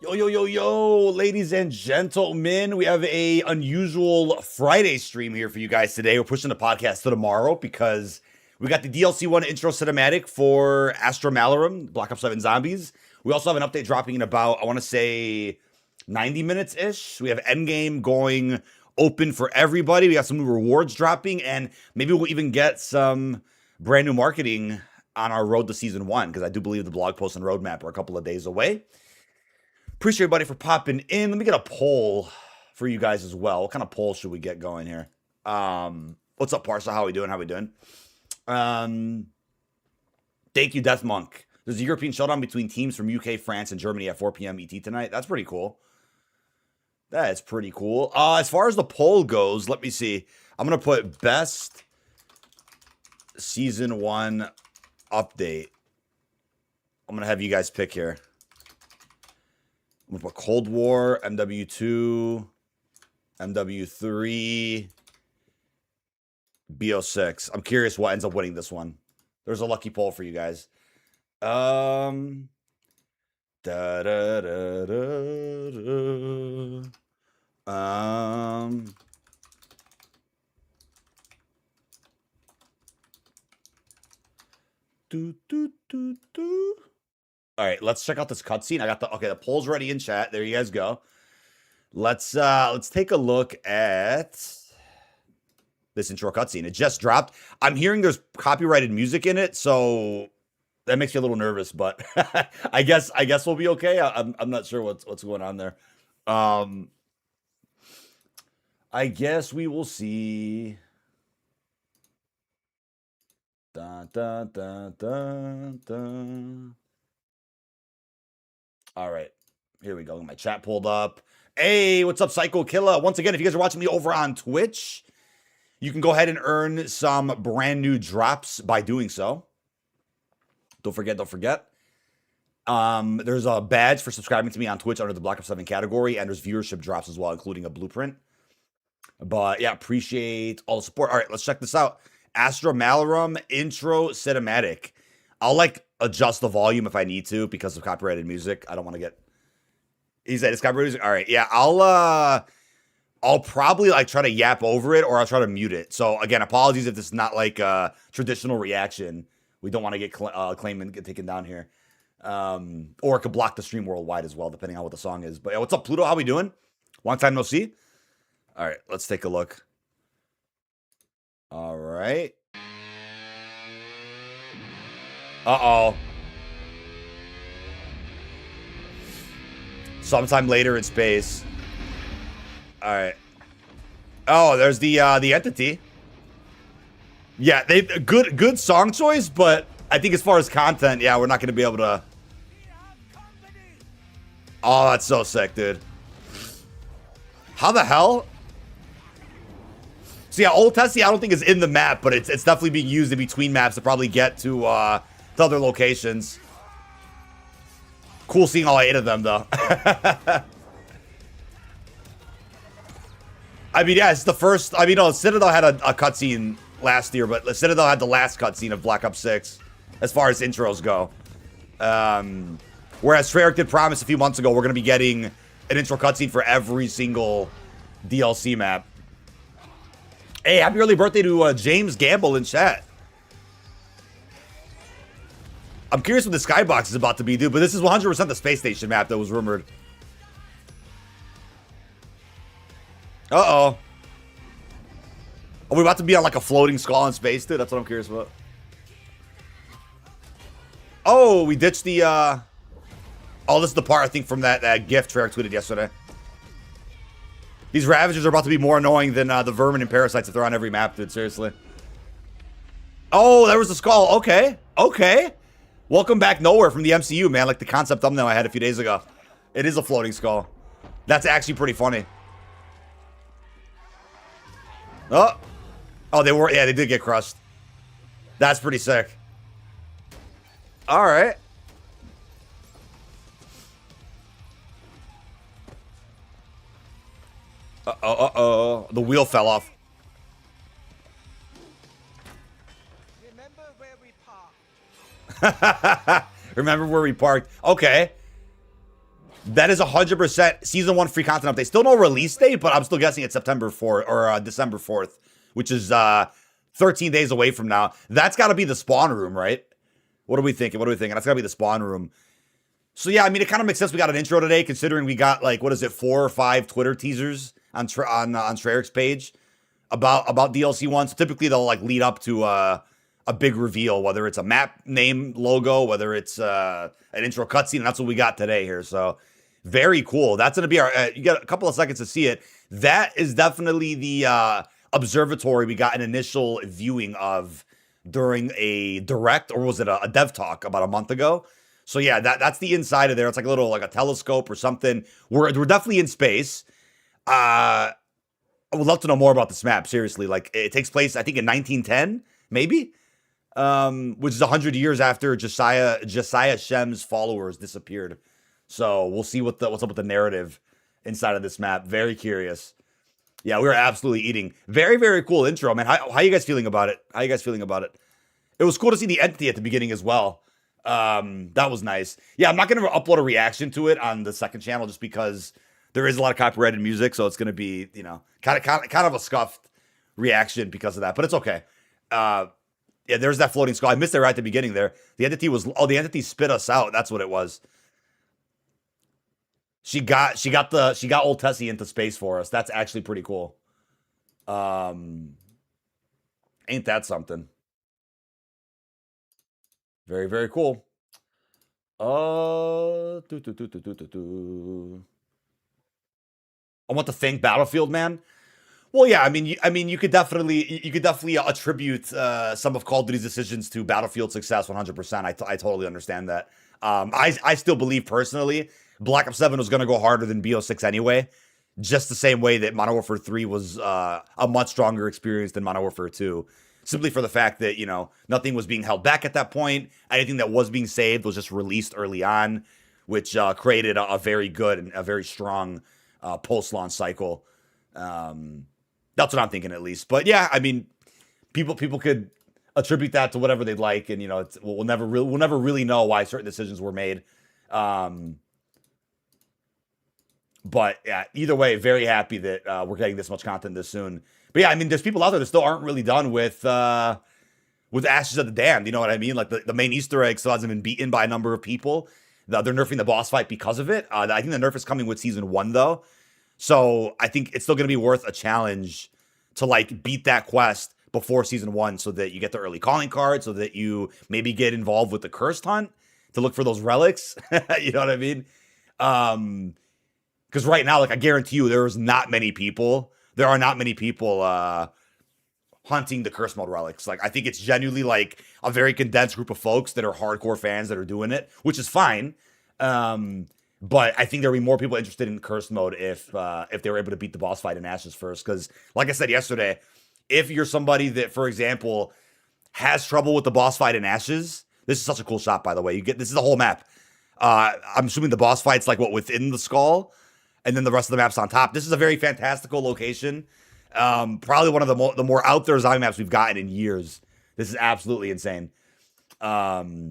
Yo, yo, yo, yo, ladies and gentlemen, we have a unusual Friday stream here for you guys today. We're pushing the podcast to tomorrow because we got the DLC 1 intro cinematic for Astra Malarum, Black Ops 7 Zombies. We also have an update dropping in about, I want to say, 90 minutes-ish. We have Endgame going open for everybody. We got some new rewards dropping, and maybe we'll even get some brand new marketing on our road to Season 1, because I do believe the blog post and roadmap are a couple of days away. Appreciate everybody for popping in. Let me get a poll for you guys as well. What kind of poll should we get going here? What's up, Parsa? How we doing? Thank you, Death Monk. There's a European showdown between teams from UK, France, and Germany at 4 p.m. ET tonight. That's pretty cool. That is pretty cool. As far as the poll goes, let me see. I'm going to put best Season 1 update. I'm going to have you guys pick here. I'm going to put Cold War, MW2, MW3, BO6. I'm curious what ends up winning this one. There's a lucky poll for you guys. Da, da, da, da, da. Do, do, do, do. All right, let's check out this cutscene. I got the poll's ready in chat. There you guys go. Let's take a look at this intro cutscene. It just dropped. I'm hearing there's copyrighted music in it, so that makes me a little nervous, but I guess we'll be okay. I'm not sure what's going on there. I guess we will see. Dun, dun, dun, dun, dun. All right, here we go. My chat pulled up. Hey, what's up, Psycho Killer? Once again, if you guys are watching me over on Twitch, you can go ahead and earn some brand new drops by doing so. Don't forget. There's a badge for subscribing to me on Twitch under the Black Ops 7 category, and there's viewership drops as well, including a blueprint. But yeah, appreciate all the support. All right, let's check this out. Astra Malarum intro cinematic. I'll adjust the volume if I need to because of copyrighted music. I don't want to get. He said it's copyrighted music. All right, yeah, I'll probably try to yap over it, or I'll try to mute it. So again, apologies if this is not a traditional reaction. We don't want to get claimed and get taken down here, or it could block the stream worldwide as well, depending on what the song is. But yeah, what's up, Pluto? How we doing? Long time no see. All right, let's take a look. All right. Uh-oh. Sometime later in space. All right. Oh, there's the entity. Yeah, they good song choice, but I think as far as content, yeah, we're not going to be able to. Oh, that's so sick, dude. How the hell? So yeah, Old Tessie I don't think is in the map, but it's definitely being used in between maps to probably get to other locations. Cool seeing all 8 of them, though. I mean, yeah, it's the first. I mean, no, Citadel had a cutscene last year, but Citadel had the last cutscene of Black Ops 6 as far as intros go. Whereas Treyarch did promise a few months ago we're going to be getting an intro cutscene for every single DLC map. Hey, happy early birthday to James Gamble in chat. I'm curious what the skybox is about to be, dude, but this is 100% the space station map that was rumored. Uh-oh. Are we about to be on a floating skull in space, dude? That's what I'm curious about. Oh, we ditched the, Oh, this is the part, I think, from that GIF Treyarch tweeted yesterday. These Ravagers are about to be more annoying than the vermin and parasites if they're on every map, dude. Seriously. Oh, there was the skull. Okay. Okay. Welcome back nowhere from the MCU, man. Like the concept thumbnail I had a few days ago. It is a floating skull. That's actually pretty funny. Oh. Oh, they were. Yeah, they did get crushed. That's pretty sick. All right. Uh-oh. The wheel fell off. Remember where we parked. Remember where we parked. Okay. That is 100% season 1 free content update. Still no release date, but I'm still guessing it's September 4th or December 4th, which is 13 days away from now. That's got to be the spawn room, right? What are we thinking? What are we thinking? That's got to be the spawn room. So yeah, I mean, it kind of makes sense. We got an intro today, considering we got like, what is it, 4 or 5 Twitter teasers on Treyarch's page about DLC 1. So typically they'll like lead up to a big reveal, whether it's a map name logo, whether it's an intro cutscene, and that's what we got today here. So very cool. That's gonna be our. You got a couple of seconds to see it. That is definitely the observatory we got an initial viewing of during a direct, or was it a dev talk about a month ago? So yeah, that's the inside of there. It's like a little like a telescope or something. We're definitely in space. I would love to know more about this map. Seriously, like it takes place, I think, in 1910, maybe, which is 100 years after Josiah Shem's followers disappeared. So we'll see what's up with the narrative inside of this map. Very curious. Yeah, we were absolutely eating. Very, very cool intro, man. How you guys feeling about it? How you guys feeling about it? It was cool to see the entity at the beginning as well. That was nice. Yeah, I'm not going to upload a reaction to it on the second channel just because there is a lot of copyrighted music, so it's going to be, you know, kind of a scuffed reaction because of that, but it's okay. Yeah, there's that floating skull. I missed it right at the beginning there. The entity spit us out. That's what it was. She got old Tessie into space for us. That's actually pretty cool. Ain't that something? Very, very cool. I want to thank Battlefield, man. Well, yeah, I mean, you could definitely attribute some of Call of Duty's decisions to Battlefield success 100%. I totally understand that. I still believe personally Black Ops 7 was going to go harder than BO6 anyway, just the same way that Modern Warfare 3 was a much stronger experience than Modern Warfare 2, simply for the fact that, you know, nothing was being held back at that point. Anything that was being saved was just released early on, which created a very good and a very strong post-launch cycle. That's what I'm thinking, at least. But yeah, I mean, people could attribute that to whatever they'd like, and you know, we'll never really know why certain decisions were made. But yeah, either way, very happy that we're getting this much content this soon. But yeah, I mean, there's people out there that still aren't really done with Ashes of the Damned. You know what I mean? Like the main Easter egg still hasn't been beaten by a number of people. They're nerfing the boss fight because of it. I think the nerf is coming with season 1 though. So I think it's still going to be worth a challenge to like beat that quest before season 1 so that you get the early calling card, so that you maybe get involved with the cursed hunt to look for those relics. You know what I mean? Because right now, like, I guarantee you there are not many people hunting the curse mode relics. Like, I think it's genuinely like a very condensed group of folks that are hardcore fans that are doing it, which is fine. But I think there'll be more people interested in curse mode if they were able to beat the boss fight in Ashes first. Because, like I said yesterday, if you're somebody that, for example, has trouble with the boss fight in Ashes, this is such a cool shot, by the way. This is the whole map. I'm assuming the boss fight's like within the skull, and then the rest of the map's on top. This is a very fantastical location. Probably one of the more out there zombie maps we've gotten in years. This is absolutely insane. But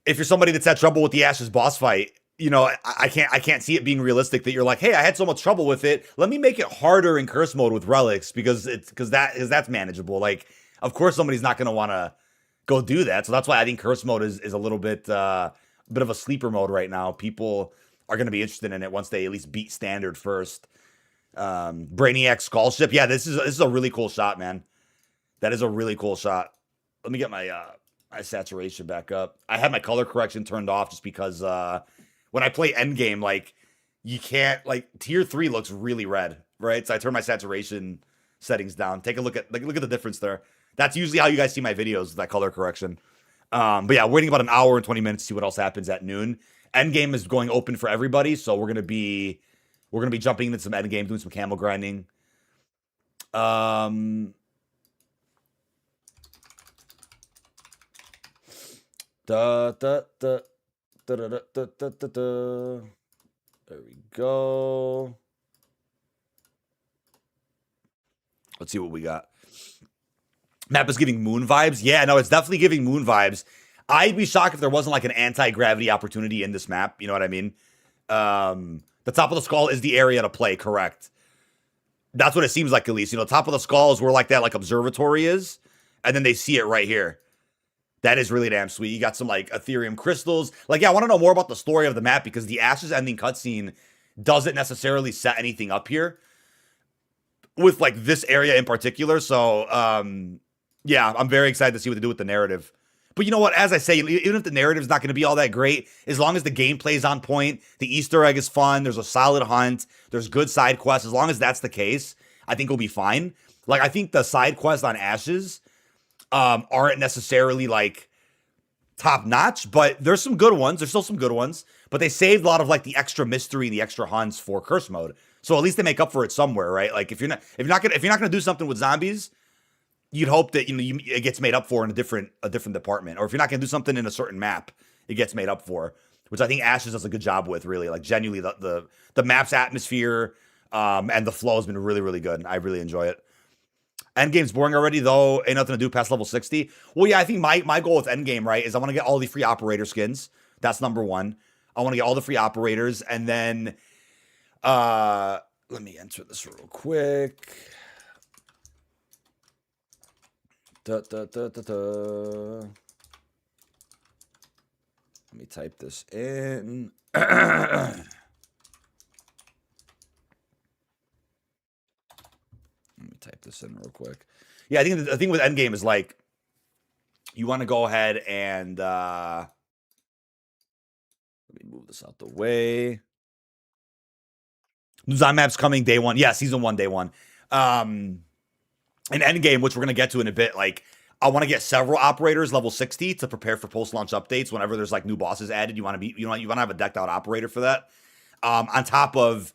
if you're somebody that's had trouble with the Ashes boss fight, you know, I can't see it being realistic that you're like, hey, I had so much trouble with it. Let me make it harder in curse mode with relics because that's manageable. Like, of course, somebody's not going to want to go do that. So that's why I think curse mode is a little bit of a sleeper mode right now. People are going to be interested in it once they at least beat standard first. Brainiac skull ship. Yeah, this is a really cool shot, man. That is a really cool shot. Let me get my saturation back up. I had my color correction turned off just because when I play Endgame, like, you can't, like, tier 3 looks really red, right? So I turn my saturation settings down. Take a look at the difference there. That's usually how you guys see my videos, that color correction. But yeah, waiting about an hour and 20 minutes to see what else happens at noon. Endgame is going open for everybody, so we're gonna be jumping into some Endgame, doing some camo grinding. Da, da, da, da, da, da, da, da, da, da. There we go. Let's see what we got. Map is giving moon vibes. Yeah, no, it's definitely giving moon vibes. I'd be shocked if there wasn't like an anti-gravity opportunity in this map. You know what I mean? The top of the skull is the area to play, correct? That's what it seems like, at least. You know, top of the skull is where like that like observatory is, and then they see it right here. That is really damn sweet. You got some like Ethereum crystals. Like, yeah, I want to know more about the story of the map because the Ashes ending cutscene doesn't necessarily set anything up here with like this area in particular. So, yeah, I'm very excited to see what they do with the narrative. But you know what? As I say, even if the narrative's not going to be all that great, as long as the gameplay's on point, the Easter egg is fun, there's a solid hunt, there's good side quests, as long as that's the case, I think we'll be fine. Like, I think the side quests on Ashes aren't necessarily like top notch, but there's some good ones. There's still some good ones, but they saved a lot of like the extra mystery and the extra hunts for curse mode. So at least they make up for it somewhere, right? Like if you're not gonna do something with zombies, you'd hope that it gets made up for in a different department, or if you're not gonna do something in a certain map, it gets made up for, which I think Ashes does a good job with. Really, like genuinely, the map's atmosphere and the flow has been really really good. I really enjoy it. Endgame's boring already, though. Ain't nothing to do past level 60. Well, yeah, I think my goal with Endgame, right, is I want to get all the free operator skins. That's number one. I want to get all the free operators, and then let me enter this real quick. Let me type this in. Let me type this in real quick. Yeah, I think the thing with Endgame is like you want to go ahead and let me move this out the way. New Zon map's coming day one. Yeah, season 1, day 1. An Endgame, which we're gonna get to in a bit. Like, I want to get several operators level 60 to prepare for post-launch updates. Whenever there's like new bosses added, you want to have a decked out operator for that. On top of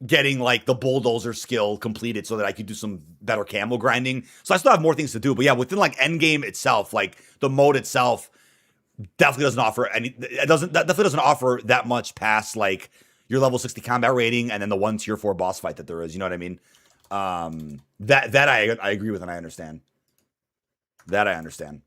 getting like the bulldozer skill completed so that I could do some better camo grinding. So I still have more things to do. But yeah, within like Endgame itself, like the mode itself definitely doesn't offer that definitely doesn't offer that much past like your level 60 combat rating and then the 1 tier 4 boss fight that there is. You know what I mean? That I agree with and I understand. That I understand.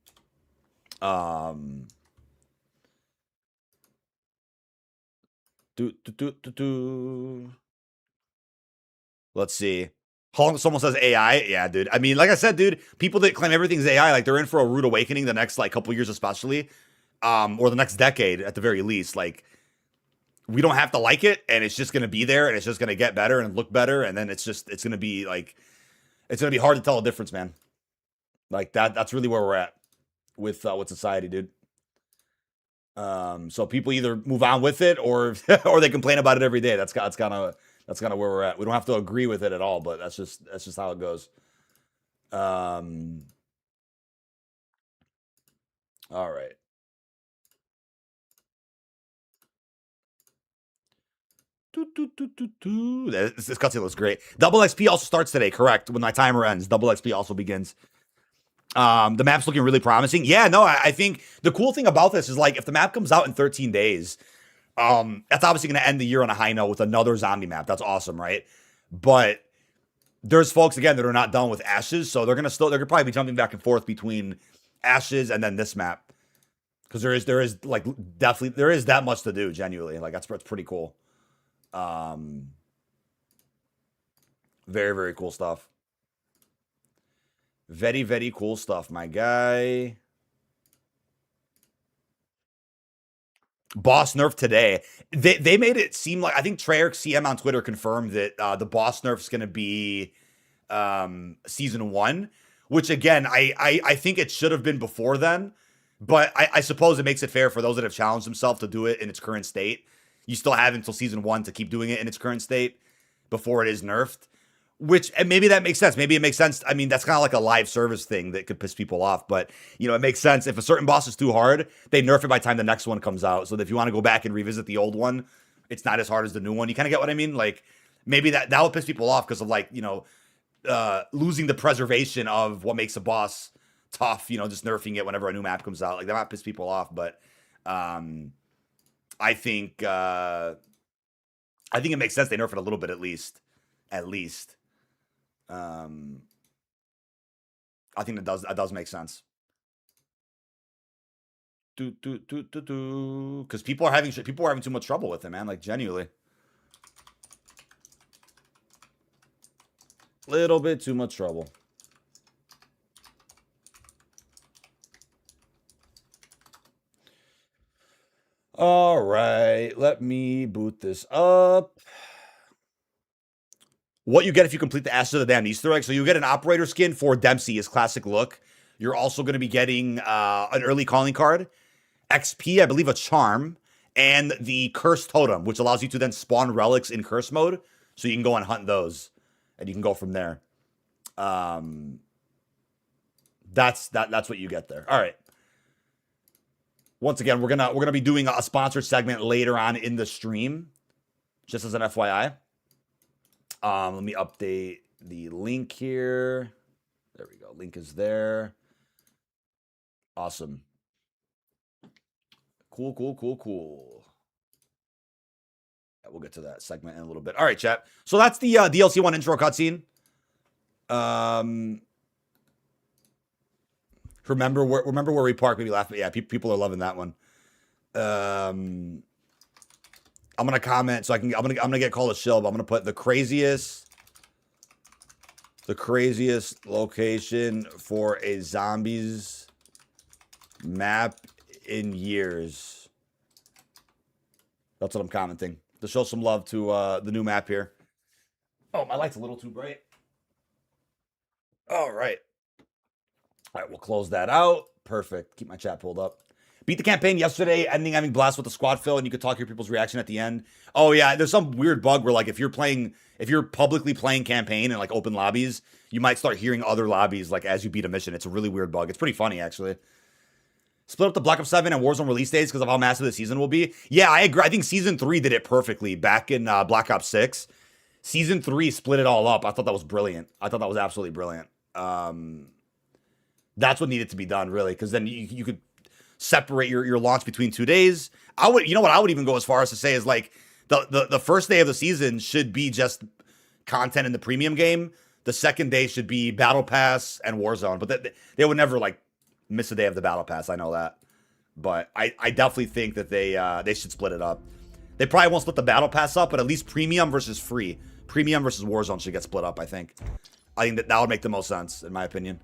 Let's see. Someone says AI. Yeah, dude. I mean, like I said, dude, people that claim everything's AI, like they're in for a rude awakening the next like couple years, especially, or the next decade at the very least. Like, we don't have to like it, and it's just gonna be there, and it's just gonna get better and look better, and then it's gonna be like, it's gonna be hard to tell a difference, man. Like that's really where we're at with society, dude. So people either move on with it or or they complain about it every day. That's kind of where we're at. We don't have to agree with it at all, but that's just how it goes. All right. This cutscene looks great. Double XP also starts today, correct? When my timer ends, double XP also begins. The map's looking really promising. Yeah, no, I think the cool thing about this is like if the map comes out in 13 days, that's obviously going to end the year on a high note with another zombie map. That's awesome, right? But there's folks again that are not done with Ashes, so they're gonna probably be jumping back and forth between Ashes and then this map because there is like definitely there is that much to do. Genuinely, like that's pretty cool. Very very cool stuff. Very very cool stuff, my guy. Boss nerf today. They made it seem like I think Treyarch CM on Twitter confirmed that the boss nerf is going to be season 1, which again I think it should have been before then, but I suppose it makes it fair for those that have challenged themselves to do it in its current state. You still have until season 1 to keep doing it in its current state before it is nerfed. Which, and maybe that makes sense. Maybe it makes sense. I mean, that's kind of like a live service thing that could piss people off. But, it makes sense. If a certain boss is too hard, they nerf it by the time the next one comes out. So that if you want to go back and revisit the old one, it's not as hard as the new one. You kind of get what I mean? Like, maybe that will piss people off because of, like, losing the preservation of what makes a boss tough, just nerfing it whenever a new map comes out. Like, that might piss people off. But I think it makes sense they nerf it a little bit at least. At least. I think that does make sense. Because people are having too much trouble with it, man. Like genuinely, little bit too much trouble. All right, let me boot this up. What you get if you complete the Ashes of the Damned Easter egg. So you get an operator skin for Dempsey, his classic look. You're also going to be getting an early calling card, XP, I believe a charm, and the Cursed Totem, which allows you to then spawn relics in Curse mode. So you can go and hunt those, and you can go from there. That's what you get there. All right. Once again, we're gonna be doing a sponsored segment later on in the stream, just as an FYI. Let me update the link here. There we go. Link is there. Awesome. Cool. Yeah, we'll get to that segment in a little bit. All right, chat. So that's the DLC 1 intro cutscene. Remember where we parked? Maybe laugh, but yeah, people are loving that one. I'm gonna comment so I'm gonna get called a shill, but I'm gonna put the craziest location for a zombies map in years. That's what I'm commenting to show some love to the new map here. Oh, my light's a little too bright. All right. All right, we'll close that out. Perfect. Keep my chat pulled up. Beat the campaign yesterday, ending having blast with the squad fill, and you could talk your people's reaction at the end. Oh yeah, there's some weird bug where like if you're publicly playing campaign and like open lobbies, you might start hearing other lobbies like as you beat a mission. It's a really weird bug. It's pretty funny actually. Split up the Black Ops 7 and Warzone release dates because of how massive the season will be. Yeah, I agree. I think Season 3 did it perfectly back in Black Ops 6. Season 3 split it all up. I thought that was brilliant. I thought that was absolutely brilliant. That's what needed to be done, really, because then you could separate your launch between 2 days. I would even go as far as to say is like the first day of the season should be just content in the premium game. The second day should be Battle Pass and Warzone, but they would never like miss a day of the Battle Pass. I know that, but I definitely think that they should split it up. They probably won't split the Battle Pass up, but at least premium versus free, premium versus Warzone should get split up. I think that would make the most sense in my opinion.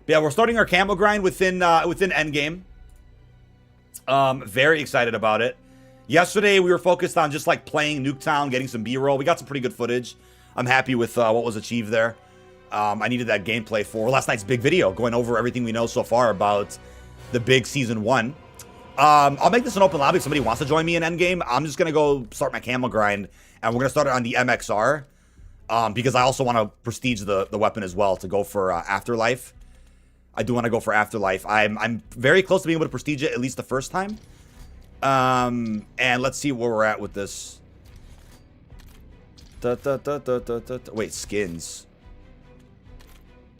But yeah, we're starting our camo grind within Endgame. Very excited about it. Yesterday we were focused on just like playing Nuketown, getting some B-roll. We got some pretty good footage. I'm happy with what was achieved there. I needed that gameplay for last night's big video, going over everything we know so far about the big Season 1. I'll make this an open lobby if somebody wants to join me in Endgame. I'm just going to go start my camo grind, and we're going to start it on the MXR because I also want to prestige the weapon as well to go for Afterlife. I do want to go for Afterlife. I'm very close to being able to prestige it at least the first time. And let's see where we're at with this. Wait, skins.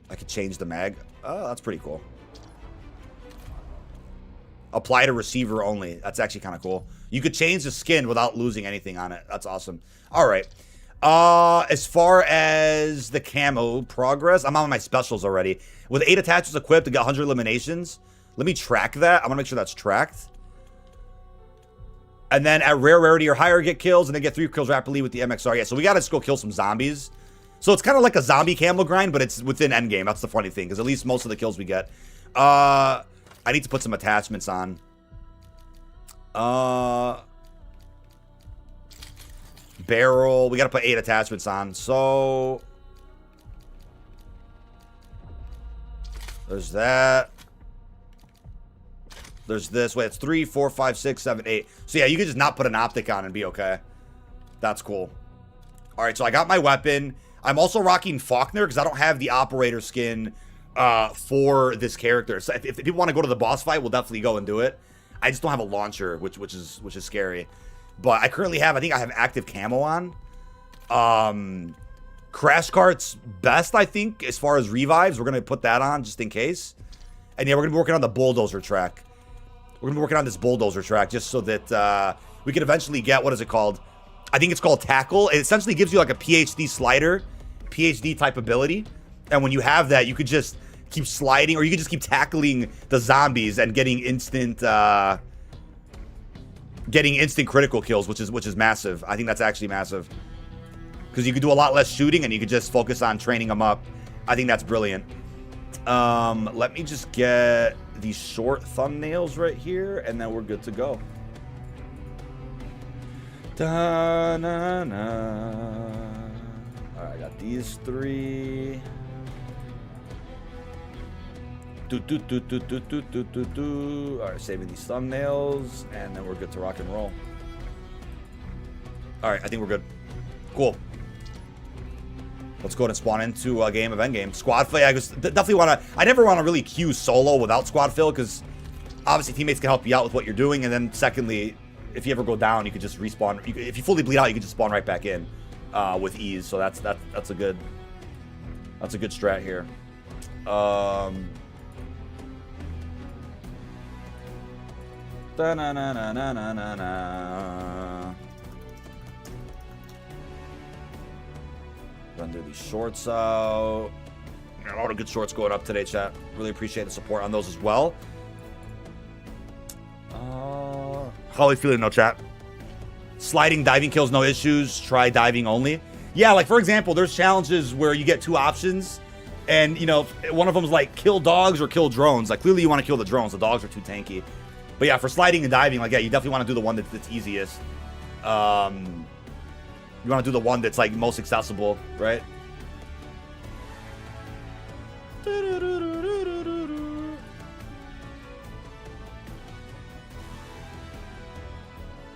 I could change the mag. Oh, that's pretty cool. Apply to receiver only. That's actually kind of cool. You could change the skin without losing anything on it. That's awesome. All right. As far as the camo progress, I'm on my specials already. With 8 attachments equipped to get 100 eliminations. Let me track that. I want to make sure that's tracked. And then at rare rarity or higher, get kills, and then get 3 kills rapidly with the MXR. Yeah, so we got to just go kill some zombies. So it's kind of like a zombie camo grind, but it's within endgame. That's the funny thing, because at least most of the kills we get. I need to put some attachments on. Barrel. We got to put 8 attachments on. So there's that. There's this. Wait, it's 3, 4, 5, 6, 7, 8. So yeah, you can just not put an optic on and be okay. That's cool. All right, so I got my weapon. I'm also rocking Faulkner because I don't have the operator skin for this character. So if people want to go to the boss fight, we'll definitely go and do it. I just don't have a launcher, which is scary. But I currently have, I think I have active camo on. Crash Cart's best, I think, as far as revives. We're going to put that on just in case. And yeah, we're going to be working on the bulldozer track. We're going to be working on this bulldozer track just so that we can eventually get, what is it called? I think it's called Tackle. It essentially gives you like a PhD slider, PhD type ability. And when you have that, you could just keep sliding, or you can just keep tackling the zombies and getting instant critical kills, which is massive. I think that's actually massive. Because you can do a lot less shooting and you can just focus on training them up. I think that's brilliant. Let me just get these short thumbnails right here, and then we're good to go. Da-na-na. Alright, I got these 3. Alright, saving these thumbnails, and then we're good to rock and roll. Alright, I think we're good. Cool. Let's go ahead and spawn into a game of Endgame. Squad fill, yeah, I definitely want to... I never want to really queue solo without squad fill, because obviously teammates can help you out with what you're doing, and then secondly, if you ever go down, you can just respawn. If you fully bleed out, you can just spawn right back in with ease. So that's a good strat here. Render these shorts out. A lot of good shorts going up today, chat. Really appreciate the support on those as well. How are we feeling, no chat? Sliding diving kills, no issues. Try diving only. Yeah, like for example, there's challenges where you get 2 options, and you know, one of them is like kill dogs or kill drones. Like clearly you want to kill the drones. The dogs are too tanky. But yeah, for sliding and diving, like yeah, you definitely want to do the one that's easiest. You want to do the one that's like most accessible, right?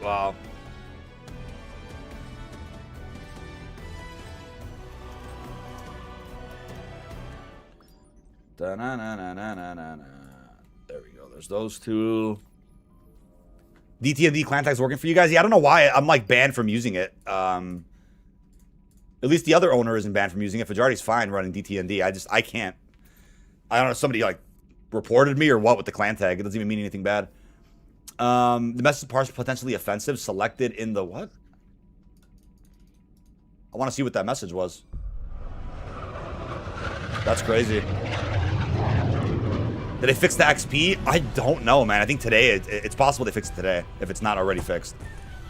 Wow. Da-na-na-na-na-na-na. There we go. There's those 2. DTND clan tag's working for you guys? Yeah, I don't know why I'm like banned from using it. At least the other owner isn't banned from using it. Fajari's fine running DTND. I can't. I don't know if somebody like reported me or what with the clan tag. It doesn't even mean anything bad. The message is potentially offensive. Selected in the what? I want to see what that message was. That's crazy. Did they fix the XP? I don't know, man. I think today, it's possible they fixed it today, if it's not already fixed.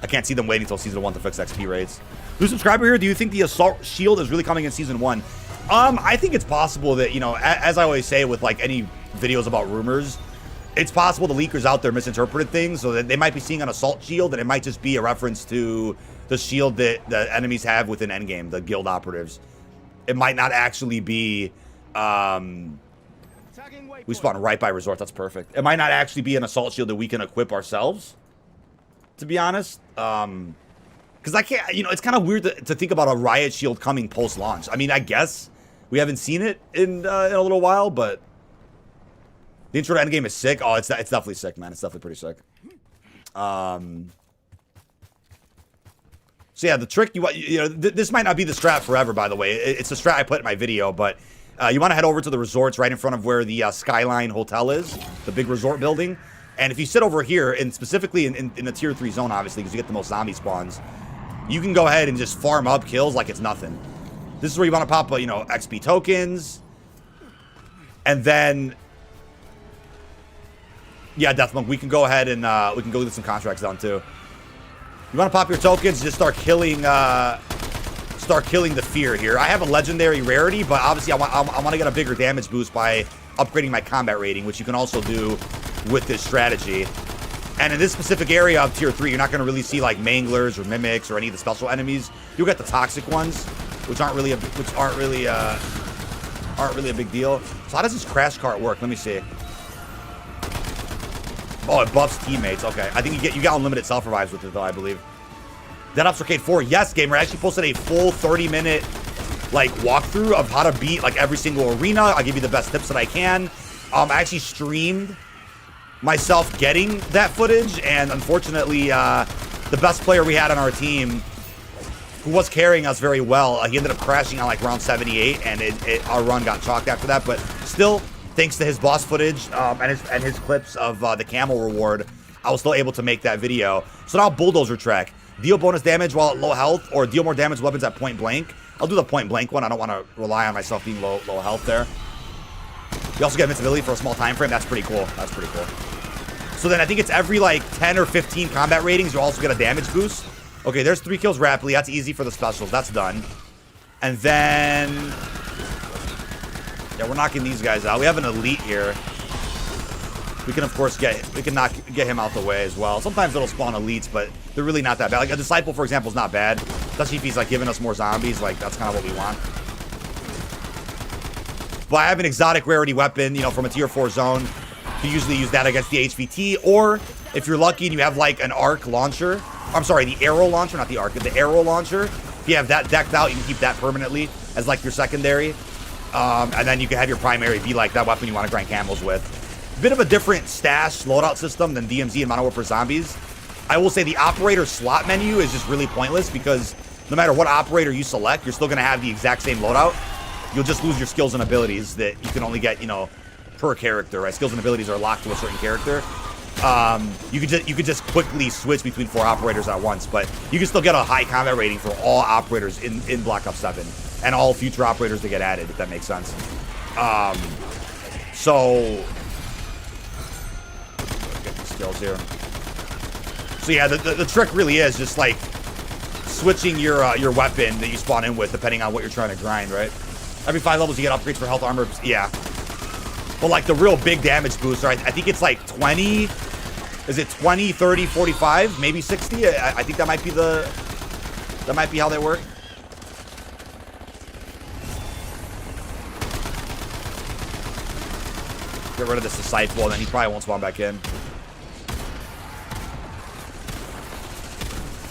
I can't see them waiting until Season 1 to fix XP rates. New subscriber here, do you think the Assault Shield is really coming in Season 1? I think it's possible that, you know, as I always say with, like, any videos about rumors, it's possible the leakers out there misinterpreted things, so that they might be seeing an Assault Shield, and it might just be a reference to the shield that the enemies have within Endgame, the guild operatives. It might not actually be, we spawned right by resort. That's perfect. It might not actually be an assault shield that we can equip ourselves, to be honest. Because I can't, you know, it's kind of weird to think about a riot shield coming post-launch. I mean, I guess we haven't seen it in a little while, but the intro to Endgame is sick. Oh, it's definitely sick, man. It's definitely pretty sick. So yeah, the trick you know, this might not be the strat forever, by the way. It's the strat I put in my video, but you want to head over to the resorts right in front of where the Skyline Hotel is, the big resort building. And if you sit over here, and specifically in the tier 3 zone, obviously, because you get the most zombie spawns, you can go ahead and just farm up kills like it's nothing. This is where you want to pop, you know, XP tokens. And then, yeah, Deathmonk, we can go ahead and we can go get some contracts done too. You want to pop your tokens, just start killing the fear here. I have a legendary rarity, but obviously I want to get a bigger damage boost by upgrading my combat rating, which you can also do with this strategy. And in this specific area of tier 3, you're not going to really see like manglers or mimics or any of the special enemies. You'll get the toxic ones, which aren't really a big deal. So how does this crash cart work? Let me see. Oh, it buffs teammates. Okay, I think you get unlimited self revives with it though, I believe. Dead Ops Arcade 4, yes, gamer. I actually posted a full 30-minute like walkthrough of how to beat like every single arena. I'll give you the best tips that I can. I actually streamed myself getting that footage, and unfortunately, the best player we had on our team, who was carrying us very well, he ended up crashing on like round 78, and our run got chalked after that. But still, thanks to his boss footage and his clips of the Camo reward, I was still able to make that video. So now Bulldozer track. Deal bonus damage while at low health, or deal more damage weapons at point blank. I'll do the point blank one. I don't want to rely on myself being low health there. You also get invincibility for a small time frame. That's pretty cool. That's pretty cool. So then I think it's every like 10 or 15 combat ratings, you also get a damage boost. Okay, there's 3 kills rapidly. That's easy for the specials. That's done. And then... yeah, we're knocking these guys out. We have an elite here. We can, of course, get him out the way as well. Sometimes it'll spawn elites, but they're really not that bad. Like, a disciple, for example, is not bad. Especially if he's, like, giving us more zombies. Like, that's kind of what we want. But I have an exotic rarity weapon, you know, from a tier 4 zone. You usually use that against the HVT. Or, if you're lucky and you have, like, an arc launcher. I'm sorry, the arrow launcher, not the arc. The arrow launcher. If you have that decked out, you can keep that permanently as, like, your secondary. And then you can have your primary be, like, that weapon you want to grind camos with. Bit of a different stash loadout system than DMZ and Modern Warfare Zombies. I will say the operator slot menu is just really pointless because no matter what operator you select, you're still going to have the exact same loadout. You'll just lose your skills and abilities that you can only get, you know, per character, right? Skills and abilities are locked to a certain character. You could just quickly switch between 4 operators at once, but you can still get a high combat rating for all operators in Black Ops 7 and all future operators that get added, if that makes sense. So... get these skills here. So yeah, the trick really is just like switching your weapon that you spawn in with depending on what you're trying to grind, right? Every 5 levels you get upgrades for health, armor, yeah. But like the real big damage boost, right? I think it's like 20, is it 20, 30, 45, maybe 60? I think that might be how they work. Get rid of this disciple, and then he probably won't spawn back in.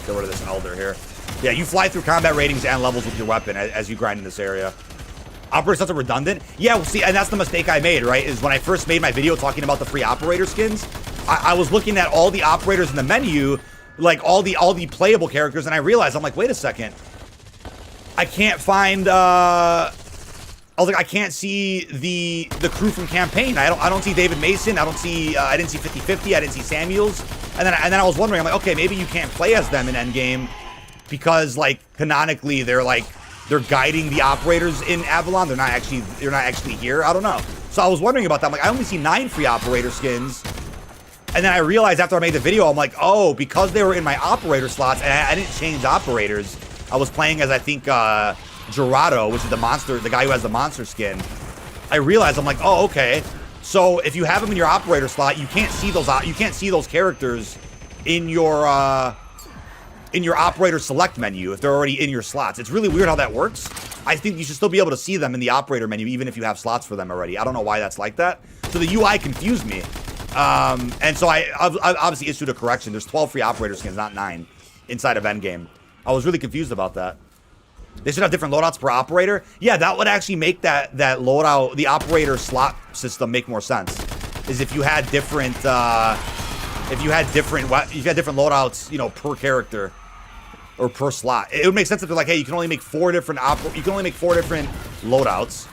Get rid of this elder here. Yeah, you fly through combat ratings and levels with your weapon as you grind in this area. Operator sets are redundant. Yeah, well, see, and that's the mistake I made, right? Is when I first made my video talking about the free operator skins, I was looking at all the operators in the menu, like all the playable characters, and I realized, I'm like, wait a second. I can't find, I was like, I can't see the crew from campaign. I don't see David Mason. I didn't see 50-50. I didn't see Samuels. And then I was wondering, I'm like, okay, maybe you can't play as them in Endgame because like canonically they're guiding the operators in Avalon. They're not actually here. I don't know. So I was wondering about that. I'm like, I only see 9 free operator skins. And then I realized after I made the video, I'm like, oh, because they were in my operator slots and I didn't change operators. I was playing as, I think, Gerardo, which is the guy who has the monster skin. I realized, I'm like, oh, okay. So if you have them in your operator slot, you can't see those characters in your operator select menu if they're already in your slots. It's really weird how that works. I think you should still be able to see them in the operator menu even if you have slots for them already. I don't know why that's like that. So the UI confused me. And so I obviously issued a correction. There's 12 free operator skins, not 9, inside of Endgame. I was really confused about that. They should have different loadouts per operator. Yeah, that would actually make that loadout, the operator slot system, make more sense. Is if you had different loadouts, you know, per character or per slot. It would make sense if they're like, hey, you can only make 4 different loadouts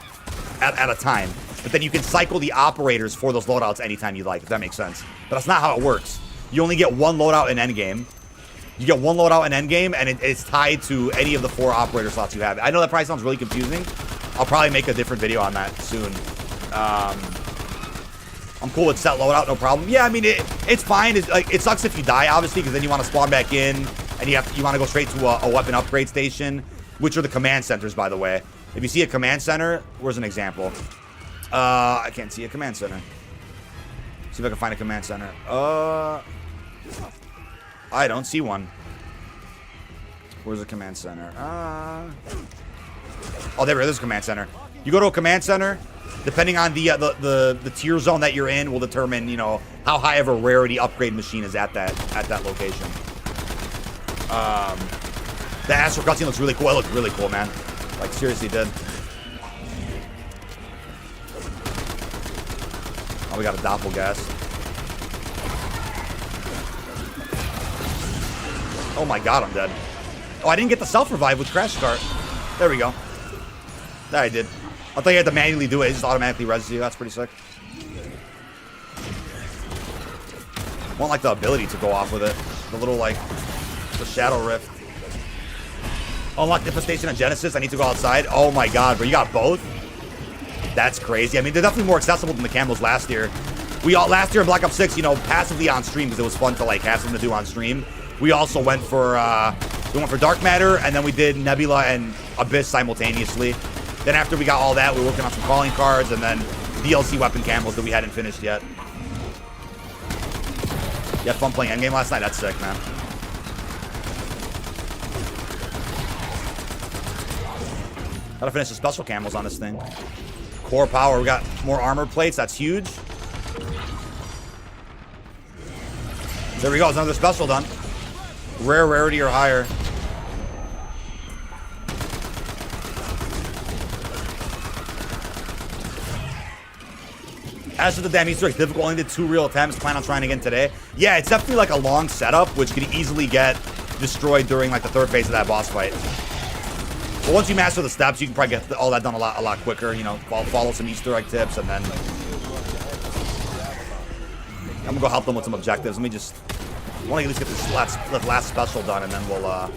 at a time. But then you can cycle the operators for those loadouts anytime you like, if that makes sense. But that's not how it works. You only get 1 loadout in Endgame. You get 1 loadout in Endgame, and it's tied to any of the 4 operator slots you have. I know that probably sounds really confusing. I'll probably make a different video on that soon. I'm cool with set loadout, no problem. Yeah, I mean, it's fine. It sucks if you die, obviously, because then you want to spawn back in, and you want to go straight to a weapon upgrade station, which are the command centers, by the way. If you see a command center, where's an example? I can't see a command center. See if I can find a command center. I don't see one. Where's the command center? Oh, there it is, command center. You go to a command center, depending on the tier zone that you're in will determine, you know, how high of a rarity upgrade machine is at that location. The Astro cutscene looks really cool. It looked really cool, man. Like, seriously did. Oh, we got a doppelgas. Oh my god, I'm dead. Oh, I didn't get the self-revive with Crash Cart. There we go. That I did. I thought you had to manually do it. It just automatically reses you. That's pretty sick. I want, like, the ability to go off with it. The little, like, the Shadow Rift. Unlock Infestation and Genesis. I need to go outside. Oh my god, bro. You got both? That's crazy. I mean, they're definitely more accessible than the camos last year. Last year in Black Ops 6, you know, passively on stream because it was fun to like have something to do on stream. We also went for Dark Matter, and then we did Nebula and Abyss simultaneously. Then after we got all that, we were working on some calling cards and then DLC weapon camos that we hadn't finished yet. You had fun playing Endgame last night? That's sick, man. Gotta finish the special camos on this thing. Core power, we got more armor plates. That's huge. There we go. It's another special done. Rare, rarity, or higher. As for the damn Easter eggs, difficult. Only did 2 real attempts. Plan on trying again today. Yeah, it's definitely like a long setup, which could easily get destroyed during like the 3rd phase of that boss fight. But once you master the steps, you can probably get all that done a lot quicker. You know, follow some Easter egg tips, and then I'm gonna go help them with some objectives. Let me just, I want to at least get this last special done, and then we'll. I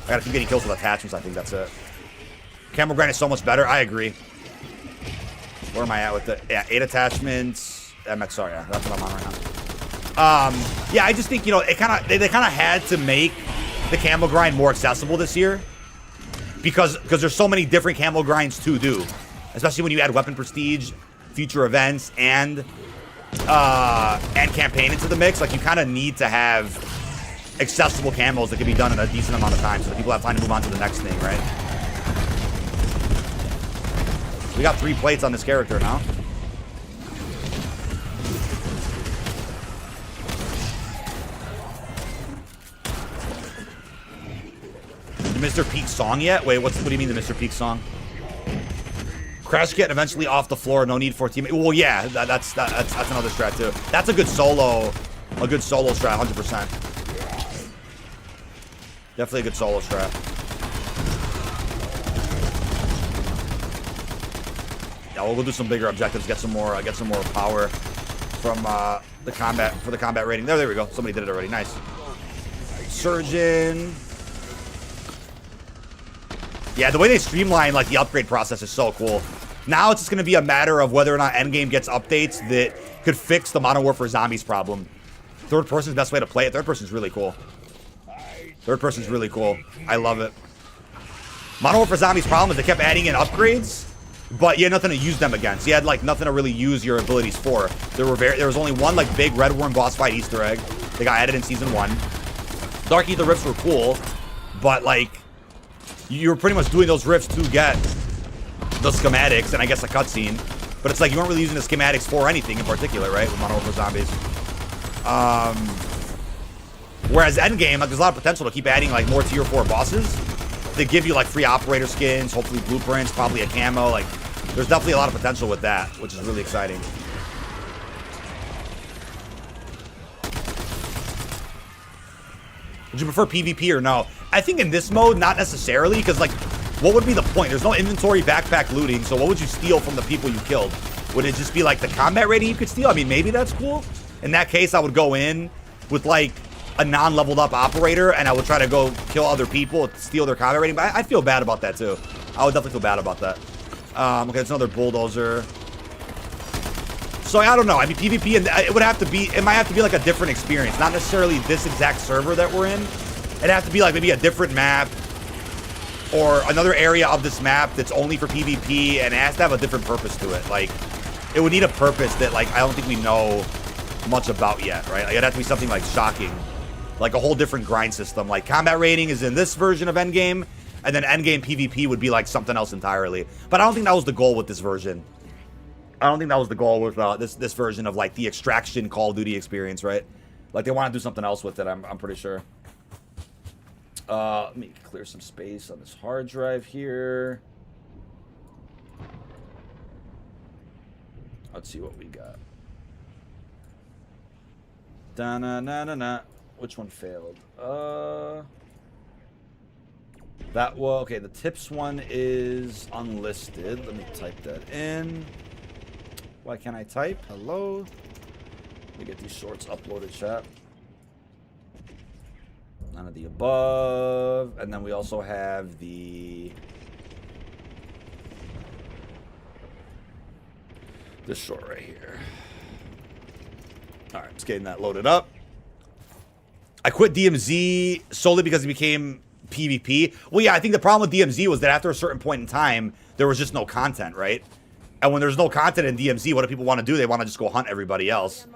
gotta keep getting kills with attachments. I think that's it. Camo grind is so much better. I agree. Where am I at with the 8 attachments? Sorry, yeah, that's what I'm on right now. Yeah, I just think, you know, they kind of had to make the camo grind more accessible this year because there's so many different camo grinds to do, especially when you add weapon prestige, future events, and campaign into the mix. Like, you kind of need to have accessible camos that can be done in a decent amount of time so that people have time to move on to the next thing, right? We got 3 plates on this character now. The Mr. Peak song yet? Wait, what do you mean the Mr. Peak song? Crash kit eventually off the floor. No need for teammate. Well, yeah, that's another strat too. That's a good solo strat, 100%. Definitely a good solo strat. Yeah, we'll go do some bigger objectives, get some more power from the combat rating. There we go. Somebody did it already. Nice. Surgeon. Yeah, the way they streamline like the upgrade process is so cool. Now it's just gonna be a matter of whether or not Endgame gets updates that could fix the Modern Warfare Zombies problem. 3rd person is the best way to play it. 3rd person is really cool. 3rd person is really cool. I love it. Modern Warfare Zombies' problem is they kept adding in upgrades, but you had nothing to use them against. You had like nothing to really use your abilities for. There was only one like big Red Worm boss fight Easter egg. They got added in season 1. Dark Ether rifts were cool, but like you were pretty much doing those rifts to get the schematics and I guess a cutscene. But it's like you weren't really using the schematics for anything in particular, right? With Modern Warfare Zombies. Whereas Endgame, like there's a lot of potential to keep adding like more tier 4 bosses. They give you like free operator skins, hopefully blueprints, probably a camo. Like there's definitely a lot of potential with that, which is really exciting. Would you prefer PvP or no? I think in this mode, not necessarily, because like, what would be the point? There's no inventory backpack looting, so what would you steal from the people you killed? Would it just be like the combat rating you could steal? I mean, maybe that's cool. In that case, I would go in with like a non-leveled up operator, and I would try to go kill other people, steal their combat rating. But I'd feel bad about that too. I would definitely feel bad about that. Okay, it's another bulldozer. So I don't know. I mean, PvP, and it might have to be like a different experience, not necessarily this exact server that we're in. It'd have to be like maybe a different map or another area of this map that's only for PvP, and it has to have a different purpose to it. Like, it would need a purpose that like I don't think we know much about yet, right? Like, it'd have to be something like shocking, like a whole different grind system. Like combat rating is in this version of Endgame, and then Endgame PvP would be like something else entirely. But I don't think that was the goal with this version. I don't think that was the goal with this version of like the Extraction Call of Duty experience, right? Like they want to do something else with it. I'm pretty sure. Let me clear some space on this hard drive here. Let's see what we got. Da-na-na-na-na. Which one failed? That was okay. The tips one is unlisted. Let me type that in. Why can't I type? Hello. Let me get these shorts uploaded, chat. None of the above. And then we also have the This short right here. All right, just getting that loaded up. I quit DMZ solely because it became PvP. Well, yeah, I think the problem with DMZ was that after a certain point in time, there was just no content, right? And when there's no content in DMZ, what do people want to do? They want to just go hunt everybody else.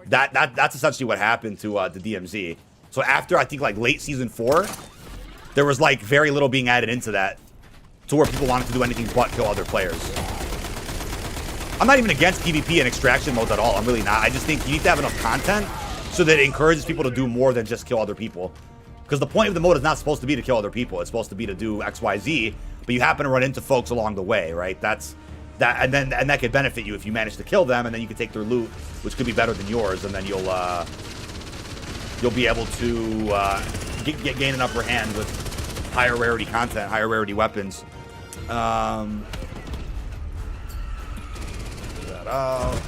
That's essentially what happened to the DMZ. So after, I think, like, late Season 4, there was, like, very little being added into that to where people wanted to do anything but kill other players. I'm not even against PvP and extraction modes at all. I'm really not. I just think you need to have enough content so that it encourages people to do more than just kill other people. Because the point of the mode is not supposed to be to kill other people. It's supposed to be to do X, Y, Z, but you happen to run into folks along the way, right? And that could benefit you if you manage to kill them, and then you can take their loot, which could be better than yours, and then you'll be able to gain an upper hand with higher rarity content, higher rarity weapons. Get that out.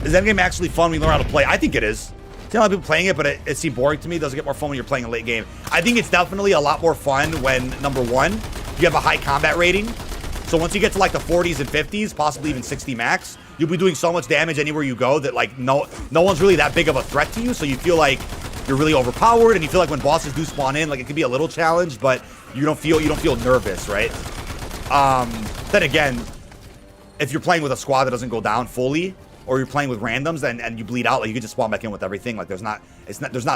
Is Endgame actually fun when you learn how to play? I think it is. See a lot of people playing it, but it seems boring to me. It doesn't get more fun when you're playing a late game. I think it's definitely a lot more fun when, number one, you have a high combat rating. So once you get to like the 40s and 50s, possibly even 60 max, you'll be doing so much damage anywhere you go that like no one's really that big of a threat to you. So you feel like you're really overpowered, and you feel like when bosses do spawn in, like it can be a little challenge, but you don't feel nervous, right? Then again, if you're playing with a squad that doesn't go down fully, or you're playing with randoms and you bleed out, like you can just spawn back in with everything. Like there's not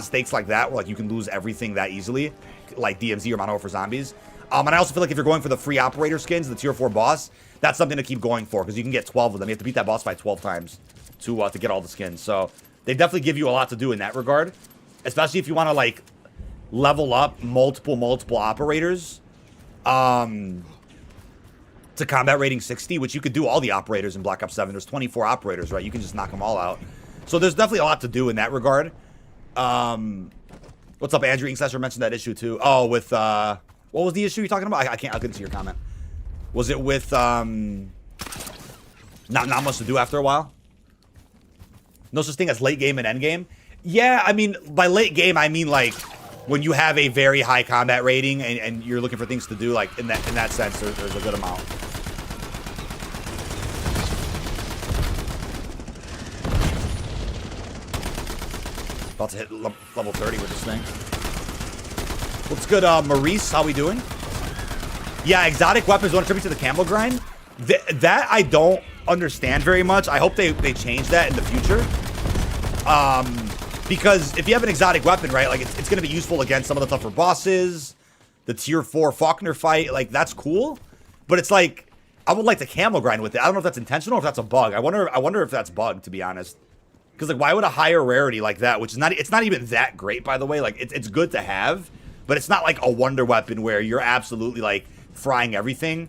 stakes like that where like you can lose everything that easily, like DMZ or Modern Warfare Zombies. And I also feel like if you're going for the free operator skins, the tier 4 boss, that's something to keep going for because you can get 12 of them. You have to beat that boss fight 12 times to get all the skins. So they definitely give you a lot to do in that regard, especially if you want to like level up multiple operators. To combat rating 60, which you could do all the operators in Black Ops 7. There's 24 operators, right? You can just knock them all out. So there's definitely a lot to do in that regard. What's up, Andrew? Inkslash mentioned that issue too. Oh, with what was the issue you're talking about? I couldn't see your comment. Was it with not much to do after a while? No such thing as late game and end game? Yeah, I mean, by late game, I mean like when you have a very high combat rating and you're looking for things to do, like in that sense, there's a good amount. About to hit level 30 with this thing. What's good, Maurice? How we doing? Yeah, exotic weapons don't attribute to the Camo grind. That I don't understand very much. I hope they change that in the future. Because if you have an exotic weapon, right, like it's going to be useful against some of the tougher bosses, the tier 4 Faulkner fight, like that's cool. But it's like, I would like to Camo grind with it. I don't know if that's intentional or if that's a bug. I wonder if that's bugged, to be honest. Because like, why would a higher rarity like that, which is it's not even that great, by the way. Like it's good to have, but it's not like a wonder weapon where you're absolutely like frying everything.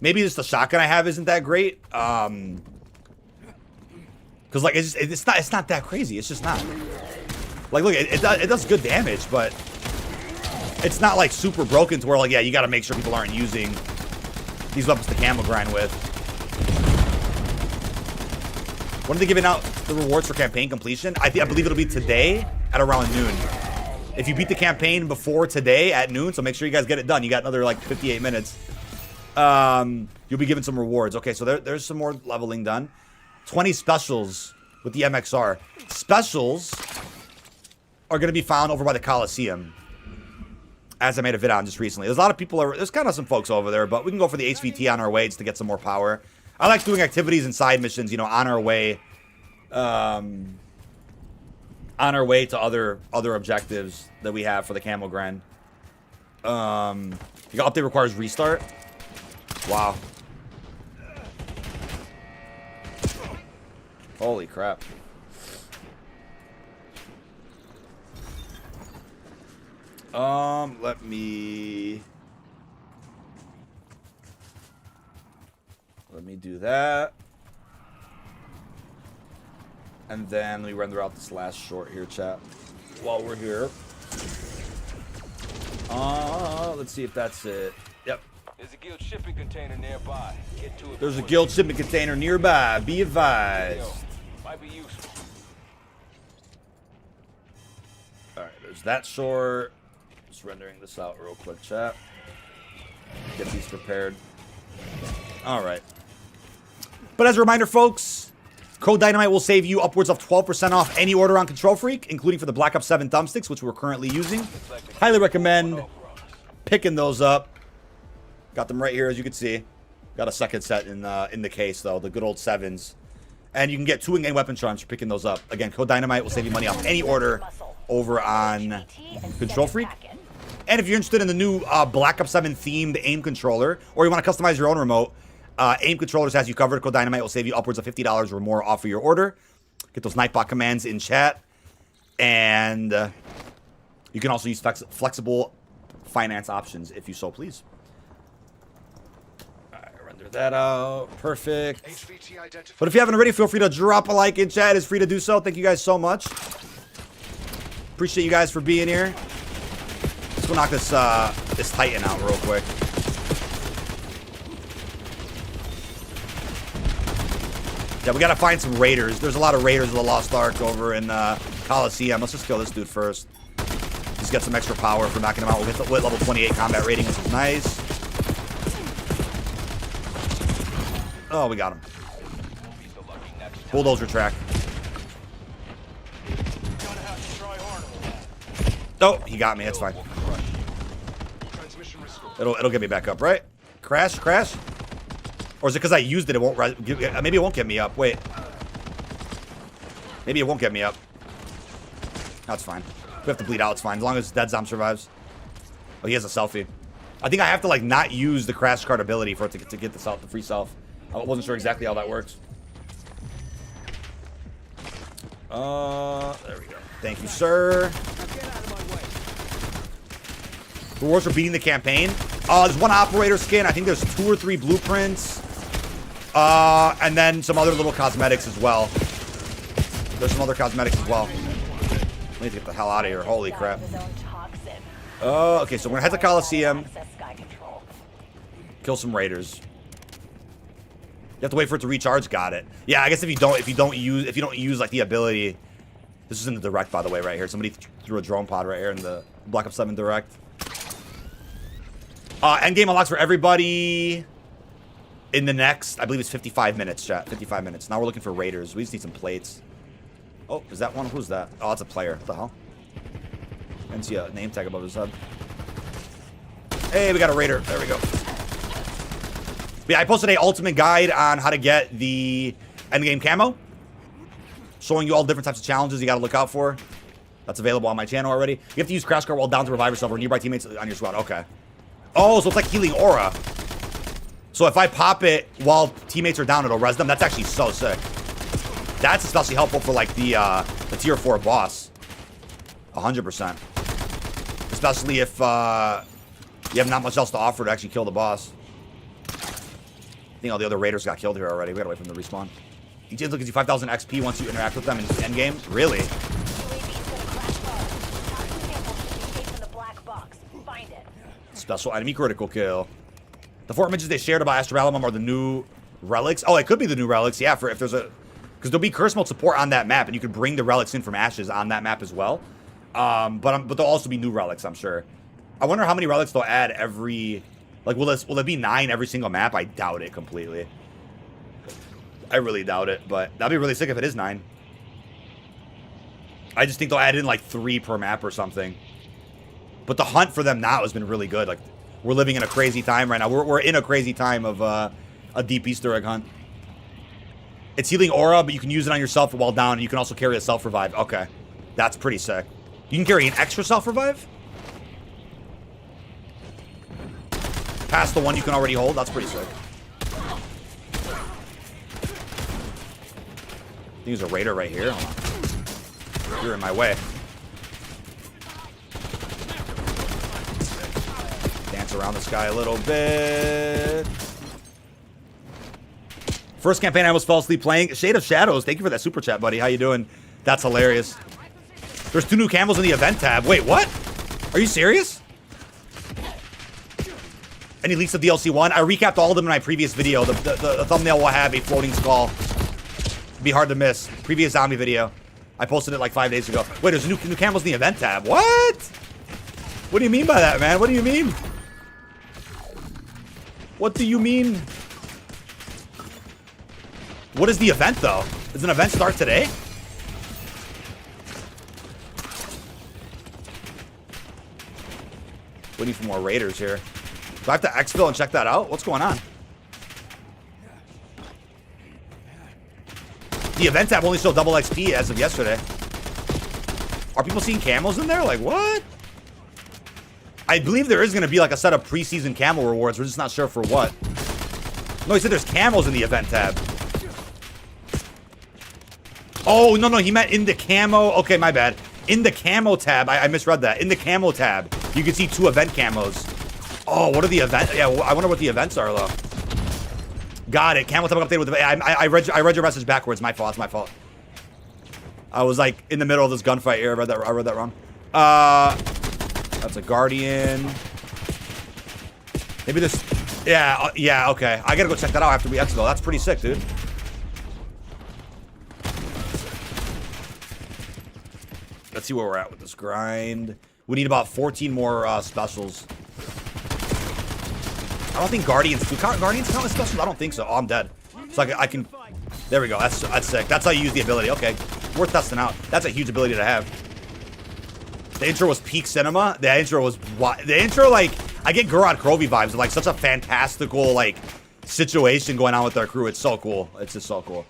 Maybe just the shotgun I have isn't that great. Because like it's not that crazy. It's just not. Like look, it does good damage, but it's not like super broken to where like, yeah, you got to make sure people aren't using these weapons to Camo grind with. When are they giving out the rewards for campaign completion? I believe it'll be today at around noon. If you beat the campaign before today at noon, so make sure you guys get it done. You got another like 58 minutes. You'll be given some rewards. Okay, so there's some more leveling done. 20 specials with the MXR. Specials are going to be found over by the Coliseum, as I made a vid on just recently. There's a lot of people, there's kind of some folks over there, but we can go for the HVT on our way just to get some more power. I like doing activities and side missions, you know, on our way to other objectives that we have for the Camo grind. The update requires restart. Wow. Holy crap. Let me do that. And then let me render out this last short here, chat, while we're here. Let's see if that's it. Yep. There's a guild shipping container nearby. Get to it. There's a guild shipping container nearby. Be advised. Might be useful. Alright, there's that short. Just rendering this out real quick, chat. Get these prepared. All right. But as a reminder, folks, code Dynamite will save you upwards of 12% off any order on Control Freak, including for the Black Ops 7 thumbsticks, which we're currently using. Highly recommend picking those up. Got them right here, as you can see. Got a second set in the case, though, the good old 7s. And you can get 2 in-game weapon charms for picking those up. Again, code Dynamite will save you money off any order over on Control Freak. And if you're interested in the new Black Ops 7 themed aim controller, or you want to customize your own remote, aim controllers has you covered. Code Dynamite will save you upwards of $50 or more off of your order. Get those Nightbot commands in chat. And you can also use flexible finance options if you so please. Render that out. Perfect. But if you haven't already, feel free to drop a like in chat. It's free to do so. Thank you guys so much. Appreciate you guys for being here. Let's go knock this Titan out real quick. Yeah, we gotta find some raiders. There's a lot of raiders of the Lost Ark over in Coliseum. Let's just kill this dude first. Just get some extra power for knocking him out. We'll get the level 28 combat rating, which is nice. Oh, we got him. Bulldozer track. Oh, he got me. That's fine. It'll get me back up, right? Crash, crash. Or is it because I used it? It won't. Maybe it won't get me up. Wait. Maybe it won't get me up. That's fine. We have to bleed out. It's fine as long as Dead Zom survives. Oh, he has a selfie. I think I have to like not use the crash card ability for it to get the free self. I wasn't sure exactly how that works. There we go. Thank you, sir. Rewards for beating the campaign. There's one operator skin. I think there's 2 or 3 blueprints. And then some other little cosmetics as well. There's some other cosmetics as well. I need to get the hell out of here. Holy crap. Okay, so we're gonna head to Coliseum. Kill some raiders. You have to wait for it to recharge. Got it. Yeah, I guess if you don't use like the ability. This is in the direct, by the way, right here. Somebody threw a drone pod right here in the Black Ops 7 direct. Endgame unlocks for everybody in the next, I believe it's 55 minutes, chat. 55 minutes. Now we're looking for raiders. We just need some plates. Oh, is that one? Who's that? Oh, that's a player. What the hell? I didn't see a name tag above his head. Hey, we got a raider. There we go. But yeah, I posted a ultimate guide on how to get the Endgame camo. Showing you all different types of challenges you got to look out for. That's available on my channel already. You have to use Crash Cart while down to revive yourself or nearby teammates on your squad. Okay. Oh, so it's like healing aura. So if I pop it while teammates are down, it'll res them. That's actually so sick. That's especially helpful for like the tier 4 boss. 100%. Especially if you have not much else to offer to actually kill the boss. I think all the other raiders got killed here already. We gotta wait for them to respawn. Each instance gives you 5,000 XP once you interact with them in endgame. Really? Special enemy critical kill. The 4 images they shared about Astralalum are the new relics. Oh, it could be the new relics. Yeah, for if there's a... Because there'll be curse mode support on that map, and you could bring the relics in from Ashes on that map as well. But there'll also be new relics, I'm sure. I wonder how many relics they'll add every... Like, will it be 9 every single map? I doubt it completely. I really doubt it, but that'd be really sick if it is 9. I just think they'll add in like 3 per map or something. But the hunt for them now has been really good. Like, we're living in a crazy time right now. We're in a crazy time of a deep Easter egg hunt. It's healing aura, but you can use it on yourself while down, and you can also carry a self-revive. Okay. That's pretty sick. You can carry an extra self-revive? Past the one you can already hold? That's pretty sick. I think there's a raider right here. Hold on. You're in my way. Dance around this guy a little bit. First campaign I almost fell asleep playing. Shade of Shadows. Thank you for that super chat, buddy. How you doing? That's hilarious. There's 2 new camos in the event tab. Wait, what? Are you serious? Any leaks of DLC 1? I recapped all of them in my previous video. The thumbnail will have a floating skull. Be hard to miss. Previous zombie video. I posted it like 5 days ago. Wait, there's new camos in the event tab. What? What do you mean by that, man? What do you mean? What do you mean? What is the event, though? Does an event start today? Waiting for more raiders here. Do I have to exfil and check that out? What's going on? The event tab only showed double XP as of yesterday. Are people seeing camos in there? Like, what? I believe there is going to be like a set of preseason camo rewards. We're just not sure for what. No, he said there's camos in the event tab. Oh, no, he meant in the camo. Okay, my bad. In the camo tab. I misread that. In the camo tab, you can see 2 event camos. Oh, what are the events? Yeah, I wonder what the events are, though. Got it. Camo tab updated with the... I read your message backwards. My fault. It's my fault. I was, like, in the middle of this gunfight here. I read that wrong. That's a Guardian. Maybe this... Yeah, okay. I gotta go check that out after we exfil. That's pretty sick, dude. Let's see where we're at with this grind. We need about 14 more specials. I don't think Guardians... Do Guardians count as specials? I don't think so. Oh, I'm dead. So I can... There we go. That's sick. That's how you use the ability. Okay. Worth testing out. That's a huge ability to have. The intro was peak cinema. The intro was... The intro, like... I get Gurad Krovi vibes of, like, such a fantastical, like, situation going on with their crew. It's so cool. It's just so cool.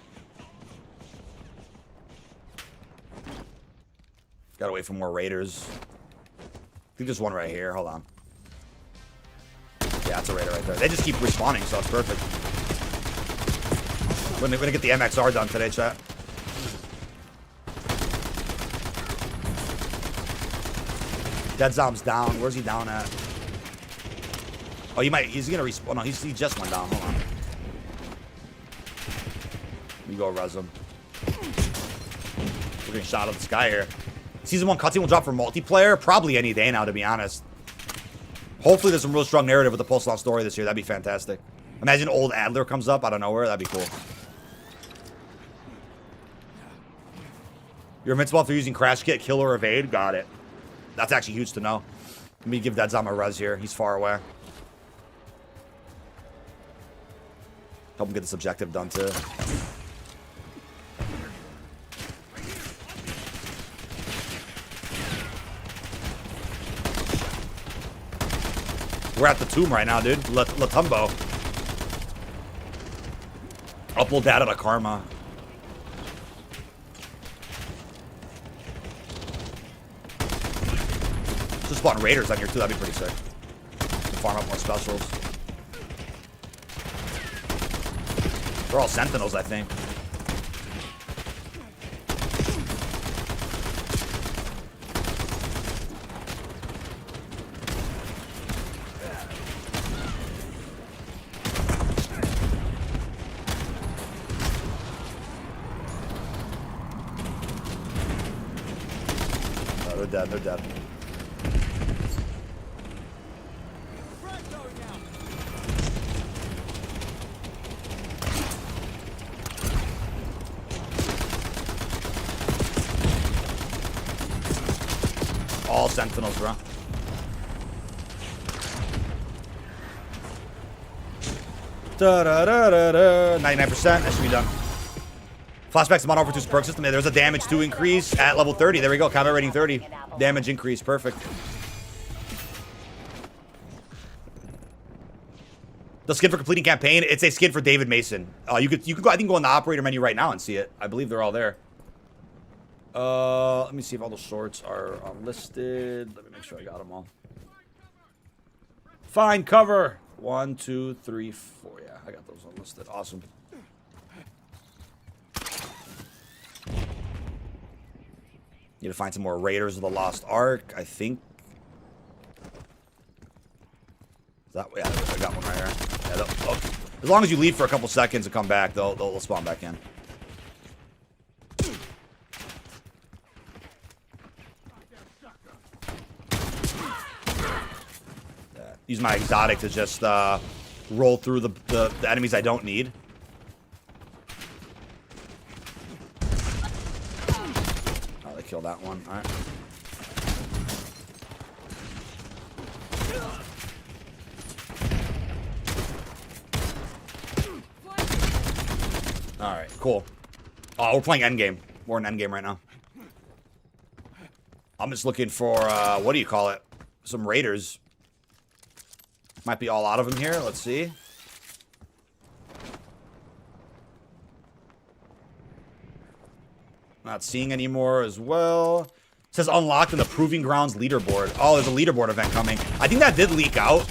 Gotta wait for more raiders. I think there's one right here. Hold on. Yeah, that's a raider right there. They just keep respawning, so it's perfect. We're gonna get the MXR done today, chat. Dead Zom's down. Where's he down at? Oh, he's gonna respawn. Oh, no, he just went down. Hold on. Let me go res him. We're getting shot out of the sky here. Season 1 cutscene will drop for multiplayer. Probably any day now, to be honest. Hopefully there's some real strong narrative with the post-launch story this year. That'd be fantastic. Imagine old Adler comes up out of nowhere. That'd be cool. You're invincible after using Crash Kit, Kill or Evade. Got it. That's actually huge to know. Let me give Dead Zom a res here. He's far away. Help him get this objective done, too. We're at the tomb right now, dude. Latumbo. Upload data to Karma. Just spawn raiders on here, too. That'd be pretty sick. To farm up more specials. They're all Sentinels, I think. Oh, they're dead. All Sentinels, bro. Da-da-da-da-da. 99%. That should be done. Flashback's mod offer to perk system. There's a damage 2 increase at level 30. There we go. Combat rating 30. Damage increase. Perfect. The skin for completing campaign. It's a skin for David Mason. You could go, I think, go in the operator menu right now and see it. I believe they're all there. Let me see if all the shorts are listed. Let me make sure I got them all. Find cover. 1, 2, 3, 4. Yeah, I got those all listed. Awesome. Need to find some more Raiders of the Lost Ark, I think. That way, yeah, I got one right here. Yeah, as long as you leave for a couple seconds and come back, they'll spawn back in. Use my exotic to just roll through the enemies I don't need. Oh, they killed that one. All right. Alright, cool. Oh, we're playing Endgame. We're in Endgame right now. I'm just looking for, what do you call it? Some raiders. Might be all out of them here. Let's see. Not seeing any more as well. It says unlocked in the Proving Grounds leaderboard. Oh, there's a leaderboard event coming. I think that did leak out.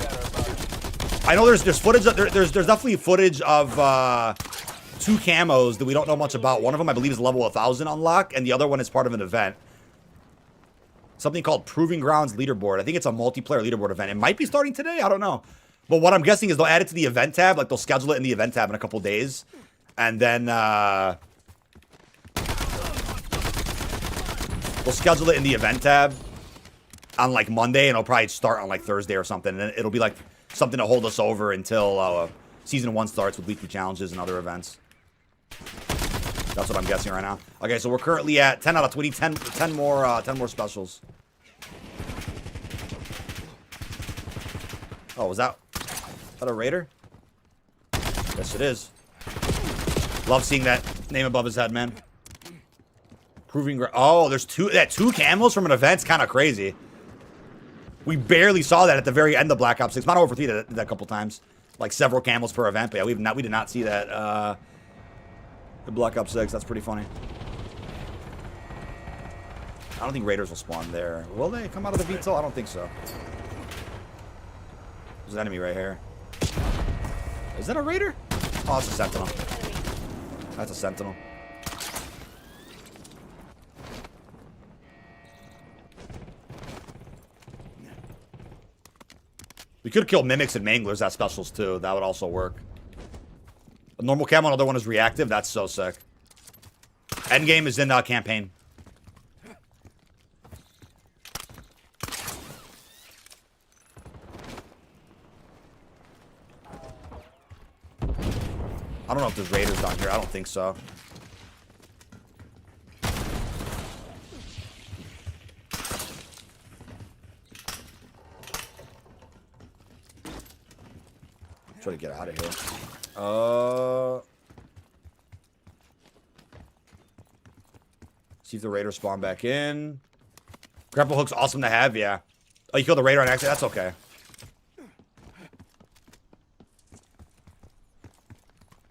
I know there's footage. There's definitely footage of 2 camos that we don't know much about. One of them, I believe, is level 1000 unlock, and the other one is part of an event. Something called Proving Grounds leaderboard. I think it's a multiplayer leaderboard event. It might be starting today. I don't know. But what I'm guessing is they'll add it to the event tab. Like, they'll schedule it in the event tab in a couple days. And then, they'll schedule it in the event tab on, like, Monday. And it'll probably start on, like, Thursday or something. And it'll be, like, something to hold us over until Season 1 starts with weekly challenges and other events. That's what I'm guessing right now. Okay, so we're currently at 10 out of 20. 10 more specials. Oh, was that a raider? Yes, it is. Love seeing that name above his head, man. Oh, there's two camos from an event. It's kind of crazy. We barely saw that at the very end of Black Ops 6. Modern Warfare 3 did that a couple times. Like several camos per event. But yeah, we did not see that the Black Ops 6. That's pretty funny. I don't think raiders will spawn there. Will they come out of the VTOL? I don't think so. There's an enemy right here. Is that a raider? Oh, it's a sentinel. That's a sentinel. We could kill mimics and manglers as specials too. That would also work. A normal camo, another one is reactive. That's so sick. Endgame is in campaign. I don't know if there's raiders down here. I don't think so. Try to get out of here. See if the raiders spawn back in. Grapple hook's awesome to have, yeah. Oh, you killed the raider on accident? That's okay.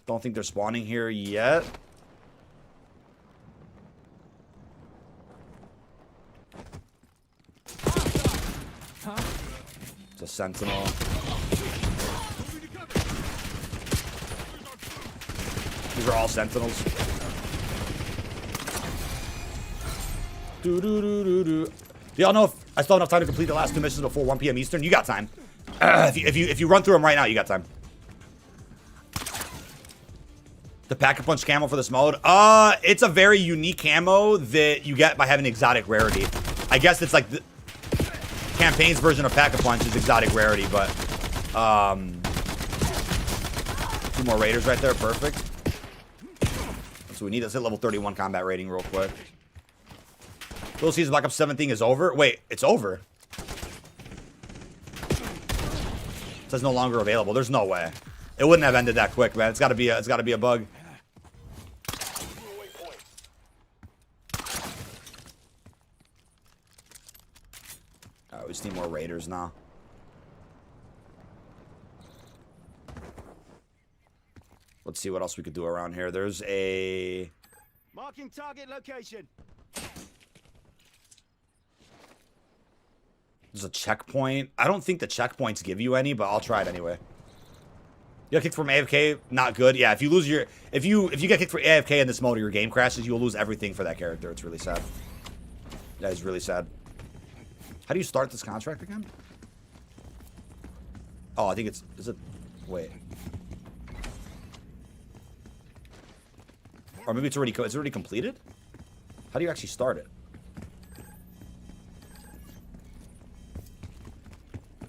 Don't think they're spawning here yet. It's a sentinel. These are all sentinels. Do y'all know if I still have enough time to complete the last 2 missions before 1 p.m. Eastern? You got time. If you run through them right now, you got time. The Pack-a-Punch camo for this mode? It's a very unique camo that you get by having exotic rarity. I guess it's like the campaign's version of Pack-a-Punch is exotic rarity, but 2 more raiders right there, perfect. That's what we need. Let's hit level 31 combat rating real quick. Little Season Black Ops 7 thing is over. Wait, it's over. It says no longer available. There's no way. It wouldn't have ended that quick, man. It's gotta be a bug. Alright, we just need more raiders now. Let's see what else we could do around here. There's a... Marking target location. There's a checkpoint. I don't think the checkpoints give you any, but I'll try it anyway. You got kicked from AFK, not good. Yeah, if you lose your... If you get kicked from AFK in this mode or your game crashes, you'll lose everything for that character. It's really sad. That is really sad. How do you start this contract again? Oh, I think it's... Is it... Wait. Or maybe it's already... Is it already completed? How do you actually start it?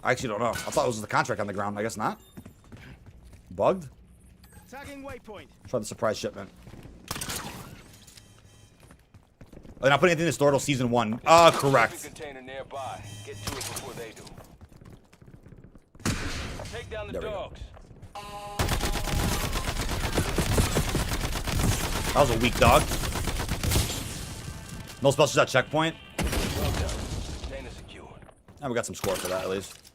I actually don't know. I thought it was the contract on the ground. I guess not. Bugged? Tagging waypoint. Try the surprise shipment. They're not putting anything in the store till Season 1. Correct. Container nearby. Get to it before they do. Take down the dogs. That was a weak dog. No specials at checkpoint. Well done. Dana secured. And we got some score for that at least.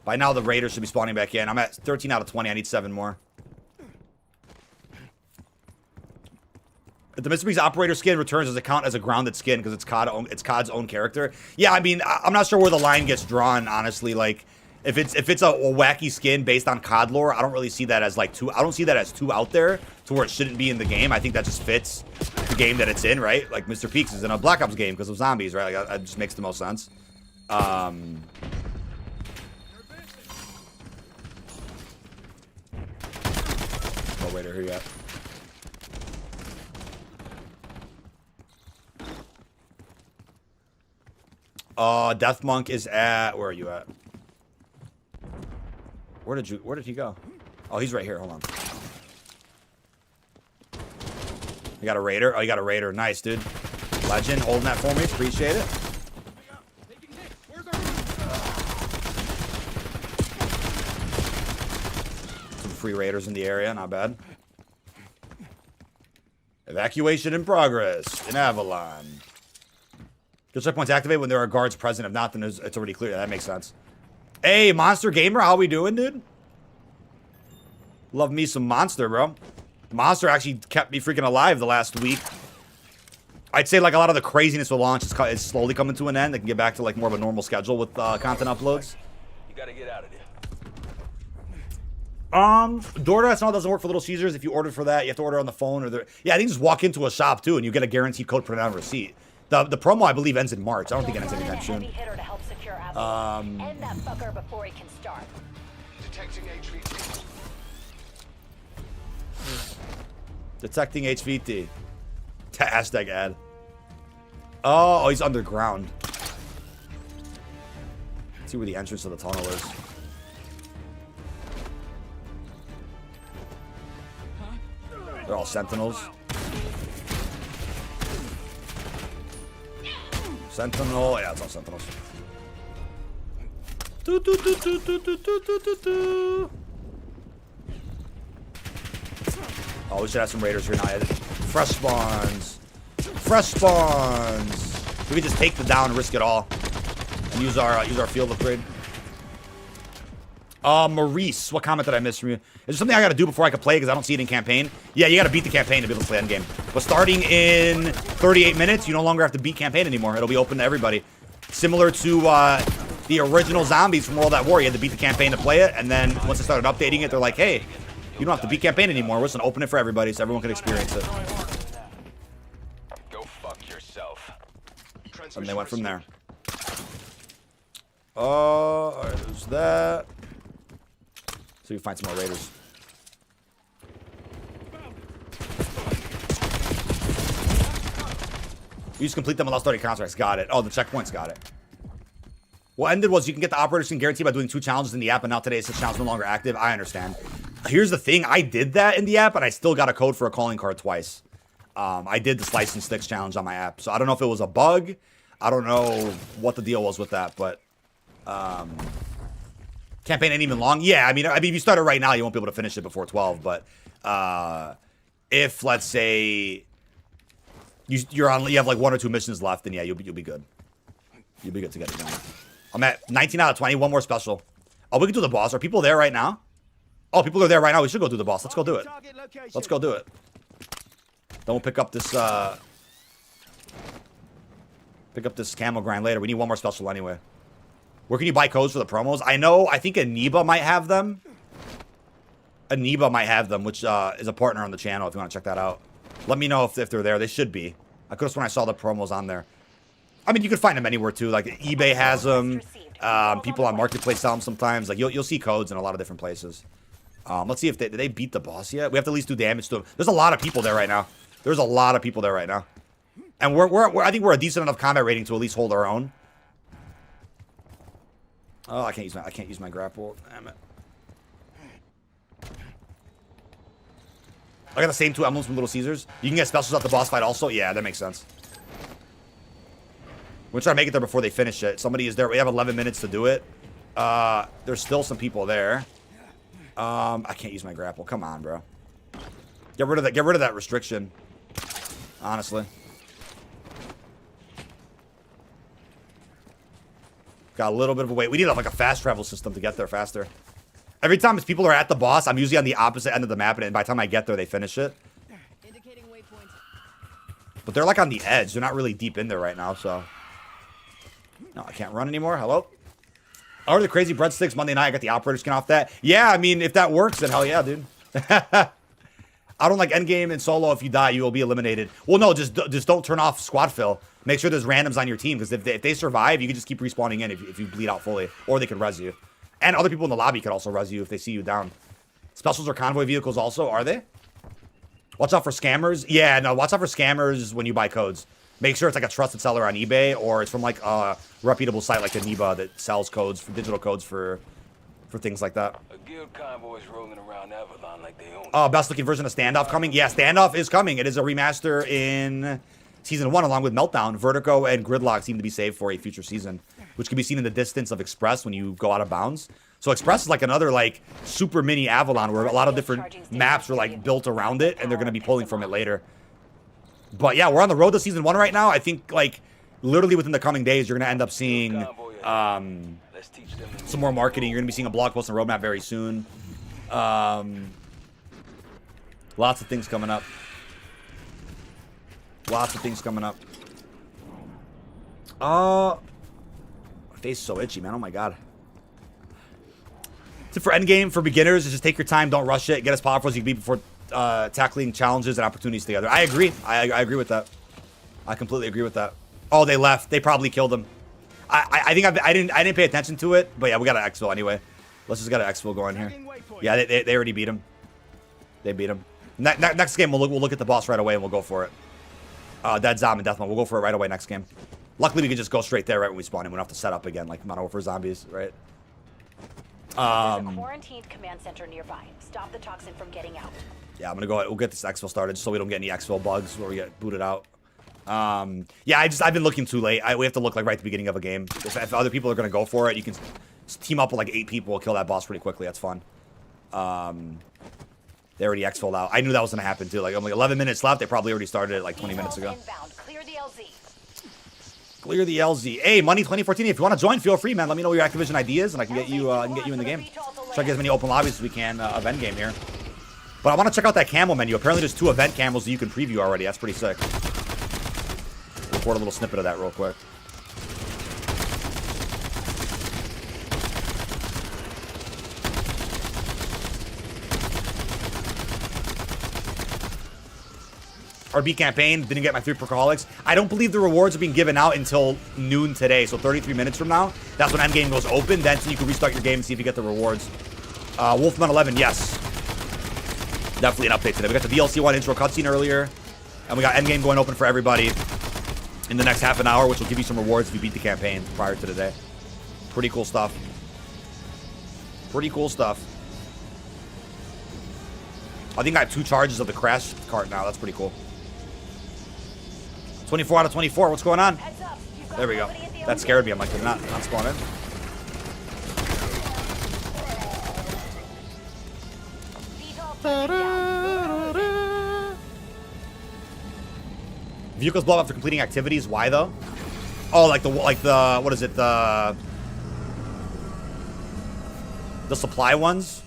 By now the Raiders should be spawning back in. I'm at 13 out of 20. I need 7 more. If the Mr. Beast operator skin returns, does it count as a grounded skin because it's COD's own character? Yeah, I mean, I'm not sure where the line gets drawn, honestly. Like, if it's a wacky skin based on COD lore, I don't really see that as like too. I don't see that as too out there to where it shouldn't be in the game. I think that just fits the game that it's in, right? Like Mr. Peaks is in a Black Ops game because of zombies, right? Like, that just makes the most sense. Oh, wait, here you at? Death Monk is at. Where are you at? Where did he go? Oh, he's right here. Hold on. You got a Raider? Oh, you got a Raider. Nice, dude. Legend, holding that for me. Appreciate it. Some free Raiders in the area. Not bad. Evacuation in progress in Avalon. The checkpoints activate when there are guards present. If not, then it's already clear. That makes sense. Hey, Monster Gamer, how we doing, dude? Love me some Monster, bro. Monster actually kept me freaking alive the last week. I'd say like a lot of the craziness with launch is slowly coming to an end. They can get back to like more of a normal schedule with content uploads. You gotta get out of there. DoorDash now doesn't work for Little Caesars. If you order for that, you have to order on the phone or yeah, I think just walk into a shop too and you get a guaranteed code printed on a receipt. The promo I believe ends in March. I don't think it ends anytime soon. End that fucker before he can start. Detecting HVT. Detecting HVT. Hashtag ad. Oh, he's underground. Let's see where the entrance to the tunnel is. They're all sentinels. Sentinel. Yeah, it's all sentinels. Oh, we should have some Raiders here now. Fresh spawns. Fresh spawns. We could just take the down and risk it all. And use our field upgrade. Maurice, what comment did I miss from you? Is there something I gotta do before I can play because I don't see it in campaign? Yeah, you gotta beat the campaign to be able to play Endgame. But starting in 38 minutes, you no longer have to beat campaign anymore. It'll be open to everybody. Similar to the original zombies from World at War. You had to beat the campaign to play it, and then once they started updating it, they're like, hey, you don't have to beat campaign anymore. We're just gonna open it for everybody so everyone can experience it. Go fuck yourself. And they went from there. Alright, there's that. So you find some more Raiders. You just complete them without starting contracts. Got it. Oh, the checkpoints got it. What ended was you can get the operator skin guarantee by doing 2 challenges in the app, and now today it says challenge no longer active. I understand. Here's the thing. I did that in the app, and I still got a code for a calling card twice. I did the slice and sticks challenge on my app. So I don't know if it was a bug. I don't know what the deal was with that, but campaign ain't even long. Yeah, I mean, if you start it right now, you won't be able to finish it before 12. But if let's say you have like 1 or 2 missions left, then yeah, you'll be good. You'll be good to get it done. I'm at 19 out of 20. 1 more special. Oh, we can do the boss. Are people there right now? Oh, people are there right now. We should go do the boss. Let's go do it. Let's go do it. Then we'll pick up this camo grind later. We need 1 more special anyway. Where can you buy codes for the promos? I think Aniba might have them. Aniba might have them, which is a partner on the channel if you want to check that out. Let me know if they're there. They should be. I could have sworn I saw the promos on there. I mean, you can find them anywhere too. Like eBay has them. People on Marketplace sell them sometimes. Like you'll see codes in a lot of different places. Let's see if did they beat the boss yet? We have to at least do damage to them. There's a lot of people there right now. There's a lot of people there right now. And I think we're a decent enough combat rating to at least hold our own. Oh, I can't use my grapple. Damn it. I got the same 2 emblems from Little Caesars. You can get specials at the boss fight also. Yeah, that makes sense. We're trying to make it there before they finish it. Somebody is there. We have 11 minutes to do it. There's still some people there. I can't use my grapple. Come on, bro. Get rid of that restriction. Honestly. Got a little bit of a wait. We need like a fast travel system to get there faster. Every time people are at the boss, I'm usually on the opposite end of the map, and by the time I get there, they finish it. Indicating waypoint. But they're like on the edge. They're not really deep in there right now, so. No, I can't run anymore. Hello? Oh, the crazy breadsticks Monday night. I got the operator skin off that. Yeah, I mean, if that works, then hell yeah, dude. I don't like endgame and solo. If you die, you will be eliminated. Well, no, just don't turn off squad fill. Make sure there's randoms on your team, because if they survive, you can just keep respawning in if you bleed out fully. Or they can res you. And other people in the lobby could also res you if they see you down. Specials are convoy vehicles also, are they? Watch out for scammers. Yeah, no, watch out for scammers when you buy codes. Make sure it's like a trusted seller on eBay, or it's from like a reputable site like Aniba that sells codes, for digital codes for things like that. A guild convoy is rolling around Avalon like they own it. Best looking version of Standoff coming. Yeah, Standoff is coming. It is a remaster in Season 1 along with Meltdown. Vertigo and Gridlock seem to be saved for a future season, which can be seen in the distance of Express when you go out of bounds. So Express is like another like super mini Avalon where a lot of different maps are like built around it, and they're going to be pulling from it later. But yeah, we're on the road to Season 1 right now. I think like literally within the coming days, you're going to end up seeing Let's teach them some more marketing. You're going to be seeing a blog post and roadmap very soon. Lots of things coming up. Lots of things coming up. My face is so itchy, man. Oh my god. So for endgame, for beginners, is just take your time, don't rush it, get as powerful as you can be before tackling challenges and opportunities together. I agree. I agree with that. I completely agree with that. Oh, they left. They probably killed him. I think I didn't pay attention to it, but yeah, we got an exfil anyway. Let's just get an exfil going here. Yeah, they already beat him. They beat him. Next game we'll look at the boss right away and we'll go for it. Dead Zom and Deathmatch. We'll go for it right away next game. Luckily, we can just go straight there right when we spawn in. We don't have to set up again like Modern Warfare Zombies, right? There's a quarantined command center nearby. Stop the toxin from getting out. Yeah, I'm gonna go ahead. We'll get this exfil started just so we don't get any exfil bugs where we get booted out. Yeah, I've been looking too late. We have to look like right at the beginning of a game. If other people are gonna go for it, you can team up with like 8 people, kill that boss pretty quickly. That's fun. They already exfilled out. I knew that was gonna happen too. Like I'm like 11 minutes left. They probably already started it like 20 minutes ago. Inbound. Clear the LZ. Clear the LZ. Hey, Money 2014. If you want to join, feel free, man. Let me know your Activision ideas, and I can get you in the game. Try to get as many open lobbies as we can of Endgame here. But I want to check out that camo menu. Apparently, there's 2 event camos that you can preview already. That's pretty sick. Record a little snippet of that real quick. RB campaign, didn't get my 3 percaholics. I don't believe the rewards are being given out until noon today, so 33 minutes from now. That's when Endgame goes open. Then so you can restart your game and see if you get the rewards. Wolfman 11, yes. Definitely an update today. We got the DLC 1 intro cutscene earlier, and we got Endgame going open for everybody in the next half an hour, which will give you some rewards if you beat the campaign prior to today. Pretty cool stuff. Pretty cool stuff. I think I have 2 charges of the crash cart now. That's pretty cool. 24 out of 24. What's going on? Heads up. You've got There we go. nobody at the That LZ. scared me. I'm like, they're not spawning. VTOL touching down. Vehicles blow up after completing activities. Why though? Oh, like the what is it? The supply ones.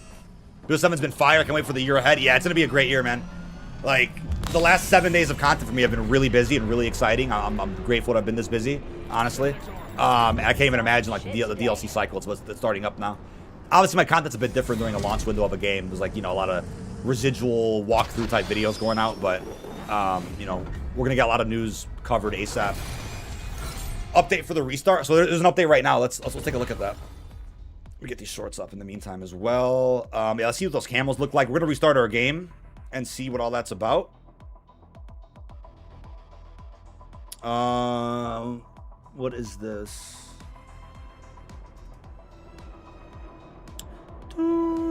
Bill 7's been fire. I can't wait for the year ahead. Yeah, it's gonna be a great year, man. Like the last 7 days of content for me have been really busy and really exciting. I'm grateful to have been this busy, honestly. I can't even imagine like the DLC cycle. It's starting up now. Obviously, my content's a bit different during the launch window of a game. There's like, you know, a lot of residual walkthrough type videos going out, but you know, we're gonna get a lot of news covered ASAP. Update for the restart. So there's an update right now. Let's take a look at that. We get these shorts up in the meantime as well. Yeah, let's see what those camos look like. We're gonna restart our game and see what all that's about. What is this? Alright,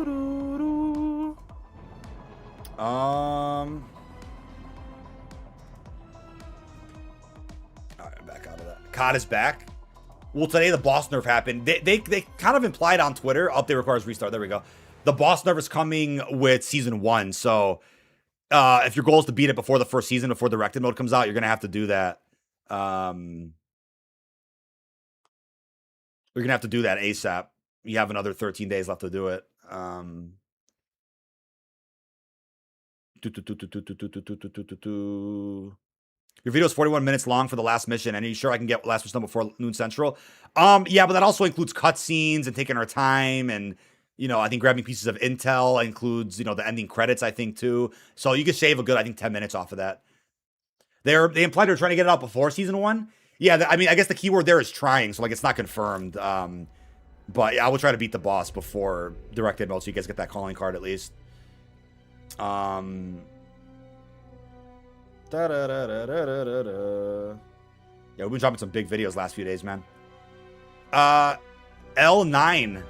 back out of that. COD is back. Well, today the boss nerf happened. They kind of implied on Twitter, update requires restart. There we go. The boss nerf is coming with season 1, so if your goal is to beat it before the first season, before directed mode comes out, you're gonna have to do that. You're gonna have to do that ASAP. You have another 13 days left to do it. Your video is 41 minutes long for the last mission. And are you sure I can get last mission done before noon central? Yeah, but that also includes cutscenes and taking our time, and I think grabbing pieces of intel includes the ending credits, I think, too. So you could shave a good, I think, 10 minutes off of that. They implied they're trying to get it out before season 1. Yeah, I mean, I guess the keyword there is trying, so like it's not confirmed. But yeah, I will try to beat the boss before directed mode, so you guys get that calling card at least. Yeah, we've been dropping some big videos last few days, man. L9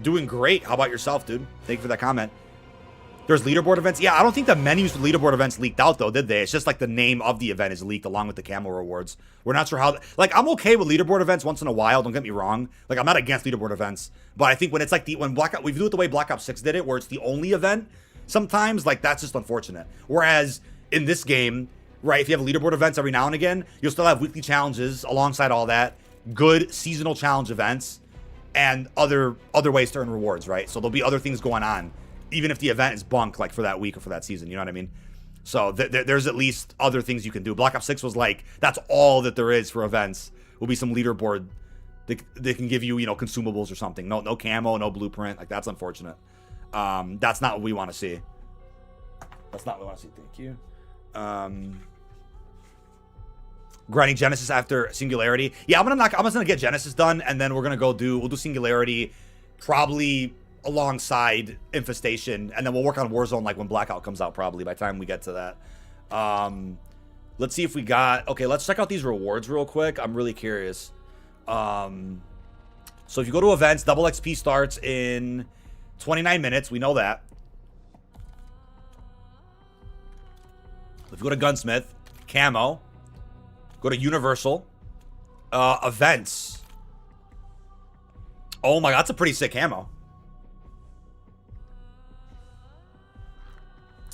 doing great. How about yourself, dude? Thank you for that comment. There's leaderboard events. Yeah, I don't think the menus for leaderboard events leaked out, though, did they? It's just like the name of the event is leaked along with the camo rewards. We're not sure how... Like, I'm okay with leaderboard events once in a while. Don't get me wrong. Like, I'm not against leaderboard events. But I think when it's like when Black Ops... We do it the way Black Ops 6 did it, where it's the only event, sometimes, like, that's just unfortunate. Whereas in this game, right, if you have leaderboard events every now and again, you'll still have weekly challenges alongside all that, good seasonal challenge events, and other ways to earn rewards, right? So there'll be other things going on, even if the event is bunk, like for that week or for that season, you know what I mean? So there's at least other things you can do. Black Ops 6 was like, that's all that there is for events. Will be some leaderboard. They can give you, consumables or something. No camo, no blueprint. Like, that's unfortunate. That's not what we want to see. That's not what we want to see. Thank you. Grinding Genesis after Singularity. Yeah, I'm just gonna get Genesis done, and then we'll do Singularity probably alongside Infestation, and then we'll work on Warzone like when Blackout comes out, probably by the time we get to that. Let's see if we got... Okay, let's check out these rewards real quick. I'm really curious. So if you go to events, double XP starts in 29 minutes. We know that. If you go to Gunsmith, Camo, go to Universal, events. Oh my God, that's a pretty sick camo.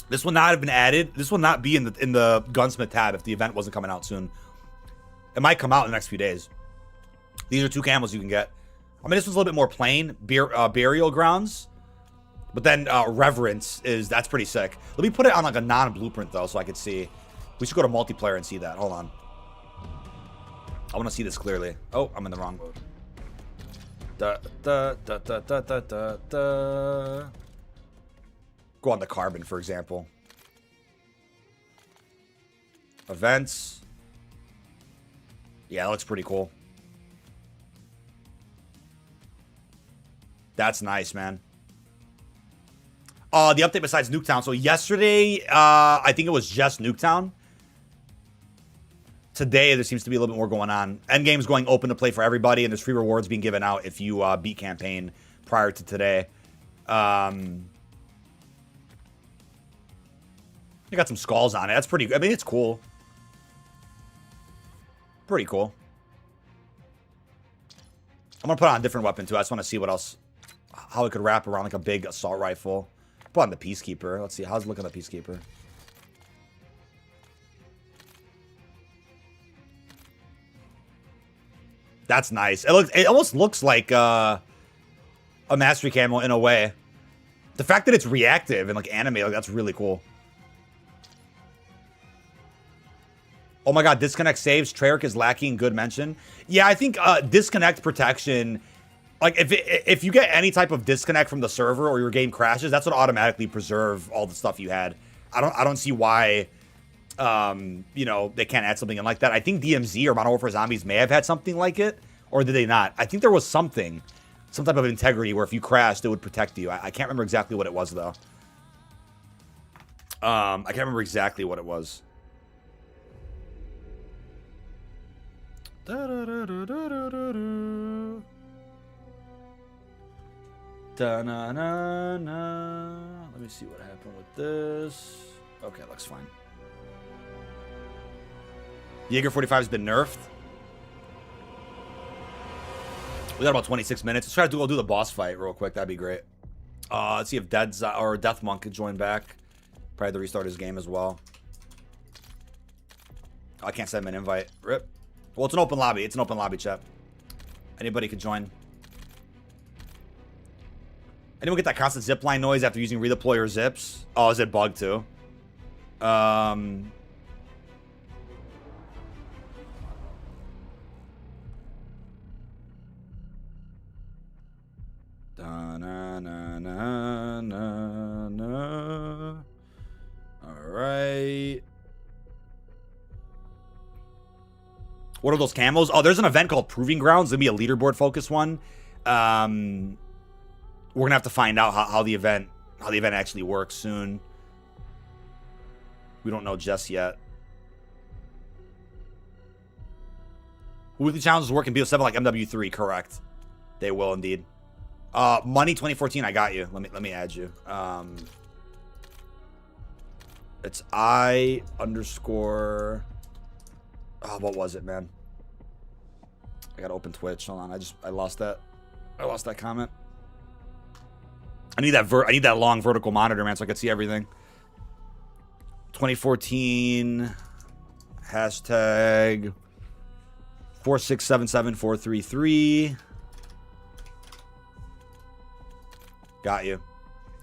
This will not have been added. This will not be in the Gunsmith tab if the event wasn't coming out soon. It might come out in the next few days. These are 2 camos you can get. I mean, this one's a little bit more plain. Burial Grounds. But then Reverence that's pretty sick. Let me put it on like a non-blueprint though, so I could see. We should go to multiplayer and see that. Hold on. I want to see this clearly. Oh, I'm in the wrong mode. Go on the Carbon, for example. Events. Yeah, that looks pretty cool. That's nice, man. The update besides Nuketown. So yesterday, I think it was just Nuketown. Today, there seems to be a little bit more going on. Endgame's going open to play for everybody, and there's free rewards being given out if you beat campaign prior to today. You got some skulls on it. That's pretty... I mean, it's cool. Pretty cool. I'm going to put on a different weapon, too. I just want to see what else... How it could wrap around like a big assault rifle. Put on the Peacekeeper. Let's see. How's it looking at the Peacekeeper? That's nice. It almost looks like a mastery camo in a way. The fact that it's reactive and like anime, like, that's really cool. Oh my God, disconnect saves. Treyarch is lacking good mention. Yeah, I think disconnect protection, like if you get any type of disconnect from the server or your game crashes, that's what automatically preserve all the stuff you had. I don't see why they can't add something in like that. I think DMZ or Modern Warfare Zombies may have had something like it, or did they not? I think there was some type of integrity where if you crashed, it would protect you. I can't remember exactly what it was though. I can't remember exactly what it was. Da-na-na-na. Let me see what happened with this. Okay, looks fine. Jaeger 45 has been nerfed. We got about 26 minutes. Let's try to go do the boss fight real quick. That'd be great. Let's see if Death Monk can join back. Probably had to restart his game as well. Oh, I can't send him an invite. Rip. Well, it's an open lobby. It's an open lobby, chat. Anybody could join. Anyone get that constant zipline noise after using redeploy or zips? Oh, is it bugged too? Alright. What are those camos? Oh, there's an event called Proving Grounds. It'll be a leaderboard focused one. We're gonna have to find out how the event actually works soon. We don't know just yet. Weekly challenges work in BO7 like MW3, correct? They will indeed. Money 2014, I got you. Let me add you. It's I underscore. Oh, what was it, man? I gotta open Twitch. Hold on, I lost that. I lost that comment. I need that long vertical monitor, man, so I can see everything. 2014 hashtag 4677433. Got you.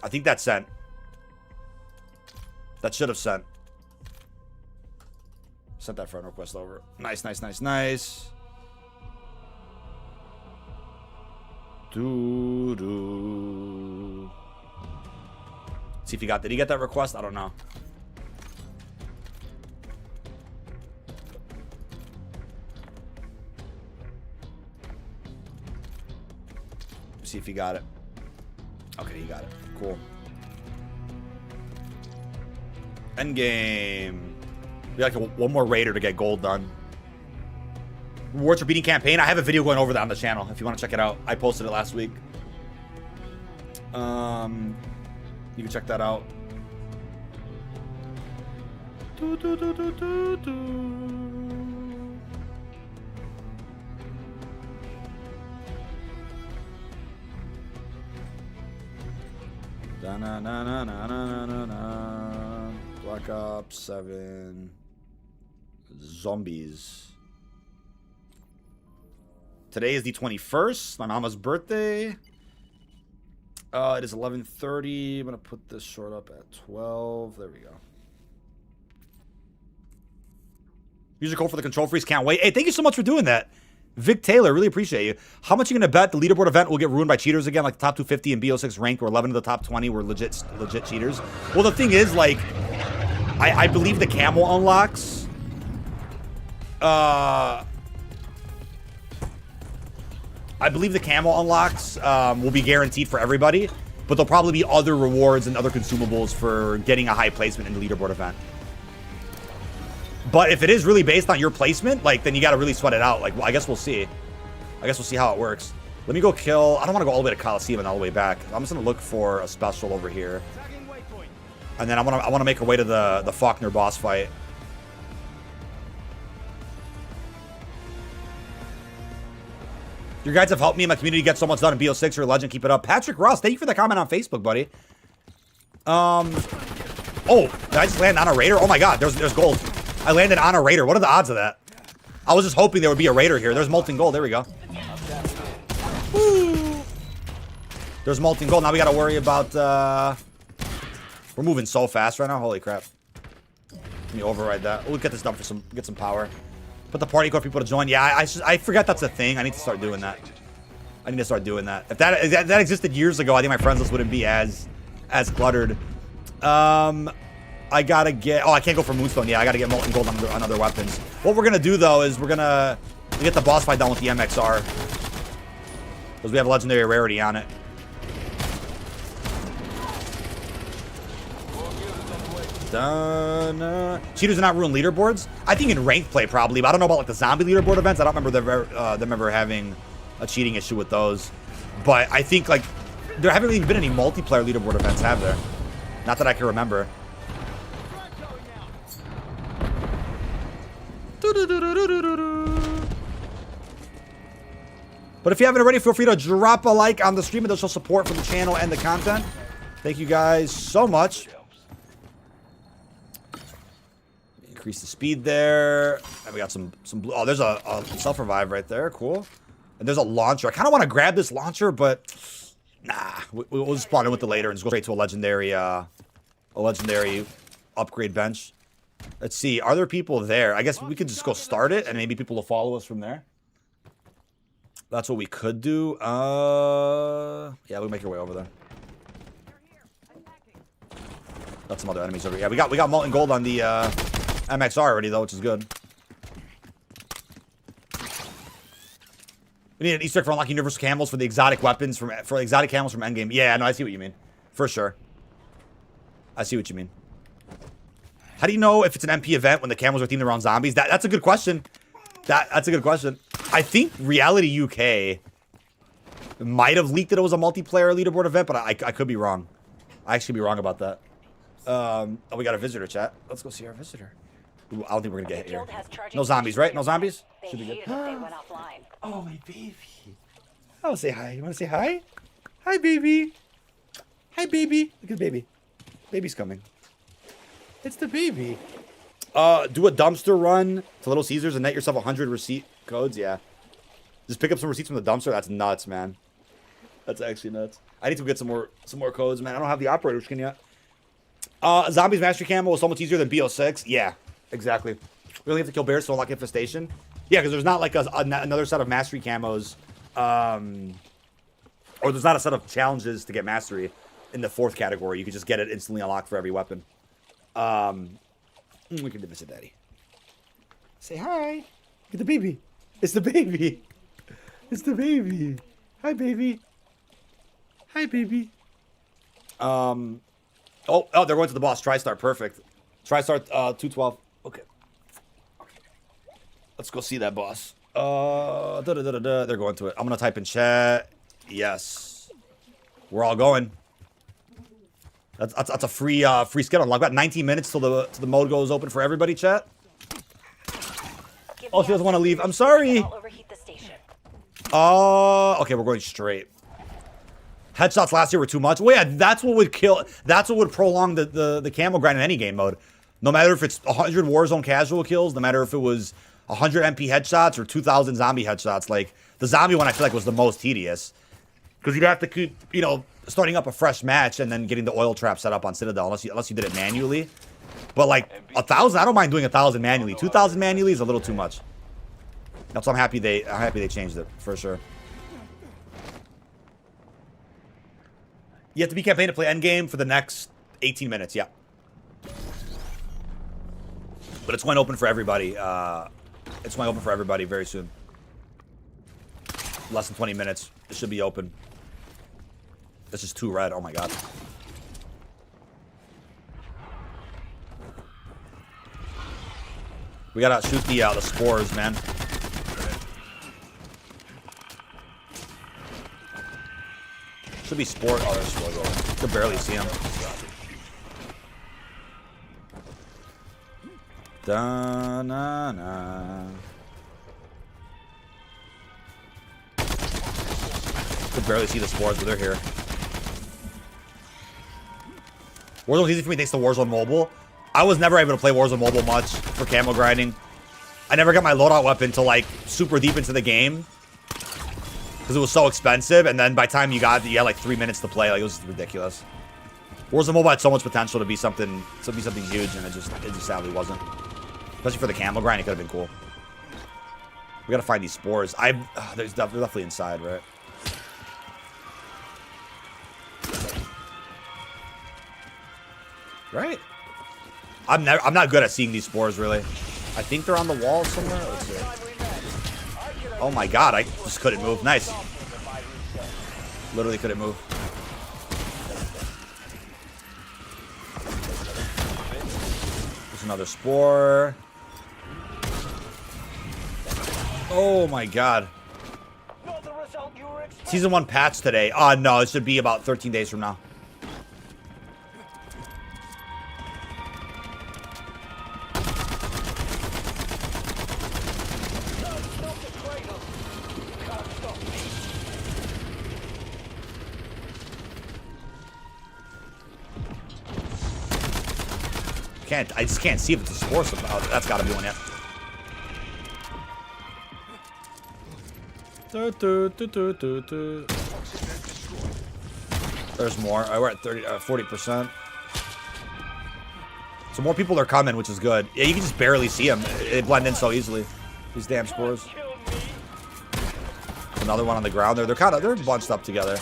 I think that's sent. That should have sent. Sent that friend request over. Nice, nice, nice, nice. Doo-doo. See if he got... Did he get that request? I don't know. See if he got it. Okay, he got it. Cool. Endgame. We like one more raider to get gold done. Rewards for beating campaign. I have a video going over that on the channel if you want to check it out. I posted it last week. You can check that out. Black Ops 7 Zombies. Today is the 21st, my mama's birthday. It is 11:30. I'm gonna put this short up at 12. There we go. User code for the control freeze. Can't wait. Hey, thank you so much for doing that. Vic Taylor, really appreciate you. How much are you going to bet the leaderboard event will get ruined by cheaters again, like the top 250 in BO6 rank, or 11 of the top 20 were legit cheaters? Well, the thing is, like, I believe the Camo unlocks. I believe the Camo unlocks will be guaranteed for everybody, but there'll probably be other rewards and other consumables for getting a high placement in the leaderboard event. But if it is really based on your placement, like, then you got to really sweat it out. Like, well, I guess we'll see. I guess we'll see how it works. Let me go kill. I don't want to go all the way to Coliseum and all the way back. I'm just going to look for a special over here. And then I want to make our way to the Faulkner boss fight. Your guys have helped me and my community get so much done in BO6. You're a legend. Keep it up. Patrick Ross, thank you for the comment on Facebook, buddy. Oh, did I just land on a raider? Oh my god, there's gold. I landed on a raider. What are the odds of that? I was just hoping there would be a raider here. There's molten gold. There we go. Woo. There's molten gold. Now we got to worry about... We're moving so fast right now. Holy crap. Let me override that. We'll get this done for get some power. Put the party code for people to join. Yeah, I forgot that's a thing. I need to start doing that. I need to start doing that. If that existed years ago, I think my friends list wouldn't be as cluttered. I gotta get... Oh, I can't go for Moonstone. Yeah, I gotta get molten gold on other weapons. What we're gonna do, though, is we're gonna get the boss fight done with the MXR. Because we have legendary rarity on it. Cheaters are not ruin leaderboards? I think in ranked play, probably. But I don't know about, like, the zombie leaderboard events. I don't remember them ever having a cheating issue with those. But I think, like, there haven't even been any multiplayer leaderboard events, have there? Not that I can remember. But if you haven't already, feel free to drop a like on the stream. It'll show support for the channel and the content. Thank you guys so much. Increase the speed there. And we got some blue. Oh, there's a self-revive right there. Cool. And there's a launcher. I kind of want to grab this launcher, but nah. We'll just spawn in with it later and just go straight to a legendary upgrade bench. Let's see. Are there people there? I guess we could just go start it, and maybe people will follow us from there. That's what we could do. Yeah, we'll make our way over there. Got some other enemies over here. Yeah, we got molten gold on the MXR already though, which is good. We need an Easter egg for unlocking universal camos for the exotic weapons for exotic camos from Endgame. Yeah, no, I see what you mean. For sure. I see what you mean. How do you know if it's an MP event when the camos are themed around zombies? That's a good question. That's a good question. I think Reality UK might have leaked that it was a multiplayer leaderboard event, but I could be wrong. I actually be wrong about that. Oh, we got a visitor, chat. Let's go see our visitor. Ooh, I don't think we're gonna get hit here. No zombies, right? No zombies? Should be good. Oh, my baby. Oh, say hi. You want to say hi? Hi, baby. Hi, baby. Look at the baby. Baby's coming. It's the baby. Do a dumpster run to Little Caesars and net yourself 100 receipt codes. Yeah. Just pick up some receipts from the dumpster. That's nuts, man. That's actually nuts. I need to get some more codes, man. I don't have the operator skin yet. Zombies Mastery Camo is so much easier than BO6. Yeah, exactly. We only have to kill bears to unlock Infestation. Yeah, because there's not like another set of Mastery Camos. Or there's not a set of challenges to get Mastery in the 4th category. You can just get it instantly unlocked for every weapon. We can do Mr. Daddy. Say hi. Look at the baby. It's the baby. It's the baby. Hi, baby. Hi, baby. Oh, they're going to the boss. TriStar, perfect. TriStar 212. Okay. Let's go see that boss. They're going to it. I'm gonna type in chat. Yes. We're all going. That's a free skin unlock. About 19 minutes till the mode goes open for everybody, chat. Oh, she doesn't want to leave. I'm sorry. Okay, we're going straight. Headshots last year were too much. Well, yeah, that's what would kill. That's what would prolong the camo grind in any game mode. No matter if it's 100 Warzone casual kills, no matter if it was 100 MP headshots or 2,000 zombie headshots. Like the zombie one, I feel like was the most tedious because you'd have to keep, starting up a fresh match and then getting the oil trap set up on Citadel, unless you did it manually. But like 1,000, I don't mind doing 1,000 manually. 2,000 manually is a little too much. That's why I'm happy they changed it for sure. You have to be campaign to play Endgame for the next 18 minutes, yeah. But it's going open for everybody. It's going open for everybody very soon. Less than 20 minutes. It should be open. This is too red. Oh my god. We gotta shoot the spores, man. Should be spore. Oh, there's spores over. You can barely see them. Da-na-na. You can barely see the spores, but they're here. Warzone's easy for me thanks to Warzone Mobile. I was never able to play Warzone Mobile much for camo grinding. I never got my loadout weapon till like super deep into the game. Because it was so expensive, and then by the time you got it, you had like 3 minutes to play. Like, it was ridiculous. Warzone Mobile had so much potential to be something huge, and it just sadly wasn't. Especially for the camo grind, it could have been cool. We gotta find these spores. They're definitely inside, right? Right? I'm not good at seeing these spores, really. I think they're on the wall somewhere. Let's see. Oh my god, I just couldn't move. Nice. Literally couldn't move. There's another spore. Oh my god. Season 1 patch today. Oh no, it should be about 13 days from now. I just can't see if it's a spore. Oh, that's got to be one, yeah. There's more. We're at 40%. So more people are coming, which is good. Yeah, you can just barely see them. They blend in so easily. These damn spores. Another one on the ground there. They're bunched up together.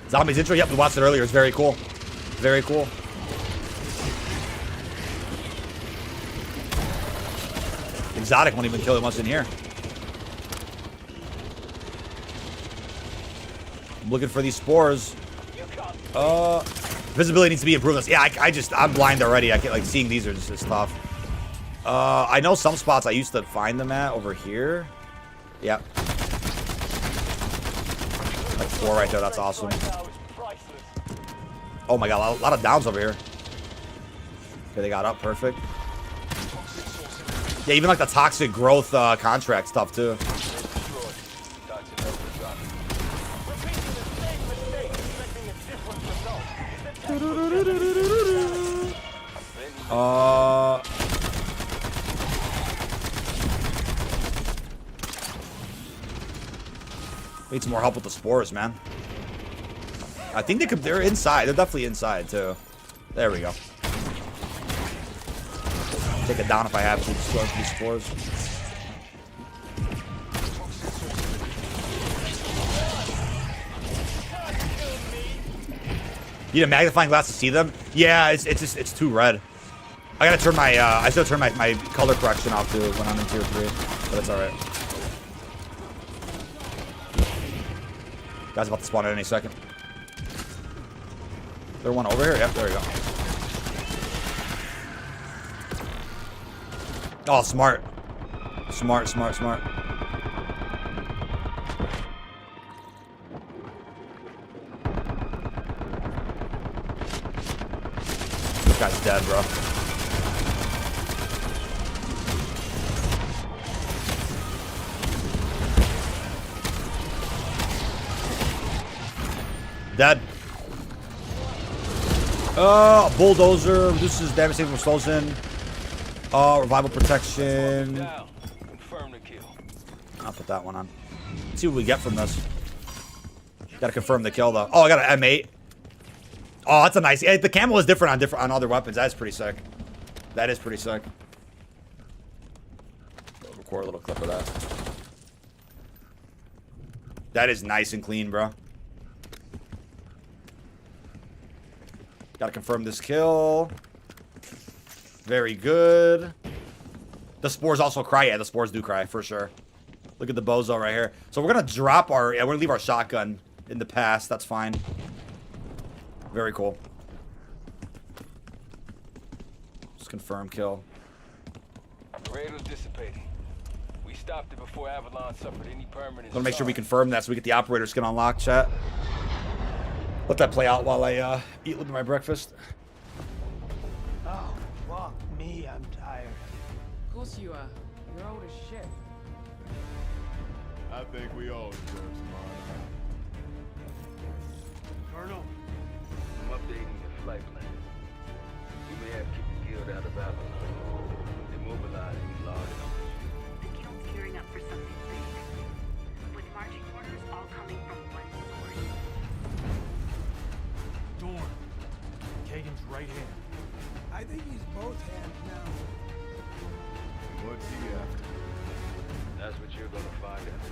Zombies intro. Yep, we watched it earlier. It's very cool. Very cool. Exotic won't even kill him much in here. I'm looking for these spores. Visibility needs to be improved. Yeah, I'm blind already. I can't, like, seeing these are just tough. I know some spots I used to find them at over here. Yep. Like 4 right there. That's awesome. Oh my god, a lot of downs over here. Okay, they got up. Perfect. Yeah, even like the toxic growth contract stuff too. Need some more help with the spores, man. I think they're inside. They're definitely inside too. There we go. Take it down if I have to. Just go through these spores. You need a magnifying glass to see them? Yeah, it's too red. I gotta turn my I still turn my color correction off too when I'm in tier 3, but it's alright. Guy's about to spawn at any second. There one over here? Yep, there we go. Oh, smart. Smart. This guy's dead, bro. Dead. Bulldozer reduces damage saving from explosion. Revival protection. Confirm the kill. I'll put that one on. Let's see what we get from this. Gotta confirm the kill though. Oh, I got an M8. Oh, that's a nice. Yeah, the camo is different on other weapons. That's pretty sick. That is pretty sick. I'll record a little clip of that. That is nice and clean, bro. Gotta confirm this kill. Very good. The spores also cry. Yeah, the spores do cry for sure. Look at the bozo right here. So we're gonna drop our. Yeah, we're gonna leave our shotgun in the past. That's fine. Very cool. Just confirm kill. The raid was dissipating. We stopped it before Avalon suffered any permanent. Wanna make sure we confirm that so we get the operator skin unlocked, chat. Let that play out while I eat a little bit of my breakfast. Oh, fuck me, I'm tired. Of course you are. You're old as shit. I think we all deserve some honor. Colonel, I'm updating the flight plan. We may have kicked the guild out of Avalon. Immobilizing large numbers. The guild's gearing up for something big. With marching orders all coming from one source. Dorn. Kagan's right hand. I think he's both hands now. What's he after? That's what you're gonna find out.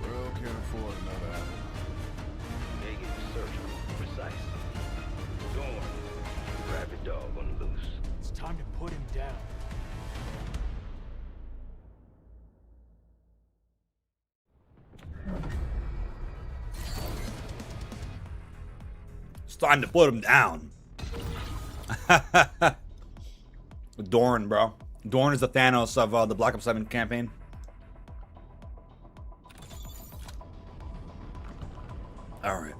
World can't afford another Avalon. Megan is surgical, precise. Dorn, rabid dog on the loose. It's time to put him down. It's time to put him down. Dorn, bro. Dorn is the Thanos of the Black Ops 7 campaign. All right.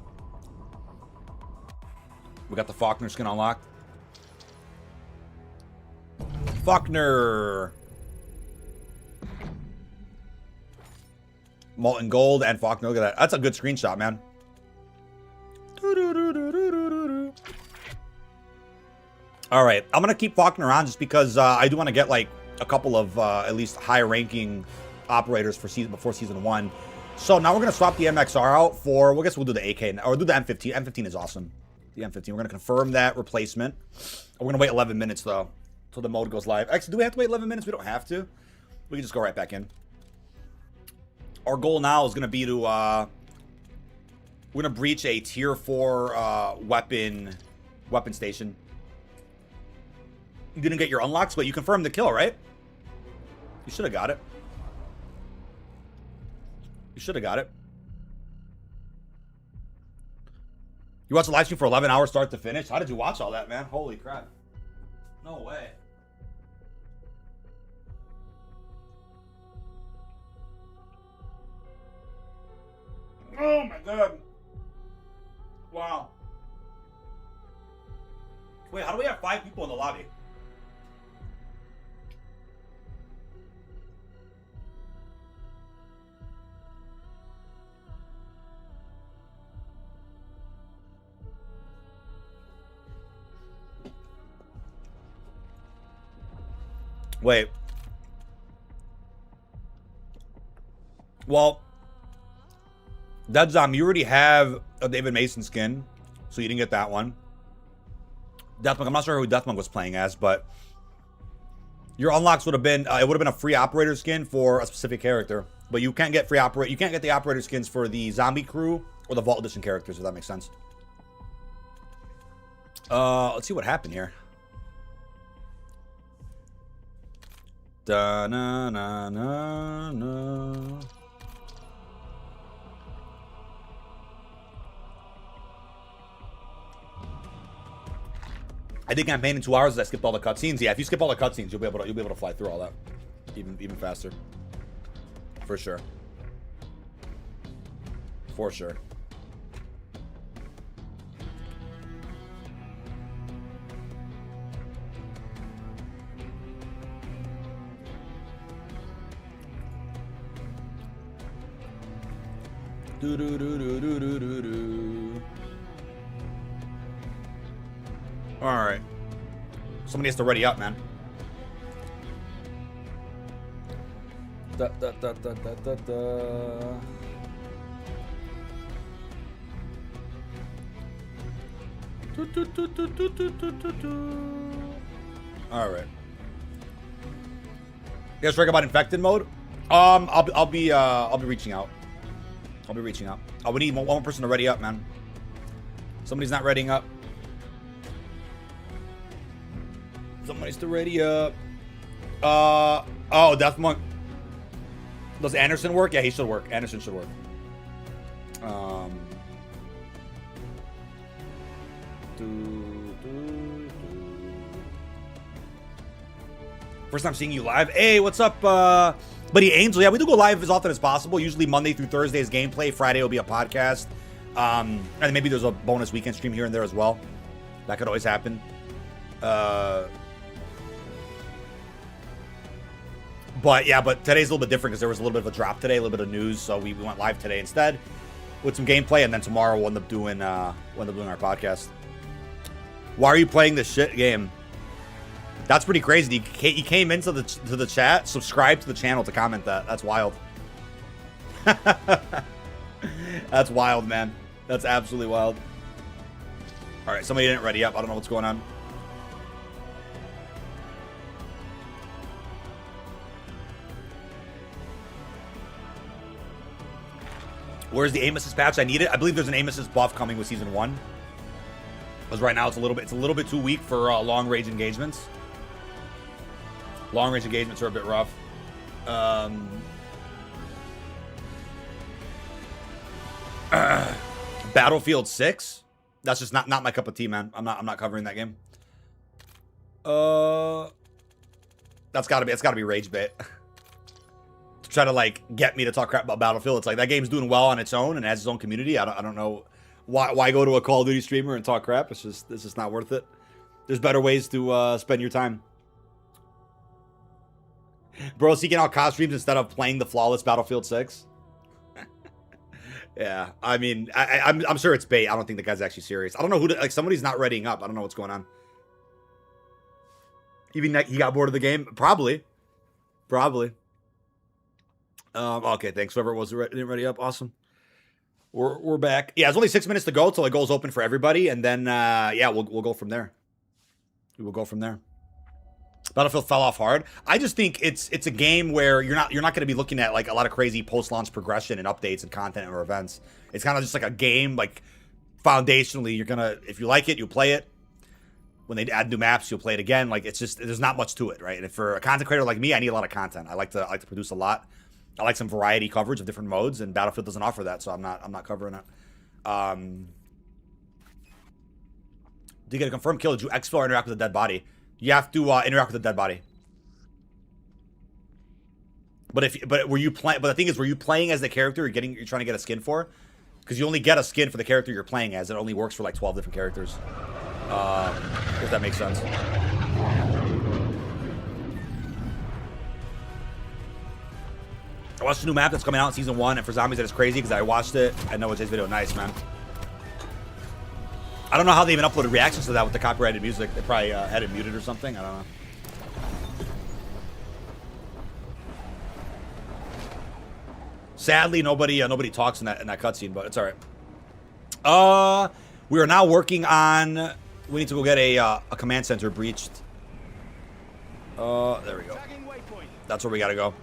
We got the Faulkner skin unlocked. Faulkner. Molten Gold and Faulkner. Look at that. That's a good screenshot, man. All right, I'm gonna keep Faulkner around just because I do want to get like a couple of at least higher ranking operators for before season 1. So now we're gonna swap the MXR out for. I guess we'll do the AK or do the M15. M15 is awesome. The M15. We're gonna confirm that replacement. We're gonna wait 11 minutes though till the mode goes live. Actually, do we have to wait 11 minutes? We don't have to. We can just go right back in. Our goal now is gonna be to we're gonna breach a tier 4 weapon station. You didn't get your unlocks, but you confirmed the kill, right? You should have got it. You should have got it. You watched the live stream for 11 hours start to finish? How did you watch all that, man? Holy crap. No way. Oh my god. Wow. Wait, how do we have 5 people in the lobby? Wait. Well, that's you already have a David Mason skin, so you didn't get that one. Deathmonk, I'm not sure who Deathmonk was playing as, but your unlocks would have been it would have been a free operator skin for a specific character, but you can't get you can't get the operator skins for the zombie crew or the Vault Edition characters, if that makes sense. Let's see what happened here. Da na na na na. I did campaign in 2 hours as I skipped all the cutscenes. Yeah, if you skip all the cutscenes, you'll be able to fly through all that, even faster. For sure. For sure. Do do do do do do do do. All right. Somebody has to ready up, man. Da, da, da, da, da, da, da. Do, do, do, do, do, do, do, do, do. All right. You guys talking about infected mode? I'll be reaching out. I'll be reaching out. Oh, we need one more person to ready up, man. Somebody's not readying up. Somebody's to ready up. Oh, Deathmonk. Does Anderson work? Yeah, he should work. Anderson should work. First time seeing you live. Hey, what's up, buddy Angel? Yeah, we do go live as often as possible. Usually Monday through Thursday is gameplay. Friday will be a podcast. And maybe there's a bonus weekend stream here and there as well. That could always happen. But yeah, but today's a little bit different because there was a little bit of a drop today, a little bit of news, so we went live today instead with some gameplay, and then tomorrow we'll end up doing our podcast. Why are you playing this shit game? That's pretty crazy. He came into the chat, subscribed to the channel to comment that. That's wild. That's wild, man. That's absolutely wild. All right, somebody didn't ready up. I don't know what's going on. Where's the aim assist patch? I need it. I believe there's an aim assist buff coming with season 1. Because right now it's a little bit too weak for long range engagements. Long range engagements are a bit rough. Battlefield 6. That's just not my cup of tea, man. I'm not covering that game. It's gotta be rage bait. To try to like get me to talk crap about Battlefield. It's like that game's doing well on its own and has its own community. I don't know why go to a Call of Duty streamer and talk crap. It's just not worth it. There's better ways to spend your time. Bro, seeking out COD streams instead of playing the flawless Battlefield 6. Yeah, I mean, I'm sure it's bait. I don't think the guy's actually serious. I don't know who to, like, somebody's not readying up. I don't know what's going on. Even he got bored of the game? Probably. Okay, thanks. Whoever it was didn't ready up. Awesome. We're back. Yeah, it's only 6 minutes to go till it goes open for everybody, and then yeah, we'll go from there. We will go from there. Battlefield fell off hard. I just think it's a game where you're not going to be looking at like a lot of crazy post-launch progression and updates and content or events. It's kind of just like a game. Like foundationally, you're gonna, if you like it, you'll play it. When they add new maps, you'll play it again. Like it's just, there's not much to it, right? And for a content creator like me, I need a lot of content. I like to produce a lot. I like some variety coverage of different modes, and Battlefield doesn't offer that, so I'm not covering it. Did you get a confirmed kill? Did you exfil or interact with a dead body? You have to interact with a dead body. But were you playing? But the thing is, were you playing as the character you're trying to get a skin for? Because you only get a skin for the character you're playing as. It only works for like 12 different characters. If that makes sense. I watched the new map that's coming out in season 1, and for zombies that is crazy because I watched it. I know it's his video. Nice, man. I don't know how they even uploaded reactions to that with the copyrighted music. They probably had it muted or something. I don't know. Sadly, nobody talks in that cutscene, but it's all right. We are now working on. We need to go get a command center breached. There we go. That's where we gotta go.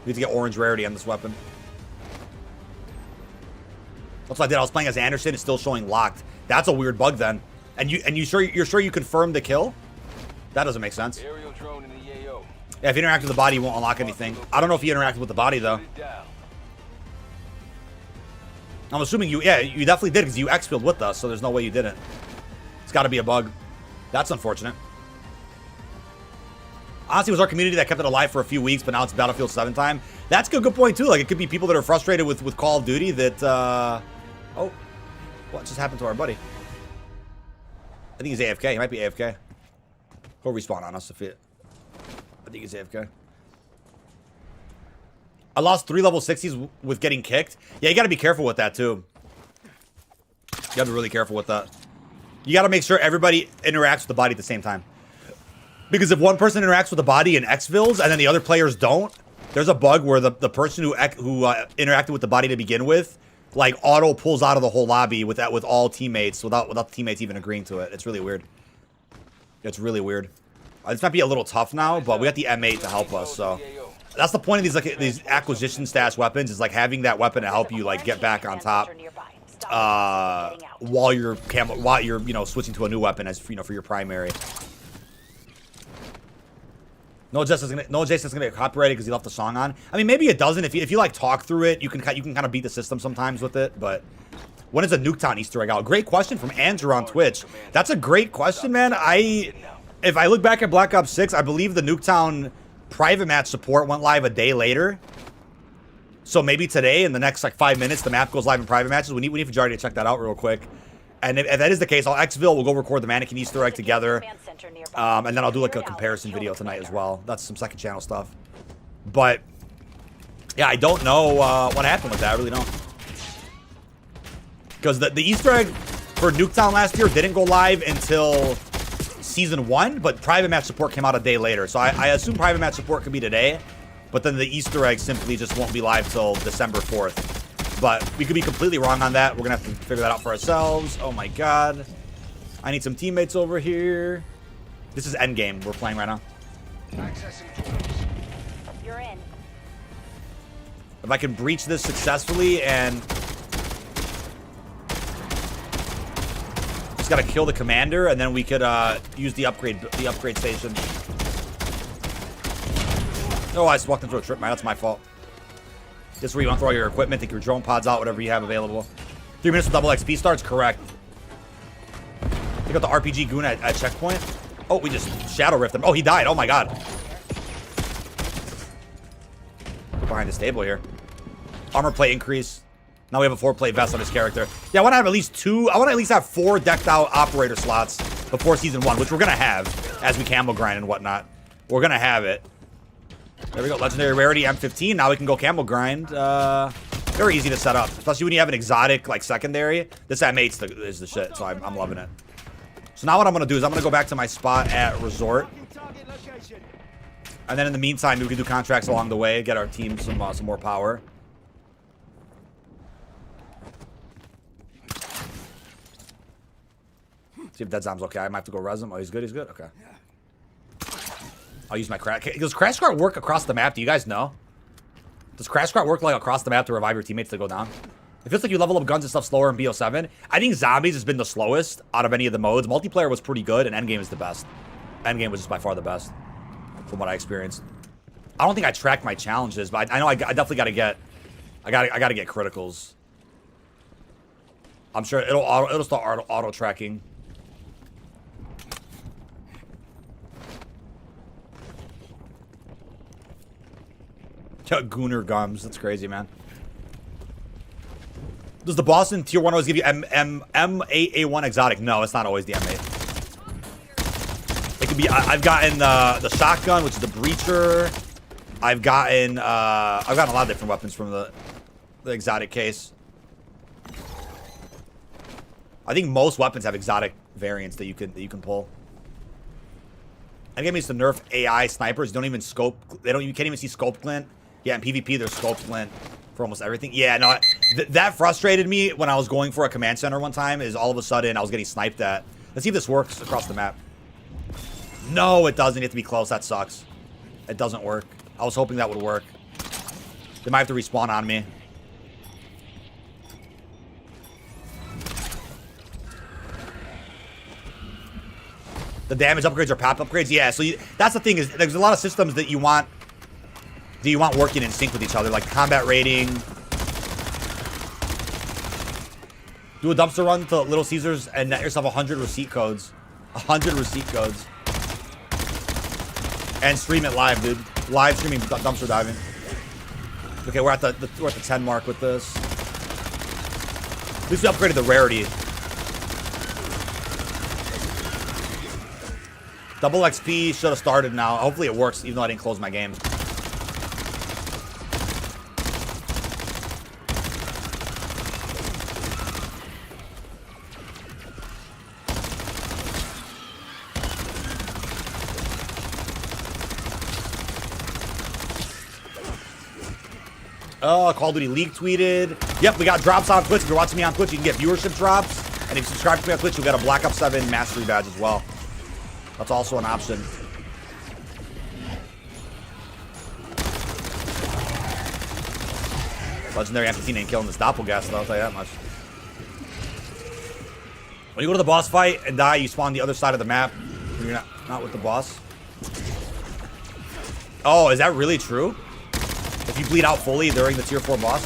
We need to get orange rarity on this weapon. That's what I did. I was playing as Anderson. It's still showing locked. That's a weird bug then. And you're sure you confirmed the kill? That doesn't make sense. Aerial drone in the AO. Yeah, if you interact with the body, you won't unlock anything. I don't know if you interacted with the body though. I'm assuming you definitely did because you exfilled with us, so there's no way you didn't. It's got to be a bug. That's unfortunate. Honestly, it was our community that kept it alive for a few weeks, but now it's Battlefield 7 time. That's a good point too. Like it could be people that are frustrated with Call of Duty that. Oh, what just happened to our buddy? I think he's AFK. He might be AFK. He'll respawn on us if it. I think he's AFK. I lost 3 level 60s with getting kicked. Yeah, you got to be careful with that too. You got to be really careful with that. You got to make sure everybody interacts with the body at the same time. Because if one person interacts with the body and exfils and then the other players don't, there's a bug where the person who interacted with the body to begin with, like auto pulls out of the whole lobby with all teammates without the teammates even agreeing to it. It's really weird. It's really weird. This might be a little tough now, but we got the M8 to help us, so. That's the point of these acquisition stash weapons is like having that weapon to help you like get back on top while you're switching to a new weapon as for your primary. No, Jason's gonna get copyrighted because he left the song on. I mean, maybe it doesn't. If you like talk through it, you can kind of beat the system sometimes with it. But when is a Nuketown Easter egg out? Great question from Andrew on Twitch. That's a great question, man. If I look back at Black Ops 6, I believe the Nuketown private match support went live a day later. So maybe today, in the next like 5 minutes, the map goes live in private matches. We need Fajardi to check that out real quick. And if that is the case, I'll exfil. We'll go record the mannequin Easter egg together. And then I'll do like a comparison video tonight as well. That's some second channel stuff. But yeah, I don't know what happened with that. I really don't. Because the Easter egg for Nuketown last year didn't go live until Season 1, but private match support came out a day later. So I assume private match support could be today, but then the Easter egg simply just won't be live till December 4th. But we could be completely wrong on that. We're going to have to figure that out for ourselves. Oh my god. I need some teammates over here. This is Endgame we're playing right now. You're in. If I can breach this successfully and just gotta kill the commander, and then we could use the upgrade station. Oh, I just walked into a trip mine. That's my fault. This is where you want to throw all your equipment, take your drone pods out, whatever you have available. 3 minutes with double XP starts, correct. Take out the RPG goon at checkpoint. Oh, we just shadow riffed him. Oh, he died. Oh my god. Behind this table here. Armor plate increase. Now we have a 4-plate vest on his character. Yeah, I want to have at least 2. I want to at least have 4 decked out operator slots before Season 1, which we're going to have as we camo grind and whatnot. We're going to have it. There we go. Legendary rarity M15. Now we can go camo grind. Very easy to set up, especially when you have an exotic like secondary. This M8 is the shit, so I'm loving it. So now what I'm gonna do is I'm gonna go back to my spot at Resort, and then in the meantime we can do contracts along the way, get our team some more power. See if Dead Zom's okay. I might have to go res him. Oh, he's good. He's good. Okay. I'll use my crash. Does crash cart work across the map? Do you guys know? Does crash cart work like across the map to revive your teammates to go down? It feels like you level up guns and stuff slower in BO7. I think zombies has been the slowest out of any of the modes. Multiplayer was pretty good, and Endgame is the best. Endgame was just by far the best from what I experienced. I don't think I tracked my challenges, but I know I definitely got to get. I gotta get criticals. I'm sure it'll start auto tracking. Gooner gums. That's crazy, man. Does the boss in tier 1 always give you M8A1 exotic? No, it's not always the M8. It could be. I've gotten the shotgun, which is the breacher. I've gotten a lot of different weapons from the exotic case. I think most weapons have exotic variants that you can pull. Endgame needs to nerf AI snipers. Don't even scope. You can't even see scope glint. Yeah, in PvP, there's scope glint for almost everything. Yeah, no, that frustrated me when I was going for a command center one time. Is all of a sudden I was getting sniped at. Let's see if this works across the map. No, it doesn't. You have to be close. That sucks. It doesn't work. I was hoping that would work. They might have to respawn on me. The damage upgrades are pop upgrades. Yeah, so that's the thing is there's a lot of systems that you want working in sync with each other, like combat rating. Do a dumpster run to Little Caesars and net yourself 100 receipt codes. 100 receipt codes. And stream it live, dude. Live streaming dumpster diving. Okay, we're at the 10 mark with this. At least we upgraded the rarity. Double XP should have started now. Hopefully it works, even though I didn't close my game. Call of Duty League tweeted. Yep, we got drops on Twitch. If you're watching me on Twitch, you can get viewership drops. And if you subscribe to me on Twitch, you'll get a Black Ops 7 Mastery badge as well. That's also an option. Legendary M15 ain't killing this doppelganger, though, I'll tell you that much. When you go to the boss fight and die, you spawn the other side of the map. When you're not with the boss. Oh, is that really true? If you bleed out fully during the tier 4 boss?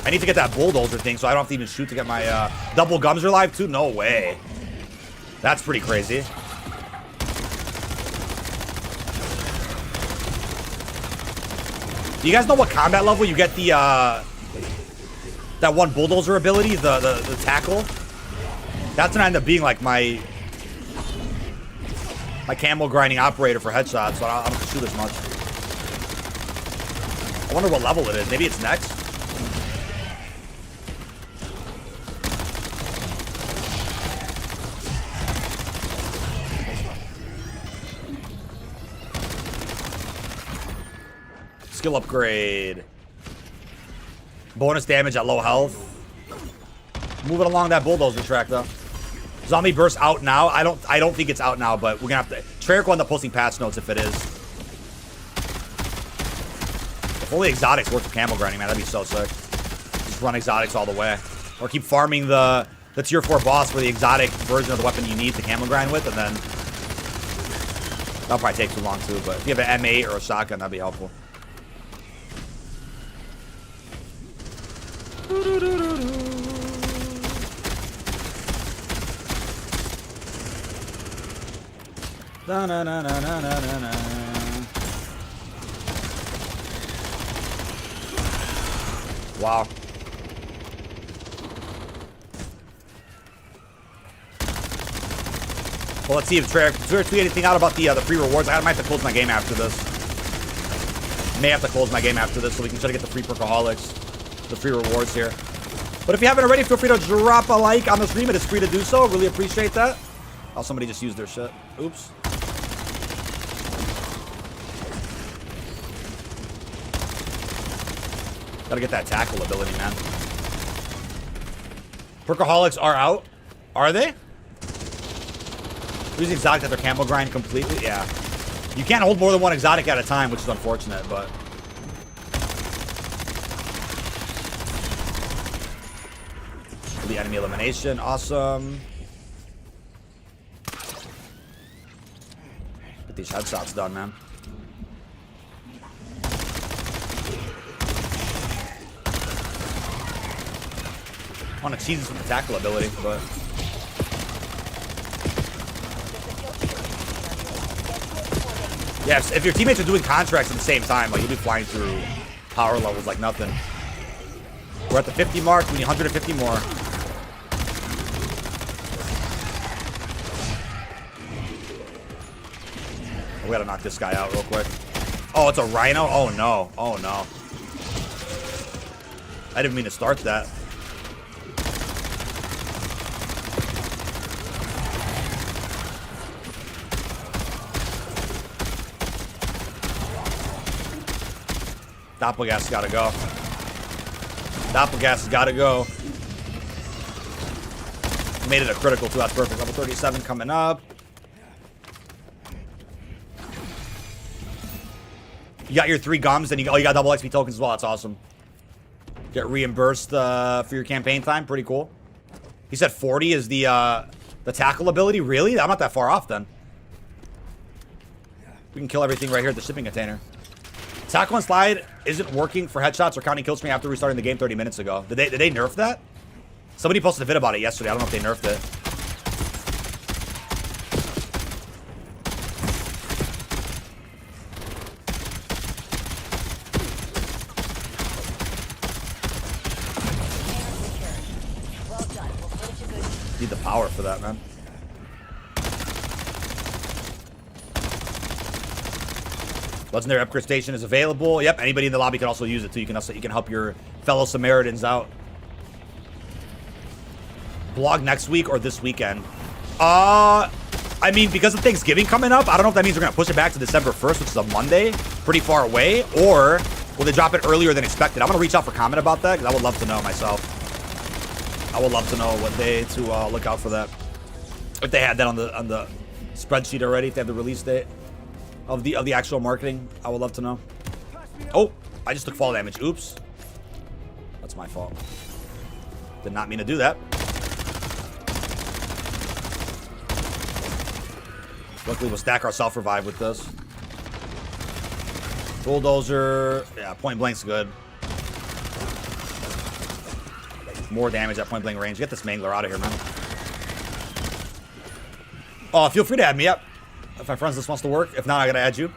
I need to get that bulldozer thing so I don't have to even shoot to get my double gums alive too? No way. That's pretty crazy. Do you guys know what combat level you get the that one bulldozer ability, the tackle? That's gonna end up being like my camo grinding operator for headshots, so I don't have to shoot as much. I wonder what level it is. Maybe it's next. Skill upgrade. Bonus damage at low health. Moving along that bulldozer track though. Zombie burst out now. I don't think it's out now, but we're gonna have to. Treyarch will end up posting patch notes if it is. If only exotics work for camo grinding, man, that'd be so sick. Just run exotics all the way, or keep farming the tier 4 boss for the exotic version of the weapon you need to camo grind with, and then that'll probably take too long too. But if you have an M8 or a shotgun, that'd be helpful. Na na na na na na na. Wow. Well, let's see if Trey tweet anything out about the free rewards. I might have to close my game after this. May have to close my game after this so we can try to get the free perkaholics, the free rewards here. But if you haven't already, feel free to drop a like on the stream. It is free to do so. Really appreciate that. Oh, somebody just used their shit. Oops. Gotta get that tackle ability, man. Perkaholics are out. Are they? Using exotic at their camo grind completely? Yeah. You can't hold more than one exotic at a time, which is unfortunate, but... The enemy elimination. Awesome. Get these headshots done, man. I want to cheese this with the tackle ability, but... Yes, if your teammates are doing contracts at the same time, like, you'll be flying through power levels like nothing. We're at the 50 mark. We need 150 more. We gotta knock this guy out real quick. Oh, it's a rhino? Oh, no. Oh, no. I didn't mean to start that. Doppelgas gotta go. Doppelgas has gotta go. Made it a critical too. That's perfect. Level 37 coming up. You got your 3 gums, and you got double XP tokens as well. That's awesome. Get reimbursed for your campaign time. Pretty cool. He said 40 is the tackle ability. Really? I'm not that far off then. We can kill everything right here at the shipping container. Tackle and slide isn't working for headshots or counting kill stream after restarting the game 30 minutes ago. Did they nerf that? Somebody posted a vid about it yesterday. I don't know if they nerfed it. Need the power for that, man. Legendary upgrade station is available. Yep, anybody in the lobby can also use it too. You can help your fellow Samaritans out. Blog next week or this weekend? I mean, because of Thanksgiving coming up, I don't know if that means we're gonna push it back to December 1st, which is a Monday, pretty far away, or will they drop it earlier than expected? I'm gonna reach out for comment about that because I would love to know myself. I would love to know what day to look out for that. If they had that on the spreadsheet already, if they have the release date of the actual marketing, I would love to know. Oh, I just took fall damage. Oops. That's my fault. Did not mean to do that. Luckily, we'll stack our self-revive with this. Bulldozer. Yeah, point blank's good. More damage at point blank range. Get this mangler out of here, man. Oh, feel free to add me up if my friends list wants to work. If not, I gotta add you.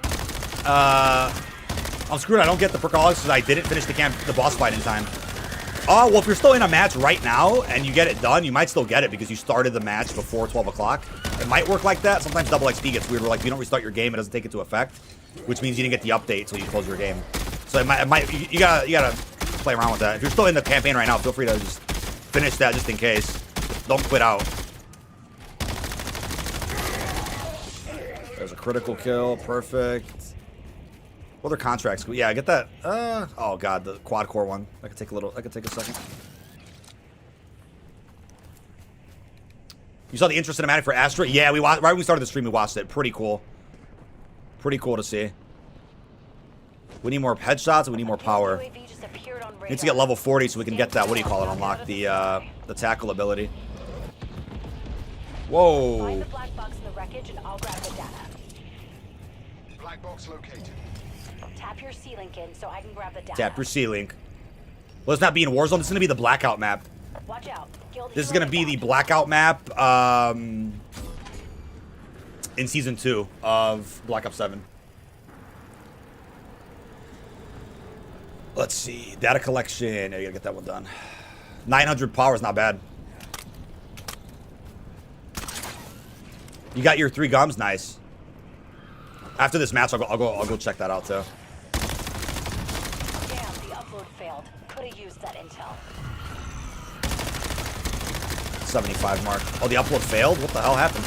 I'm screwed. I don't get the perkaholics because I didn't finish the boss fight in time. Oh, well, if you're still in a match right now and you get it done, you might still get it because you started the match before 12 o'clock. It might work like that. Sometimes double XP gets weird. Where, like, if you don't restart your game, it doesn't take into effect, which means you didn't get the update until you close your game. So it might you gotta play around with that. If you're still in the campaign right now, feel free to just finish that just in case. Don't quit out. There's a critical kill. Perfect. What other contracts? Yeah, get that. Oh god, the quad core one. That could take a second. You saw the intro cinematic for Astra? Yeah, we watched right when we started the stream. We watched it. Pretty cool. Pretty cool to see. We need more headshots and we need more power. Need to get level 40 so we can get that. What do you call it? Unlock the tackle ability. Whoa. Find the black box in the wreckage and I'll grab the data. Black box located. Tap your C-Link in so I can grab the data. Tap your C-Link. Well, it's not being Warzone. This is going to be the Blackout map. Watch out. This is going to be the Blackout map in Season 2 of Black Ops 7. Let's see. Data collection. I gotta get that one done. 900 power is not bad. You got your 3 gums? Nice. After this match, I'll go check that out too. Damn, the upload failed. Could have used that intel. 75 mark. Oh, the upload failed? What the hell happened?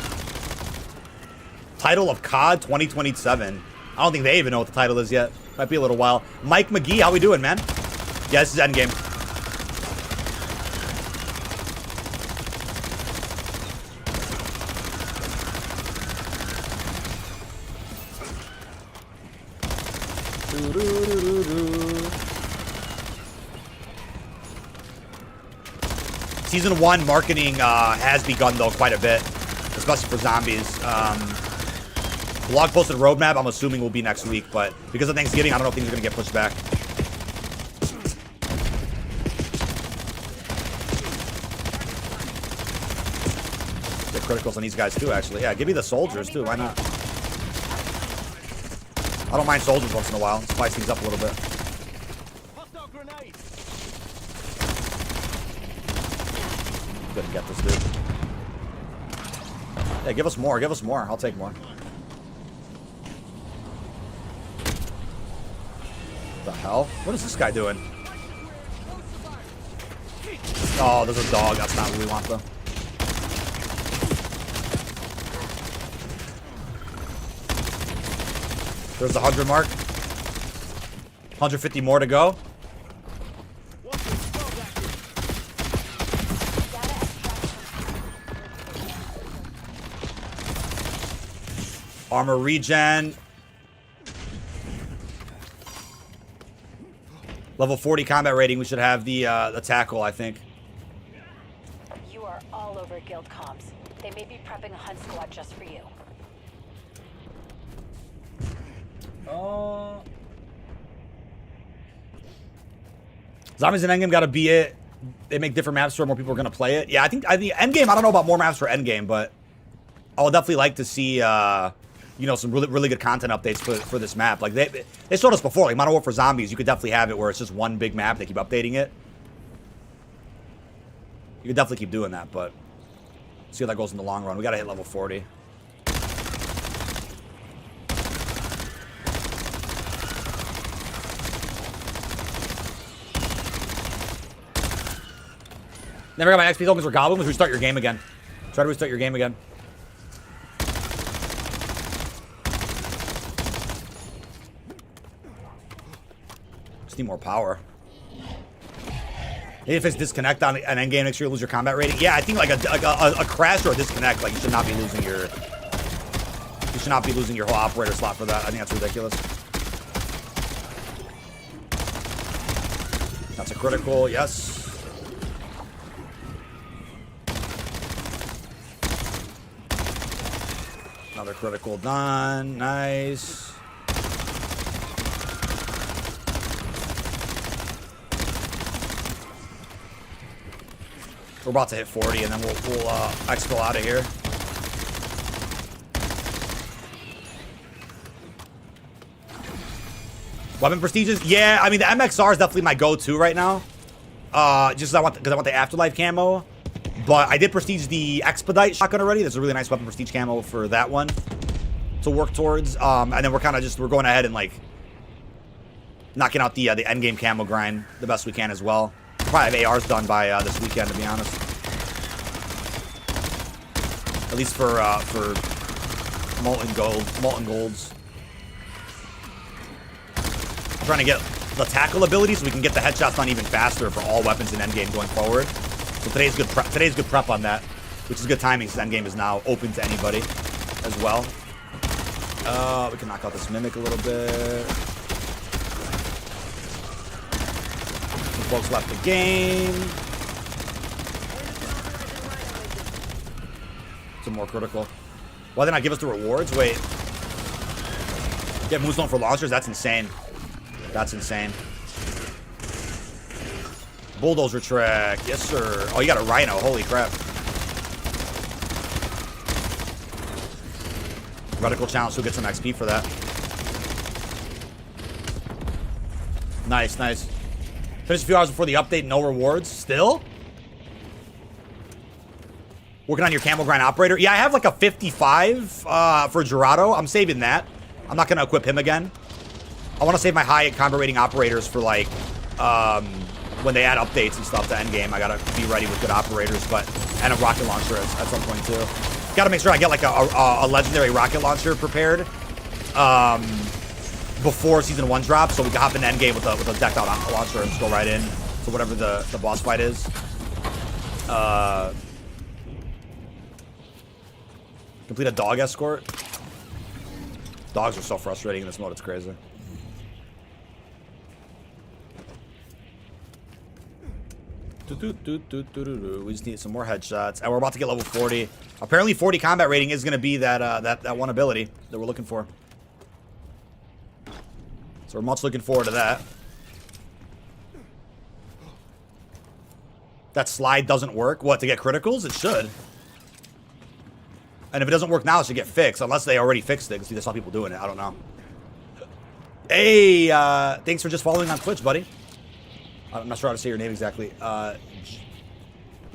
Title of COD 2027. I don't think they even know what the title is yet. Might be a little while. Mike McGee, how we doing, man? Yeah, this is Endgame. Season 1 marketing has begun, though, quite a bit, especially for zombies. Blog posted roadmap, I'm assuming will be next week, but because of Thanksgiving, I don't know if things are going to get pushed back. Get criticals on these guys, too, actually. Yeah, give me the soldiers, too. Why not? I don't mind soldiers once in a while. Spice things up a little bit. Couldn't get this dude. Yeah, give us more. Give us more. I'll take more. What the hell? What is this guy doing? Oh, there's a dog. That's not what we want, though. There's the 100 mark. 150 more to go. Armor regen. Level 40 combat rating. We should have the tackle, I think. You are all over guild comms. They may be prepping a hunt squad just for you. Zombies in Endgame gotta be it. They make different maps so more people are gonna play it. Yeah, I think Endgame. I don't know about more maps for Endgame, but I would definitely like to see you know, some really good content updates for this map. Like they showed us before, like Modern Warfare Zombies. You could definitely have it where it's just one big map. They keep updating it. You could definitely keep doing that, but see how that goes in the long run. We gotta hit level 40. Never got my XP tokens for Goblins. Restart your game again. Try to restart your game again. Just need more power. If it's disconnect on an endgame next year, lose your combat rating. Yeah, I think like a crash or a disconnect, like you should not be losing your whole operator slot for that. I think that's ridiculous. That's a critical, yes. Another critical done. Nice. We're about to hit 40, and then we'll exfil out of here. Weapon prestiges? Yeah, I mean the MXR is definitely my go-to right now. Just because I want the afterlife camo. But I did prestige the expedite shotgun already. There's a really nice weapon prestige camo for that one to work towards. And then we're going ahead and like knocking out the endgame camo grind the best we can as well. We'll probably have ARs done by this weekend, to be honest. At least for molten golds. I'm trying to get the tackle ability so we can get the headshots done even faster for all weapons in endgame going forward. So today's good prep on that, which is good timing since endgame is now open to anybody as well. We can knock out this mimic a little bit. Some folks left the game. Some more critical. Why did they not give us the rewards? Wait. Get moonstone for launchers? That's insane. That's insane. Bulldozer track. Yes, sir. Oh, you got a rhino. Holy crap. Reticle challenge. So we'll get some XP for that. Nice, nice. Finished a few hours before the update. No rewards. Still? Working on your Camo grind operator. Yeah, I have like a 55 for Gerardo. I'm saving that. I'm not going to equip him again. I want to save my high combat rating operators for like when they add updates and stuff to Endgame. I got to be ready with good operators, and a rocket launcher at some point too. Got to make sure I get like a legendary rocket launcher prepared before Season 1 drops, so we can hop in Endgame with a decked out launcher and just go right in to whatever the boss fight is. Complete a dog escort. Dogs are so frustrating in this mode, it's crazy. We just need some more headshots. And we're about to get level 40. Apparently 40 combat rating is going to be that one ability that we're looking for. So we're much looking forward to that. That slide doesn't work. What, to get criticals? It should. And if it doesn't work now, it should get fixed. Unless they already fixed it. Because I saw people doing it. I don't know. Hey, thanks for just following on Twitch, buddy. I'm not sure how to say your name exactly. Not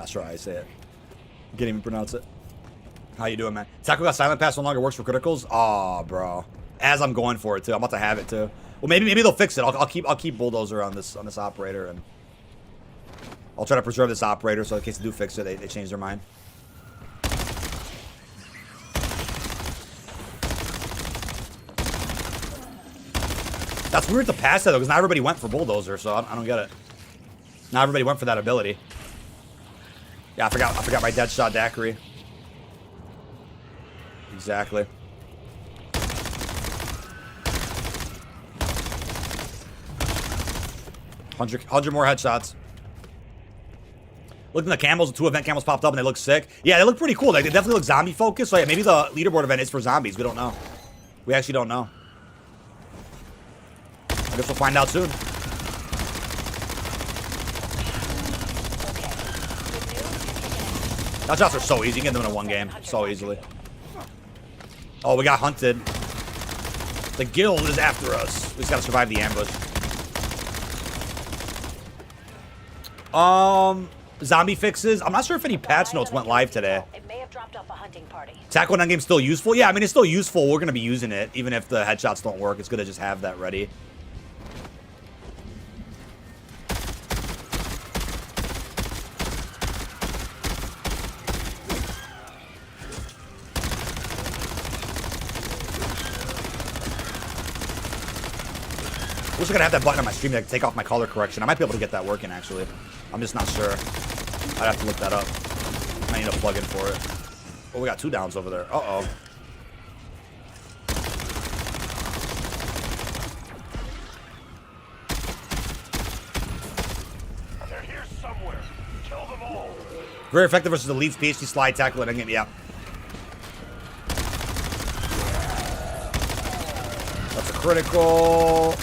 sure how I say it. Can't even pronounce it. How you doing, man? Taco got Silent Pass no longer works for criticals. Aw, bro. As I'm going for it too. I'm about to have it too. Well, maybe they'll fix it. I'll keep Bulldozer on this operator, and I'll try to preserve this operator so in case they do fix it, they change their mind. That's weird to pass that though, because not everybody went for Bulldozer, so I don't get it. Not everybody went for that ability. Yeah, I forgot my dead shot daiquiri. Exactly. 100 more headshots. Looking at the camos, the 2 event camos popped up and they look sick. Yeah, they look pretty cool. They definitely look zombie focused. So yeah, maybe the leaderboard event is for zombies. We don't know. We actually don't know. I guess we'll find out soon. That shots are so easy. You can get them in one game so easily. Oh, we got hunted. The guild is after us. We just gotta survive the ambush. Zombie fixes. I'm not sure if any patch notes went live today. It may have dropped off a hunting party. Tackle on Endgame's still useful? Yeah, I mean, it's still useful. We're gonna be using it. Even if the headshots don't work, it's good to just have that ready. I wish I could have that button on my stream to take off my color correction. I might be able to get that working, actually. I'm just not sure. I'd have to look that up. I need a plug-in for it. Oh, we got 2 downs over there. Uh-oh. They're here somewhere. Kill them all. Very effective versus the Leeds PhD slide tackle at Endgame. Yeah. That's a critical.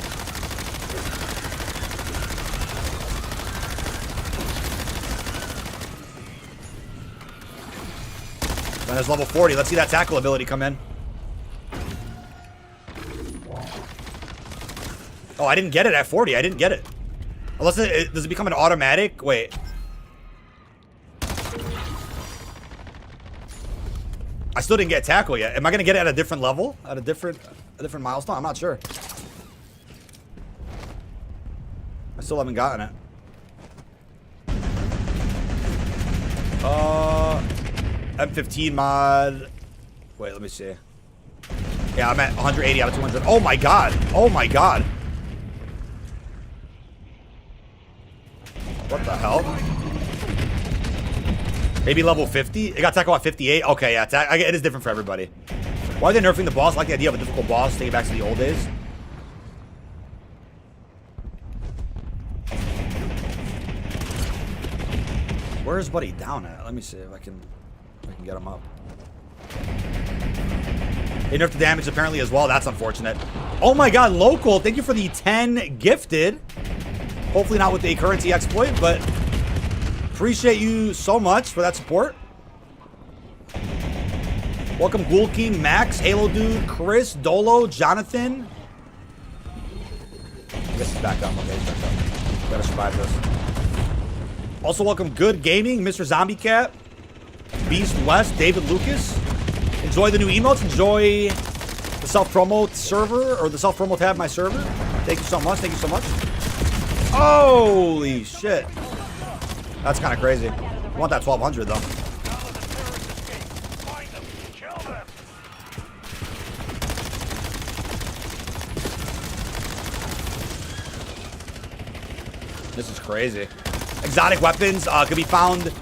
And there's level 40. Let's see that tackle ability come in. Oh, I didn't get it at 40. I didn't get it. Unless does it become an automatic? Wait. I still didn't get tackle yet. Am I gonna get it at a different level? At a different milestone? I'm not sure. I still haven't gotten it. M15 mod. Wait, let me see. Yeah, I'm at 180 out of 200. Oh my god. Oh my god. What the hell? Maybe level 50? It got tackle at 58? Okay, yeah. It is different for everybody. Why are they nerfing the boss? I like the idea of a difficult boss. Take it back to the old days. Where is Buddy down at? Let me see if I can get him up. They nerfed the damage apparently as well. That's unfortunate. Oh my god, local. Thank you for the 10 gifted. Hopefully not with a currency exploit, but appreciate you so much for that support. Welcome Ghoul King, Max, Halo Dude, Chris, Dolo, Jonathan. I guess he's back up. Okay, he's back up. Gotta survive this. Also welcome Good Gaming, Mr. Zombie Cat. Beast West, David Lucas. Enjoy the new emotes. Enjoy the self-promo server, or the self-promo tab, my server. Thank you so much. Thank you so much. Holy shit. That's kind of crazy. I want that 1200 though. Find them. Kill them. This is crazy. Exotic weapons could be found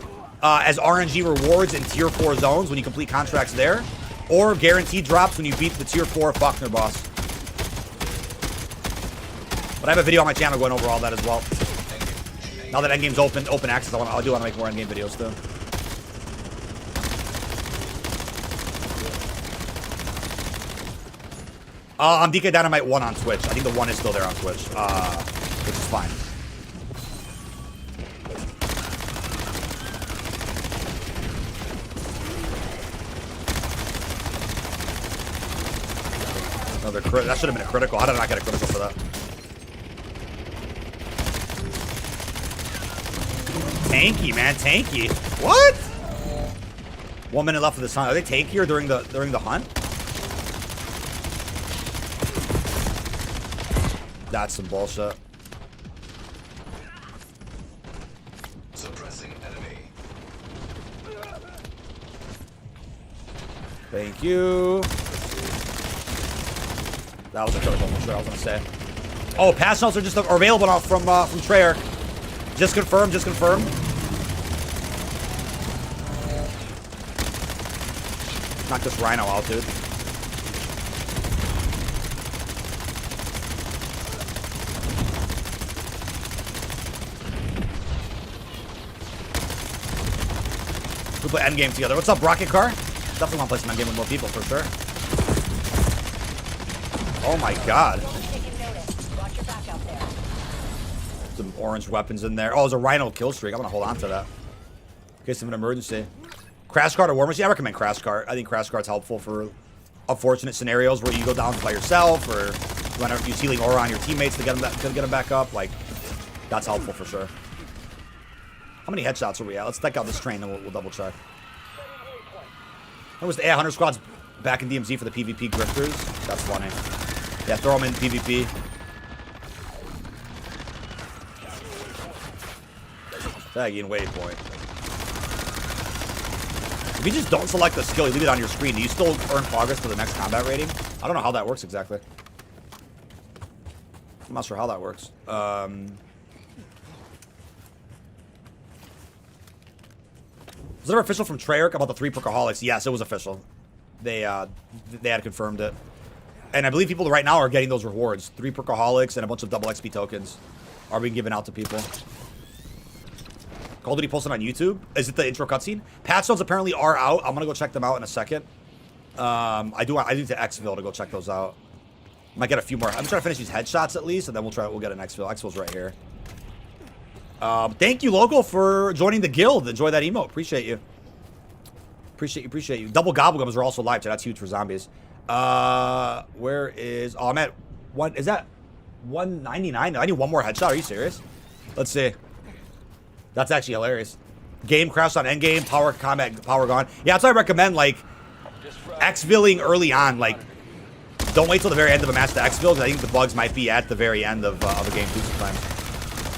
as RNG rewards in tier 4 zones when you complete contracts there, or guaranteed drops when you beat the tier 4 Faulkner boss. But I have a video on my channel going over all that as well. Now that Endgame's open access, I do want to make more Endgame videos too. I'm DK Dynamite 1 on Twitch. I think the 1 is still there on Twitch, which is fine. Another crit. That should have been a critical. How did I not get a critical for that? Tanky, man, tanky. What? 1 minute left of this hunt. Are they tankier during the hunt? That's some bullshit. Suppressing enemy. Thank you. That was a critical for sure. I was gonna say. Oh, pass notes are just available now from Treyarch. Just confirmed. Just confirmed. Knock this Rhino out, dude. We play Endgame together. What's up, Rocket Car? Definitely want to play some Endgame with more people for sure. Oh my god. Some orange weapons in there. Oh, there's a Rhino kill streak. I'm gonna hold on to that in case of an emergency. Crash Cart or War Machine? I recommend Crash Cart. I think Crash Cart's helpful for unfortunate scenarios where you go down by yourself, or you want to use healing aura on your teammates to get them back up. Like, that's helpful for sure. How many headshots are we at? Let's check out this train and we'll double check. There was the AI Hunter Squad's back in DMZ for the PvP grifters. That's funny. Yeah, throw them in PvP. Tagging waypoint. If you just don't select the skill, you leave it on your screen, do you still earn progress to the next combat rating? I don't know how that works exactly. I'm not sure how that works. Was it ever official from Treyarch about the 3 Perkaholics? Yes, it was official. They had confirmed it. And I believe people right now are getting those rewards. 3 Perkaholics and a bunch of double XP tokens are being given out to people. Call of Duty posted on YouTube. Is it the intro cutscene? Patch notes apparently are out. I'm gonna go check them out in a second. I need to exfil to go check those out. Might get a few more. I'm trying to finish these headshots at least, and then we'll get an exfil. Exfil's right here. Thank you, Logo, for joining the guild. Enjoy that emote. Appreciate you. Appreciate you. Double Gobblegums are also live, so that's huge for zombies. Where is... Oh, I'm at... What is that? 199? I need one more headshot. Are you serious? Let's see. That's actually hilarious. Game crashed on Endgame. Power combat. Power gone. Yeah, that's why I recommend, like, exfilling early on. Like, don't wait till the very end of a match to exfil, because I think the bugs might be at the very end of a game too sometimes.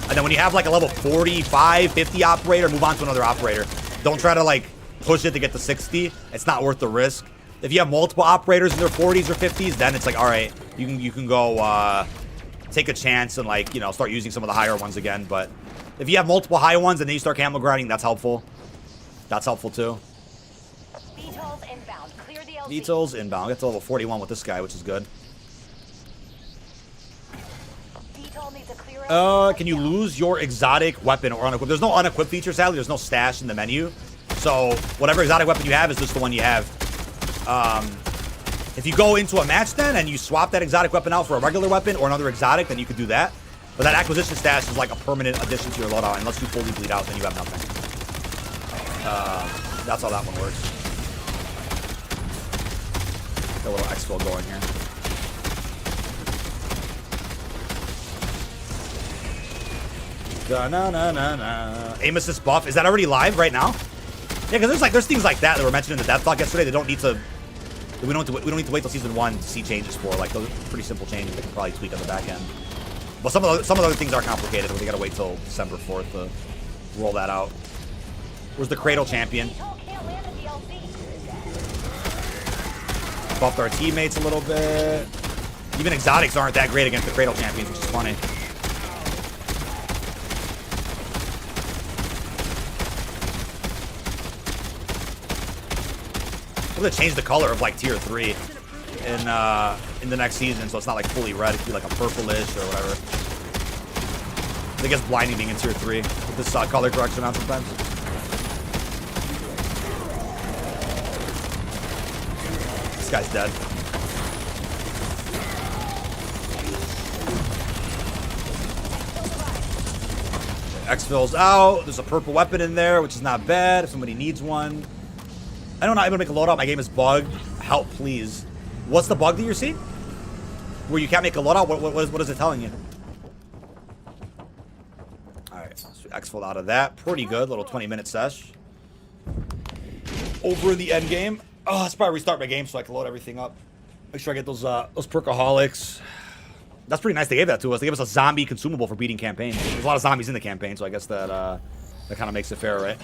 And then when you have, like, a level 45, 50 operator, move on to another operator. Don't try to, like, push it to get to 60. It's not worth the risk. If you have multiple operators in their 40s or 50s, then it's like, all right, you can go take a chance and, like, you know, start using some of the higher ones again. But if you have multiple high ones and then you start camo grinding, that's helpful. That's helpful too. VTOLs inbound. Clear the LZ. VTOLs inbound. Get to level 41 with this guy, which is good. VTOL needs a clear LZ. Can you lose your exotic weapon or unequipped? There's no unequipped feature, sadly. There's no stash in the menu. So whatever exotic weapon you have is just the one you have. If you go into a match then and you swap that exotic weapon out for a regular weapon or another exotic, then you could do that. But that acquisition stash is like a permanent addition to your loadout. Unless you fully bleed out, then you have nothing. That's how that one works. Got a little exfil going here. Da-na-na-na-na. Aim assist buff. Is that already live right now? Yeah, because there's things like that were mentioned in the dev talk yesterday. They don't need to. We don't need to wait till season 1 to see changes for. Like those are pretty simple changes they can probably tweak on the back end. But some of the other things are complicated. But they gotta wait till December 4th to roll that out. Where's the Cradle champion? Buffed our teammates a little bit. Even exotics aren't that great against the Cradle champions, which is funny. We're gonna change the color of like tier 3 in the next season, so it's not like fully red. It could be like a purplish or whatever. I guess blinding being in tier 3 with this color correction on sometimes. This guy's dead. Exfil's out. There's a purple weapon in there, which is not bad if somebody needs one. I don't know. I'm gonna make a loadout. My game is bugged. Help, please. What's the bug that you're seeing? Where you can't make a loadout? What is it telling you? Alright, so Exfil out of that. Pretty good. Little 20-minute sesh. Over in the end game. Oh, let's probably restart my game so I can load everything up. Make sure I get those perkaholics. That's pretty nice. They gave that to us. They gave us a zombie consumable for beating campaign. There's a lot of zombies in the campaign, so I guess that that kind of makes it fair, right?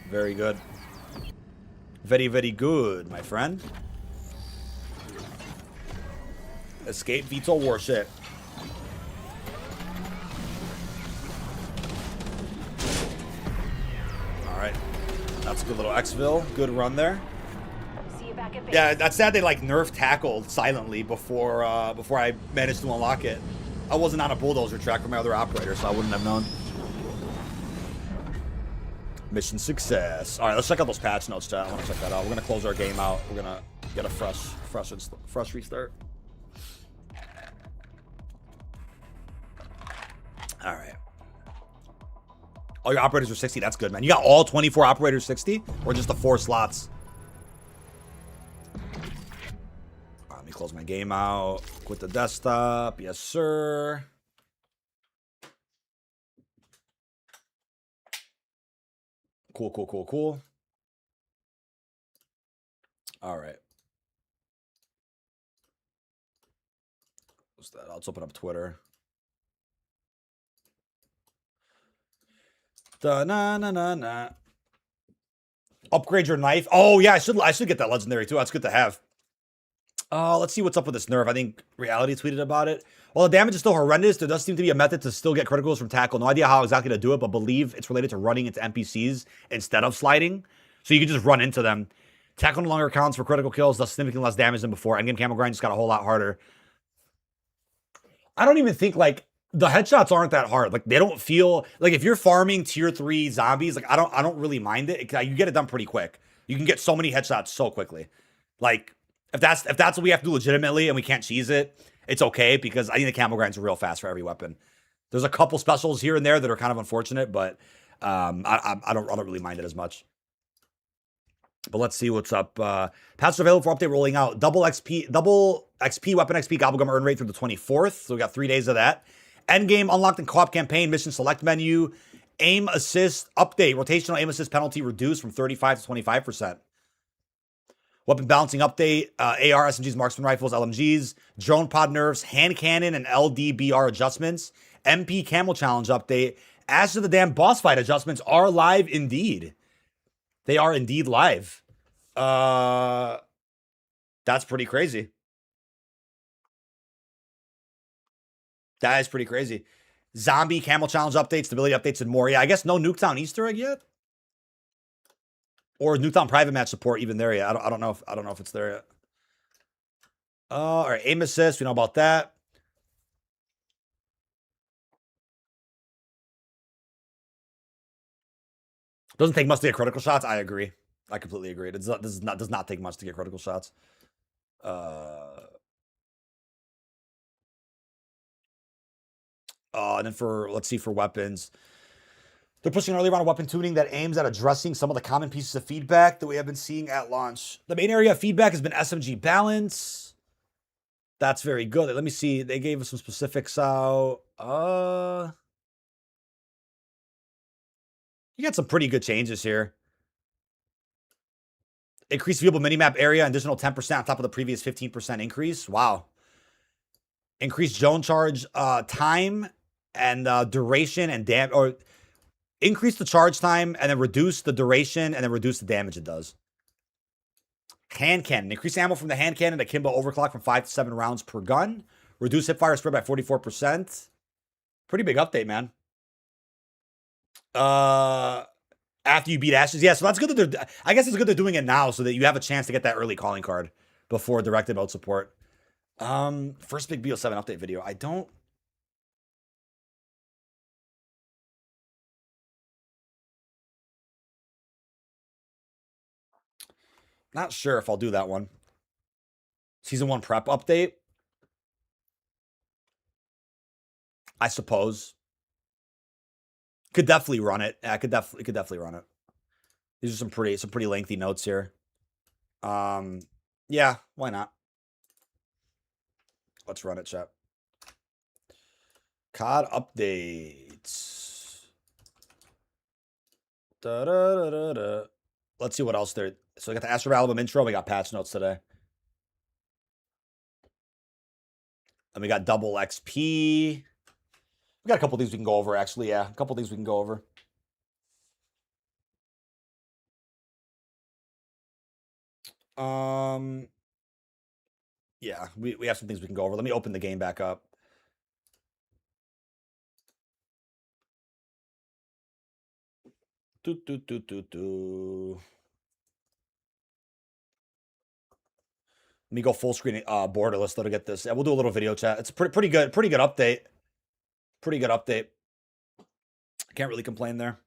Very good. Very, very good, my friend. Escape VTOL warship. Alright. That's a good little Xville. Good run there. See you back at base. Yeah, that's sad they like nerf tackled silently before I managed to unlock it. I wasn't on a bulldozer track from my other operator, so I wouldn't have known. Mission success. All right, let's check out those patch notes, chat. I want to check that out. We're gonna close our game out. We're gonna get a fresh restart. All right. All your operators are 60. That's good, man. You got all 24 operators 60, or just the 4 slots? Let me close my game out. Quit the desktop. Yes, sir. Cool. All right. What's that? Let's open up Twitter. Da-na-na-na-na. Upgrade your knife. Oh, yeah, I should get that legendary, too. That's good to have. Let's see what's up with this nerf. I think Reality tweeted about it. While the damage is still horrendous, there does seem to be a method to still get criticals from tackle. No idea how exactly to do it, but believe it's related to running into NPCs instead of sliding. So you can just run into them. Tackle no longer counts for critical kills, thus significantly less damage than before. Endgame Camo grind just got a whole lot harder. I don't even think, like, the headshots aren't that hard. Like, they don't feel... Like, if you're farming tier 3 zombies, like, I don't really mind it. You get it done pretty quick. You can get so many headshots so quickly. Like... If that's what we have to do legitimately and we can't cheese it, it's okay because I think the camo grinds are real fast for every weapon. There's a couple specials here and there that are kind of unfortunate, but I don't really mind it as much. But let's see what's up. Patches available for update rolling out. Double XP weapon XP gobblegum earn rate through the 24th. So we got 3 days of that. Endgame unlocked in co-op campaign mission select menu. Aim assist update. Rotational aim assist penalty reduced from 35 to 25%. Weapon balancing update, AR, SMGs, marksman rifles, LMGs, drone pod nerfs, hand cannon, and LDBR adjustments, MP Camel Challenge update, Ash of the Damn boss fight adjustments are live indeed. They are indeed live. That's pretty crazy. That is pretty crazy. Zombie Camel Challenge updates, stability updates, and more. Yeah, I guess no Nuketown Easter egg yet. Or Nuketown private match support even there yet? I don't know if it's there yet. All right, aim assist. We know about that. Doesn't take much to get critical shots. I agree. I completely agree. It does not take much to get critical shots. And then let's see for weapons. They're pushing an early round of weapon tuning that aims at addressing some of the common pieces of feedback that we have been seeing at launch. The main area of feedback has been SMG balance. That's very good. Let me see. They gave us some specifics out. You got some pretty good changes here. Increased viewable minimap area, additional 10% on top of the previous 15% increase. Wow. Increased zone charge time and duration and or increase the charge time and then reduce the duration and then reduce the damage it does. Hand cannon. Increase ammo from the hand cannon to Kimbo overclock from 5 to 7 rounds per gun. Reduce hipfire spread by 44%. Pretty big update, man. After you beat Ashes. Yeah, so that's good that they're... I guess it's good they're doing it now so that you have a chance to get that early calling card before directed mode support. First big BO7 update video. I don't... Not sure if I'll do that one. Season 1 prep update. I suppose. Could definitely run it. Yeah, could definitely run it. These are some pretty lengthy notes here. Yeah, why not? Let's run it, chat. COD updates. Let's see what else there. So we got the Astro album intro. We got patch notes today. And we got double XP. We got a couple things we can go over, actually. Yeah, a couple things we can go over. Yeah, we have some things we can go over. Let me open the game back up. Let me go full screen borderless though to get this. Yeah, we'll do a little video chat. It's a pretty good update. Pretty good update. Can't really complain there.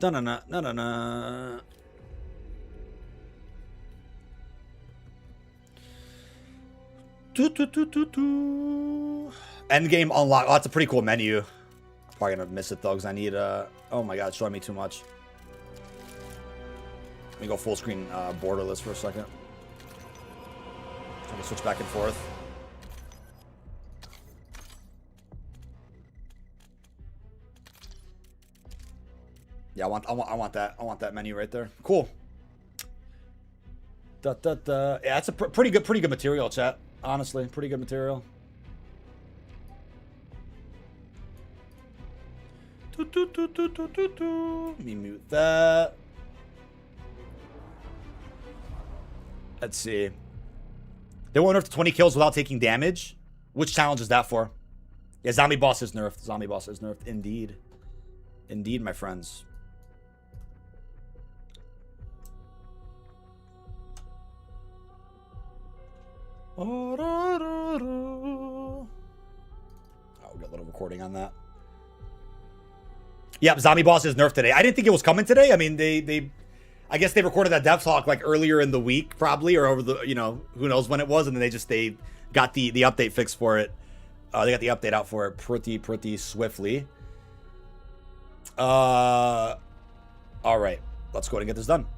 No. Endgame unlock. Oh, that's a pretty cool menu. Probably gonna miss it though, because I need oh my god, it's showing me too much. Let me go full screen borderless for a second. I'm gonna switch back and forth. Yeah, I want that menu right there. Cool. Yeah, that's a pretty good material, chat. Honestly, pretty good material. Let me mute that. Let's see. They won't nerf to 20 kills without taking damage. Which challenge is that for? Yeah, zombie boss is nerfed. Zombie boss is nerfed. Indeed. Indeed, my friends. Oh, we got a little recording on that. Yep, zombie boss is nerfed today. I didn't think it was coming today. I mean, I guess they recorded that dev talk like earlier in the week, probably, or over the, you know, who knows when it was, and then they got the update fixed for it. They got the update out for it pretty swiftly. All right, let's go ahead and get this done.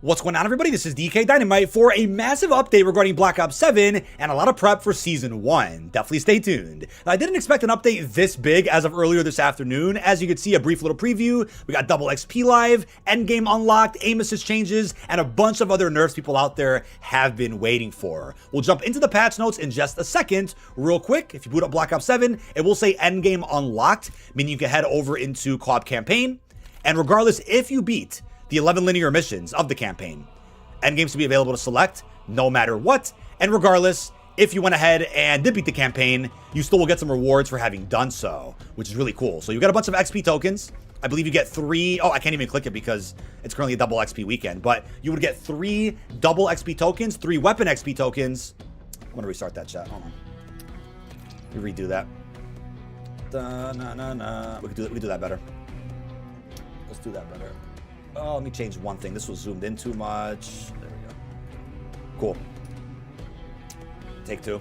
What's going on, everybody? This is DK Dynamite for a massive update regarding Black Ops 7 and a lot of prep for Season 1. Definitely stay tuned. Now, I didn't expect an update this big as of earlier this afternoon. As you can see, a brief little preview. We got double XP live, endgame unlocked, aim assist changes, and a bunch of other nerfs people out there have been waiting for. We'll jump into the patch notes in just a second. Real quick, if you boot up Black Ops 7, it will say endgame unlocked, meaning you can head over into co-op campaign. And regardless, if you beat the 11 linear missions of the campaign, endgames to be available to select no matter what. And regardless, if you went ahead and did beat the campaign, you still will get some rewards for having done so, which is really cool. So you got a bunch of XP tokens. I believe you get 3. Oh, I can't even click it because it's currently a double XP weekend, but you would get 3 double XP tokens, 3 weapon XP tokens. I'm gonna restart that chat. Hold on. Let me redo that. We can do that better. Let's do that better. Oh, let me change one thing. This was zoomed in too much. There we go. Cool. Take 2.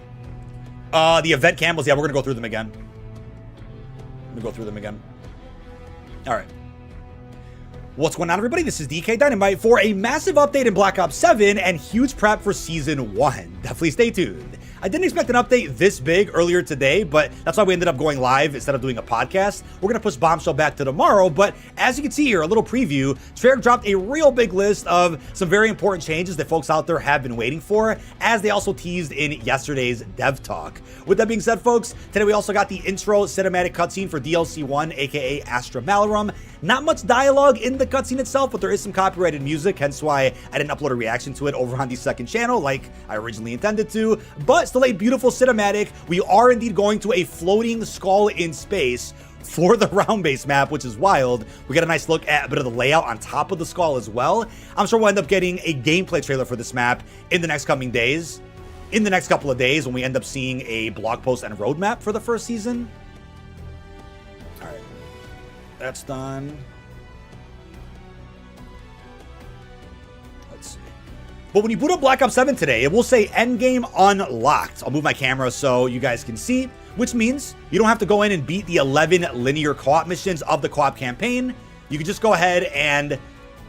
The event camos. Yeah, we're going to go through them again. Let me go through them again. All right. What's going on, everybody? This is DK Dynamite for a massive update in Black Ops 7 and huge prep for Season 1. Definitely stay tuned. I didn't expect an update this big earlier today, but that's why we ended up going live instead of doing a podcast. We're going to push Bombshell back to tomorrow, but as you can see here, a little preview, Treyarch dropped a real big list of some very important changes that folks out there have been waiting for, as they also teased in yesterday's Dev Talk. With that being said, folks, today we also got the intro cinematic cutscene for DLC 1, aka Astra Malarum. Not much dialogue in the cutscene itself, but there is some copyrighted music, hence why I didn't upload a reaction to it over on the second channel like I originally intended to, but still a beautiful cinematic. We are indeed going to a floating skull in space for the round base map, which is wild. We get a nice look at a bit of the layout on top of the skull as well. I'm sure we'll end up getting a gameplay trailer for this map in the next coming days. In the next couple of days when we end up seeing a blog post and roadmap for the first season. All right, that's done. Let's see. But when you boot up Black Ops 7 today, it will say Endgame unlocked. I'll move my camera so you guys can see, which means you don't have to go in and beat the 11 linear co-op missions of the co-op campaign. You can just go ahead and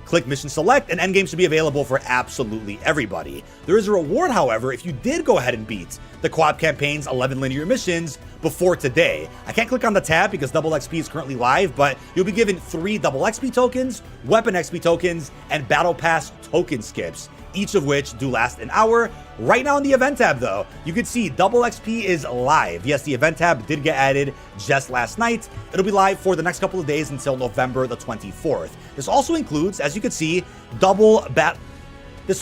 click mission select, and Endgame should be available for absolutely everybody. There is a reward, however, if you did go ahead and beat the co-op campaign's 11 linear missions before today. I can't click on the tab because double XP is currently live, but you'll be given 3 double XP tokens, weapon XP tokens, and battle pass token skips, each of which do last an hour. Right now in the event tab, though, you can see double XP is live. Yes, the event tab did get added just last night. It'll be live for the next couple of days until November the 24th. This also includes, as you can see, double Gobblegum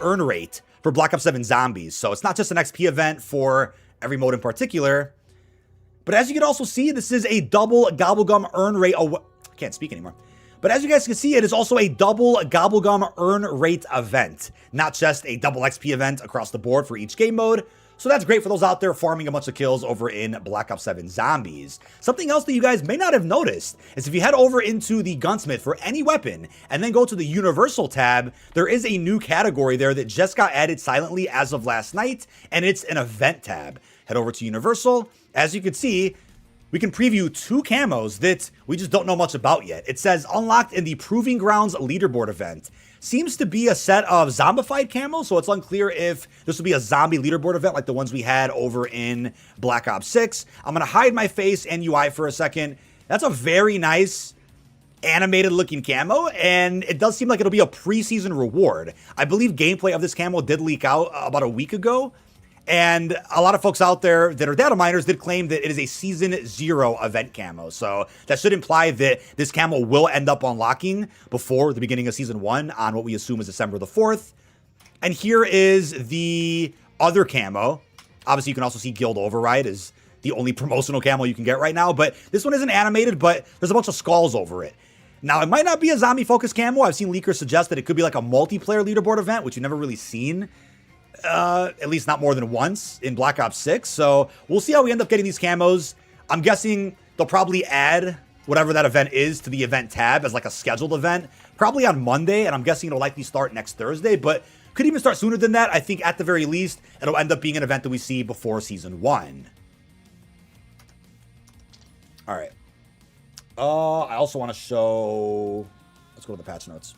earn rate for Black Ops 7 Zombies. So it's not just an XP event for every mode in particular, but as you can also see, this is a double Gobblegum earn rate. I can't speak anymore. But as you guys can see, it is also a double Gobblegum earn rate event, not just a double XP event across the board for each game mode. So that's great for those out there farming a bunch of kills over in Black Ops 7 Zombies. Something else that you guys may not have noticed is if you head over into the gunsmith for any weapon and then go to the Universal tab, there is a new category there that just got added silently as of last night, and it's an event tab. Head over to Universal. As you can see, we can preview 2 camos that we just don't know much about yet. It says unlocked in the Proving Grounds leaderboard event. Seems to be a set of zombified camos, so it's unclear if this will be a zombie leaderboard event like the ones we had over in Black Ops 6. I'm going to hide my face and UI for a second. That's a very nice animated looking camo, and it does seem like it'll be a preseason reward. I believe gameplay of this camo did leak out about a week ago. And a lot of folks out there that are data miners did claim that it is a Season 0 event camo. So that should imply that this camo will end up unlocking before the beginning of Season 1 on what we assume is December the 4th. And here is the other camo. Obviously, you can also see Guild Override is the only promotional camo you can get right now. But this one isn't animated, but there's a bunch of skulls over it. Now, it might not be a zombie-focused camo. I've seen leakers suggest that it could be like a multiplayer leaderboard event, which you've never really seen. At least not more than once in Black Ops 6. So we'll see how we end up getting these camos. I'm guessing they'll probably add whatever that event is to the event tab as like a scheduled event, probably on Monday. And I'm guessing it'll likely start next Thursday, but could even start sooner than that. I think at the very least, it'll end up being an event that we see before Season 1. All right. I also want to show, let's go to the patch notes.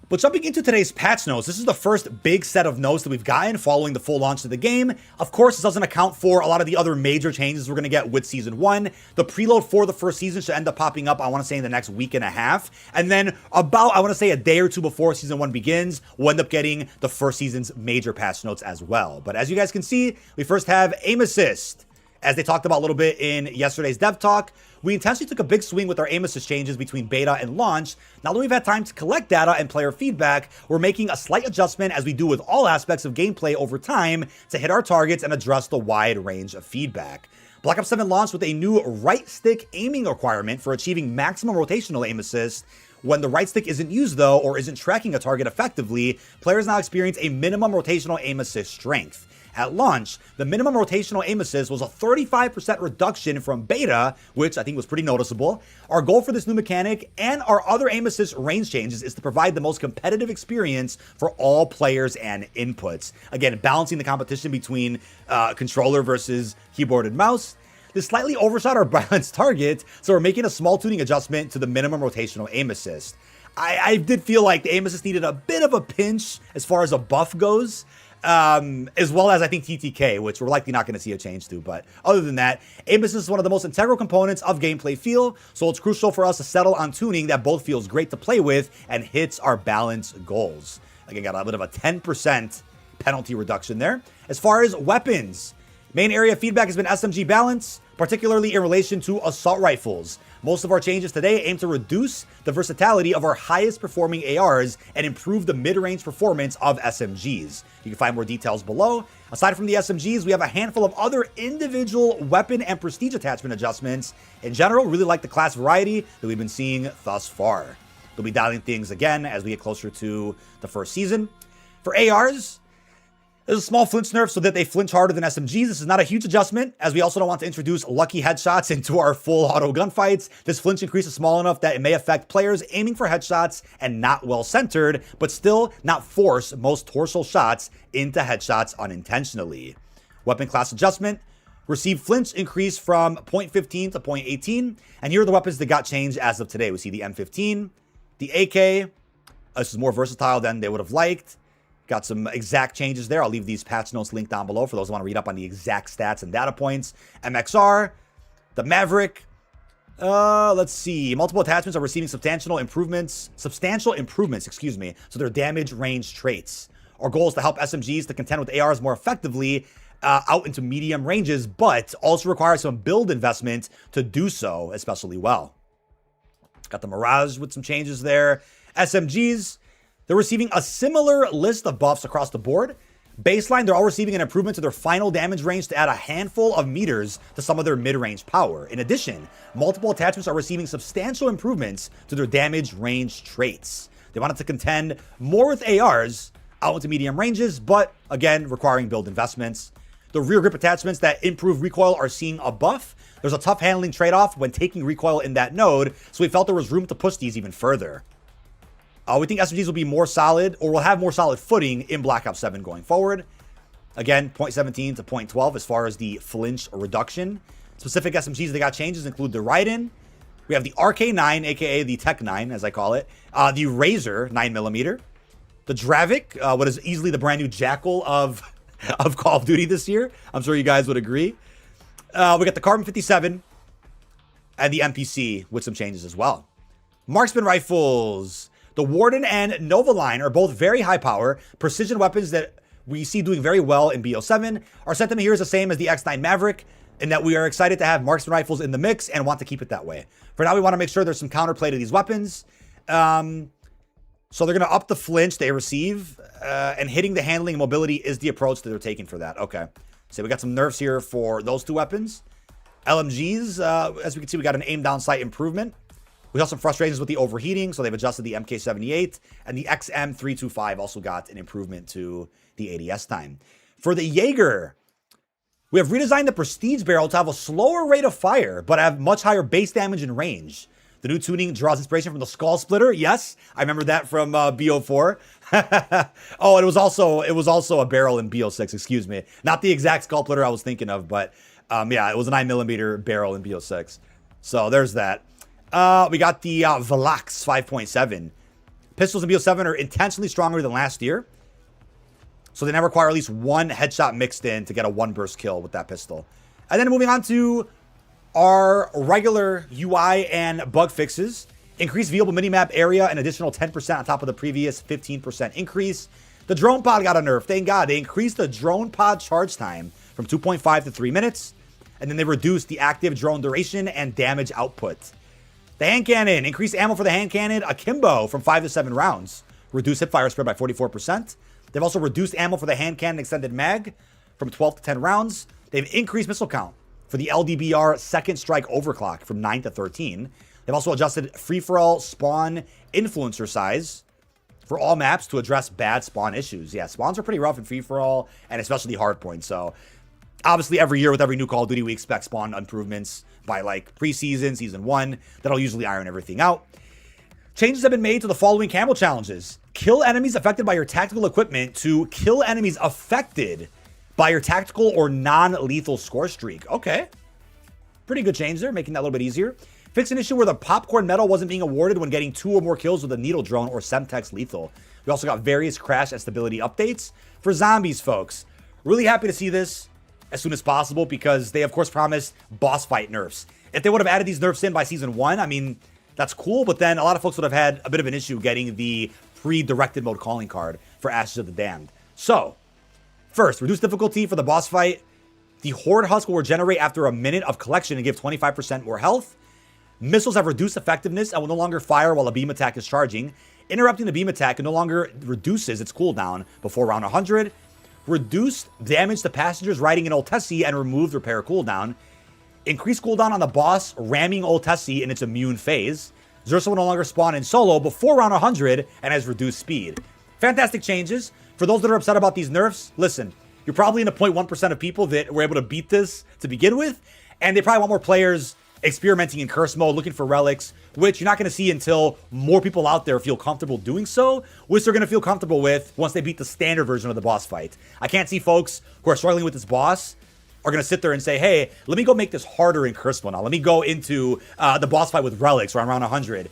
But jumping into today's patch notes, this is the first big set of notes that we've gotten following the full launch of the game. Of course, this doesn't account for a lot of the other major changes we're going to get with Season 1. The preload for the first season should end up popping up, I want to say, in the next week and a half. And then about, I want to say, a day or two before Season 1 begins, we'll end up getting the first season's major patch notes as well. But as you guys can see, we first have aim assist. As they talked about a little bit in yesterday's Dev Talk, we intentionally took a big swing with our aim assist changes between beta and launch. Now that we've had time to collect data and player feedback, we're making a slight adjustment, as we do with all aspects of gameplay over time, to hit our targets and address the wide range of feedback. Black Ops 7 launched with a new right stick aiming requirement for achieving maximum rotational aim assist. When the right stick isn't used, though, or isn't tracking a target effectively, players now experience a minimum rotational aim assist strength. At launch, the minimum rotational aim assist was a 35% reduction from beta, which I think was pretty noticeable. Our goal for this new mechanic and our other aim assist range changes is to provide the most competitive experience for all players and inputs. Again, balancing the competition between controller versus keyboard and mouse. This slightly overshot our balanced target, so we're making a small tuning adjustment to the minimum rotational aim assist. I did feel like the aim assist needed a bit of a pinch as far as a buff goes, as well as I think TTK, which we're likely not going to see a change to. But other than that, aim assist is one of the most integral components of gameplay feel, so it's crucial for us to settle on tuning that both feels great to play with and hits our balance goals. Again, got a bit of a 10% penalty reduction there. As far as weapons, main area of feedback has been SMG balance, particularly in relation to assault rifles. Most of our changes today aim to reduce the versatility of our highest performing ARs and improve the mid-range performance of SMGs. You can find more details below. Aside from the SMGs, we have a handful of other individual weapon and prestige attachment adjustments. In general, really like the class variety that we've been seeing thus far. We'll be dialing things again as we get closer to the first season. For ARs, there's a small flinch nerf so that they flinch harder than SMGs. This is not a huge adjustment, as we also don't want to introduce lucky headshots into our full auto gunfights. This flinch increase is small enough that it may affect players aiming for headshots and not well centered, but still not force most torso shots into headshots unintentionally. Weapon class adjustment. Received flinch increase from 0.15 to 0.18. And here are the weapons that got changed as of today. We see the M15, the AK. This is more versatile than they would have liked. Got some exact changes there. I'll leave these patch notes linked down below for those who want to read up on the exact stats and data points. MXR, the Maverick. Let's see. Multiple attachments are receiving substantial improvements, to their damage range traits. Our goal is to help SMGs to contend with ARs more effectively out into medium ranges, but also requires some build investment to do so especially well. Got the Mirage with some changes there. SMGs, they're receiving a similar list of buffs across the board. Baseline, they're all receiving an improvement to their final damage range to add a handful of meters to some of their mid-range power. In addition, multiple attachments are receiving substantial improvements to their damage range traits. They wanted to contend more with ARs out into medium ranges, but again, requiring build investments. The rear grip attachments that improve recoil are seeing a buff. There's a tough handling trade-off when taking recoil in that node, so we felt there was room to push these even further. We think SMGs will be more solid, or will have more solid footing in Black Ops 7 going forward. Again, 0.17 to 0.12 as far as the flinch reduction. Specific SMGs that got changes include the Raiden. We have the RK9, aka the Tech 9, as I call it. The Razor 9mm. The Dravik, what is easily the brand new Jackal of Call of Duty this year. I'm sure you guys would agree. We got the Carbon 57 and the MPC with some changes as well. Marksman rifles. The Warden and Nova line are both very high power precision weapons that we see doing very well in BO7. Our sentiment here is the same as the X9 Maverick, in that we are excited to have marksman rifles in the mix and want to keep it that way. For now, we want to make sure there's some counterplay to these weapons. So they're going to up the flinch they receive, and hitting the handling and mobility is the approach that they're taking for that. Okay. So we got some nerfs here for those two weapons. LMGs, as we can see, we got an aim down sight improvement. We saw some frustrations with the overheating, so they've adjusted the MK78, and the XM325 also got an improvement to the ADS time. For the Jaeger, we have redesigned the Prestige barrel to have a slower rate of fire, but have much higher base damage and range. The new tuning draws inspiration from the Skull Splitter. Yes, I remember that from BO4. Oh, and it was also a barrel in BO6, excuse me. Not the exact Skull Splitter I was thinking of, but yeah, it was a 9mm barrel in BO6. So there's that. We got the Valax 5.7. Pistols in BO7 are intentionally stronger than last year, so they now require at least one headshot mixed in to get a one burst kill with that pistol. And then moving on to our regular UI and bug fixes. Increased viewable minimap area, an additional 10% on top of the previous 15% increase. The drone pod got a nerf. Thank God. They increased the drone pod charge time from 2.5 to 3 minutes, and then they reduced the active drone duration and damage output. The hand cannon, increased ammo for the hand cannon akimbo from 5 to 7 rounds. Reduced hip fire spread by 44%. They've also reduced ammo for the hand cannon extended mag from 12 to 10 rounds. They've increased missile count for the LDBR second strike overclock from 9 to 13. They've also adjusted free-for-all spawn influencer size for all maps to address bad spawn issues. Yeah, spawns are pretty rough in free-for-all, and especially hardpoint. So obviously every year with every new Call of Duty, we expect spawn improvements by like preseason, season 1. That'll usually iron everything out. Changes have been made to the following camo challenges. Kill enemies affected by your tactical equipment to kill enemies affected by your tactical or non-lethal score streak. Okay. Pretty good change there, making that a little bit easier. Fix an issue where the popcorn medal wasn't being awarded when getting 2 or more kills with a needle drone or Semtex lethal. We also got various crash and stability updates for zombies, folks. Really happy to see this as soon as possible because they, of course, promised boss fight nerfs. If they would have added these nerfs in by season 1, I mean, that's cool, but then a lot of folks would have had a bit of an issue getting the pre-directed mode calling card for Ashes of the Damned. So, first, reduce difficulty for the boss fight. The Horde Husk will regenerate after a minute of collection and give 25% more health. Missiles have reduced effectiveness and will no longer fire while a beam attack is charging. Interrupting the beam attack no longer reduces its cooldown before round 100. Reduced damage to passengers riding in Old Tessie and removed repair cooldown. Increased cooldown on the boss ramming Old Tessie in its immune phase. Zersa will no longer spawn in solo before round 100 and has reduced speed. Fantastic changes. For those that are upset about these nerfs, listen, you're probably in the 0.1% of people that were able to beat this to begin with, and they probably want more players experimenting in curse mode, looking for relics, which you're not going to see until more people out there feel comfortable doing so, which they're going to feel comfortable with once they beat the standard version of the boss fight. I can't see folks who are struggling with this boss are going to sit there and say, hey, let me go make this harder in curse mode now. Let me go into the boss fight with relics around round 100.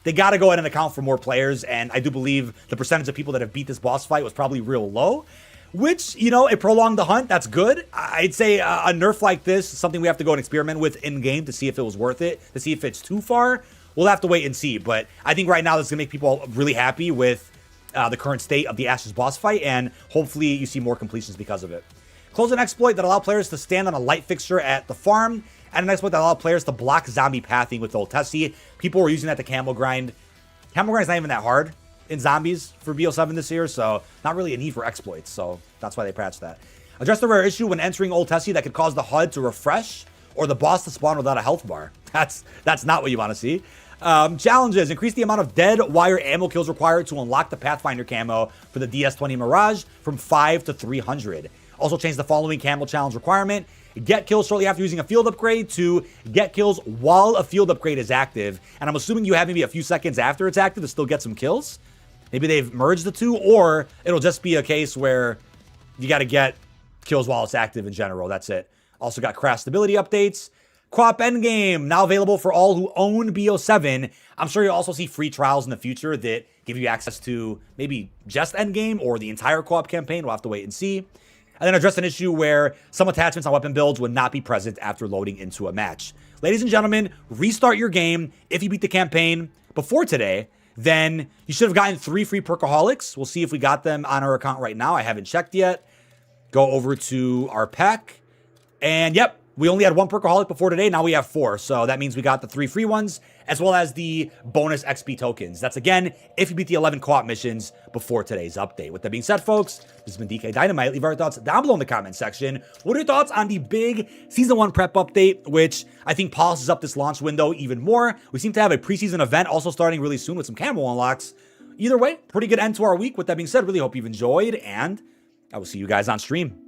They got to go ahead and account for more players, and I do believe the percentage of people that have beat this boss fight was probably real low, which, you know, it prolonged the hunt. That's good. I'd say a nerf like this is something we have to go and experiment with in-game to see if it was worth it, to see if it's too far. We'll have to wait and see, but I think right now this is going to make people really happy with the current state of the Ashes boss fight, and hopefully you see more completions because of it. Close an exploit that allow players to stand on a light fixture at the farm, and an exploit that allow players to block zombie pathing with Old Tessie. People were using that to camo grind. Camo grind is not even that hard in zombies for BO7 this year, so not really a need for exploits, so that's why they patched that. Address the rare issue when entering Old Tessie that could cause the HUD to refresh or the boss to spawn without a health bar. That's not what you want to see. Challenges. Increase the amount of dead wire ammo kills required to unlock the Pathfinder camo for the DS20 Mirage from 5 to 300. Also change the following camo challenge requirement. Get kills shortly after using a field upgrade to get kills while a field upgrade is active. And I'm assuming you have maybe a few seconds after it's active to still get some kills. Maybe they've merged the two, or it'll just be a case where you got to get kills while it's active in general. That's it. Also got crash stability updates. Co-op Endgame, now available for all who own BO7. I'm sure you'll also see free trials in the future that give you access to maybe just Endgame or the entire co-op campaign. We'll have to wait and see. And then address an issue where some attachments on weapon builds would not be present after loading into a match. Ladies and gentlemen, restart your game. If you beat the campaign before today, then you should have gotten 3 free Perkaholics. We'll see if we got them on our account right now. I haven't checked yet. Go over to our pack. And yep, we only had 1 Perkaholic before today. Now we have 4. So that means we got the 3 free ones, as well as the bonus XP tokens. That's, again, if you beat the 11 co-op missions before today's update. With that being said, folks, this has been DK Dynamite. Leave our thoughts down below in the comment section. What are your thoughts on the big Season 1 prep update, which I think polishes up this launch window even more? We seem to have a preseason event also starting really soon with some camo unlocks. Either way, pretty good end to our week. With that being said, really hope you've enjoyed, and I will see you guys on stream.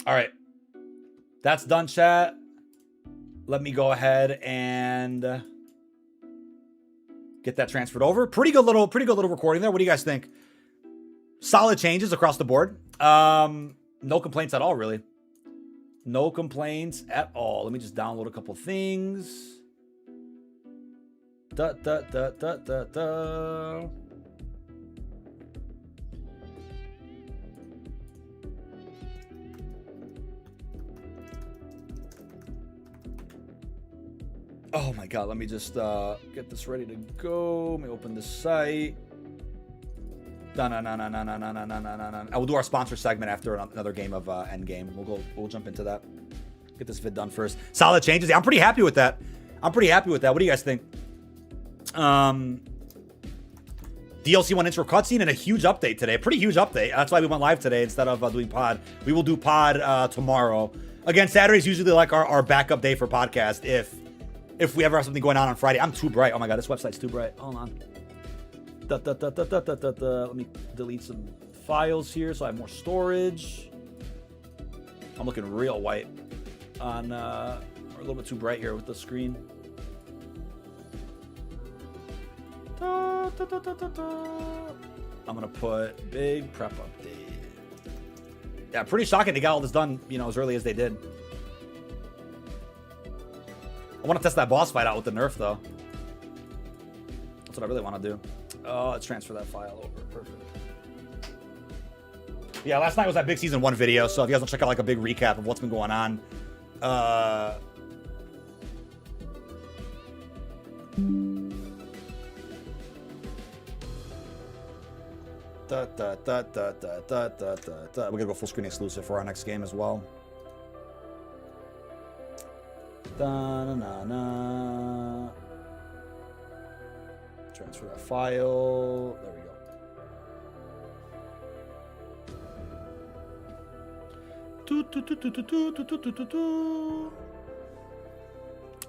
All right. That's done, chat. Let me go ahead and get that transferred over. Pretty good little recording there. What do you guys think? Solid changes across the board. No complaints at all, really. No complaints at all. Let me just download a couple things. Oh my god, let me just get this ready to go. Let me open the site. I will do our sponsor segment after another game of Endgame. We'll jump into that. Get this vid done first. Solid changes. Yeah, I'm pretty happy with that. What do you guys think? DLC 1 intro cutscene and a huge update today. A pretty huge update. That's why we went live today instead of doing pod. We will do pod tomorrow. Again, Saturday's usually like our backup day for podcast if we ever have something going on Friday. I'm too bright. Oh my god, this website's too bright. Hold on. Let me delete some files here so I have more storage. I'm looking real white on, or a little bit too bright here with the screen. I'm gonna put big prep update. Yeah, pretty shocking they got all this done, you know, as early as they did. I want to test that boss fight out with the nerf though. That's what I really want to do. Let's transfer that file over. Perfect. Yeah, last night was that big season 1 video, so if you guys want to check out like a big recap of what's been going on, we're gonna go full screen exclusive for our next game as well. Transfer that file. There we go.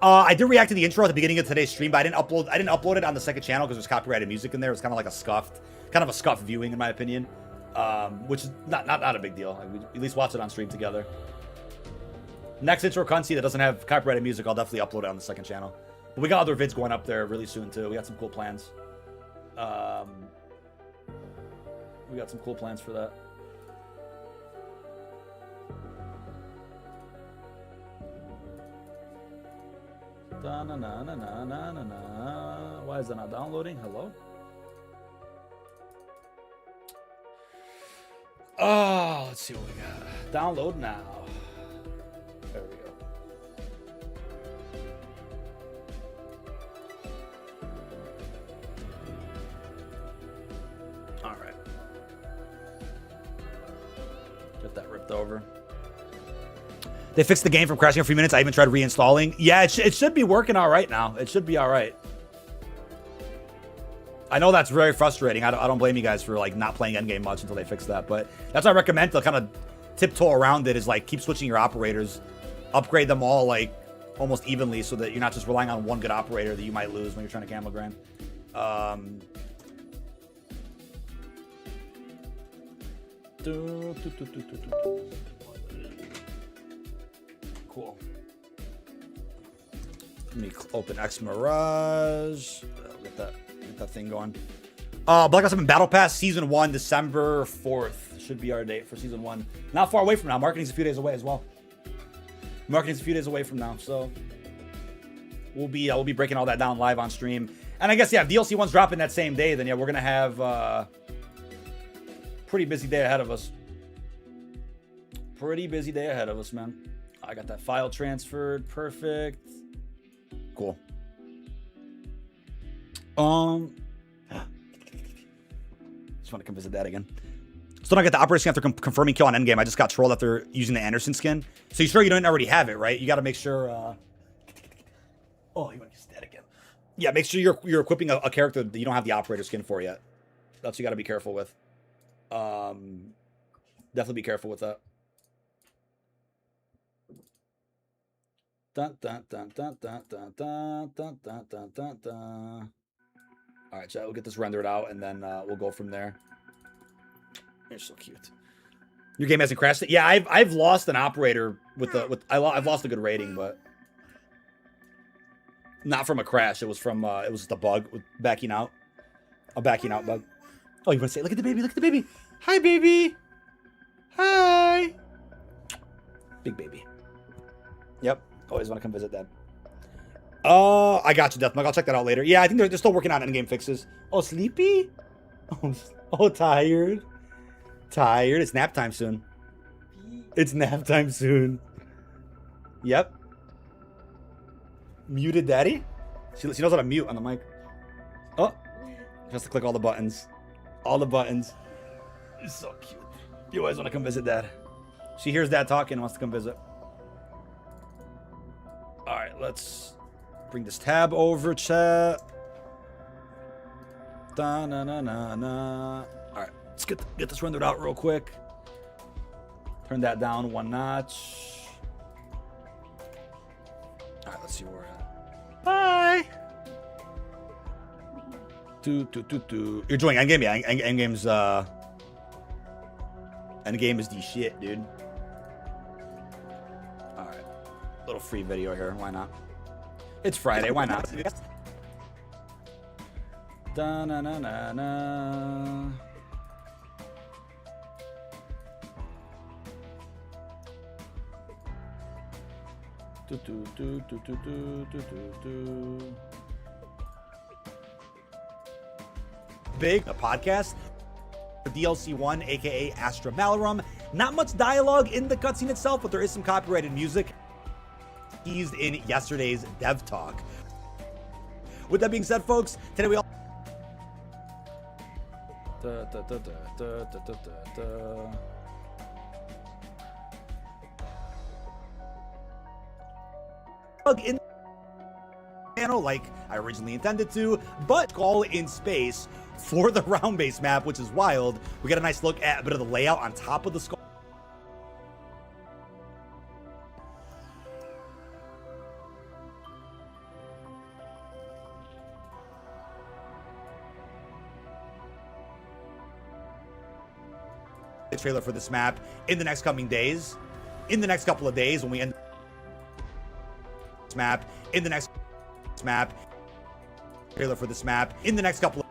I did react to the intro at the beginning of today's stream, but I didn't upload it on the second channel because there's copyrighted music in there. It's kind of like a scuffed viewing in my opinion, which is not a big deal. Like, we at least watch it on stream together. Next intro cutscene that doesn't have copyrighted music, I'll definitely upload it on the second channel. But we got other vids going up there really soon too. We got some cool plans. We got some cool plans for that. Why is that not downloading? Hello? Oh, let's see what we got. Download now. There we go. All right. Get that ripped over. They fixed the game from crashing for a few minutes. I even tried reinstalling. Yeah, it should be working all right now. It should be all right. I know that's very frustrating. I don't blame you guys for like not playing Endgame much until they fix that. But that's what I recommend to kind of tiptoe around it, is like keep switching your operators, upgrade them all like almost evenly so that you're not just relying on one good operator that you might lose when you're trying to camo grind. Cool. Let me open X Mirage. Get that thing going. Black Ops 7 Battle Pass Season 1, December 4th. Should be our date for Season 1. Not far away from now. Marketing's a few days away as well. Marketing's a few days away from now. So we'll be breaking all that down live on stream. And I guess, yeah, if DLC 1's dropping that same day, then yeah, we're going to have pretty busy day ahead of us. Pretty busy day ahead of us, man. I got that file transferred. Perfect. Cool. Just want to come visit that again. Still don't get the operator skin after confirming kill on Endgame. I just got trolled after using the Anderson skin. So you sure you don't already have it, right? You got to make sure. Oh, you want to use that again? Yeah, make sure you're equipping a character that you don't have the operator skin for yet. That's what you got to be careful with. Definitely be careful with that. Dun, dun, dun, dun, dun, dun, dun, dun, dun, dun, dun, dun. All right, chat, we'll get this rendered out, and then we'll go from there. You're so cute. Your game hasn't crashed? Yeah, I've lost an operator I've lost a good rating, but not from a crash. It was from it was just a bug with backing out. A backing out bug. Oh, you want to say, look at the baby, look at the baby. Hi, baby. Hi. Big baby. Yep. Always want to come visit Dad. I got you, Deathmug. I'll check that out later. Yeah, I think they're still working on endgame fixes. Oh, sleepy? Oh, tired. Tired. It's nap time soon. It's nap time soon. Yep. Muted daddy? She knows how to mute on the mic. Oh. She has to click all the buttons. All the buttons. It's so cute. You always want to come visit Dad. She hears Dad talking and wants to come visit. All right, let's bring this tab over, chat. Da, na, na, na, na. All right, let's get this rendered out real quick. Turn that down one notch. All right, let's see where we're at. Bye. You're joining Endgame? Yeah, Endgame's Endgame is the shit, dude. Alright. Little free video here, why not? It's Friday, why not? Da na na na na. Do do do do do do do do. Big a podcast. DLC 1, aka Astra Malarum. Not much dialogue in the cutscene itself, but there is some copyrighted music teased in yesterday's dev talk. With that being said, folks, today we all in channel like I originally intended to, but all in space for the round base map, which is wild. We got a nice look at a bit of the layout on top of the skull. Trailer for this map in the next coming days, in the next couple of days when we end this map, in the next map, trailer for this map, in the next couple of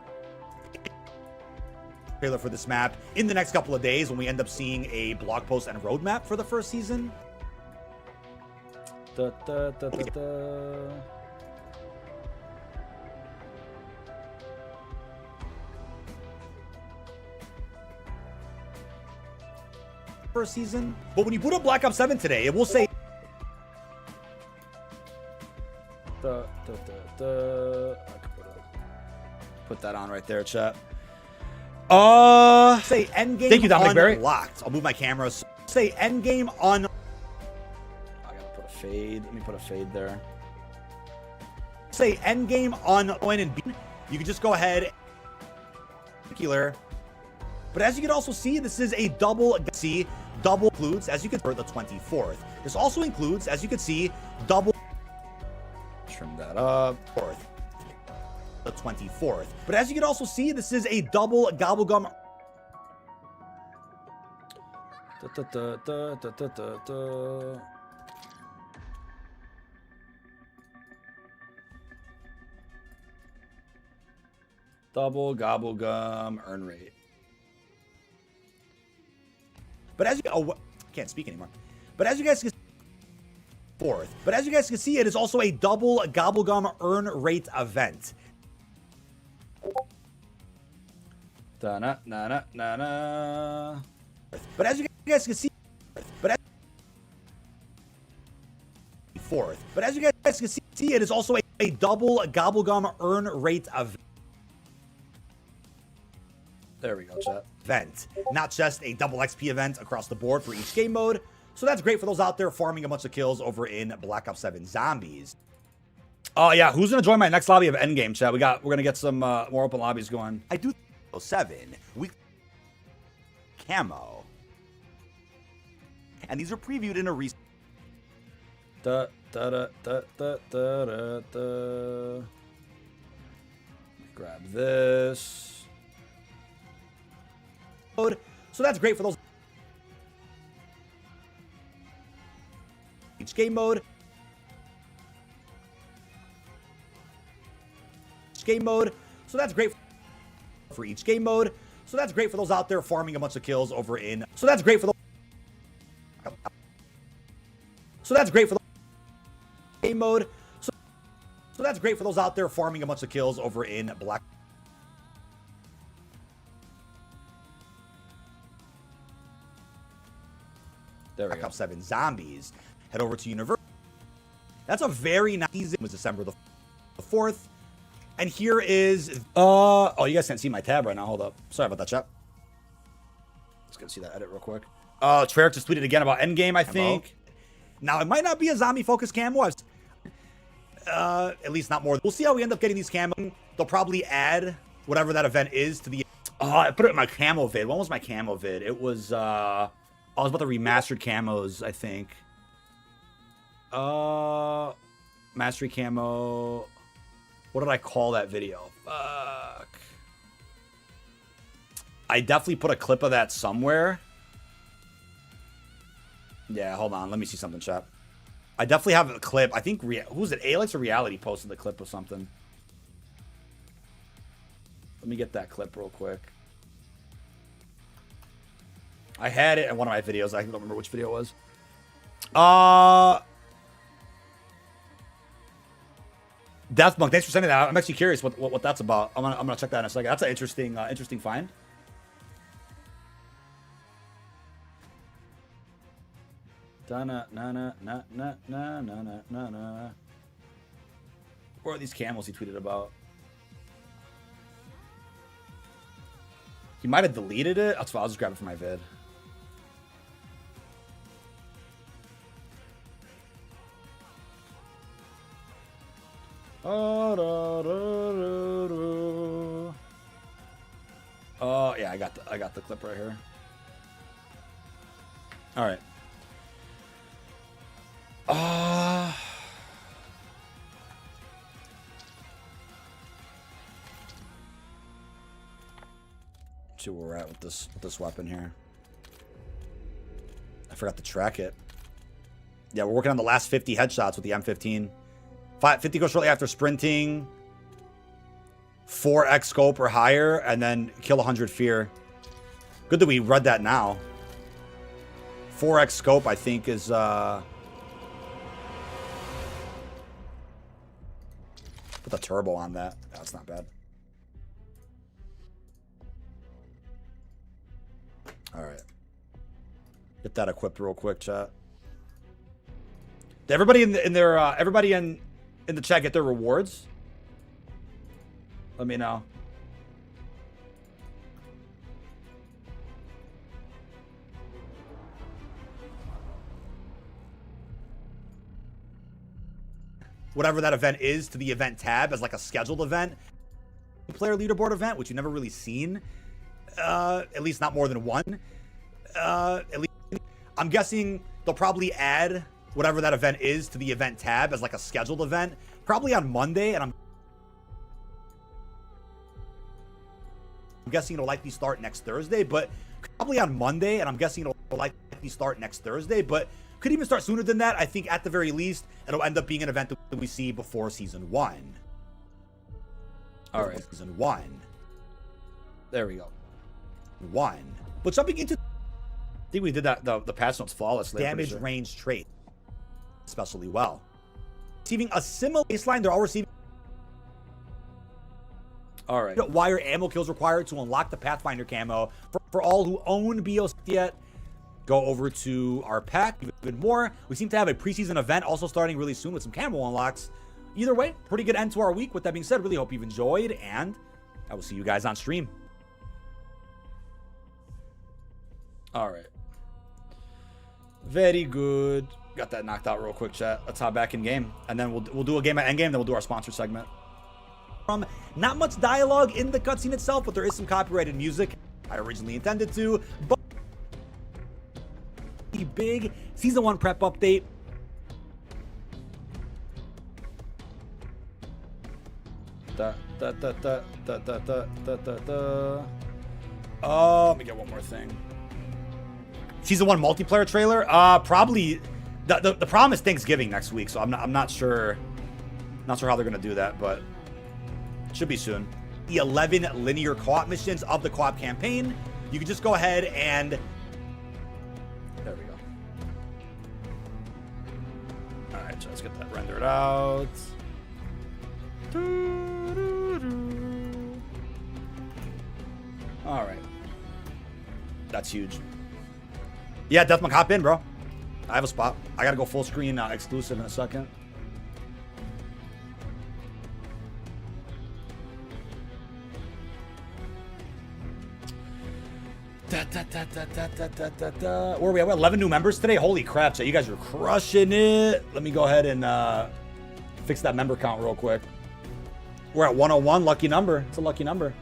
trailer for this map, in the next couple of days when we end up seeing a blog post and roadmap for the first season. First season, but when you boot up Black Ops 7 today, it will say I could put that on right there, chat. Say Endgame. Thank you, Dominic Berry. Unlocked. I'll move my camera. Say Endgame on. I gotta put a fade. Let me put a fade there. Say Endgame on Owen and B. You can just go ahead. But as you can also see, this is a double includes, as you can for the 24th. This also includes, as you can see, double trim that up. The 24th. But as you can also see, this is a double gobblegum. Double gobblegum earn rate. But as you can't speak anymore. But as you guys can see, it is also a double gobblegum earn rate event. Da na na na na na. But as you guys can see, But as you guys can see, it is also a double gobblegum earn rate event. There we go, chat. Event. Not just a double XP event across the board for each game mode. So that's great for those out there farming a bunch of kills over in Black Ops 7 Zombies. Oh, yeah. Who's going to join my next lobby of Endgame, chat? We're going to get some more open lobbies going. I do 7 week Camo. And these are previewed in a recent. Grab this. So that's great for those. Each game mode. So that's great for each game mode. So that's great for those out there farming a bunch of kills over in. So that's great for the. So that's great for the game mode. So that's great for those out there farming a bunch of kills over in Black. There we go. Black Ops 7 Zombies. Head over to Universal. That's a very nice season. It was December the 4th. And here is oh, you guys can't see my tab right now. Hold up. Sorry about that, chat. Let's go see that edit real quick. Treyarch just tweeted again about Endgame, I think. Now, it might not be a zombie-focused camo. At least not more. We'll see how we end up getting these camo. They'll probably add whatever that event is to the. I put it in my camo vid. When was my camo vid? It was I was about the remastered camos, I think. Mastery camo. What did I call that video? Fuck. I definitely put a clip of that somewhere. Yeah, hold on. Let me see something, chat. I definitely have a clip. I think, who's it? Alex or Reality posted the clip of something. Let me get that clip real quick. I had it in one of my videos. I don't remember which video it was. Deathmonk, thanks for sending that. I'm actually curious what that's about. I'm gonna check that in a second. That's an interesting find. Da-na, na, na, na, na, na, na, na, na, na. Where are these camels he tweeted about? He might have deleted it. That's fine. I'll just grab it for my vid. Oh yeah, I got the clip right here. All right. See where we're at with this weapon here. I forgot to track it. Yeah, we're working on the last 50 headshots with the M15. 50 goes shortly after sprinting. 4x scope or higher, and then kill 100 fear. Good that we read that now. 4x scope, I think, is put the turbo on that. That's not bad. All right. Get that equipped real quick, chat. Did everybody in the chat get their rewards? Let me know. Whatever that event is to the event tab as like a scheduled event. Player leaderboard event, which you've never really seen. At least not more than one. At least I'm guessing they'll probably add whatever that event is to the event tab as like a scheduled event. Probably on Monday, and I'm guessing it'll likely start next Thursday, but probably on Monday, and I'm guessing it'll likely start next Thursday, but could even start sooner than that. I think at the very least, it'll end up being an event that we see before Season 1. All right. Season 1. There we go. 1. But jumping into... I think we did that, the patch notes flawlessly. Damage range trait. Especially well. Receiving a similar baseline, they're all receiving... All right. Wire ammo kills required to unlock the Pathfinder camo. For all who own BOC yet, go over to our pack. Even more. We seem to have a preseason event also starting really soon with some camo unlocks. Either way, pretty good end to our week. With that being said, really hope you've enjoyed, and I will see you guys on stream. All right. Very good. Got that knocked out real quick, chat. Let's hop back in game, and then we'll do a game at Endgame. Then we'll do our sponsored segment. Not much dialogue in the cutscene itself, but there is some copyrighted music I originally intended to. But the big Season 1 prep update. Oh, let me get one more thing. Season 1 multiplayer trailer. Probably the problem is Thanksgiving next week, so I'm not sure. Not sure how they're gonna do that, but should be soon. The 11 linear co-op missions of the co-op campaign. You can just go ahead and there we go. All right, so let's get that rendered out. All right, that's huge. Yeah, Deathmonk, hop in, bro. I have a spot. I gotta go full screen exclusive in a second. Where are we at? We have 11 new members today. Holy crap, so you guys are crushing it. Let me go ahead and fix that member count real quick. We're at 101. Lucky number. It's a lucky number.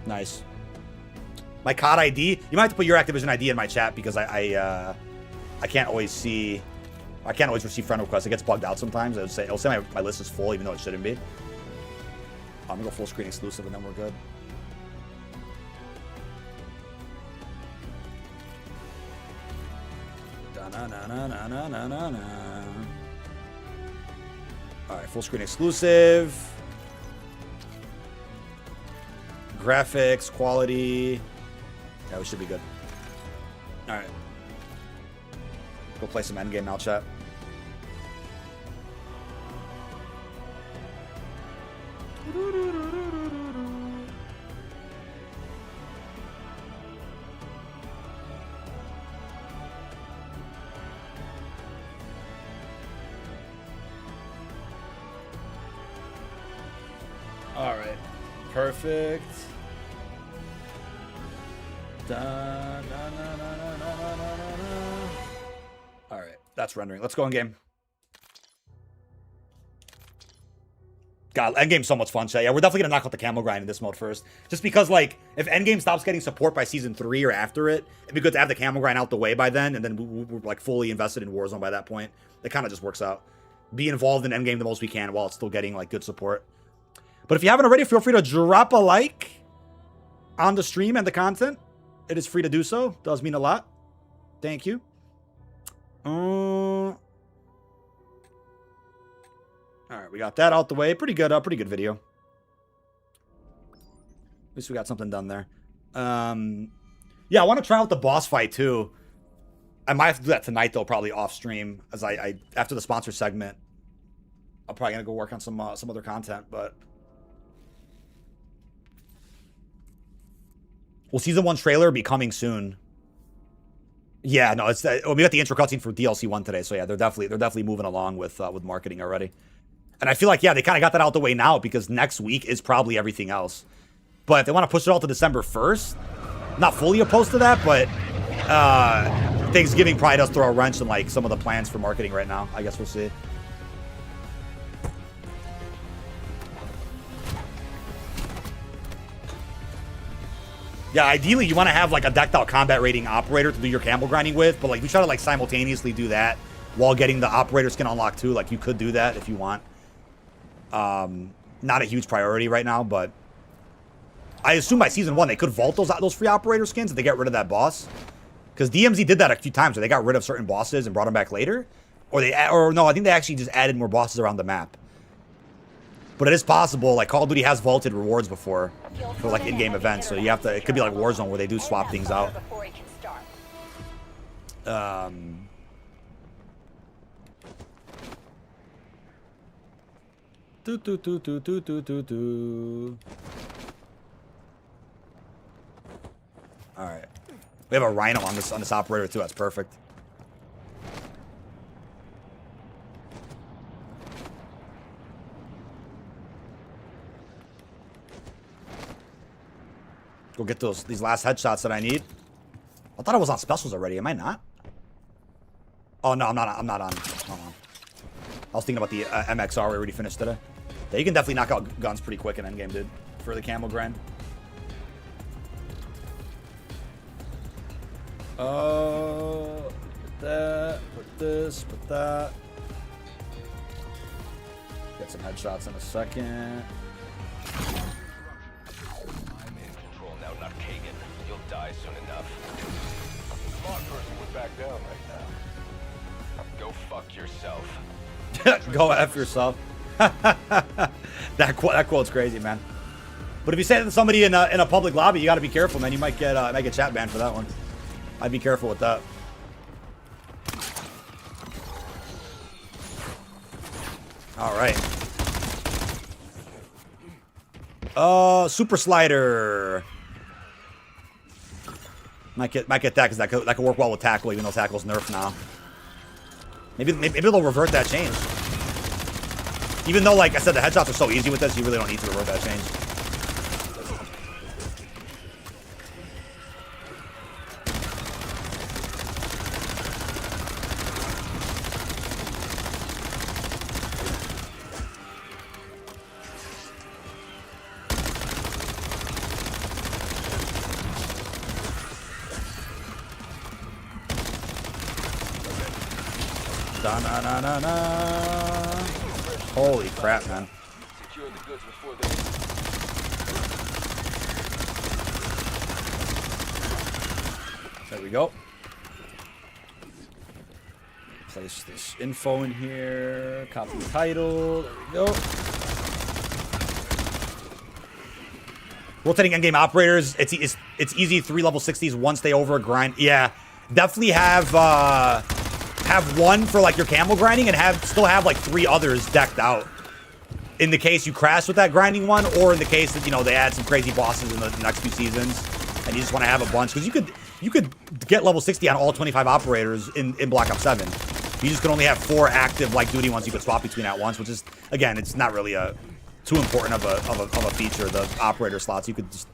Nice. My COD ID. You might have to put your Activision ID in my chat because I can't always see I can't always receive friend requests. It gets bugged out sometimes. It'll say my list is full, even though it shouldn't be. I'm gonna go full screen exclusive, and then we're good. All right, full screen exclusive. Graphics, quality. Yeah, we should be good. All right. Go play some Endgame now, chat. All right. Perfect. All right, that's rendering. Let's go in game. God, Endgame's so much fun, chat. Yeah, we're definitely gonna knock out the camo grind in this mode first. Just because, like, if Endgame stops getting support by season 3 or after it, it'd be good to have the camo grind out the way by then, and then we're like fully invested in Warzone by that point. It kind of just works out. Be involved in Endgame the most we can while it's still getting like good support. But if you haven't already, feel free to drop a like on the stream and the content. It is free to do so. Does mean a lot. Thank you. All right, we got that out the way. Pretty good video. At least we got something done there. Yeah, I want to try out the boss fight too. I might have to do that tonight though, probably off stream, as I after the sponsor segment. I'm probably gonna go work on some other content, but. Will season 1 trailer be coming soon? Yeah, no, it's we got the intro cutscene for DLC 1 today, so yeah, they're definitely moving along with marketing already. And I feel like, yeah, they kind of got that out the way now because next week is probably everything else. But if they want to push it all to December 1st, not fully opposed to that, but Thanksgiving probably does throw a wrench in like some of the plans for marketing right now. I guess we'll see. Yeah, ideally you want to have like a decked out combat rating operator to do your camo grinding with, but like we try to like simultaneously do that while getting the operator skin unlocked too. Like you could do that if you want. Not a huge priority right now, but I assume by season 1 they could vault those free operator skins if they get rid of that boss. Because DMZ did that a few times where they got rid of certain bosses and brought them back later, or no, I think they actually just added more bosses around the map. But it is possible, like Call of Duty has vaulted rewards before for like in-game events, so you have to, it could be like Warzone where they do swap things out. All right, we have a Rhino on this operator too. That's perfect. Go get these last headshots that I need. I thought I was on specials already. Am I not? Oh no, I'm not on. Hold on. I was thinking about the MXR we already finished today. Yeah, you can definitely knock out guns pretty quick in Endgame, dude, for the camo grind. Put that, put this, put that. Get some headshots in a second. Not Kagan. You'll die soon enough. Smart person would back down right now. Go fuck yourself. Go F yourself. That quote's crazy, man. But if you say it to somebody in a public lobby, you got to be careful, man. You might get chat banned for that one. I'd be careful with that. All right. Super slider. Might get that because that could work well with tackle, even though tackle's nerfed now. Maybe they'll revert that change. Even though, like I said, the headshots are so easy with this, you really don't need to revert that change. Da-na-na-na-na. Holy crap, man. Secure the goods before they... There we go. Place this info in here. Copy the title. There we go. Rotating endgame operators. It's easy. 3 level 60s. 1 stay over a grind. Yeah, definitely have one for like your camo grinding and still have like 3 others decked out. In the case you crash with that grinding one, or in the case that, you know, they add some crazy bosses in the next few seasons, and you just want to have a bunch, because you could get level 60 on all 25 operators in Black Ops 7. You just can only have 4 active like duty ones you could swap between at once, which is, again, it's not really too important of a feature. The operator slots, you could just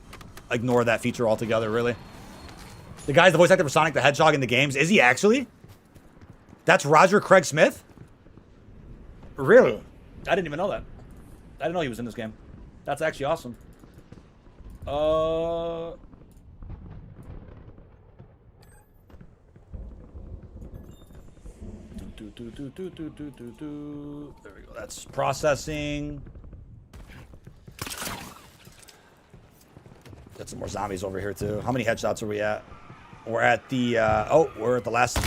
ignore that feature altogether. Really, the guy's the voice actor for Sonic the Hedgehog in the games. Is he actually? That's Roger Craig Smith. Really? I didn't even know that. I didn't know he was in this game. That's actually awesome. There we go. That's processing. Got some more zombies over here too. How many headshots are we at? We're at the we're at the last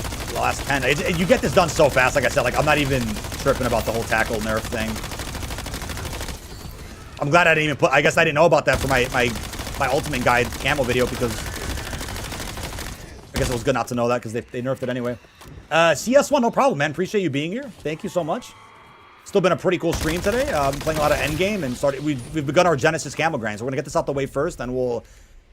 10. You get this done so fast. Like I said, like I'm not even tripping about the whole tackle nerf thing. I'm glad I didn't even put. I guess I didn't know about that for my ultimate guide camo video, because I guess it was good not to know that, because they nerfed it anyway. CS1, no problem, man. Appreciate you being here. Thank you so much. Still been a pretty cool stream today. Been playing a lot of Endgame and we've begun our Genesis camo grind. So we're gonna get this out the way first, then we'll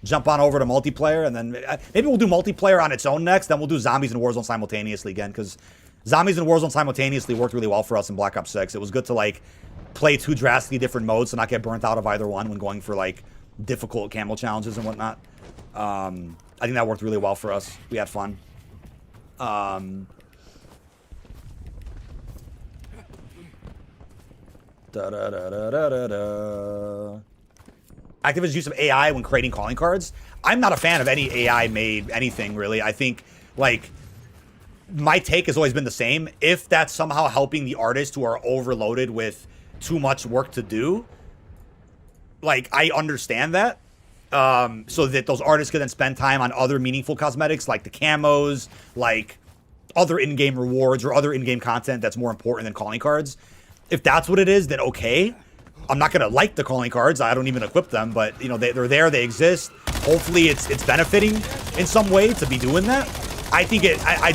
jump on over to multiplayer, and then maybe we'll do multiplayer on its own next. Then we'll do zombies and Warzone simultaneously again, because zombies and Warzone simultaneously worked really well for us in Black Ops 6. It was good to like play 2 drastically different modes and not get burnt out of either one when going for like difficult camo challenges and whatnot. I think that worked really well for us. We had fun. Activision's use of AI when creating calling cards. I'm not a fan of any AI made anything, really. I think, like, my take has always been the same. If that's somehow helping the artists who are overloaded with too much work to do, like, I understand that. So that those artists can then spend time on other meaningful cosmetics, like the camos, like other in-game rewards or other in-game content that's more important than calling cards. If that's what it is, then okay. I'm not gonna like the calling cards. I don't even equip them, but you know they're there, they exist. Hopefully it's benefiting in some way to be doing that. I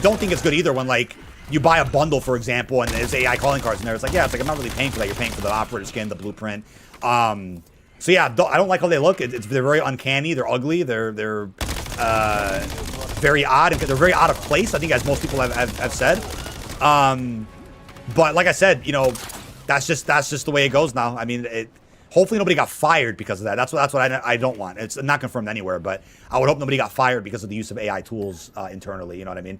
don't think it's good either when like you buy a bundle, for example, and there's AI calling cards in there. It's like, yeah, it's like I'm not really paying for that. You're paying for the operator skin, the blueprint. So yeah, I don't like how they look. They're very uncanny. They're ugly. They're very odd. They're very out of place, I think, as most people have said. But like I said, you know, that's just the way it goes now. I mean, hopefully nobody got fired because of that. That's what I don't want. It's not confirmed anywhere, but I would hope nobody got fired because of the use of AI tools internally. You know what I mean?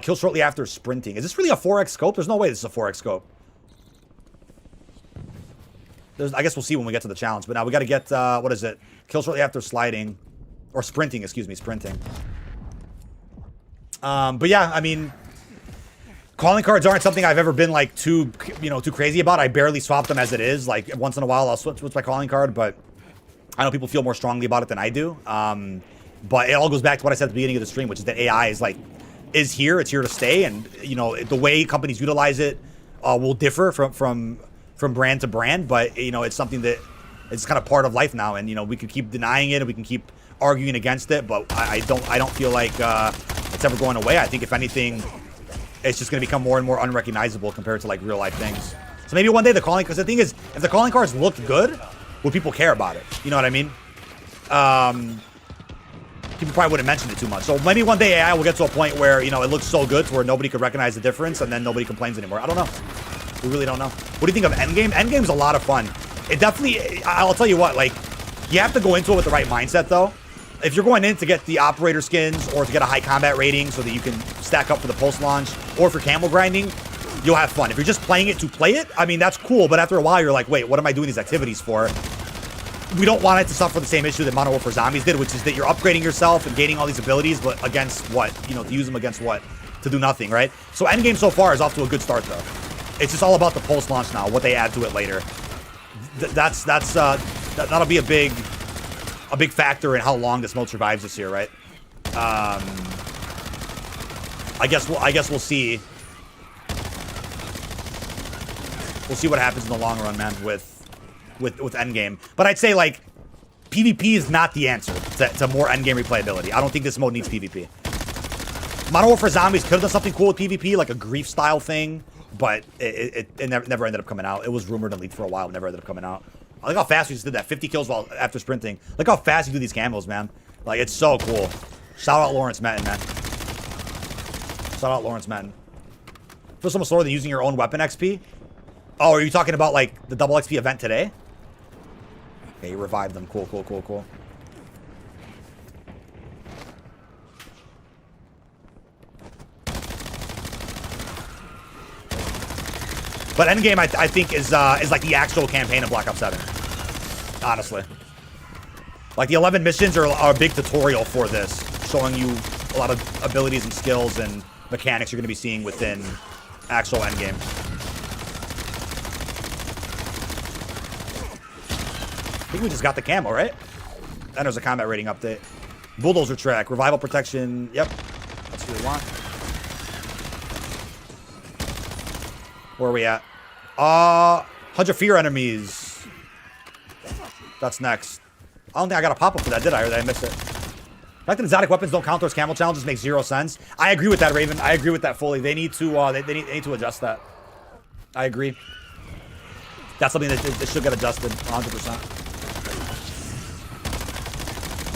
Kill shortly after sprinting. Is this really a 4x scope? There's no way this is a 4x scope. I guess we'll see when we get to the challenge. But now we got to get, what is it? Kill shortly after sliding. Or sprinting, excuse me, sprinting. But yeah, I mean, calling cards aren't something I've ever been like too crazy about. I barely swap them as it is. Like once in a while I'll switch my calling card, but I know people feel more strongly about it than I do. But it all goes back to what I said at the beginning of the stream, which is that AI is here. It's here to stay, and you know the way companies utilize it will differ from brand to brand. But you know it's something that it's kind of part of life now, and you know we can keep denying it and we can keep arguing against it, but I don't feel like it's ever going away. I think if anything, it's just going to become more and more unrecognizable compared to like real life things. So maybe one day the calling, because the thing is, if the calling cards looked good, would people care about it? You know what I mean? People probably wouldn't mention it too much. So maybe one day AI will get to a point where, you know, it looks so good to where nobody could recognize the difference, and then nobody complains anymore. I don't know. We really don't know. What do you think of Endgame? Endgame's a lot of fun. It definitely, I'll tell you what, like, you have to go into it with the right mindset, though. If you're going in to get the operator skins or to get a high combat rating so that you can stack up for the post launch, or for camo grinding, you'll have fun. If you're just playing it to play it, I mean, that's cool, but after a while, you're like, wait, what am I doing these activities for? We don't want it to suffer the same issue that Modern Warfare Zombies did, which is that you're upgrading yourself and gaining all these abilities, but against what? You know, to use them against what? to do nothing, right? So Endgame so far is off to a good start, though. It's just all about the post-launch now, what they add to it later. That'll be a big factor in how long this mode survives this year, right? I guess we'll see. We'll see what happens in the long run, man, with Endgame. But I'd say, like, PvP is not the answer to more Endgame replayability. I don't think this mode needs PvP. Modern Warfare Zombies could have done something cool with PvP, like a grief-style thing, but it never ended up coming out. It was rumored and leaked for a while, never ended up coming out. I like how fast we just did that. 50 kills while after sprinting. Look how fast you do these camos, man. Like, it's so cool. Shout out Lawrence Metten, man. Shout out Lawrence Metten. Feels so much slower than using your own weapon XP. Oh, are you talking about, like, the double XP event today? Okay, you revived them. Cool, cool, cool, cool. But Endgame, I think, is like the actual campaign of Black Ops 7. Honestly. Like, the 11 missions are a big tutorial for this, showing you a lot of abilities and skills and mechanics you're going to be seeing within actual Endgame. I think we just got the camo, right? And there's a combat rating update. Bulldozer track, revival protection. Yep. That's what we want. Where are we at? 100 fear enemies. That's next. I don't think I got a pop-up for that, did I? Or did I miss it? The fact that exotic weapons don't count towards camo challenges makes zero sense. I agree with that, Raven. I agree with that fully. They need to they need to adjust that. I agree. That's something that should get adjusted 100%.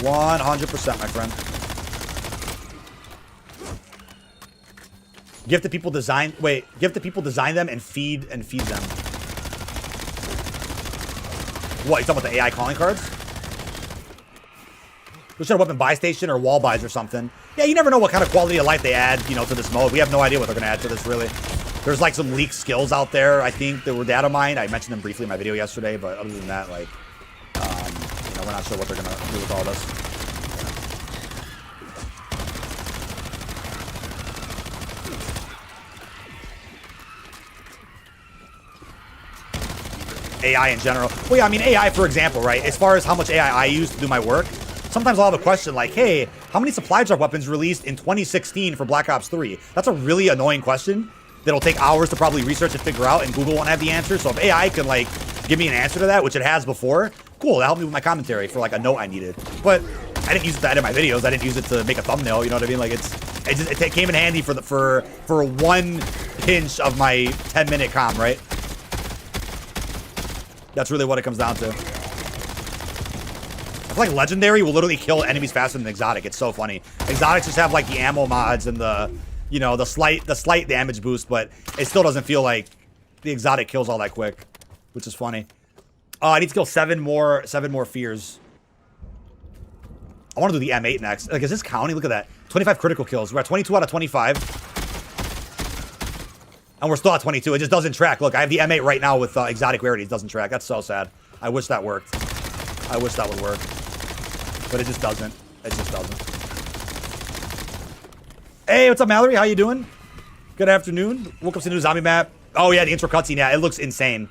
100%, my friend. Give the people design. Wait, give the people design them and feed them. What? You talking about the AI calling cards? We should have weapon buy station or wall buys or something. Yeah, you never know what kind of quality of life they add, you know, to this mode. We have no idea what they're gonna add to this, really. There's like some leaked skills out there, I think, that were data mined. I mentioned them briefly in my video yesterday, but other than that, like, you know, we're not sure what they're gonna do with all this. AI in general. Well, yeah, I mean, AI, for example, right? As far as how much AI I use to do my work, sometimes I'll have a question like, hey, how many supply drop weapons released in 2016 for Black Ops 3? That's a really annoying question that'll take hours to probably research and figure out, and Google won't have the answer. So if AI can, like, give me an answer to that, which it has before, cool, that helped me with my commentary for, like, a note I needed. But I didn't use it to edit my videos. I didn't use it to make a thumbnail, you know what I mean? Like, it came in handy for one pinch of my 10-minute comm, right? That's really what it comes down to. I feel like Legendary will literally kill enemies faster than Exotic. It's so funny. Exotics just have like the ammo mods and the, you know, the slight damage boost, but it still doesn't feel like the Exotic kills all that quick, which is funny. I need to kill seven more fears. I want to do the M8 next. Like, is this counting? Look at that. 25 critical kills. We're at 22 out of 25. And we're still at 22. It just doesn't track. Look, I have the M8 right now with exotic rarities. It doesn't track. That's so sad. I wish that worked. I wish that would work. But it just doesn't. It just doesn't. Hey, what's up, Mallory? How you doing? Good afternoon. Woke up to the new zombie map. Oh, yeah, the intro cutscene. Yeah, it looks insane.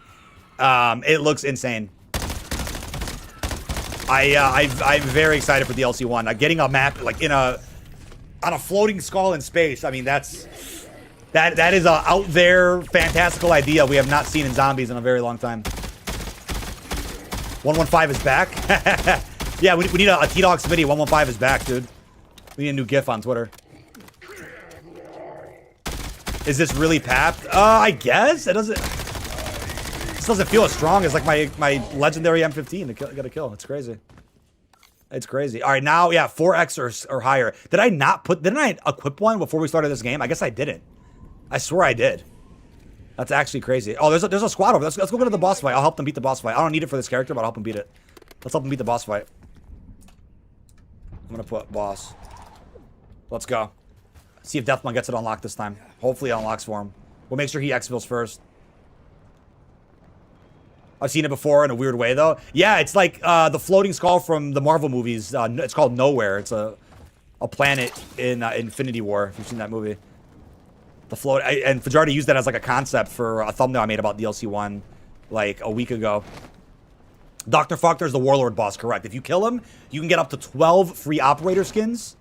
It looks insane. I'm very excited for DLC 1. Getting a map, like, on a floating skull in space. I mean, that is a out there fantastical idea we have not seen in zombies in a very long time. 115 is back. Yeah, we need a T-Dog Smitty. 115 is back, dude. We need a new GIF on Twitter. Is this really papped? I guess it doesn't. This doesn't feel as strong as like my legendary M15 to get a kill. It's crazy. It's crazy. All right, now yeah, 4x or higher. Didn't I equip one before we started this game? I guess I didn't. I swear I did. That's actually crazy. Oh, there's a squad over. Let's go get to the boss fight. I'll help them beat the boss fight. I don't need it for this character, but I'll help them beat it. Let's help them beat the boss fight. I'm gonna put boss. Let's go. See if Deathmon gets it unlocked this time. Hopefully it unlocks for him. We'll make sure he exfils first. I've seen it before in a weird way, though. Yeah, it's like the floating skull from the Marvel movies. It's called Nowhere. It's a planet in Infinity War, if you've seen that movie. The float, and Fajardo used that as like a concept for a thumbnail I made about DLC 1 like a week ago. Dr. Faulkner is the Warlord boss, correct. If you kill him, you can get up to 12 free operator skins.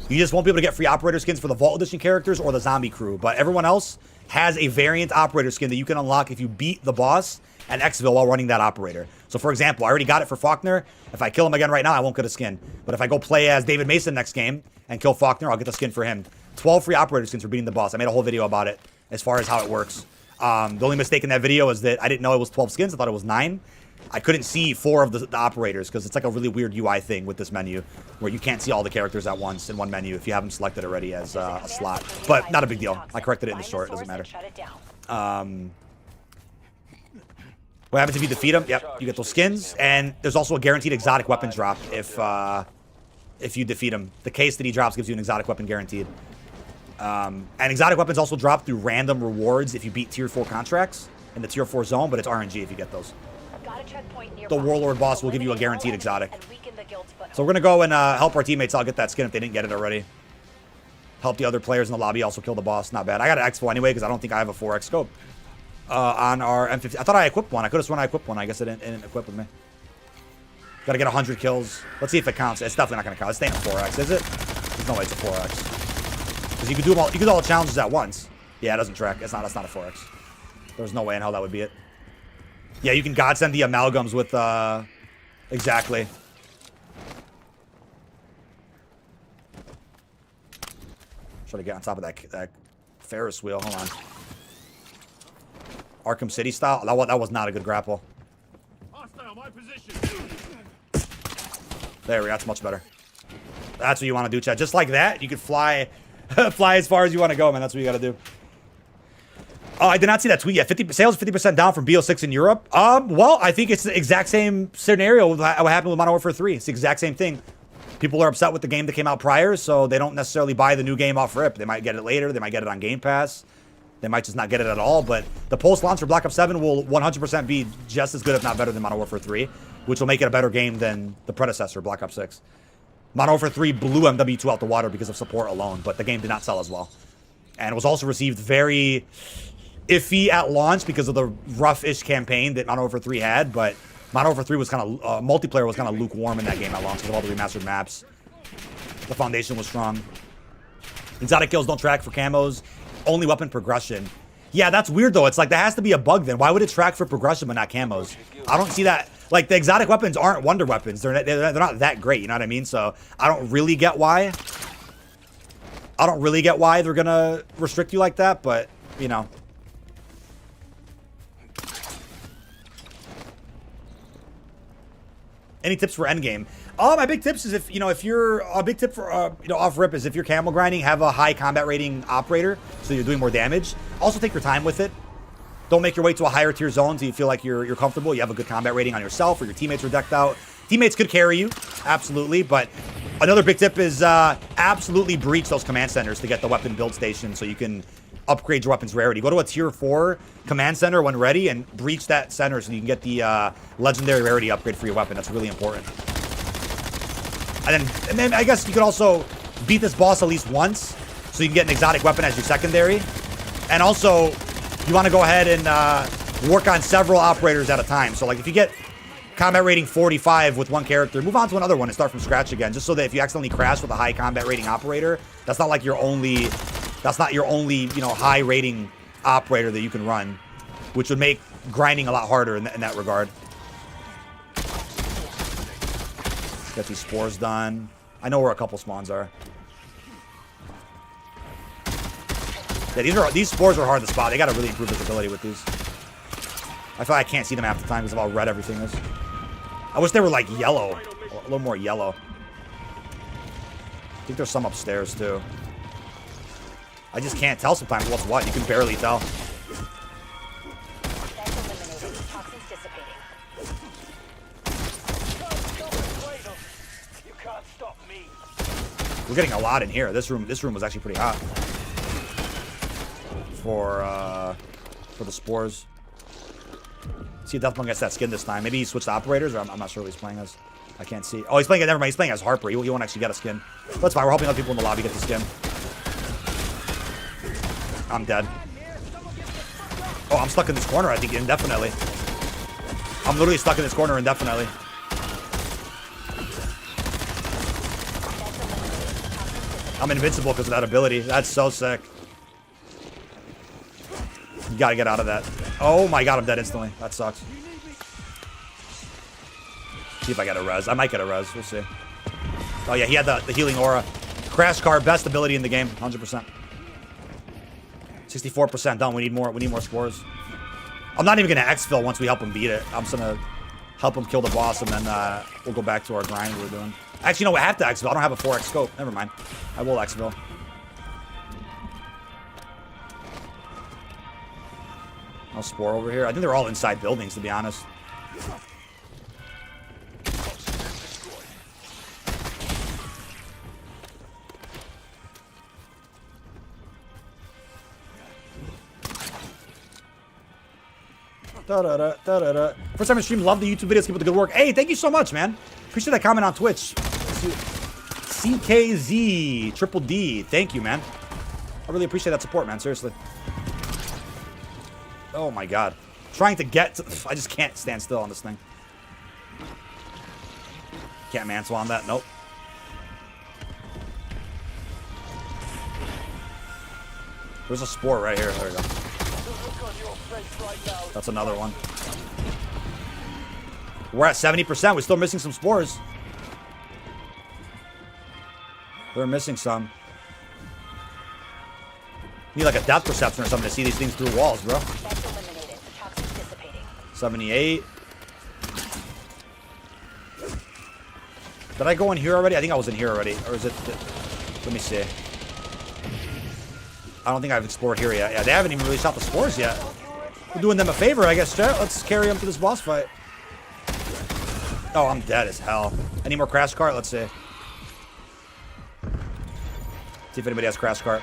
You just won't be able to get free operator skins for the Vault Edition characters or the zombie crew, but everyone else has a variant operator skin that you can unlock if you beat the boss at Xville while running that operator. So for example, I already got it for Faulkner. If I kill him again right now, I won't get a skin. But if I go play as David Mason next game and kill Faulkner, I'll get the skin for him. 12 free operator skins for beating the boss. I made a whole video about it as far as how it works. The only mistake in that video is that I didn't know it was 12 skins. I thought it was 9. I couldn't see 4 of the operators because it's like a really weird UI thing with this menu where you can't see all the characters at once in one menu if you have them selected already as a slot. But not a big deal. I corrected it in the short. It doesn't matter. What happens if you defeat them? Yep, you get those skins. And there's also a guaranteed exotic weapon drop if you defeat him. The case that he drops gives you an exotic weapon guaranteed. And exotic weapons also drop through random rewards if you beat tier 4 contracts in the tier 4 zone, but it's RNG if you get those. The Warlord boss will give you a guaranteed exotic. So we're going to go and help our teammates all get that skin if they didn't get it already. Help the other players in the lobby also kill the boss. Not bad. I got an Expo anyway because I don't think I have a 4X scope on our M50. I thought I equipped one. I could have sworn I equipped one. I guess it didn't equip with me. Got to get 100 kills. Let's see if it counts. It's definitely not going to count. It's staying a 4X, is it? There's no way it's a 4X. Because you can do all the challenges at once. Yeah, it doesn't track. That's not a 4X. There's no way in hell that would be it. Yeah, you can godsend the amalgams with, exactly. Try to get on top of that Ferris wheel. Hold on. Arkham City style. That was not a good grapple. There we go. That's much better. That's what you want to do, chat. Just like that, you can fly, fly as far as you want to go, man. That's what you got to do. Oh, I did not see that tweet yet. Sales 50% down from BO6 in Europe. Well, I think it's the exact same scenario with what happened with Modern Warfare 3. It's the exact same thing. People are upset with the game that came out prior, so they don't necessarily buy the new game off rip. They might get it later. They might get it on Game Pass. They might just not get it at all. But the post-launch for Black Ops 7 will 100% be just as good, if not better, than Modern Warfare 3, which will make it a better game than the predecessor, Black Ops 6. Modern Warfare 3 blew MW2 out the water because of support alone, but the game did not sell as well. And it was also received very iffy at launch because of the rough-ish campaign that Modern Warfare 3 had, but Modern Warfare 3 was kind of, multiplayer was kind of lukewarm in that game at launch because of all the remastered maps. The foundation was strong. Exotic kills don't track for camos. Only weapon progression. Yeah, that's weird though. It's like, that has to be a bug then. Why would it track for progression but not camos? I don't see that. Like, the exotic weapons aren't wonder weapons. They're not that great, you know what I mean? So, I don't really get why. I don't really get why they're gonna restrict you like that, but, you know. Any tips for Endgame? My big tips is if you're a big tip for off rip is if you're camel grinding, have a high combat rating operator so you're doing more damage. Also take your time with it. Don't make your way to a higher tier zone until you feel like you're comfortable. You have a good combat rating on yourself or your teammates are decked out. Teammates could carry you, absolutely, but another big tip is absolutely breach those command centers to get the weapon build station so you can upgrade your weapon's rarity. Go to a tier 4 command center when ready and breach that center so you can get the legendary rarity upgrade for your weapon. That's really important. And then I guess you could also beat this boss at least once so you can get an exotic weapon as your secondary. And also, you want to go ahead and work on several operators at a time. So like if you get combat rating 45 with one character, move on to another one and start from scratch again, just so that if you accidentally crash with a high combat rating operator, that's not like your only, high rating operator that you can run, which would make grinding a lot harder in that regard. Get these spores done. I know where a couple spawns are. Yeah, these spores are hard to spot. They gotta really improve visibility with these. I feel like I can't see them half the time because of how red everything is. I wish they were like yellow. A little more yellow. I think there's some upstairs too. I just can't tell sometimes what's what. You can barely tell. We're getting a lot in here. This room was actually pretty hot. For the spores. See if Deathbone gets that skin this time. Maybe he switched operators, or I'm not sure what he's playing as. I can't see. Oh, he's playing it. Never mind. He's playing as Harper. He won't actually get a skin. That's fine. We're helping other people in the lobby get the skin. I'm dead. Oh, I'm stuck in this corner, I think, indefinitely. I'm literally stuck in this corner indefinitely. I'm invincible because of that ability. That's so sick. You gotta get out of that. Oh my god, I'm dead instantly. That sucks. See if I get a res. I might get a res. We'll see. Oh yeah, he had the healing aura. Crash car, best ability in the game. 100%. 64% done. We need more. We need more spores. I'm not even gonna exfil once we help him beat it. I'm just gonna help him kill the boss, and then we'll go back to our grind we were doing. Actually, no, I have to exfil. I don't have a 4x scope. Never mind. I will exfil. No spore over here. I think they're all inside buildings, to be honest. Da-da-da, first time in stream, love the YouTube videos, keep up the good work. Hey, thank you so much, man. Appreciate that comment on Twitch. CKZ Triple D, thank you, man. I really appreciate that support, man, seriously. Oh my god. Trying to get to, I just can't stand still on this thing. Can't mantle on that, nope. There's a spore right here, there we go. That's another one. We're at 70%. We're still missing some spores. We're missing some. Need like a depth perception or something to see these things through walls, bro. 78. Did I go in here already? I think I was in here already. Or is it... Let me see. I don't think I've explored here yet. Yeah, they haven't even really shot the spores yet. We're doing them a favor, I guess, chat. Let's carry them to this boss fight. Oh, I'm dead as hell. Any more crash cart? Let's see. See if anybody has crash cart.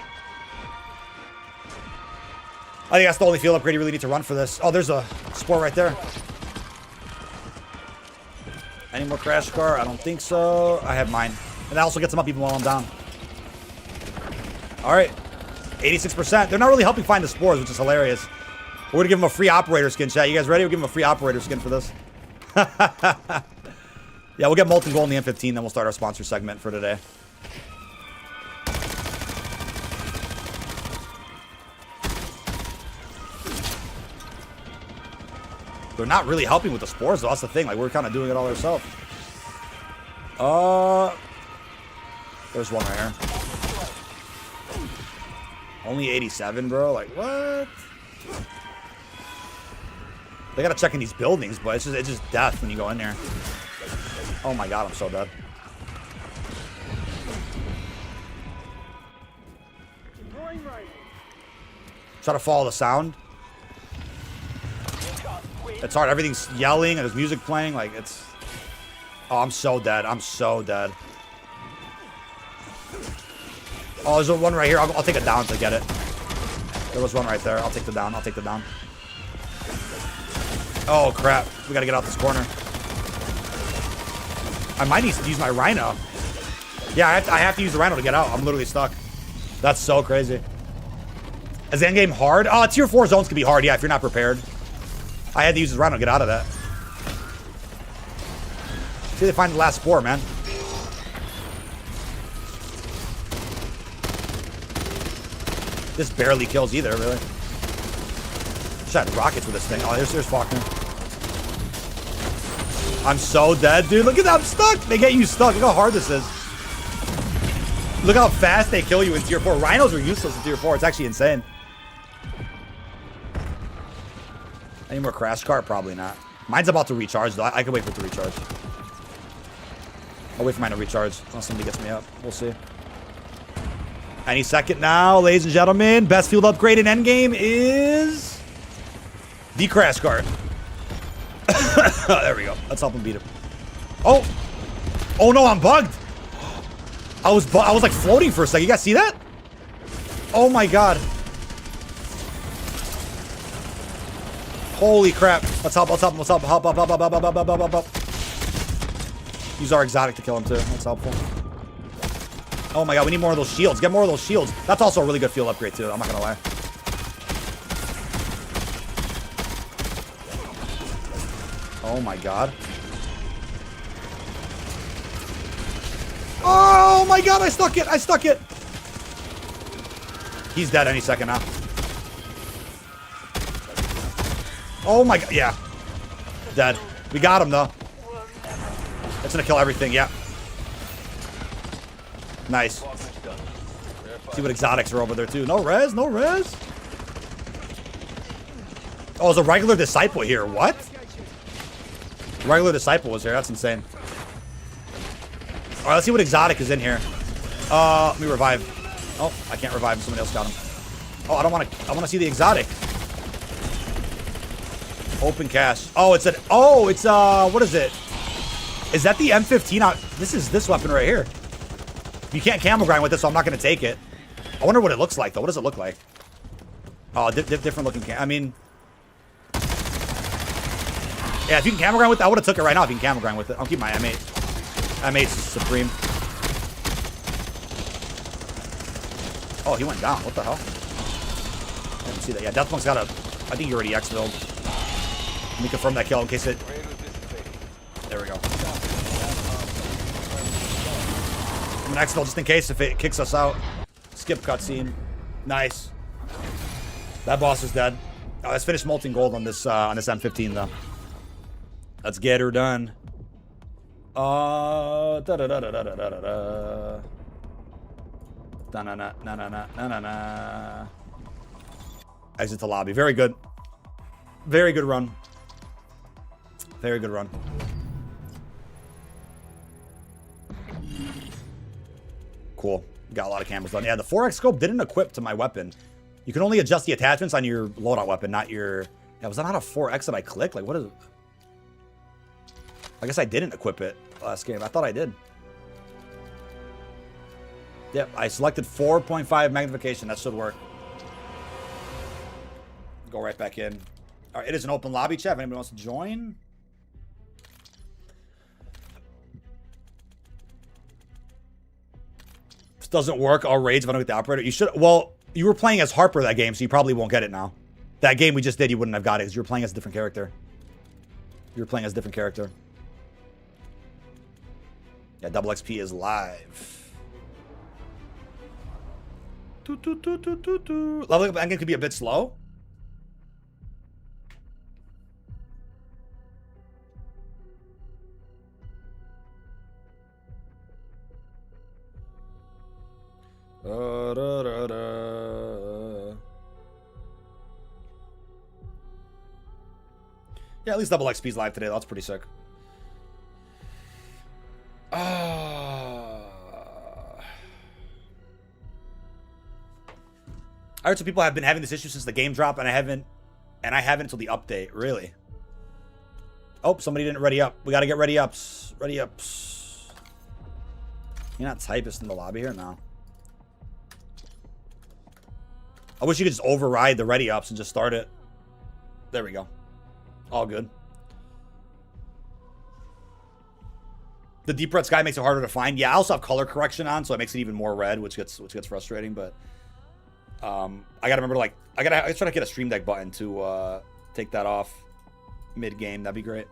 I think that's the only field upgrade you really need to run for this. Oh, there's a spore right there. Any more crash cart? I don't think so. I have mine. And that also gets them up even while I'm down. Alright. 86%. They're not really helping find the spores, which is hilarious. We're gonna give them a free operator skin, chat. You guys ready? We'll give them a free operator skin for this. Yeah, we'll get Molten Gold in the M15, then we'll start our sponsor segment for today. They're not really helping with the spores, though. That's the thing. Like, we're kind of doing it all ourselves. There's one right here. Only 87, bro. Like, what? They gotta check in these buildings, but it's just death when you go in there. Oh my god, I'm so dead. Try to follow the sound. It's hard. Everything's yelling and there's music playing. Like, it's... Oh, I'm so dead. I'm so dead. Oh, there's one right here. I'll take it down to get it. There was one right there. I'll take the down. I'll take the down. Oh, crap. We gotta get out this corner. I might need to use my rhino. Yeah, I have to use the rhino to get out. I'm literally stuck. That's so crazy. Is Endgame hard? Oh, tier 4 zones can be hard, yeah, if you're not prepared. I had to use the rhino to get out of that. See if they find the last spore, man. This barely kills either, really. Shot rockets with this thing. Oh, there's Faulkner. I'm so dead, dude. Look at that. I'm stuck. They get you stuck. Look how hard this is. Look how fast they kill you in tier 4. Rhinos are useless in tier 4. It's actually insane. Any more crash cart? Probably not. Mine's about to recharge, though. I can wait for it to recharge. I'll wait for mine to recharge unless somebody gets me up. We'll see. Any second now, ladies and gentlemen. Best field upgrade in Endgame is... the crash cart. There we go. Let's help him beat him. Oh! Oh no, I'm bugged! I was like floating for a second. You guys see that? Oh my god. Holy crap. Let's help, let's help, let's help. Help, help, help, help, help, help, help, help, help. Use our exotic to kill him too. That's helpful. Oh my god, we need more of those shields. Get more of those shields. That's also a really good field upgrade too. I'm not gonna lie. Oh my god. Oh my god, I stuck it! I stuck it! He's dead any second now. Oh my god, yeah. Dead. We got him though. That's gonna kill everything, yeah. Nice. See what exotics are over there too. No res, no res. Oh, there's a regular disciple here. What? Regular disciple was here. That's insane. All right, let's see what exotic is in here. Let me revive. Oh, I can't revive him. Somebody else got him. Oh, I don't want to. I want to see the exotic. Open cache. Oh, it's an. Oh, it's what is it? Is that the M15? This is this weapon right here. You can't camo grind with this, so I'm not gonna take it. I wonder what it looks like though. What does it look like? Oh, different looking I mean, yeah. If you can camo grind with it, I would have took it right now. If you can camo grind with it, I'll keep my M8. M8's supreme. Oh, he went down. What the hell? I didn't see that. Yeah, Deathmonk's got a. I think he already X-filled. Let me confirm that kill in case it. There we go. I'm gonna X-fill just in case if it kicks us out. Skip cutscene. Nice. That boss is dead. Oh, let's finish molten gold on this M15 though. Let's get her done. Da da da da da da da da da. Na na na na na na na na. Exit the lobby. Very good. Very good run. Very good run. Cool. Got a lot of cameras done. Yeah, the 4x scope didn't equip to my weapon. You can only adjust the attachments on your loadout weapon, not your... Yeah, was that not a 4x that I clicked? Like, what is it? I guess I didn't equip it last game. I thought I did. Yep, I selected 4.5 magnification. That should work. Go right back in. All right, it is an open lobby chat. If anybody wants to join... Doesn't work. I'll rage if I don't get the operator. You should. Well, you were playing as Harper that game, so you probably won't get it now. That game we just did, you wouldn't have got it because you were playing as a different character. You were playing as a different character. Yeah, double XP is live. Leveling up Endgame could be a bit slow. Yeah, at least double XP's live today. That's pretty sick. I heard some people have been having this issue since the game drop, and I haven't until the update. Really? Oh, somebody didn't ready up. We got to get ready ups. Ready ups. You're not typist in the lobby here now. I wish you could just override the ready ups and just start it. There we go. All good. The deep red sky makes it harder to find. Yeah, I also have color correction on, so it makes it even more red, which gets frustrating. But I gotta remember, like, I try to get a stream deck button to take that off mid game. That'd be great.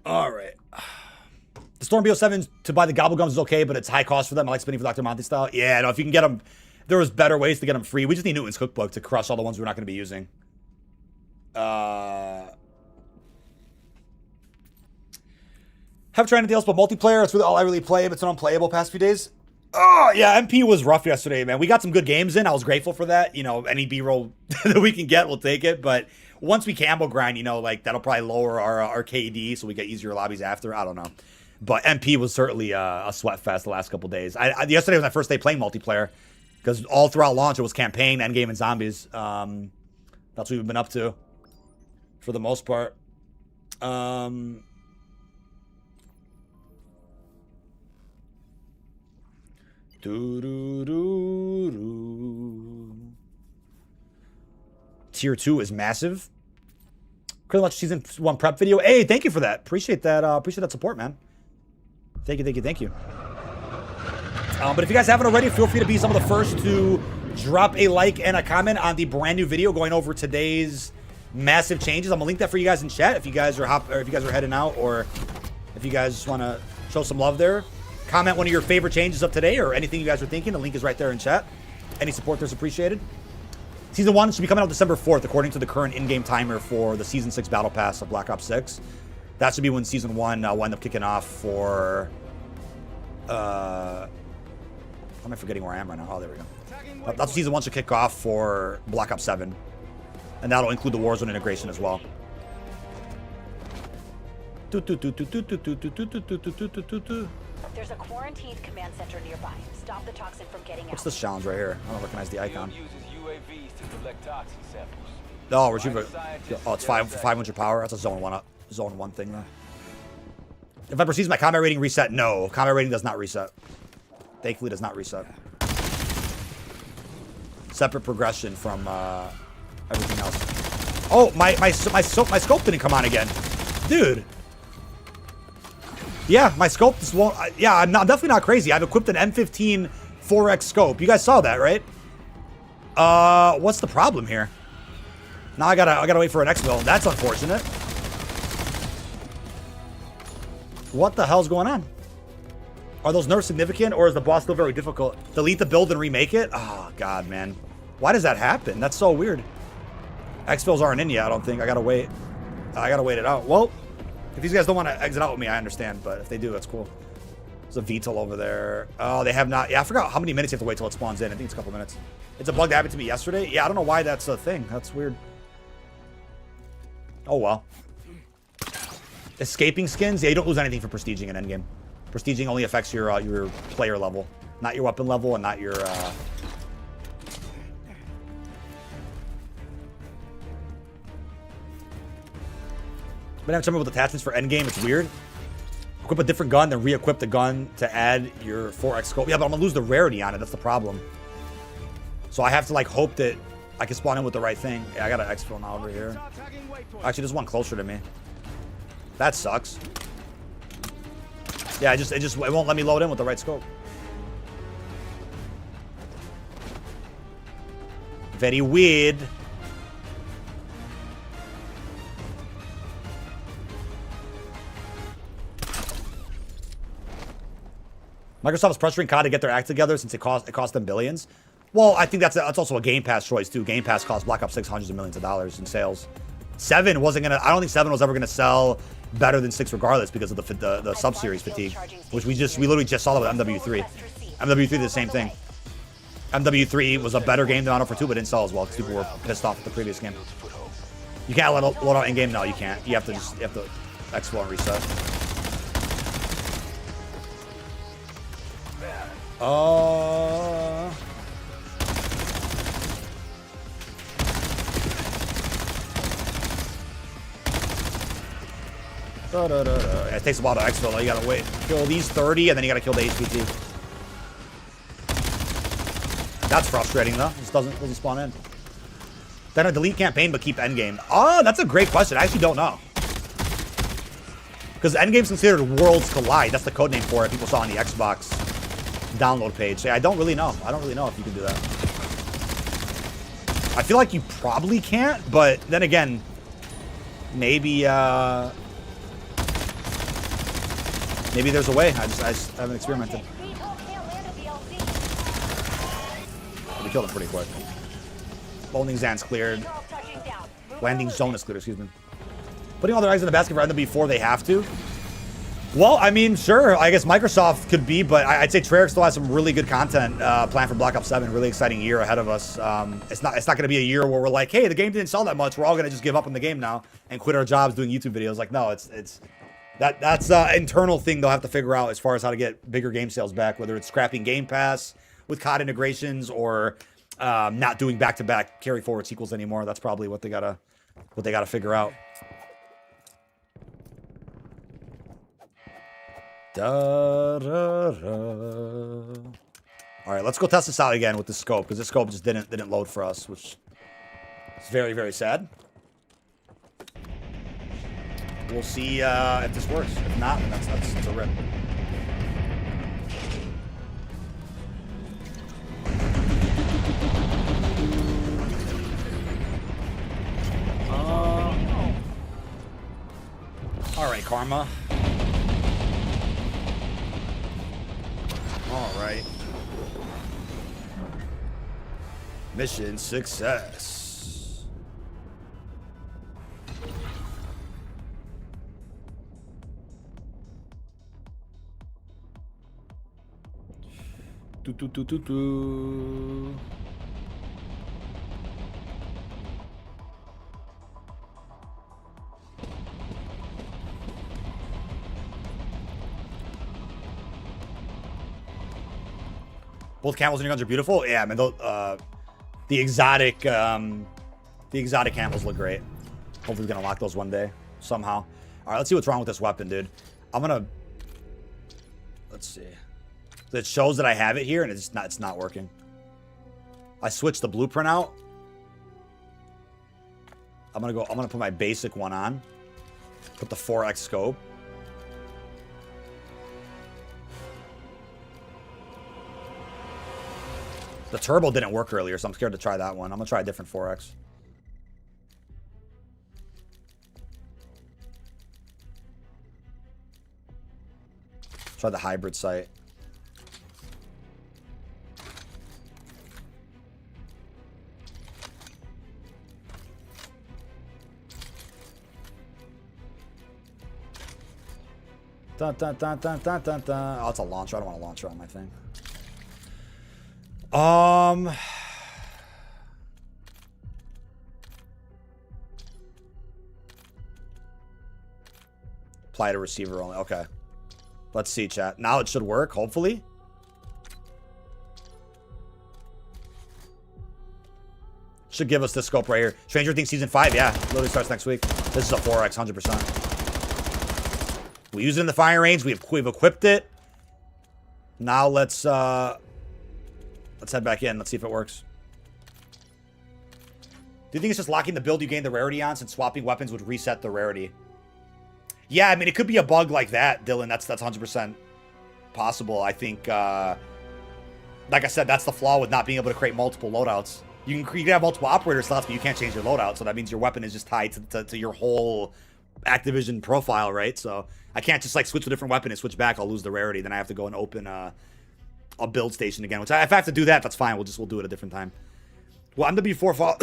All right. The Storm BO7 to buy the Gobblegums is okay, but it's high cost for them. I like spending for Dr. Monty style. Yeah, no, if you can get them, there was better ways to get them free. We just need Newton's cookbook to crush all the ones we're not going to be using. Haven't tried anything else but multiplayer. It's really all I really play, but it's unplayable past few days. Oh, yeah, MP was rough yesterday, man. We got some good games in. I was grateful for that. You know, any B-roll that we can get, we'll take it. But once we camo grind, you know, like, that'll probably lower our KD, so we get easier lobbies after. I don't know. But MP was certainly a sweat fest the last couple days. Yesterday was my first day playing multiplayer, because all throughout launch, it was campaign, endgame, and zombies. That's what we've been up to for the most part. Tier 2 is massive. Pretty much season 1 prep video. Hey, thank you for that. Appreciate that. Appreciate that support, man. Thank you, thank you, thank you. But if you guys haven't already, feel free to be some of the first to drop a like and a comment on the brand new video going over today's massive changes. I'm gonna link that for you guys in chat if you guys are heading out, or if you guys just want to show some love there. Comment one of your favorite changes of today or anything you guys are thinking. The link is right there in chat. Any support there's appreciated. Season 1 should be coming out December 4th, according to the current in-game timer for the Season 6 Battle Pass of Black Ops 6. That should be when Season 1 will end up kicking off for... How am I forgetting where I am right now? Oh, there we go. That's Season 1 should kick off for Black Ops 7. And that'll include the Warzone integration as well. There's a quarantined command center nearby. Stop the toxin from getting out. What's this challenge right here? I don't recognize the icon. Uses UAVs to collect toxin samples. Oh, retrieve. Oh, it's 500 power. That's a zone 1 thing there. If I proceed, my combat rating reset? No, combat rating does not reset. Thankfully, does not reset. Separate progression from everything else. Oh, my scope didn't come on again, dude. Yeah, my scope just won't. Yeah, I'm definitely not crazy. I've equipped an M15 4X scope. You guys saw that, right? What's the problem here? Now I gotta wait for an X-Mill. That's unfortunate. What the hell's going on? Are those nerfs significant, or is the boss still very difficult? Delete the build and remake it? Oh, God, man. Why does that happen? That's so weird. X-Fills aren't in yet, I don't think. I gotta wait. I gotta wait it out. Well, if these guys don't want to exit out with me, I understand. But if they do, that's cool. There's a VTOL over there. Oh, they have not. Yeah, I forgot how many minutes you have to wait till it spawns in. I think it's a couple minutes. It's a bug that happened to me yesterday. Yeah, I don't know why that's a thing. That's weird. Oh, well. Escaping skins? Yeah, you don't lose anything for prestiging in Endgame. Prestiging only affects your player level, not your weapon level, and not your But every time with attachments for Endgame, it's weird. Equip a different gun, then re-equip the gun to add your 4X scope. Yeah, but I'm gonna lose the rarity on it. That's the problem. So I have to like hope that I can spawn in with the right thing. Yeah, I got an X-Fill now over here. Actually, there's one closer to me. That sucks. Yeah, it won't let me load in with the right scope. Very weird. Microsoft is pressuring COD to get their act together since it cost them billions. Well, I think that's also a Game Pass choice too. Game Pass cost Black Ops 6 hundreds of millions of dollars in sales. 7 wasn't gonna. I don't think 7 was ever gonna sell better than 6 regardless because of the sub-series fatigue, which we literally just saw that with MW3. MW3 did the same thing. MW3 was a better game than Modern Warfare 2, but didn't sell as well because people were pissed off with the previous game. You can't load out in game. No, you can't. You have to exfil and reset. It takes a while to exfil though. You gotta wait. Kill these 30 and then you gotta kill the HPT. That's frustrating though. Just doesn't spawn in. Then a delete campaign but keep endgame. Oh, that's a great question. I actually don't know. Because endgame's considered worlds collide. That's the code name for it. People saw on the Xbox download page. So I don't really know. I don't really know if you can do that. I feel like you probably can't, but then again, maybe maybe there's a way. I just haven't experimented. We killed him pretty quick. Landing zone's cleared. Landing zone is cleared, excuse me. Putting all their eggs in the basket for end before they have to. Well, I mean, sure. I guess Microsoft could be, but I'd say Treyarch still has some really good content planned for Black Ops 7. Really exciting year ahead of us. It's not going to be a year where we're like, hey, the game didn't sell that much. We're all going to just give up on the game now and quit our jobs doing YouTube videos. Like, no, that's an internal thing they'll have to figure out as far as how to get bigger game sales back, whether it's scrapping Game Pass with COD integrations or not doing back-to-back carry forward sequels anymore. That's probably what they gotta figure out. Da, da, da. All right, let's go test this out again with the scope, because the scope just didn't load for us, which is very, very sad. We'll see if this works. If not, then that's a rip. All right, Karma. All right. Mission success. Do do do do do. Both camels and your guns are beautiful. Yeah, man. The exotic camels look great. Hopefully, we can unlock those one day somehow. All right, let's see what's wrong with this weapon, dude. Let's see. It shows that I have it here, and it's not working. I switched the blueprint out. I'm gonna put my basic one on. Put the 4x scope. The turbo didn't work earlier, so I'm scared to try that one. I'm gonna try a different 4x. Try the hybrid sight. Dun, dun, dun, dun, dun, dun, dun. Oh, it's a launcher. I don't want a launcher on my thing. Apply to receiver only. Okay. Let's see, chat. Now it should work, hopefully. Should give us this scope right here. Stranger Things Season 5, yeah. Literally starts next week. This is a 4x, 100%. We use it in the firing range. We've equipped it. Now let's head back in. Let's see if it works. Do you think it's just locking the build you gain the rarity on, since swapping weapons would reset the rarity? Yeah, I mean, it could be a bug like that, Dylan. That's 100% possible. I think, like I said, that's the flaw with not being able to create multiple loadouts. You can have multiple operator slots, but you can't change your loadout. So that means your weapon is just tied to your whole Activision profile, right? So I can't just like switch to a different weapon and switch back. I'll lose the rarity. Then I have to go and open a build station again. Which if I have to do that, that's fine. We'll do it a different time. Well, MW4 fall.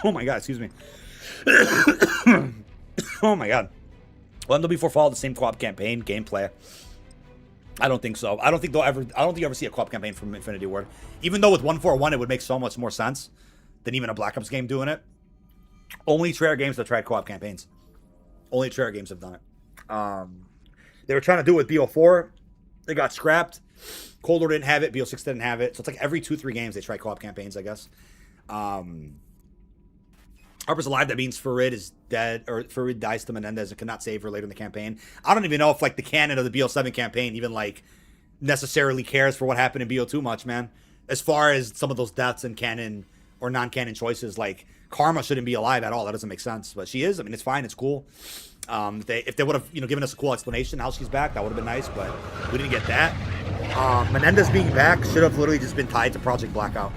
Oh my god, excuse me. Oh my god. Well, MW4 follow the same co-op campaign gameplay. I don't think so. I don't think you ever see a co-op campaign from Infinity Ward. Even though with 141 it would make so much more sense than even a Black Ops game doing it. Only Treyarch games that tried co-op campaigns. Only Treyarch games have done it. They were trying to do it with BO4. They got scrapped. Cold War didn't have it. BO6 didn't have it. So it's like every 2-3 games they try co-op campaigns, I guess. Harper's alive. That means Farid is dead, or Farid dies to Menendez and cannot save her later in the campaign. I don't even know if like the canon of the BO7 campaign even like necessarily cares for what happened in BO2 much, man. As far as some of those deaths and canon or non-canon choices, like Karma shouldn't be alive at all. That doesn't make sense, but she is. I mean, it's fine. It's cool. If they would have given us a cool explanation how she's back, that would have been nice, but we didn't get that. Menendez being back should have literally just been tied to Project Blackout,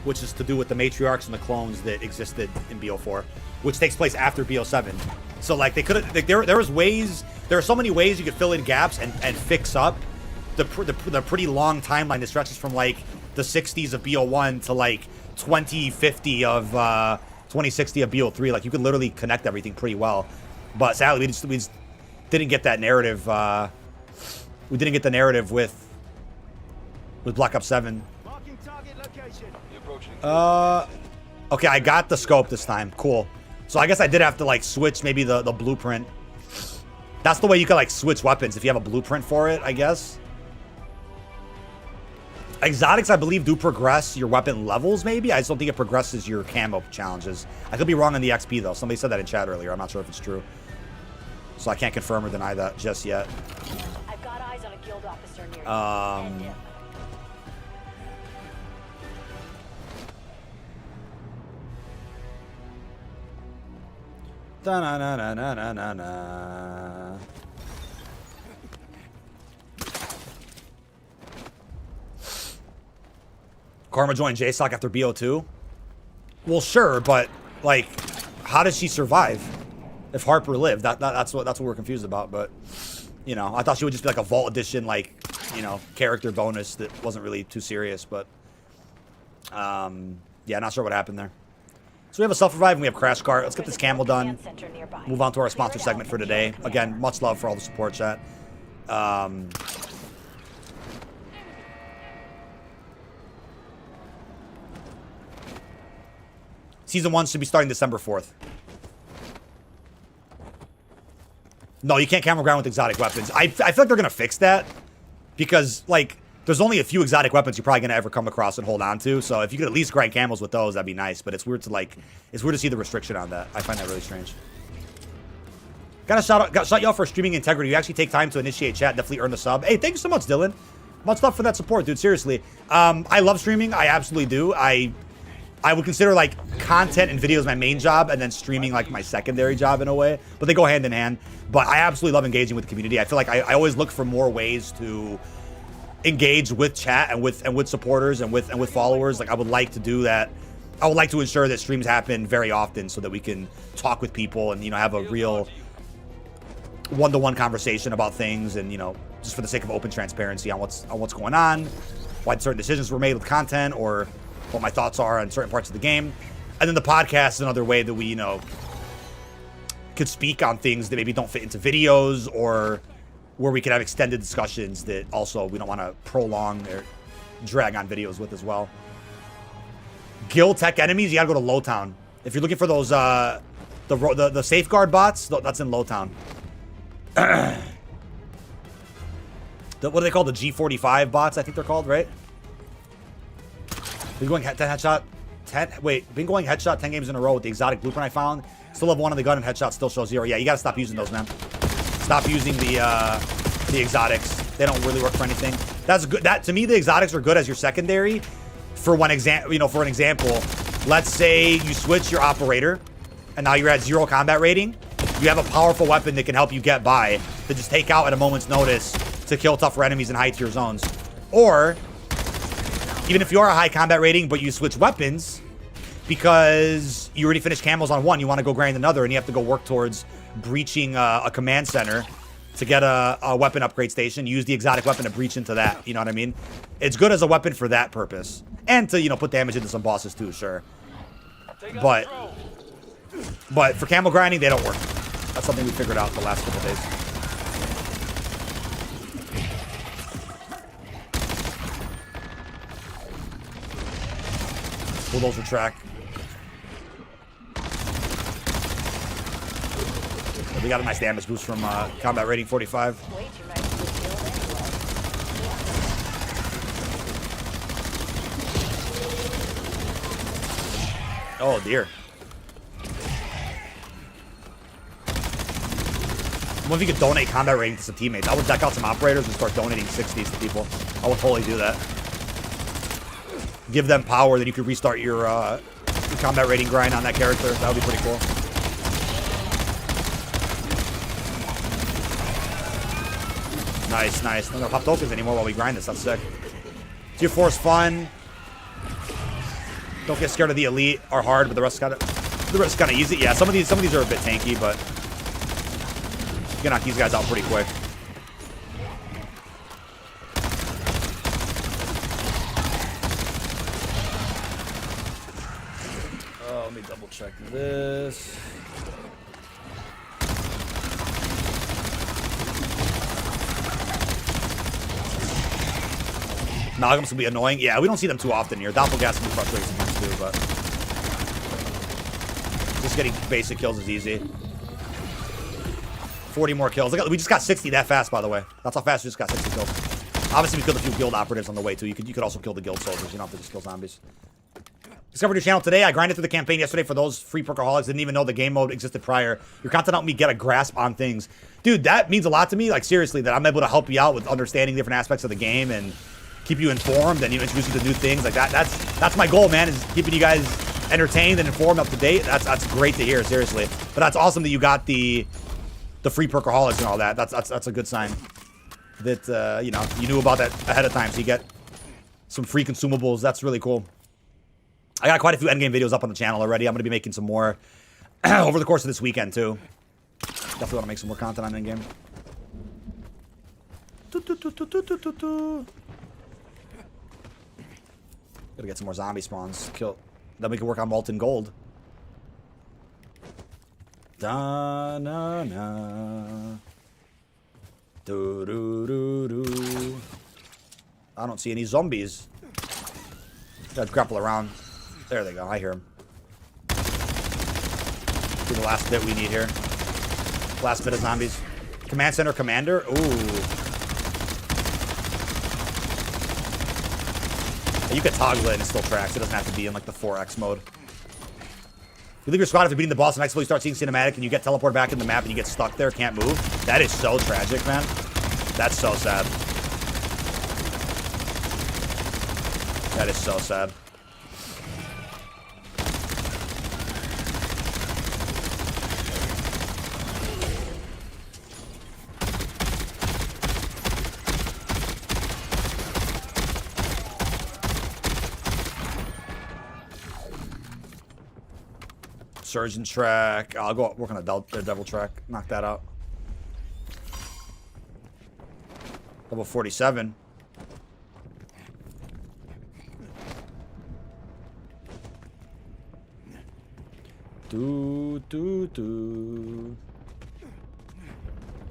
which is to do with the matriarchs and the clones that existed in BO4, which takes place after BO7. So like they could have, like, there are so many ways you could fill in gaps and fix up the pretty long timeline that stretches from like the 60s of BO1 to like 2050 of 2060 of BO3. Like you could literally connect everything pretty well, but sadly we just didn't get that narrative. We didn't get the narrative with Black Ops 7. Okay, I got the scope this time. Cool. So I guess I did have to like switch maybe the blueprint. That's the way you can like switch weapons if you have a blueprint for it, I guess. Exotics, I believe, do progress your weapon levels, maybe? I just don't think it progresses your camo challenges. I could be wrong on the XP, though. Somebody said that in chat earlier. I'm not sure if it's true. So I can't confirm or deny that just yet. I've got eyes on a guild officer near you. Da-na-na-na-na-na-na. Karma joined JSOC after BO2? Well, sure, but, like, how does she survive if Harper lived? That's what we're confused about, but, you know, I thought she would just be like a Vault Edition, like, you know, character bonus that wasn't really too serious, but, yeah, not sure what happened there. So we have a self-revive and we have Crash Cart. Let's get this camel done. Move on to our sponsor segment for today. Again, much love for all the support, chat. Season 1 should be starting December 4th. No, you can't camel grind with exotic weapons. I feel like they're going to fix that. Because, like, there's only a few exotic weapons you're probably going to ever come across and hold on to. So if you could at least grind camels with those, that'd be nice. But it's weird to, like, it's weird to see the restriction on that. I find that really strange. Got shout y'all for streaming integrity. You actually take time to initiate chat. Definitely earn the sub. Hey, thank you so much, Dylan. Much love for that support, dude. Seriously. I love streaming. I absolutely do. I would consider, like, content and videos my main job and then streaming, like, my secondary job in a way. But they go hand in hand. But I absolutely love engaging with the community. I feel like I always look for more ways to engage with chat and with supporters and with followers. Like, I would like to do that. I would like to ensure that streams happen very often so that we can talk with people and, you know, have a real one-to-one conversation about things and, you know, just for the sake of open transparency on what's going on, why certain decisions were made with content, or what my thoughts are on certain parts of the game. And then the podcast is another way that we, you know, could speak on things that maybe don't fit into videos, or where we could have extended discussions that also we don't want to prolong or drag on videos with as well. Guild tech enemies, you gotta go to Lowtown. If you're looking for those, the safeguard bots, that's in Lowtown. What do they call the G45 bots? I think they're called, right? Been going 10 headshot. Been going headshot 10 games in a row with the exotic blueprint I found. Still have 1 on the gun and headshot still shows 0. Yeah, you gotta stop using those, man. Stop using the exotics. They don't really work for anything. That's good. That, to me, the exotics are good as your secondary. For an example, let's say you switch your operator and now you're at 0 combat rating. You have a powerful weapon that can help you get by, to just take out at a moment's notice to kill tougher enemies in high tier zones. Or even if you are a high combat rating, but you switch weapons because you already finished camos on one, you want to go grind another, and you have to go work towards breaching a command center to get a weapon upgrade station. Use the exotic weapon to breach into that. You know what I mean? It's good as a weapon for that purpose. And to, you know, put damage into some bosses too, sure. But for camo grinding, they don't work. That's something we figured out the last couple days. Bulldozer track. We got a nice damage boost from combat rating 45. Oh dear. I wonder if you could donate combat rating to some teammates. I would deck out some operators and start donating 60s to people. I would totally do that. Give them power, then you could restart your combat rating grind on that character. That would be pretty cool. Nice, nice. I'm not gonna pop tokens anymore while we grind this. That's sick. Tier 4 is fun. Don't get scared of the elite are hard, but the rest kind of easy. Yeah, some of these are a bit tanky, but you can knock these guys out pretty quick. Oh, let me double check this. Amalgams can be annoying. Yeah, we don't see them too often here. Doppelgas can be frustrating sometimes too, but just getting basic kills is easy. 40 more kills. Look, we just got 60 that fast, by the way. That's how fast we just got 60 kills. Obviously, we killed a few guild operatives on the way, too. You could also kill the guild soldiers. You don't have to just kill zombies. Discovered your channel today. I grinded through the campaign yesterday for those free perkaholics. Didn't even know the game mode existed prior. Your content helped me get a grasp on things. Dude, that means a lot to me. Like, seriously, that I'm able to help you out with understanding different aspects of the game and keep you informed and introduce you to new things. Like, that's my goal, man, is keeping you guys entertained and informed, up to date. That's great to hear, seriously. But that's awesome that you got the free perkaholics and all that. That's a good sign that, you know, you knew about that ahead of time. So you get some free consumables. That's really cool. I got quite a few Endgame videos up on the channel already. I'm going to be making some more over the course of this weekend, too. Definitely want to make some more content on Endgame. Gotta get some more zombie spawns. Then we can work on Molten Gold. Da-na-na. Do-do-do-do. I don't see any zombies. Gotta grapple around. There they go. I hear them. Do the last bit we need here. Last bit of zombies. Command Center Commander. Ooh. You can toggle it and it still tracks. It doesn't have to be in like the 4X mode. You leave your squad after beating the boss and next level you start seeing cinematic and you get teleported back in the map and you get stuck there, can't move. That is so tragic, man. That's so sad. That is so sad. Surgeon track. I'll go work on a devil track. Knock that out. Level 47.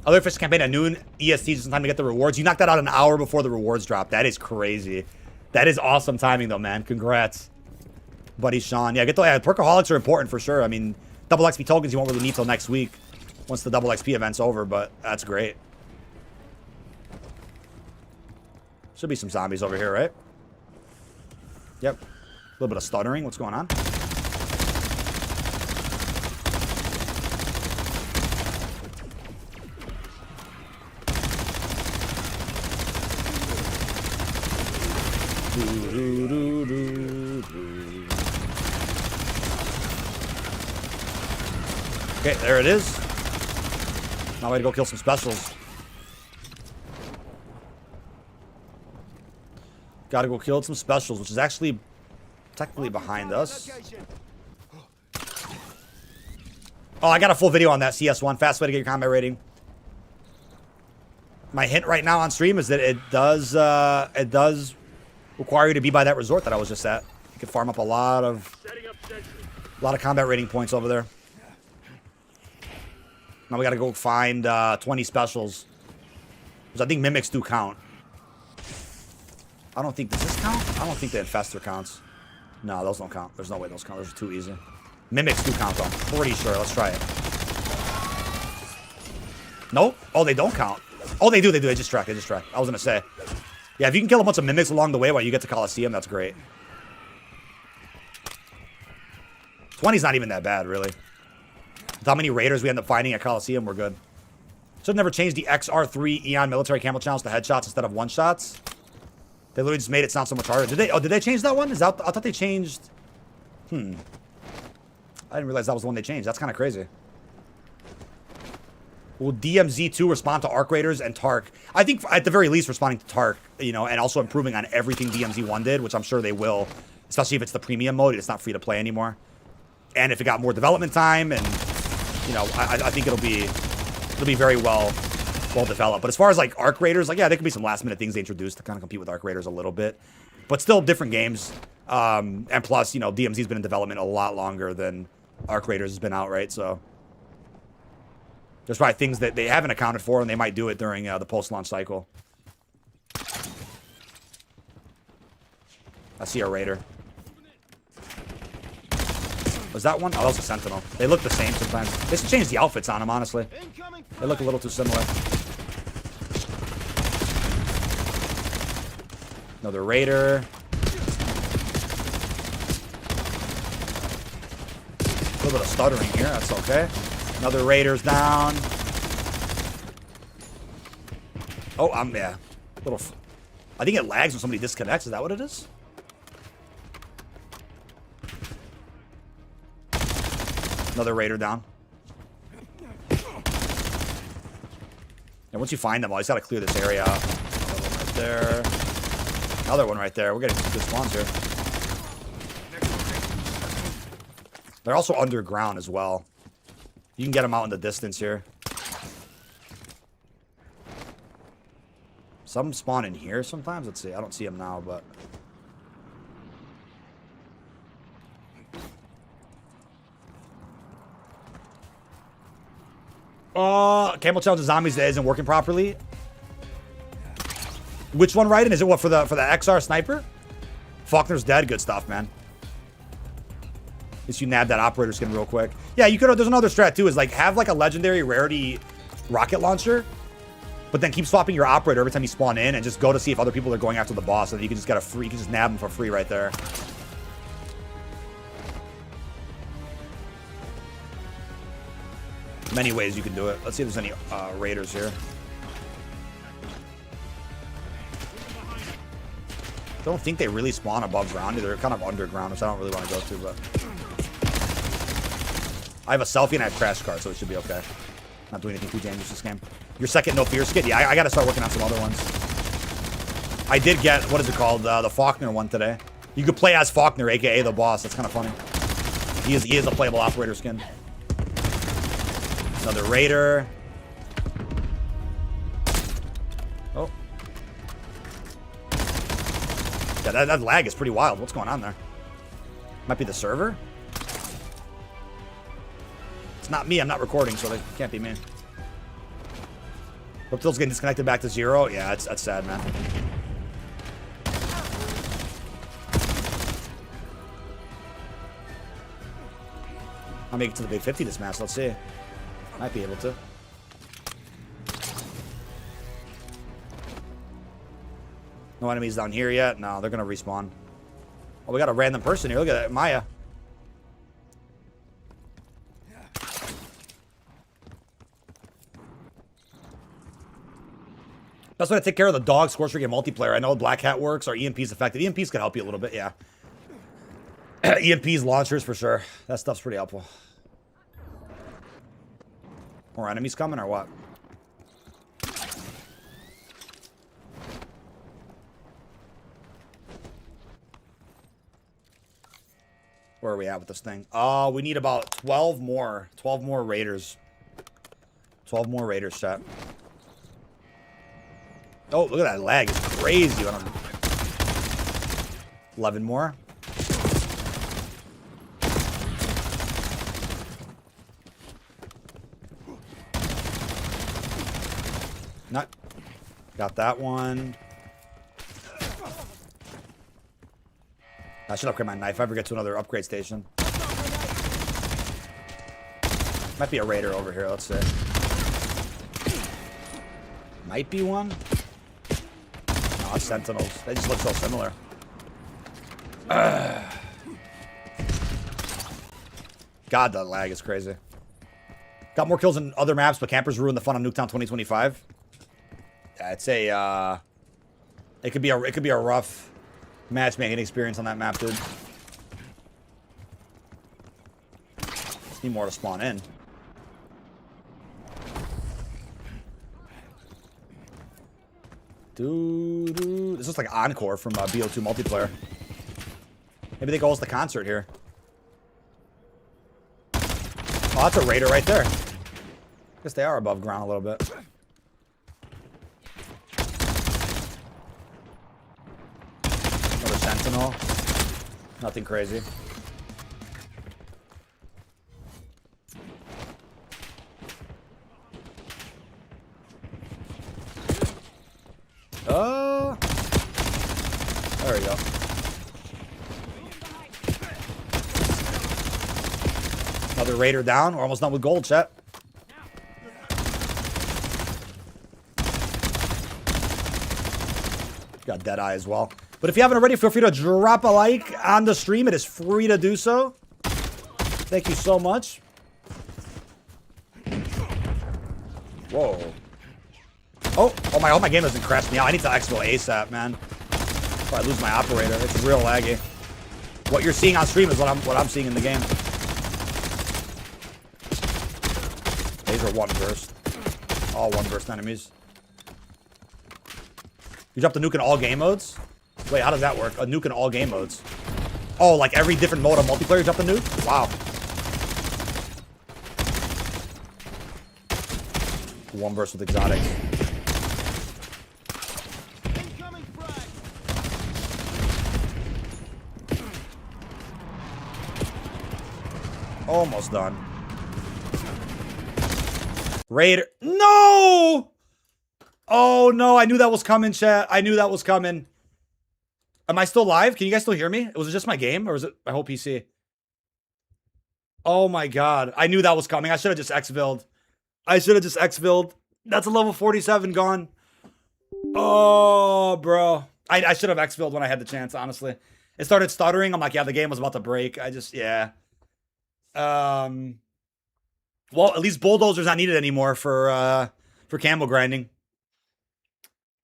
Other fish campaign at noon. EST just in time to get the rewards. You knocked that out an hour before the rewards drop. That is crazy. That is awesome timing though, man. Congrats. Buddy Sean. Yeah, perkaholics are important for sure. I mean, double XP tokens you won't really need till next week once the double XP event's over, but that's great. Should be some zombies over here, right? Yep. A little bit of stuttering. What's going on? Okay, there it is. Now I gotta go kill some specials. Gotta go kill some specials, which is actually technically behind us. Oh, I got a full video on that CS1. Fast way to get your combat rating. My hint right now on stream is that it does require you to be by that resort that I was just at. You can farm up a lot of combat rating points over there. Now we gotta go find 20 specials. Because I think mimics do count. I don't think, does this count? I don't think the infester counts. No, those don't count. There's no way those count. Those are too easy. Mimics do count though. Pretty sure. Let's try it. Nope. Oh, they don't count. Oh, they do. They just track. I was gonna say. Yeah, if you can kill a bunch of mimics along the way while you get to Coliseum, that's great. 20's not even that bad, really. With how many raiders we end up finding at Coliseum, we're good. Should have never changed the XR3 Eon military camo challenge to headshots instead of one-shots. They literally just made it sound so much harder. Did they? Oh, did they change that one? I thought they changed... I didn't realize that was the one they changed. That's kind of crazy. Will DMZ2 respond to Arc Raiders and Tark? I think, at the very least, responding to Tark, you know, and also improving on everything DMZ1 did, which I'm sure they will. Especially if it's the premium mode. It's not free to play anymore. And if it got more development time and... You know, I think it'll be very well developed. But as far as like Arc Raiders, like yeah, there could be some last minute things they introduced to kind of compete with Arc Raiders a little bit, but still different games. And plus, you know, DMZ's been in development a lot longer than Arc Raiders has been out, right? So there's probably things that they haven't accounted for, and they might do it during the post-launch cycle. I see a Raider. Was that one? Oh, that was a Sentinel. They look the same sometimes. They should change the outfits on them, honestly. They look a little too similar. Another Raider. A little bit of stuttering here. That's okay. Another Raider's down. Oh, yeah. Little. I think it lags when somebody disconnects. Is that what it is? Another Raider down. And once you find them all, you just gotta clear this area out. Another one right there. Another one right there. We're getting some good spawns here. They're also underground as well. You can get them out in the distance here. Some spawn in here sometimes. Let's see. I don't see them now, but... Camo challenge zombies that isn't working properly. Which one, Raiden? Is it what for the XR sniper? Faulkner's dead. Good stuff, man. At least you nab that operator skin real quick. Yeah, you could. There's another strat too. Is like have like a legendary rarity rocket launcher, but then keep swapping your operator every time you spawn in, and just go to see if other people are going after the boss, and then you can just get a free. You can just nab them for free right there. Many ways you can do it. Let's see if there's any raiders here. I don't think they really spawn above ground. They're kind of underground, which I don't really want to go to, but... I have a selfie and I have crash card, so it should be okay. Not doing anything too dangerous this game. Your second no fear skit? Yeah, I gotta start working on some other ones. I did get, what is it called? The Faulkner one today. You could play as Faulkner, aka the boss. That's kind of funny. He is a playable operator skin. Another Raider. Oh. Yeah, that lag is pretty wild. What's going on there? Might be the server? It's not me. I'm not recording, so it can't be me. Reptile's getting disconnected back to 0. Yeah, that's sad, man. I'll make it to the big 50 this match. Let's see. Might be able to. No enemies down here yet? No, they're going to respawn. Oh, we got a random person here. Look at that. Maya. Best way to take care of the dog score streak in multiplayer. I know Black Hat works, or EMP's effective. EMP's can help you a little bit, yeah. EMP's launchers for sure. That stuff's pretty helpful. More enemies coming or what? Where are we at with this thing? Oh, we need about 12 more. 12 more raiders. 12 more raiders, chat. Oh, look at that lag. It's crazy. 11 more. Not. Got that one. I should upgrade my knife if I ever get to another upgrade station. Might be a raider over here. Let's see. Might be one. No, it's sentinels. They just look so similar. God, that lag is crazy. Got more kills in other maps, but campers ruined the fun on Nuketown 2025. Yeah, it's a it could be a rough matchmaking experience on that map, dude. Just need more to spawn in. This looks like Encore from BO2 multiplayer. Maybe they go host the concert here. Oh, that's a raider right there. I guess they are above ground a little bit. Another sentinel. Nothing crazy. Oh, there we go. Another raider down. We're almost done with gold, chat. Got Deadeye as well. But if you haven't already, feel free to drop a like on the stream. It is free to do so. Thank you so much. Whoa. Oh my game doesn't crash me out. I need to exfil ASAP, man. Before I lose my operator. It's real laggy. What you're seeing on stream is what I'm seeing in the game. These are one burst. All one burst enemies. You drop the nuke in all game modes? Wait, how does that work? A nuke in all game modes. Oh, like every different mode of multiplayer, you drop the nuke? Wow. One burst with exotics. Almost done. Raider. No! Oh, no. I knew that was coming, chat. I knew that was coming. Am I still live? Can you guys still hear me? Was it just my game? Or was it my whole PC? Oh, my God. I knew that was coming. I should have just exfilled. That's a level 47 gone. Oh, bro. I should have exfilled when I had the chance, honestly. It started stuttering. I'm like, yeah, the game was about to break. Yeah. Well, at least Bulldozer's not needed anymore for camo grinding.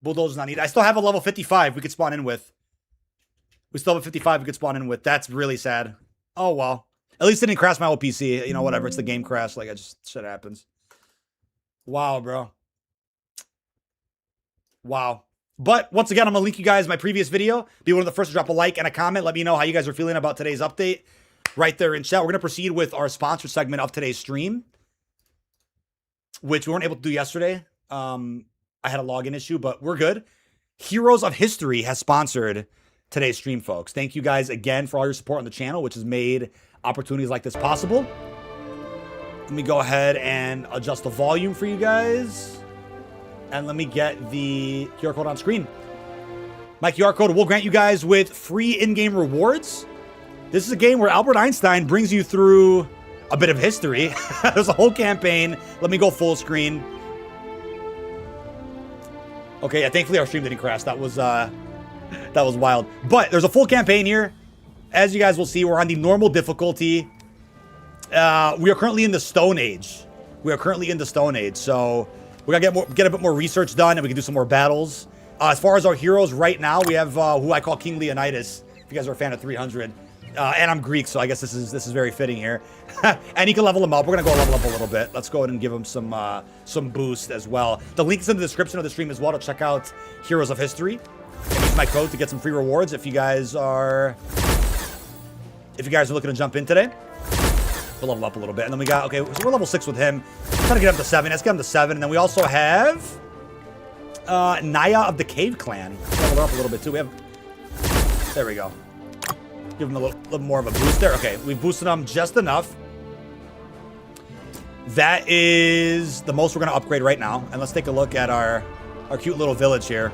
Bulldozer's not needed. I still have a level 55 we could spawn in with. We still have a 55 we could spawn in with. That's really sad. Oh, well. At least it didn't crash my whole PC. You know, whatever. It's the game crash. Like, shit happens. Wow, bro. Wow. But, once again, I'm going to link you guys my previous video. Be one of the first to drop a like and a comment. Let me know how you guys are feeling about today's update. Right there in chat. We're going to proceed with our sponsor segment of today's stream, which we weren't able to do yesterday. I had a login issue, but we're good. Heroes of History has sponsored today's stream, folks. Thank you guys again for all your support on the channel, which has made opportunities like this possible. Let me go ahead and adjust the volume for you guys. And let me get the QR code on screen. My QR code will grant you guys with free in-game rewards. This is a game where Albert Einstein brings you through a bit of history. There's a whole campaign. Let me go full screen. Okay, yeah, thankfully our stream didn't crash. That was wild. But there's a full campaign here. As you guys will see, we're on the normal difficulty. We are currently in the Stone Age. So we gotta get a bit more research done, and we can do some more battles. As far as our heroes right now, we have who I call King Leonidas. If you guys are a fan of 300. And I'm Greek, so I guess this is very fitting here. And you can level him up. We're gonna go level up a little bit. Let's go ahead and give him some boost as well. The link is in the description of the stream as well to check out Heroes of History. And use my code to get some free rewards if you guys are looking to jump in today. We'll level up a little bit, and then we got so we're level 6 with him. Trying to get up to 7. Let's get him to 7, and then we also have Naya of the Cave Clan. Level her up a little bit too. There we go. Give him a little more of a boost there. Okay, we've boosted him just enough. That is the most we're going to upgrade right now. And let's take a look at our cute little village here.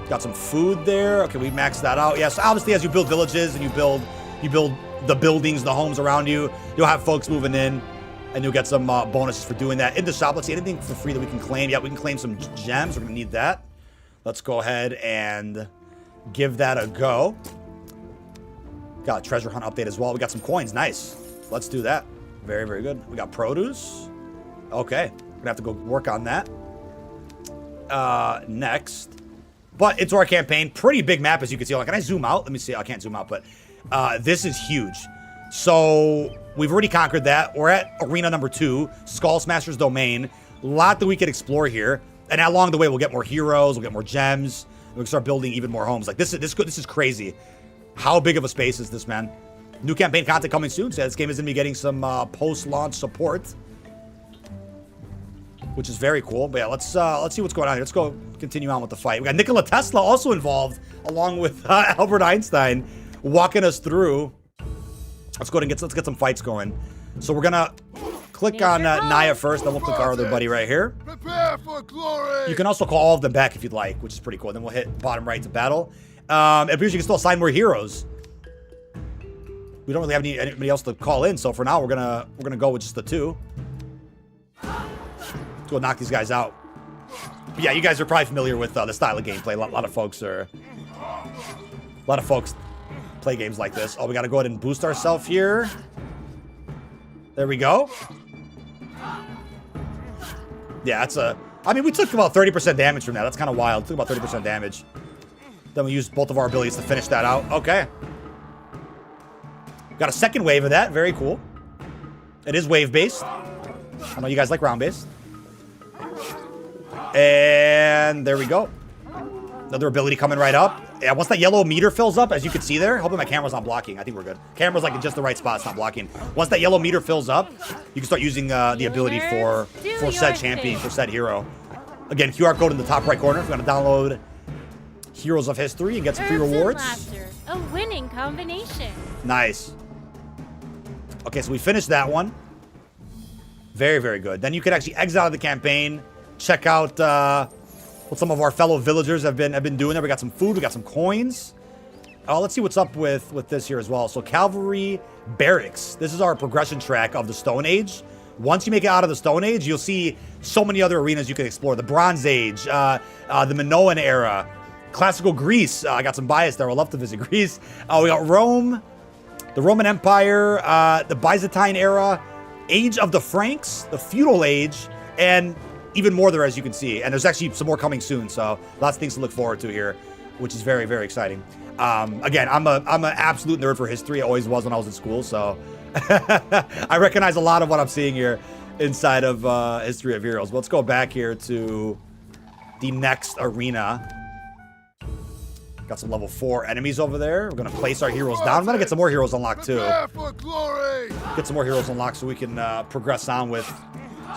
Got some food there. Okay, we maxed that out. Yes, obviously as you build villages and you build the buildings, the homes around you, you'll have folks moving in. And you'll get some bonuses for doing that. In the shop, let's see anything for free that we can claim. Yeah, we can claim some gems. We're going to need that. Let's go ahead and give that a go. Got a treasure hunt update as well. We got some coins. Nice. Let's do that. Very, very good. We got produce. Okay. Gonna have to go work on that. Next. But into our campaign. Pretty big map, as you can see. Can I zoom out? Let me see. I can't zoom out, but this is huge. So we've already conquered that. We're at arena number 2, Skull Smasher's Domain. A lot that we could explore here. And along the way, we'll get more heroes. We'll get more gems. We can start building even more homes. Like this is crazy. How big of a space is this, man? New campaign content coming soon. So this game is gonna be getting some post-launch support, which is very cool. But yeah, let's see what's going on here. Let's go continue on with the fight. We got Nikola Tesla also involved, along with Albert Einstein, walking us through. Let's go ahead and let's get some fights going. So we're gonna click on Naya first, then we'll click our other buddy right here. Prepare for glory. You can also call all of them back if you'd like, which is pretty cool. Then we'll hit bottom right to battle. It appears you can still assign more heroes. We don't really have anybody else to call in, so for now we're gonna go with just the 2. Let's go knock these guys out. But yeah, you guys are probably familiar with the style of gameplay. A lot of folks play games like this. Oh, we got to go ahead and boost ourselves here. There we go. Yeah, that's a... I mean, we took about 30% damage from that. That's kind of wild. Took about 30% damage. Then we used both of our abilities to finish that out. Okay. Got a second wave of that. Very cool. It is wave-based. I know you guys like round-based. And there we go. Another ability coming right up. Yeah, once that yellow meter fills up, as you can see there, hoping my camera's not blocking. I think we're good. Camera's like in just the right spot. It's not blocking. Once that yellow meter fills up, you can start using the ability for said champion, for said hero. Again, QR code in the top right corner if you want to download Heroes of History and get some free rewards. A winning combination. Nice. Okay, so we finished that one. Very, very good. Then you can actually exit out of the campaign, check out what some of our fellow villagers have been doing there. We got some food, we got some coins. Let's see what's up with this here as well. So Cavalry Barracks. This is our progression track of the Stone Age. Once you make it out of the Stone Age, you'll see so many other arenas you can explore. The Bronze Age, the Minoan era, classical Greece. I got some bias there. I'd love to visit Greece. We got Rome, the Roman Empire, the Byzantine era, Age of the Franks, the Feudal Age, and even more there, as you can see. And there's actually some more coming soon, so lots of things to look forward to here, which is very, very exciting. Again, I'm an absolute nerd for history. I always was when I was in school, so I recognize a lot of what I'm seeing here inside of History of Heroes. But let's go back here to the next arena. Got some level 4 enemies over there. We're gonna place our heroes down. I'm gonna get some more heroes unlocked too. Get some more heroes unlocked so we can progress on with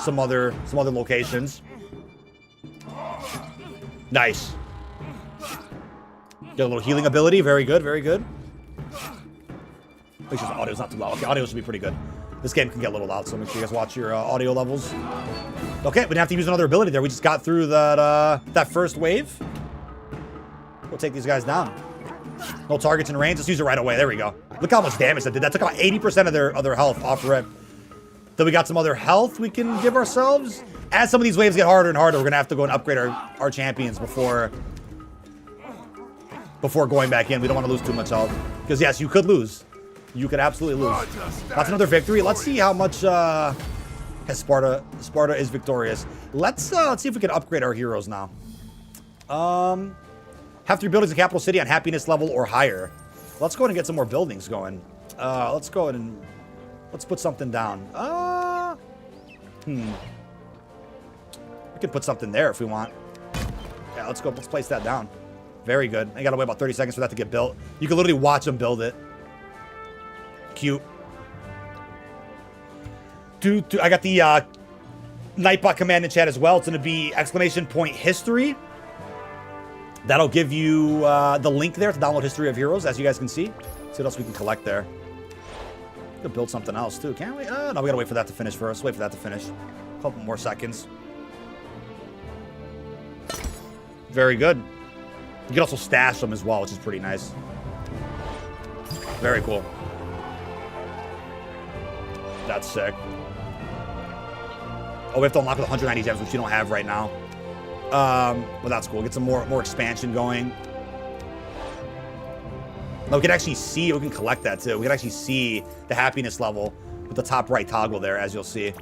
some other locations. Nice. Get a little healing ability. Very good, very good. Make sure the audio's not too loud. Okay, audio should be pretty good. This game can get a little loud, so make sure you guys watch your audio levels. Okay, we didn't have to use another ability there. We just got through that first wave. We'll take these guys down. No targets in range. Let's use it right away. There we go. Look how much damage that did. That took about 80% of their health off rip. Then we got some other health we can give ourselves. As some of these waves get harder and harder, we're going to have to go and upgrade our champions before going back in. We don't want to lose too much health. Because, yes, you could lose. You could absolutely lose. That's another victory. Let's see how much Sparta is victorious. Let's see if we can upgrade our heroes now. Have 3 buildings in Capital City on happiness level or higher. Let's go ahead and get some more buildings going. Let's go ahead and let's put something down. We can put something there if we want. Yeah, let's go. Let's place that down. Very good. I gotta wait about 30 seconds for that to get built. You can literally watch them build it. Cute. I got the Nightbot command in chat as well. It's gonna be !history. That'll give you the link there to download History of Heroes, as you guys can see. See what else we can collect there. We can build something else, too, can't we? No, we gotta wait for that to finish first. Wait for that to finish. A couple more seconds. Very good. You can also stash them as well, which is pretty nice. Very cool. That's sick. Oh, we have to unlock with 190 gems, which you don't have right now. Well, that's cool. Get some more expansion going. Now we can actually see, we can collect that too. We can actually see the happiness level with the top right toggle there, as you'll see.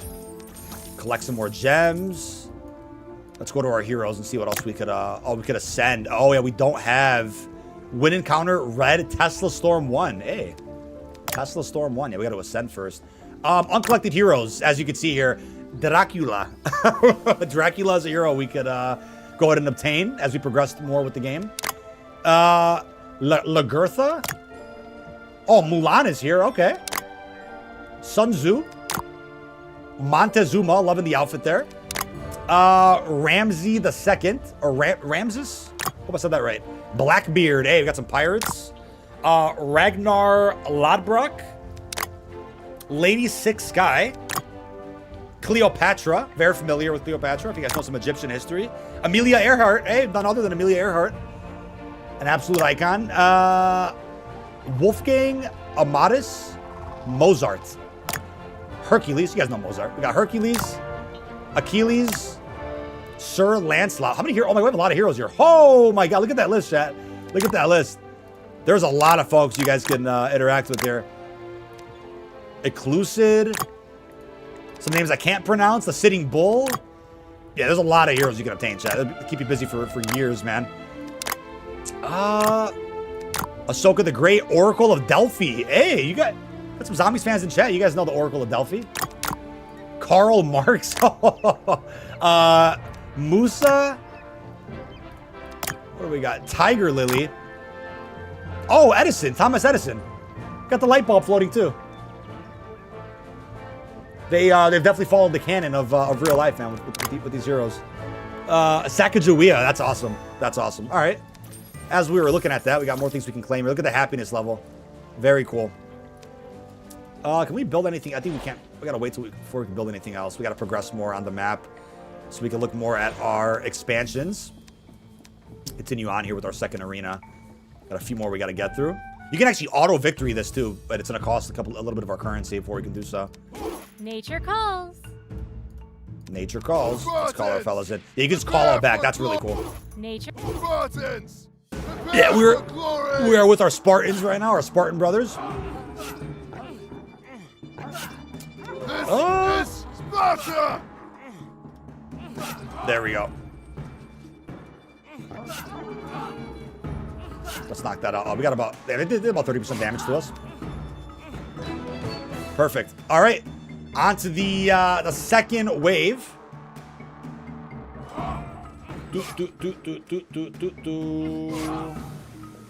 Collect some more gems. Let's go to our heroes and see what else we could, we could ascend. Oh yeah, we don't have win encounter red Tesla Storm 1. Hey, Tesla Storm 1. Yeah, we got to ascend first. Uncollected heroes, as you can see here. Dracula. Dracula is a hero we could go ahead and obtain as we progress more with the game. Lagertha? Oh, Mulan is here. Okay. Sun Tzu. Montezuma. Loving the outfit there. Ramsey II. Or Ramses? Hope I said that right. Blackbeard. Hey, we got some pirates. Ragnar Lodbrok. Lady Six Sky. Cleopatra, very familiar with Cleopatra, if you guys know some Egyptian history. Amelia Earhart, hey, none other than Amelia Earhart. An absolute icon. Wolfgang Amadeus Mozart. Hercules, you guys know Mozart. We got Hercules, Achilles, Sir Lancelot. How many heroes? Oh my, we have a lot of heroes here. Oh my God, look at that list, chat. Look at that list. There's a lot of folks you guys can interact with here. Eclucid. Some names I can't pronounce. The Sitting Bull. Yeah, there's a lot of heroes you can obtain, chat. It'll keep you busy for years, man. Ahsoka the Great, Oracle of Delphi. Hey, you got some Zombies fans in chat. You guys know the Oracle of Delphi. Karl Marx. Musa. What do we got? Tiger Lily. Oh, Edison. Thomas Edison. Got the light bulb floating too. They've definitely followed the canon of real life, man, with these heroes. Sacagawea. That's awesome. That's awesome. All right. As we were looking at that, we got more things we can claim. Look at the happiness level. Very cool. Can we build anything? I think we can't. We gotta wait before we can build anything else. We gotta progress more on the map so we can look more at our expansions. Continue on here with our second arena. Got a few more we gotta get through. You can actually auto victory this too, but it's gonna cost a little bit of our currency before we can do so. Nature calls. Nature calls. Let's call our fellas in. Yeah, you can just call out back. That's really cool. Nature. Spartans! Yeah, we are with our Spartans right now, our Spartan brothers. This is Sparta! There we go. Let's knock that out. Oh, we got about, they did about 30% damage to us. Perfect. All right, on to the second wave.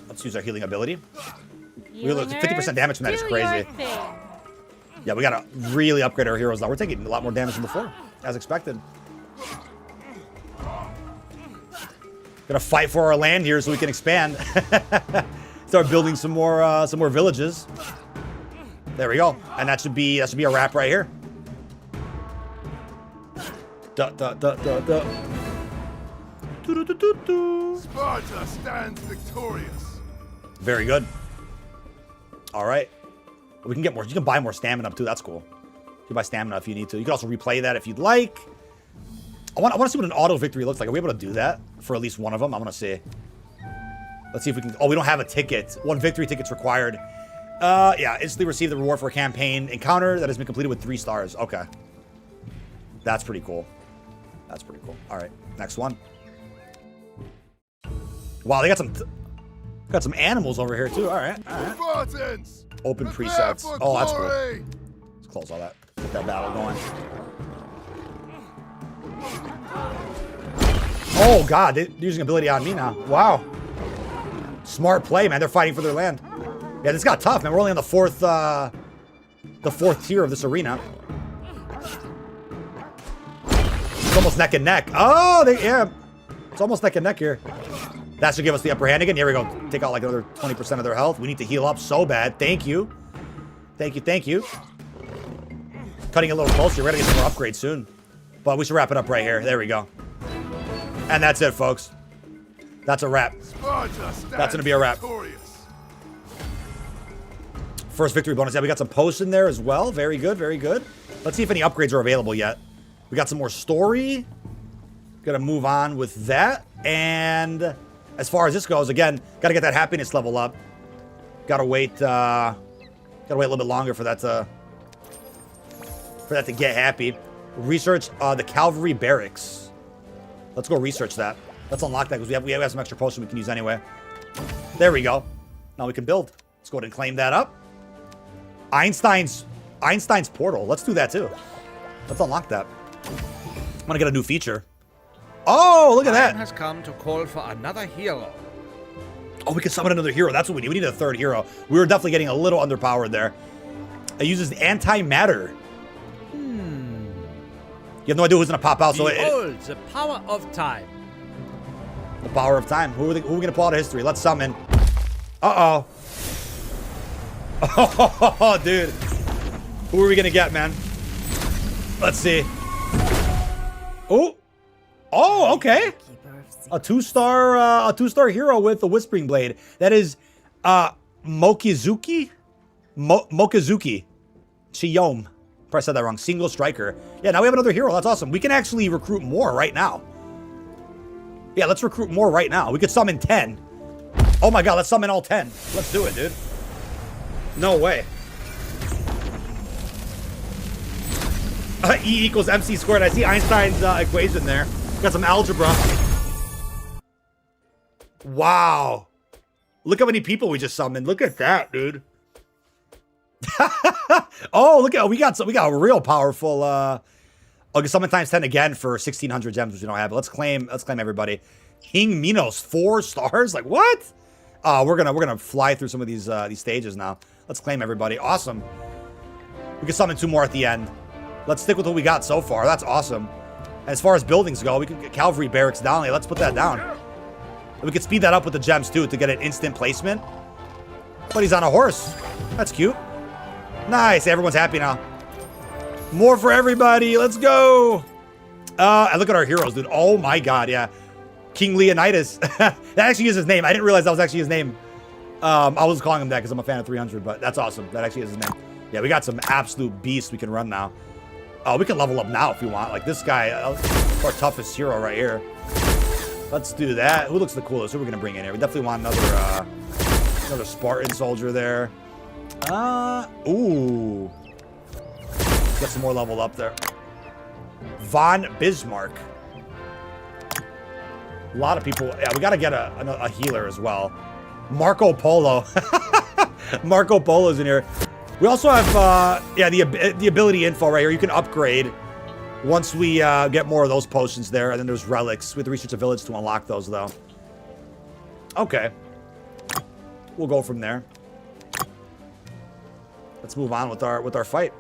Let's use our healing ability. We got 50% damage from that. Is crazy. Yeah, we gotta really upgrade our heroes now. We're taking a lot more damage than before, as expected. Gonna fight for our land here so we can expand. Start building some more villages. There we go, and that should be a wrap right here. Sparta stands victorious. Very good. All right. We can get more. You can buy more stamina too. That's cool. You can buy stamina if you need to. You can also replay that if you'd like. I want to see what an auto victory looks like. Are we able to do that for at least one of them? I want to see. Let's see if we can. Oh, we don't have a ticket. One victory ticket's required. Yeah. Instantly receive the reward for a campaign encounter that has been completed with 3 stars. Okay. That's pretty cool. That's pretty cool. All right. Next one. Wow, they got some animals over here too. All right. All right. Spartans! Open presets. Oh, that's cool. Let's close all that. Get that battle going. Oh God, they're using ability on me now. Wow. Smart play, man. They're fighting for their land. Yeah, this got tough, man. We're only on the fourth tier of this arena. It's almost neck and neck. Oh, yeah. It's almost neck and neck here. That should give us the upper hand again. Here we go. Take out like another 20% of their health. We need to heal up so bad. Thank you. Thank you. Thank you. Cutting a little closer. We're going to get some more upgrades soon. But we should wrap it up right here. There we go. And that's it, folks. That's a wrap. That's going to be a wrap. First victory bonus. Yeah, we got some posts in there as well. Very good. Very good. Let's see if any upgrades are available yet. We got some more story. Gonna move on with that. And as far as this goes, again, got to get that happiness level up. Gotta wait a little bit longer for that to get happy. Research the cavalry barracks. Let's go research that. Let's unlock that because we have some extra potions we can use anyway. There we go. Now we can build. Let's go ahead and claim that up. Einstein's portal. Let's do that too. Let's unlock that. I'm gonna get a new feature. Oh, look at that. Has come to call for another hero. Oh, we can summon another hero. That's what we need. We need a third hero. We were definitely getting a little underpowered there. It uses antimatter. You have no idea who's going to pop out. Behold, the power of time. The power of time. Who are we going to pull out of history? Let's summon. Uh-oh. Oh, dude. Who are we going to get, man? Let's see. Oh. Oh, okay. A two-star hero with the Whispering Blade. That is Mokizuki? Mokizuki. Chiyome. Probably said that wrong. Single striker. Yeah, now we have another hero. That's awesome. We can actually recruit more right now. Yeah, let's recruit more right now. We could summon 10. Oh my god, let's summon all 10. Let's do it, dude. No way. E equals MC squared. I see Einstein's equation there. Got some algebra. Wow. Look how many people we just summoned. Look at that, dude. Oh, look at we got a real powerful okay, summon times 10 again for 1600 gems, which we don't have. But let's claim everybody. King Minos, 4 stars? Like what? We're gonna fly through some of these stages now. Let's claim everybody. Awesome. We can summon 2 more at the end. Let's stick with what we got so far. That's awesome. As far as buildings go, we can get cavalry barracks down. Hey, let's put that down. And we can speed that up with the gems too to get an instant placement. But he's on a horse. That's cute. Nice. Everyone's happy now. More for everybody. Let's go. And look at our heroes, dude. Oh my god, yeah. King Leonidas. That actually is his name. I didn't realize that was actually his name. I was calling him that because I'm a fan of 300, but that's awesome. That actually is his name. Yeah, we got some absolute beasts we can run now. Oh, we can level up now if you want. Like this guy, our toughest hero right here. Let's do that. Who looks the coolest? Who are we gonna bring in here? We definitely want another Spartan soldier there. Ooh. Get some more level up there. Von Bismarck. A lot of people. Yeah, we gotta get a healer as well. Marco Polo. Marco Polo's in here. We also have, yeah, the ability info right here. You can upgrade once we get more of those potions there. And then there's relics. We have to research a village to unlock those, though. Okay. We'll go from there. Let's move on with our fight.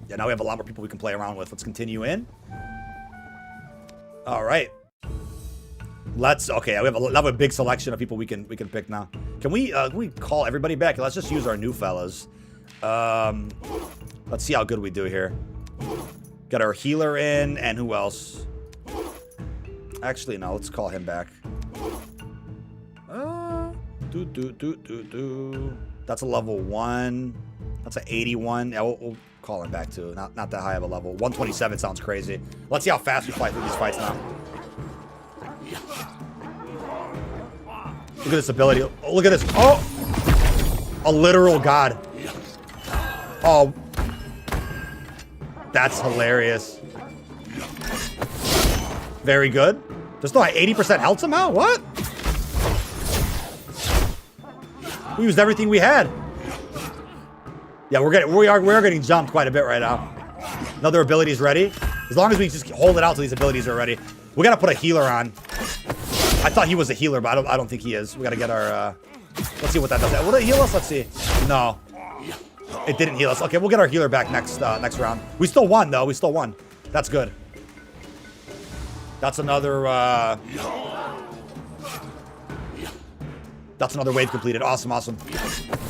Yeah, now we have a lot more people we can play around with. Let's continue in. All right. Okay, we have a big selection of people we can pick now. Can we call everybody back? Let's just use our new fellas. Let's see how good we do here. Got our healer in, and who else? Actually, no, let's call him back. That's a level 1. That's an 81. Yeah, we'll call him back too. Not that high of a level. 127 sounds crazy. Let's see how fast we fly through these fights now. Look at this ability. Oh, look at this. Oh! A literal god. Oh. That's hilarious. Very good. There's still like 80% health somehow? What? We used everything we had. Yeah, we are getting jumped quite a bit right now. Another ability is ready. As long as we just hold it out till these abilities are ready. We gotta put a healer on. I thought he was a healer, but I don't think he is. We gotta get our let's see what that does. Will it heal us? Let's see. No. It didn't heal us. Okay, we'll get our healer back next round. We still won though. We still won. That's good. That's another wave completed. Awesome, awesome.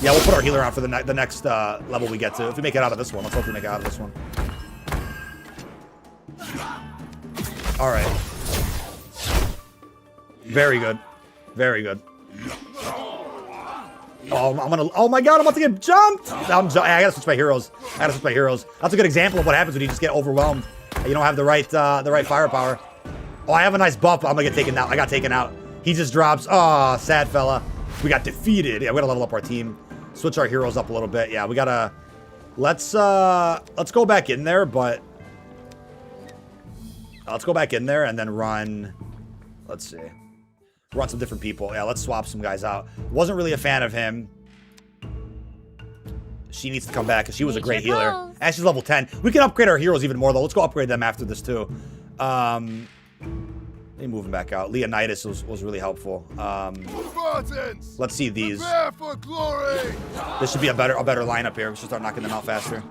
Yeah, we'll put our healer on for the next level we get to. If we make it out of this one. Let's hope we make it out of this one. All right. Very good. Very good. Oh my god, I'm about to get jumped. I gotta switch my heroes. That's a good example of what happens when you just get overwhelmed. You don't have the right firepower. Oh, I have a nice buff, but I'm gonna get taken out. I got taken out. He just drops. Oh, sad fella. We got defeated. Yeah, we gotta level up our team. Switch our heroes up a little bit. Yeah, we gotta. Let's go back in there, but let's go back in there and then run. Let's see. Run some different people. Yeah, let's swap some guys out. Wasn't really a fan of him. She needs to come back because she was a great healer. And she's level 10. We can upgrade our heroes even more, though. Let's go upgrade them after this, too. Let me move him back out. Leonidas was really helpful. Let's see these. This should be a better lineup here. We should start knocking them out faster.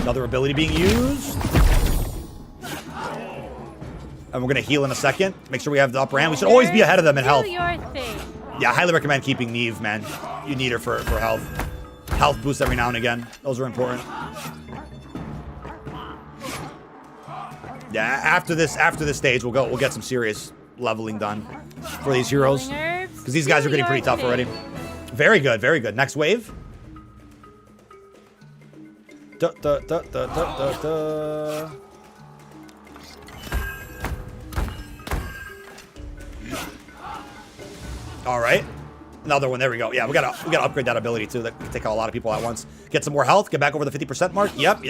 Another ability being used. And we're going to heal in a second. Make sure we have the upper hand. We should always be ahead of them in health. Yeah, I highly recommend keeping Neve, man. You need her for health. Health boosts every now and again. Those are important. Yeah, after this stage, we'll get some serious leveling done for these heroes. Because these guys are getting pretty tough already. Very good, very good. Next wave. Da, da, da, da, da, da, da. All right. Another one. There we go. Yeah, we gotta upgrade that ability too. That can take out a lot of people at once. Get some more health. Get back over the 50% mark. Yep.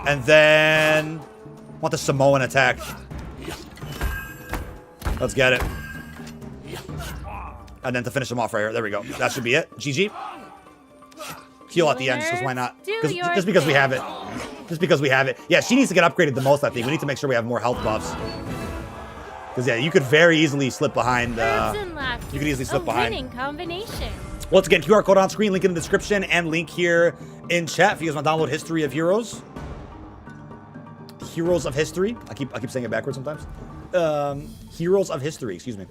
And then want the Samoan attack. Let's get it. And then to finish him off right here. There we go. That should be it. GG. Heal at the end, because why not? Just because we have it. Just because we have it. Yeah, she needs to get upgraded the most, I think. We need to make sure we have more health buffs. Because, yeah, you could very easily slip behind. You could easily slip behind. Winning combination. Once again, QR code on screen, link in the description, and link here in chat if you guys want to download History of Heroes. Heroes of History. I keep saying it backwards sometimes. Heroes of History, excuse me.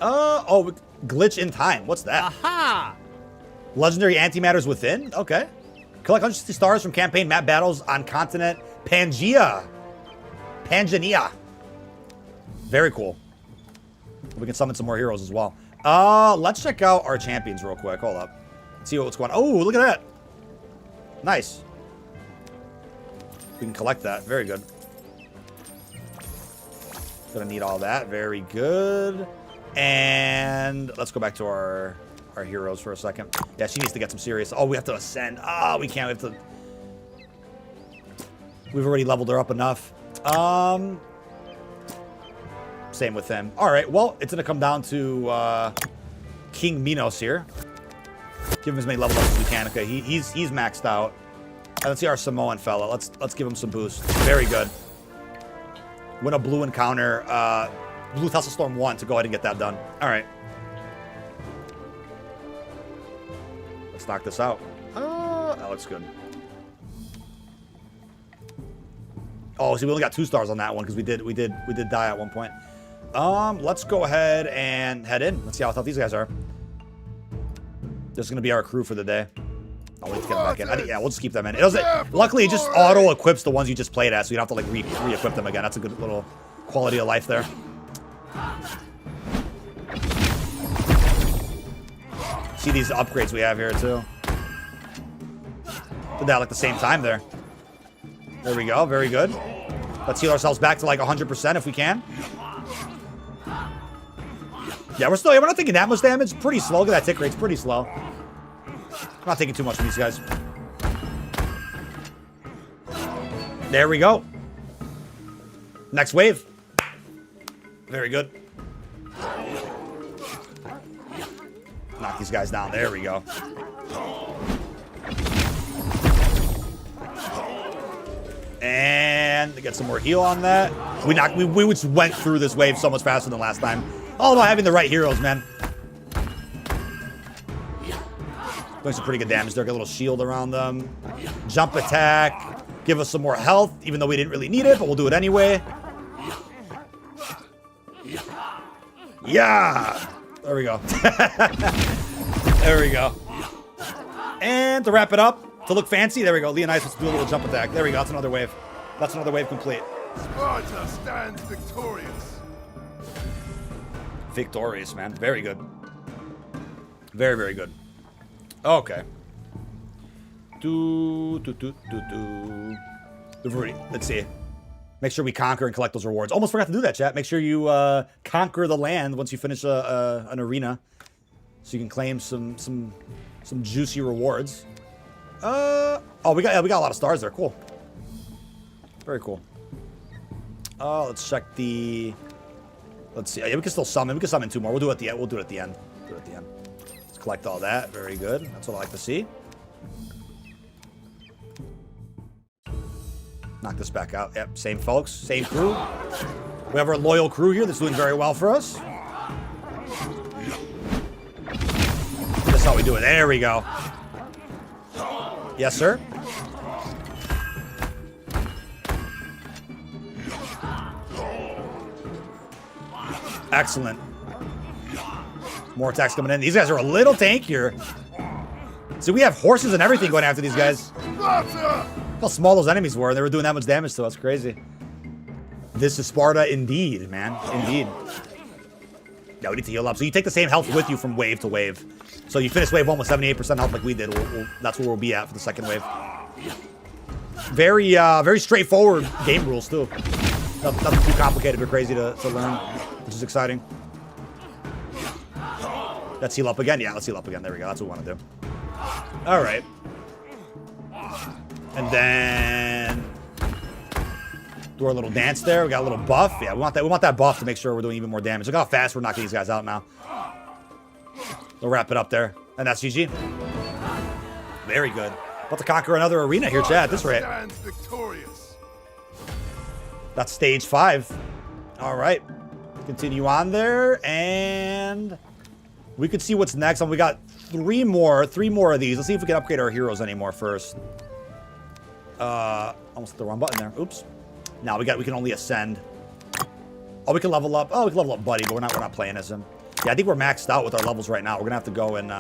Oh, glitch in time. What's that? Aha! Legendary antimatters within? Okay. Collect 160 stars from campaign map battles on continent Pangea. Very cool. We can summon some more heroes as well. Let's check out our champions real quick. Hold up. See what's going on. Oh, look at that. Nice. We can collect that. Very good. Gonna need all that. Very good. And let's go back to our heroes for a second. Yeah, she needs to get some serious. Oh, we have to ascend. Oh, we can't. We have to. We've already leveled her up enough. Same with them. All right. Well, it's gonna come down to King Minos here. Give him as many level ups as we can. Okay, he's maxed out. Let's see our Samoan fella. Let's give him some boost. Very good. Win a blue encounter. Blue Tesla Storm 1 to go ahead and get that done. All right. Let's knock this out. That looks good. Oh, see, we only got 2 stars on that one because we did die at one point. Let's go ahead and head in. Let's see how tough these guys are. This is gonna be our crew for the day. I'll wait to get them back in. Yeah, we'll just keep them in. It doesn't. Luckily, it just auto equips the ones you just played at, so you don't have to like re-equip them again. That's a good little quality of life there. See these upgrades we have here too. Did that like the same time there. There we go. Very good. Let's heal ourselves back to like 100% if we can. Yeah, we're not taking that much damage. Pretty slow. Look at that tick rate's pretty slow. I'm not taking too much from these guys. There we go. Next wave. Very good. Knock these guys down. There we go. And get some more heal on that. We just went through this wave so much faster than last time. All about having the right heroes, man. Doing some pretty good damage there. Got a little shield around them. Jump attack. Give us some more health, even though we didn't really need it, but we'll do it anyway. Yeah. There we go. There we go. And to wrap it up, to look fancy, there we go. Leonidas, let's do a little jump attack. There we go. That's another wave. That's another wave complete. Sparta stands victorious. Victorious, man. Very good. Very, very good. Okay. Let's see. Make sure we conquer and collect those rewards. Almost forgot to do that, chat. Make sure you conquer the land once you finish an arena, so you can claim some juicy rewards. Oh, we got a lot of stars there. Cool. Very cool. Let's check the. Let's see. Yeah, we can still summon. We can summon 2 more. We'll do it at the end. We'll do it at the end. Do it at the end. Let's collect all that. Very good. That's what I like to see. Knock this back out. Yep, same folks, same crew. We have our loyal crew here that's doing very well for us. That's how we do it. There we go. Yes, sir. Excellent. More attacks coming in. These guys are a little tankier. So we have horses and everything going after these guys. Look how small those enemies were, and they were doing that much damage to us. Crazy. This is Sparta indeed, man. Indeed. Yeah, we need to heal up. So you take the same health with you from wave to wave. So you finish wave 1 with 78% health like we did. That's where we'll be at for the second wave. Very, very straightforward game rules, too. Nothing too complicated or crazy to learn, which is exciting. Let's heal up again. Yeah, let's heal up again. There we go. That's what we want to do. All right. And then do our little dance there. We got a little buff. Yeah, we want that. We want that buff to make sure we're doing even more damage. Look how fast we're knocking these guys out now. We'll wrap it up there, and that's GG. Very good. About to conquer another arena here, Chad. At this rate. That's stage 5. All right. Continue on there, and we could see what's next. And we got 3 more of these. Let's see if we can upgrade our heroes anymore first. Almost hit the wrong button there. Oops. Now we can only ascend. Oh, we can level up. Oh, we can level up Buddy, but we're not playing as him. Yeah, I think we're maxed out with our levels right now. We're gonna have to go and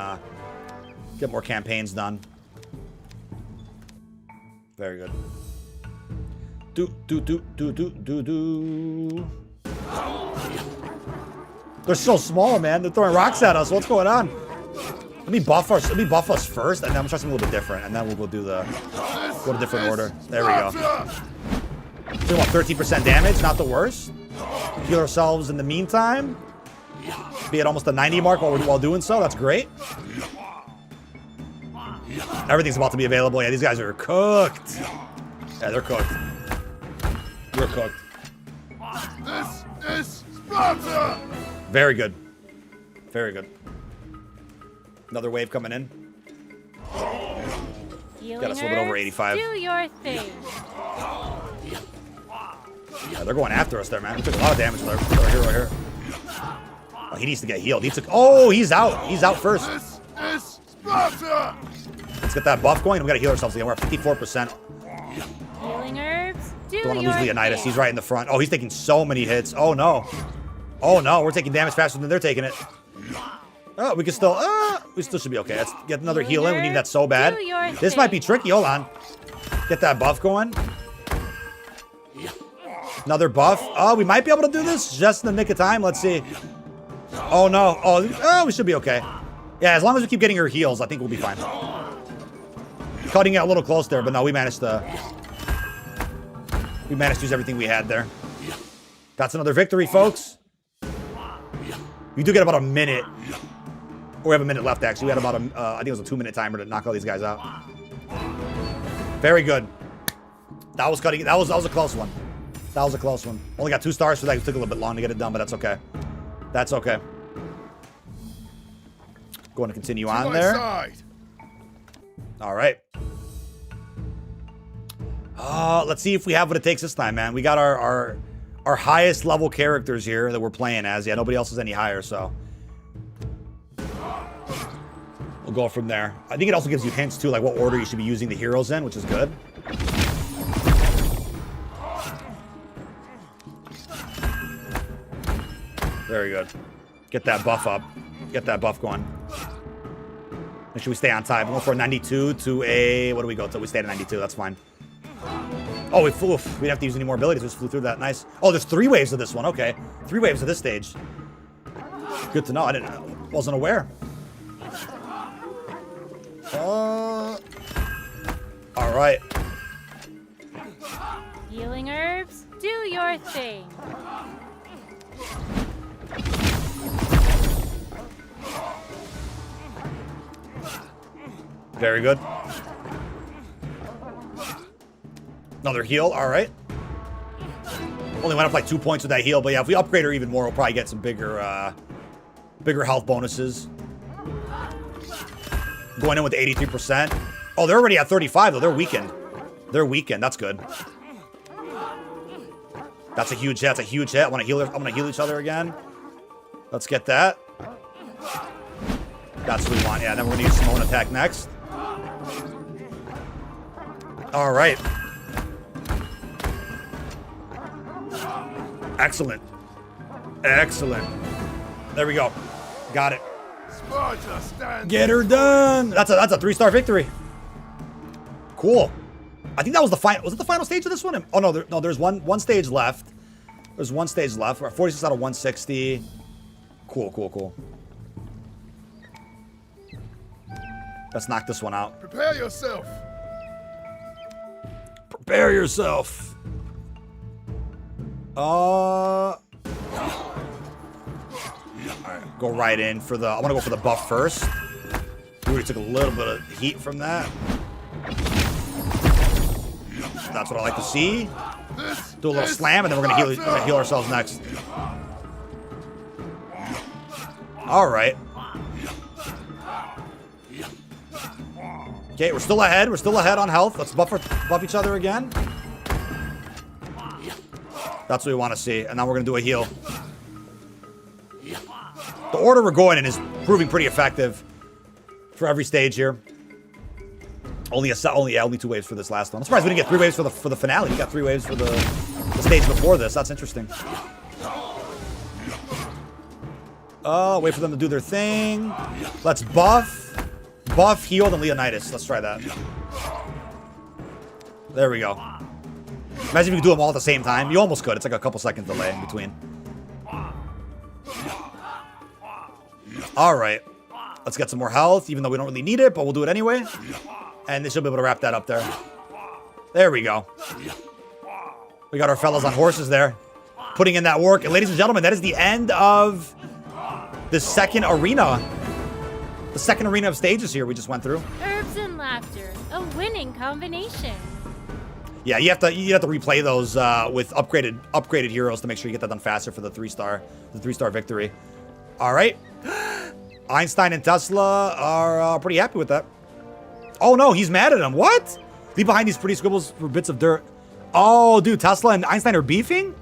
get more campaigns done. Very good. They're so small, man. They're throwing rocks at us. What's going on? Let me buff us first, and then I'm trying something a little bit different, and then we'll go go to different order. There we go. So we want 13% damage, not the worst. Heal ourselves in the meantime. Be at almost the 90 mark while doing so. That's great. Everything's about to be available. Yeah, these guys are cooked. Yeah, they're cooked. You're cooked. This is Sparta! Very good. Very good. Another wave coming in. Got us a little bit over 85. Do your thing. Yeah, they're going after us there, man. We took a lot of damage with our hero here. Oh, he needs to get healed. Oh, he's out. He's out first. This is Sparta! Let's get that buff going. We gotta heal ourselves again. We're at 54%. Healing herbs. Do Don't want to your lose Leonidas. thing. He's right in the front. Oh, he's taking so many hits. Oh, no. Oh, no. We're taking damage faster than they're taking it. Oh, we still should be okay. Let's get another heal in. We need that so bad. This might be tricky. Hold on. Get that buff going. Another buff. Oh, we might be able to do this just in the nick of time. Let's see. Oh, no. Oh, we should be okay. Yeah, as long as we keep getting her heals, I think we'll be fine. Cutting it a little close there, but no, we managed to use everything we had there. That's another victory, folks. We do get about a minute. Or we have a minute left, actually. We had about I think it was a 2-minute timer to knock all these guys out. Very good. That was cutting. That was a close one. That was a close one. Only got 2 stars for that. It took a little bit long to get it done, but that's okay. That's okay. Going to continue on there. All right. Let's see if we have what it takes this time, man. We got our highest level characters here that we're playing as. Yeah, nobody else is any higher, so we'll go from there. I think it also gives you hints too, like what order you should be using the heroes in, which is good. Very good. Get that buff up. Get that buff going. Make sure we stay on time. We're going for a 92 to a... What do we go to? We stayed at 92. That's fine. Oh, we flew. We didn't have to use any more abilities. We just flew through that. Nice. Oh, there's 3 waves of this one. Okay. 3 waves of this stage. Good to know. I wasn't aware. All right. Healing herbs. Do your thing. Very good. Another heal. All right. Only went up like 2 points with that heal, but yeah, if we upgrade her even more, we'll probably get some bigger health bonuses. Going in with 83%. Oh, they're already at 35 though. They're weakened. They're weakened. That's good. That's a huge hit. That's a huge hit. I'm gonna heal each other again. Let's get that. That's what we want. Yeah, then we're gonna use Simone attack next. All right. Excellent. Excellent. There we go. Got it. Get her done. That's a 3-star victory. Cool. I think that was the final. Was it the final stage of this one? Oh no, there's one stage left. There's one stage left. We're at 46 out of 160. Cool. Cool, cool, cool. Let's knock this one out. Prepare yourself. Prepare yourself. Alright, go right in for the... I want to go for the buff first. We already took a little bit of heat from that. That's what I like to see. Do a little slam, and then we're gonna heal ourselves next. Alright. Okay, we're still ahead. We're still ahead on health. Let's buff each other again. That's what we want to see. And now we're going to do a heal. The order we're going in is proving pretty effective for every stage here. Only 2 waves for this last one. I'm surprised we didn't get 3 waves for the finale. We got 3 waves for the stage before this. That's interesting. Wait for them to do their thing. Let's buff, heal, then Leonidas. Let's try that. There we go. Imagine if you could do them all at the same time. You almost could. It's like a couple seconds delay in between. All right. Let's get some more health, even though we don't really need it, but we'll do it anyway. And they should be able to wrap that up there. There we go. We got our fellas on horses there, putting in that work. And ladies and gentlemen, that is the end of the second arena. The second arena of stages here we just went through. Herbs and laughter, a winning combination. Yeah, you have to replay those with upgraded heroes to make sure you get that done faster for the 3-star victory. All right, Einstein and Tesla are pretty happy with that. Oh no, he's mad at him. What? Leave behind these pretty scribbles for bits of dirt. Oh, dude, Tesla and Einstein are beefing?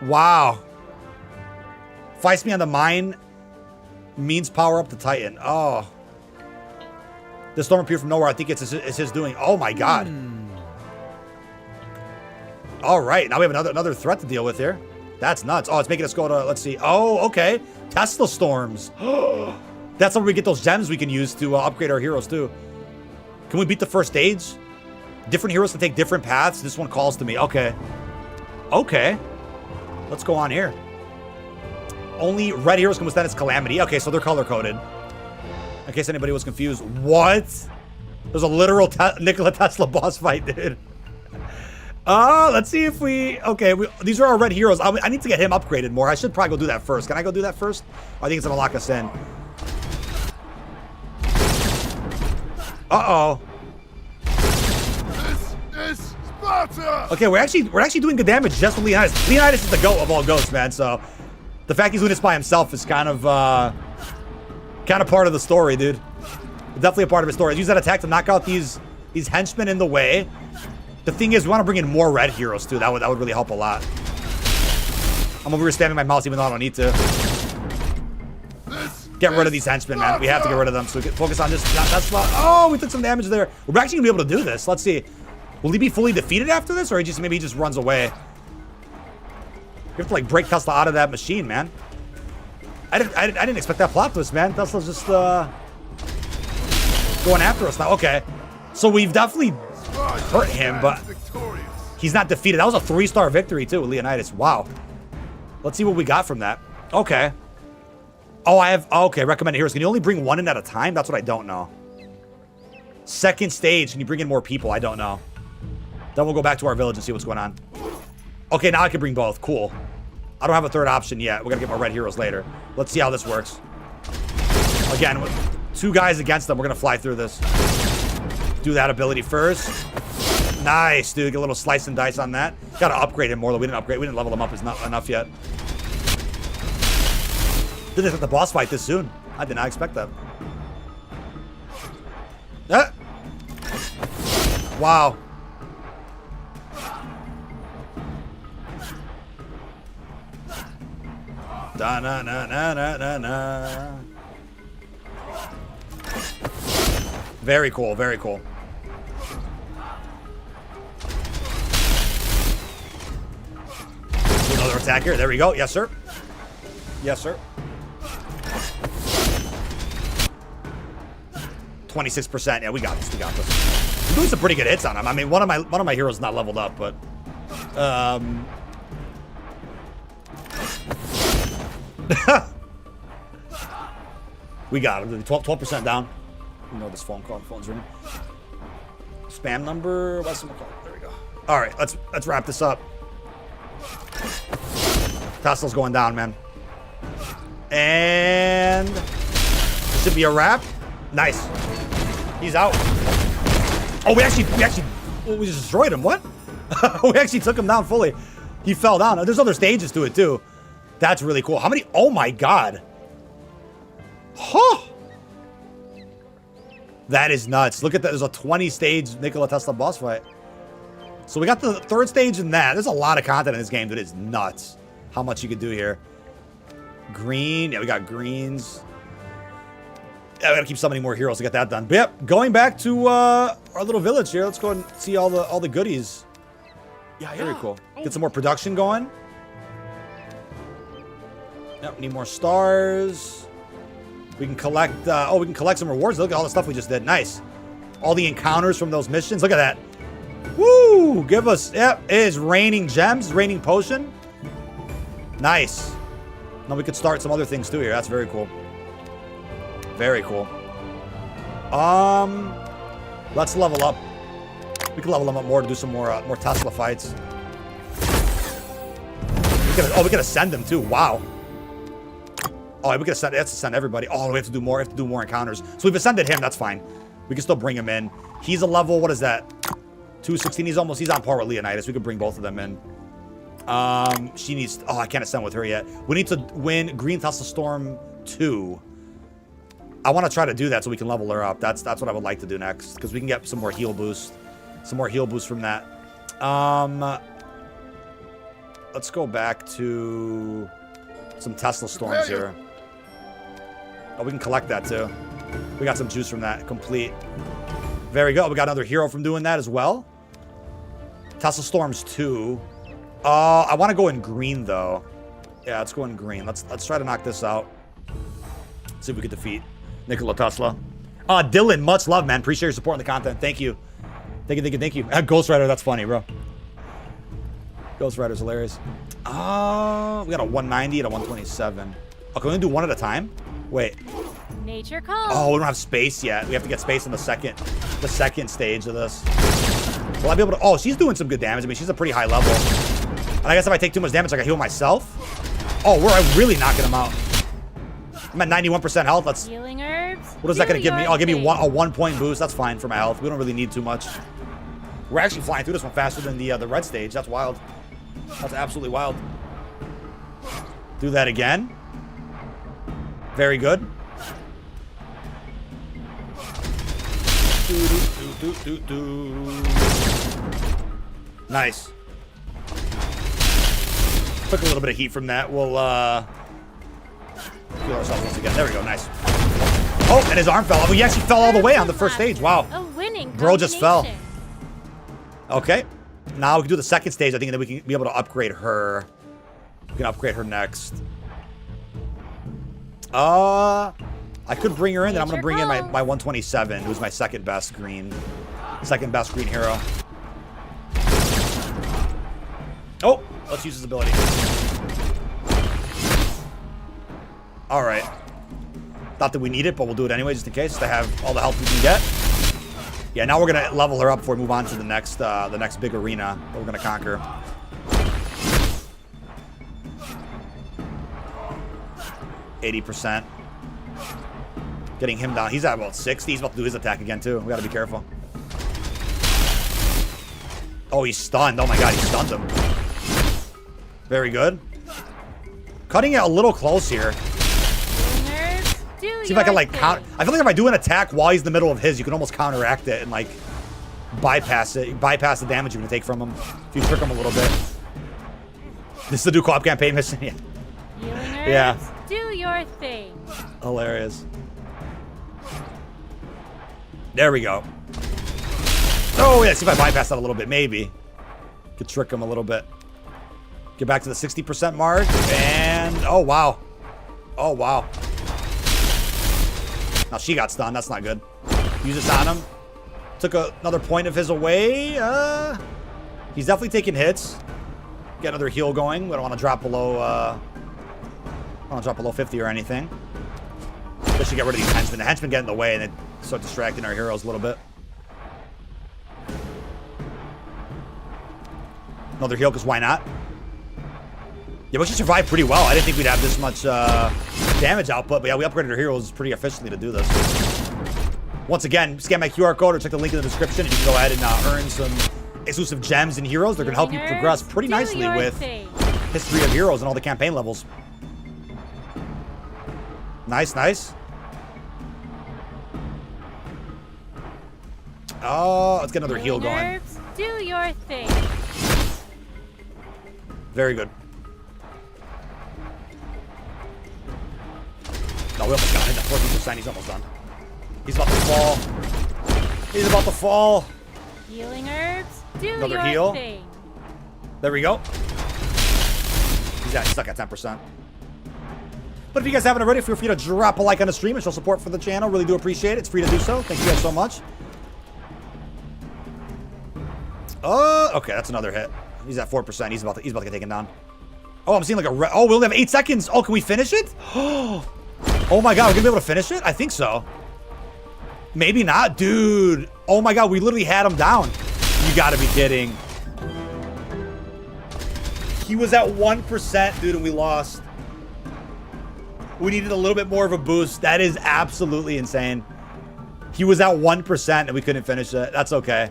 Wow. Fights me on the mine means power up the Titan. Oh. The storm appeared from nowhere. I think it's his doing. Oh my god. All right, now we have another threat to deal with here. That's nuts. Oh, it's making us go to, let's see. Oh, okay. Tesla storms. That's how we get those gems we can use to upgrade our heroes too. Can we beat the first stage? Different heroes can take different paths. This one calls to me. Okay. Okay. Let's go on here. Only red heroes can withstand its calamity. Okay, so they're color-coded. In case anybody was confused. What? There's a literal Nikola Tesla boss fight, dude. Let's see if we... Okay, these are our red heroes. I need to get him upgraded more. I should probably go do that first. Can I go do that first? I think it's going to lock us in. Uh-oh. This is Sparta! Okay, we're actually doing good damage just with Leonidas. Leonidas is the GOAT of all GOATs, man, so... The fact he's doing this by himself is kind of part of the story, dude. Definitely a part of his story. Use that attack to knock out these henchmen in the way. The thing is, we want to bring in more red heroes, too. That would really help a lot. I'm over here spamming my mouse even though I don't need to. Get rid of these henchmen, man. We have to get rid of them so we can focus on this. Oh, we took some damage there. We're actually going to be able to do this. Let's see. Will he be fully defeated after this? Or maybe he just runs away? You have to, like, break Tesla out of that machine, man. I didn't expect that plot twist, man. Tesla's just going after us now. Okay. So we've definitely hurt him, but he's not defeated. That was a 3-star victory, too, with Leonidas. Wow. Let's see what we got from that. Okay. Oh, okay, recommended heroes. Can you only bring one in at a time? That's what I don't know. Second stage, can you bring in more people? I don't know. Then we'll go back to our village and see what's going on. Okay, now I can bring both. Cool. I don't have a third option yet. We're going to get more red heroes later. Let's see how this works. Again, with 2 guys against them, we're going to fly through this. Do that ability first. Nice, dude. Get a little slice and dice on that. Got to upgrade him more, though. We didn't level him up enough yet. Didn't expect the boss fight this soon. I did not expect that. Wow. Da na na na na na na. Very cool, very cool. Another attack here. There we go. Yes, sir. Yes, sir. 26%. Yeah, we got this. We got this. We're doing some pretty good hits on him. I mean, one of my heroes is not leveled up, but We got him. 12% down. You know this phone call. Phone's ringing. Spam number. What's the call? There we go. All right, let's wrap this up. Tesla's going down, man. And this should be a wrap. Nice. He's out. Oh, we just destroyed him. What? We actually took him down fully. He fell down. There's other stages to it too. That's really cool. How many? Oh my God. Huh. That is nuts. Look at that. There's a 20-stage Nikola Tesla boss fight. So we got the third stage in that. There's a lot of content in this game that is nuts. How much you can do here. Green. Yeah, we got greens. Yeah, we gotta keep summoning more heroes to get that done. But yep, going back to our little village here. Let's go and see all the goodies. Yeah, very cool. Get some more production going. Yep, need more stars. We can collect, we can collect some rewards. Look at all the stuff we just did. Nice. All the encounters from those missions. Look at that. Woo! Give us, yep, it is raining gems, raining potion. Nice. Now we could start some other things too here. That's very cool. Very cool. Let's level up. We can level them up more to do some more Tesla fights. We could ascend them too. Wow. Oh, we could ascend. That's ascend everybody. Oh, we have to do more. We have to do more encounters. So we've ascended him. That's fine. We can still bring him in. He's a level. What is that? 216. He's on par with Leonidas. We could bring both of them in. She needs. Oh, I can't ascend with her yet. We need to win Green Tesla Storm 2. I want to try to do that so we can level her up. That's what I would like to do next because we can get some more heal boost. Some more heal boost from that. Let's go back to some Tesla Storms here. Oh, we can collect that too. We got some juice from that. Complete. Very good. We got another hero from doing that as well. Tesla Storms 2. I want to go in green though. Yeah, let's go in green. Let's try to knock this out. See if we can defeat Nikola Tesla. Dylan, much love, man. Appreciate your support in the content. Thank you. Thank you. Ghost Rider, that's funny, bro. Ghost Rider's hilarious. We got a 190 and a 127. Okay, we only do one at a time? Wait. Nature calls. Oh, we don't have space yet. We have to get space in the second stage of this. Will I be able to? Oh, she's doing some good damage. I mean, she's a pretty high level. And I guess if I take too much damage, I can heal myself. Oh, we're really knocking him out. I'm at 91% health. That's Healing herbs. What is that going to give me? Oh, give me a 1-point boost. That's fine for my health. We don't really need too much. We're actually flying through this one faster than the red stage. That's wild. That's absolutely wild. Do that again. Very good. Nice. Took a little bit of heat from that. We'll heal ourselves once again. There we go. Nice. Oh, and his arm fell off. He actually fell all the way on the first stage. Wow. A winning Bro just fell. combination. Okay. Now we can do the second stage. I think that we can be able to upgrade her. We can upgrade her next. I could bring her in. Then I'm going to bring in my 127, who's my second best green hero. Oh, let's use his ability. All right. Not that we need it, but we'll do it anyway, just in case, to have all the health we can get. Yeah, now we're gonna level her up before we move on to the next big arena that we're gonna conquer. %. Getting him down. He's at about 60. He's about to do his attack again too. We gotta be careful. Oh, he's stunned. Oh my god, he stunned him. Very good. Cutting it a little close here. See if I can like count. I feel like if I do an attack while he's in the middle of his, you can almost counteract it and like bypass it. Bypass the damage you're gonna take from him if you trick him a little bit. This is the do co-op campaign mission. Yeah. Yeah. Do your thing. Hilarious. There we go. Oh yeah, see if I bypass that a little bit, maybe. Could trick him a little bit. Get back to the 60% mark, and oh wow. Oh wow. Now she got stunned. That's not good. Use this on him. Took another point of his away. He's definitely taking hits. Get another heal going. We don't want to drop below don't drop below 50 or anything. Especially get rid of these henchmen. The henchmen get in the way and they start distracting our heroes a little bit. Another heal, because why not? Yeah, we should survive pretty well. I didn't think we'd have this much damage output, but yeah, we upgraded our heroes pretty efficiently to do this. Once again, scan my QR code or check the link in the description, and you can go ahead and earn some exclusive gems and heroes. They're going to help you progress pretty nicely with History of Heroes and all the campaign levels. Nice, nice. Oh, let's get another heal going. Do your thing. Very good. No, we almost got him. At 14%, he's almost done. He's about to fall. He's about to fall. Healing herbs. Do Another your heal. thing. There we go. He's stuck at 10%. But if you guys haven't already, feel free to drop a like on the stream and show support for the channel. Really do appreciate it. It's free to do so. Thank you guys so much. Okay, that's another hit. He's at 4%. He's about to get taken down. Oh, I'm seeing like a oh, we only have 8 seconds. Oh, can we finish it? Oh my god, we're gonna be able to finish it? I think so. Maybe not, dude. Oh my god, we literally had him down. You gotta be kidding. He was at 1%, dude, and we lost. We needed a little bit more of a boost. That is absolutely insane. He was at 1% and we couldn't finish it. That's okay.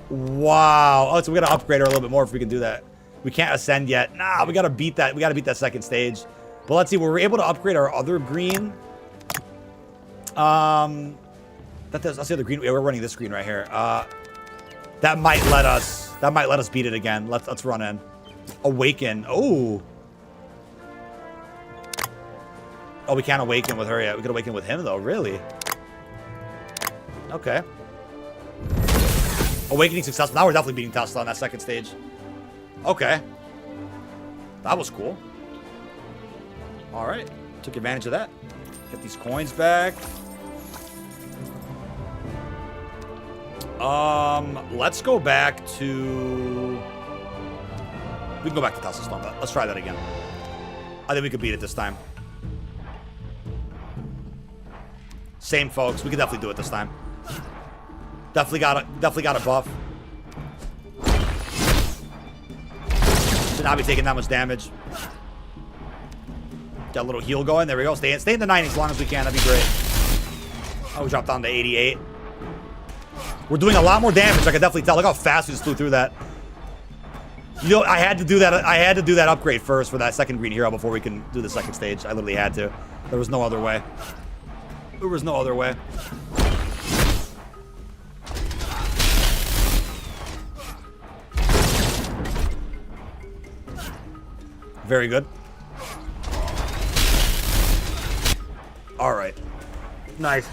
Wow. Oh, so we gotta upgrade her a little bit more if we can do that. We can't ascend yet. Nah, we gotta beat that. We gotta beat that second stage. But let's see. We're able to upgrade our other green. That's the other green. Yeah, we're running this green right here. That might let us beat it again. Let's run in. Awaken. Oh. Oh, we can't awaken with her yet. We can awaken with him though. Really? Okay. Awakening successful. Now we're definitely beating Tesla on that second stage. Okay. That was cool. All right. Took advantage of that. Get these coins back. Let's go back to... We can go back to Tesla Storm. Let's try that again. I think we could beat it this time. Same folks. We can definitely do it this time. Definitely got a buff. Should not be taking that much damage. Got a little heal going. There we go. Stay in the 90s as long as we can. That'd be great. Oh, we dropped down to 88. We're doing a lot more damage. I can definitely tell. Look how fast we just flew through that. You know, I had to do that. I had to do that upgrade first for that second green hero before we can do the second stage. I literally had to. There was no other way. There was no other way. Very good. All right. Nice.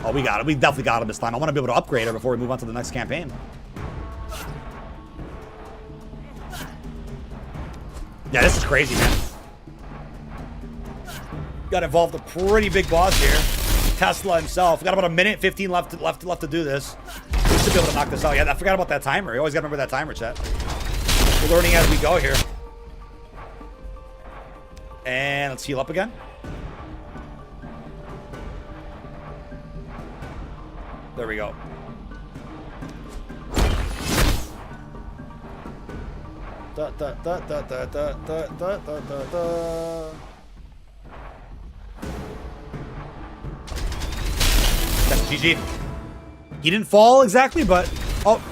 Oh, we got it. We definitely got him this time. I want to be able to upgrade her before we move on to the next campaign. Yeah, this is crazy, man. Got involved a pretty big boss here. Tesla himself. We got about a minute 15 left to do this. We should be able to knock this out. Yeah, I forgot about that timer. You always got to remember that timer, chat. We're learning as we go here. And let's heal up again. There we go. Da, da, da, da, da, da, da, da, da, da. That's GG. He didn't fall exactly, but oh,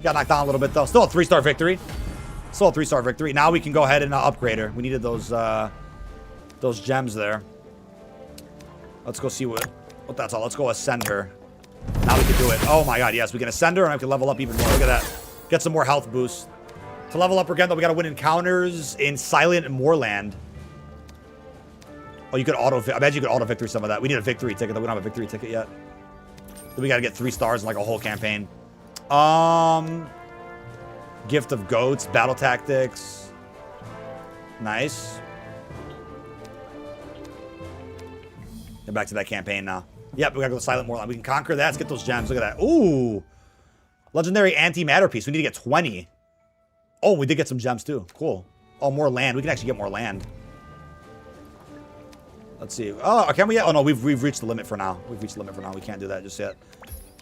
got knocked down a little bit though. Still a 3-star victory. Still a 3-star victory. Now we can go ahead and upgrade her. We needed those gems there. Let's go see what that's all. Let's go ascend her. Now we can do it. Oh my god, yes, we can ascend her and we can level up even more. Look at that. Get some more health boost. To level up again, though, we gotta win encounters in Silent and Moorland. Oh, you could I bet you could auto victory some of that. We need a victory ticket, though. We don't have a victory ticket yet. Then we gotta get 3 stars in like a whole campaign. Gift of Goats, Battle Tactics. Nice. Get back to that campaign now. Yep, we gotta go to Silent Moorland. We can conquer that. Let's get those gems. Look at that. Ooh. Legendary Antimatter Piece. We need to get 20. Oh, we did get some gems too. Cool. Oh, more land. We can actually get more land. Let's see. Oh, can we? Oh, no, we've reached the limit for now. We've reached the limit for now. We can't do that just yet.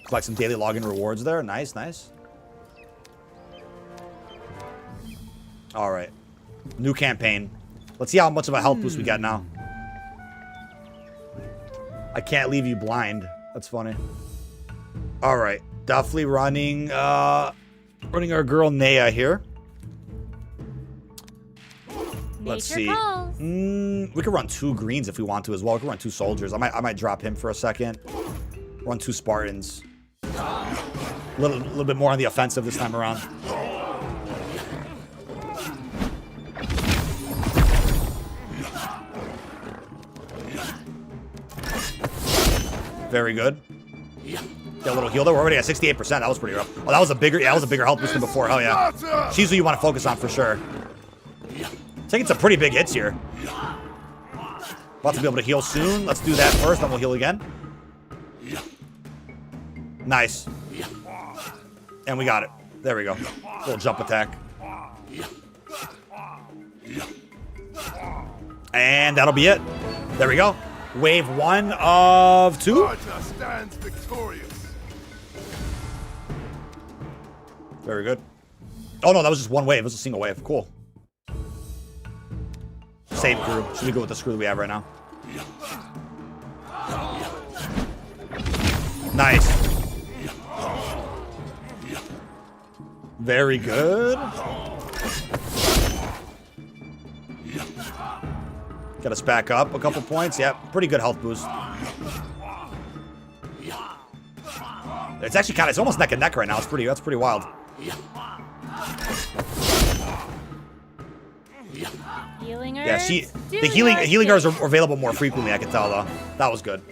Collect some daily login rewards there. Nice, nice. All right. New campaign. Let's see how much of a health boost we got now. I can't leave you blind. That's funny. All right. Definitely running running our girl Naya here. Let's see. We could run 2 greens if we want to as well. We could run 2 soldiers. I might drop him for a second. Run 2 Spartans. A little bit more on the offensive this time around. Very good. Get a little heal there. We're already at 68%. That was pretty rough. Oh, that was a bigger health boost than before. Hell yeah. She's who you want to focus on for sure. Taking some pretty big hits here. About to be able to heal soon. Let's do that first, then we'll heal again. Nice. And we got it. There we go. Little jump attack. And that'll be it. There we go. Wave 1 of 2. Sparta stands victorious. Very good. Oh no, that was just 1 wave. It was a single wave. Cool. Same crew. Should we go with the screw that we have right now? Nice. Very good. Got us back up a couple points. Yeah, pretty good health boost. It's actually it's almost neck and neck right now. That's pretty wild. Healing herbs. Yeah, the healing herbs are available more frequently, I can tell though. That was good.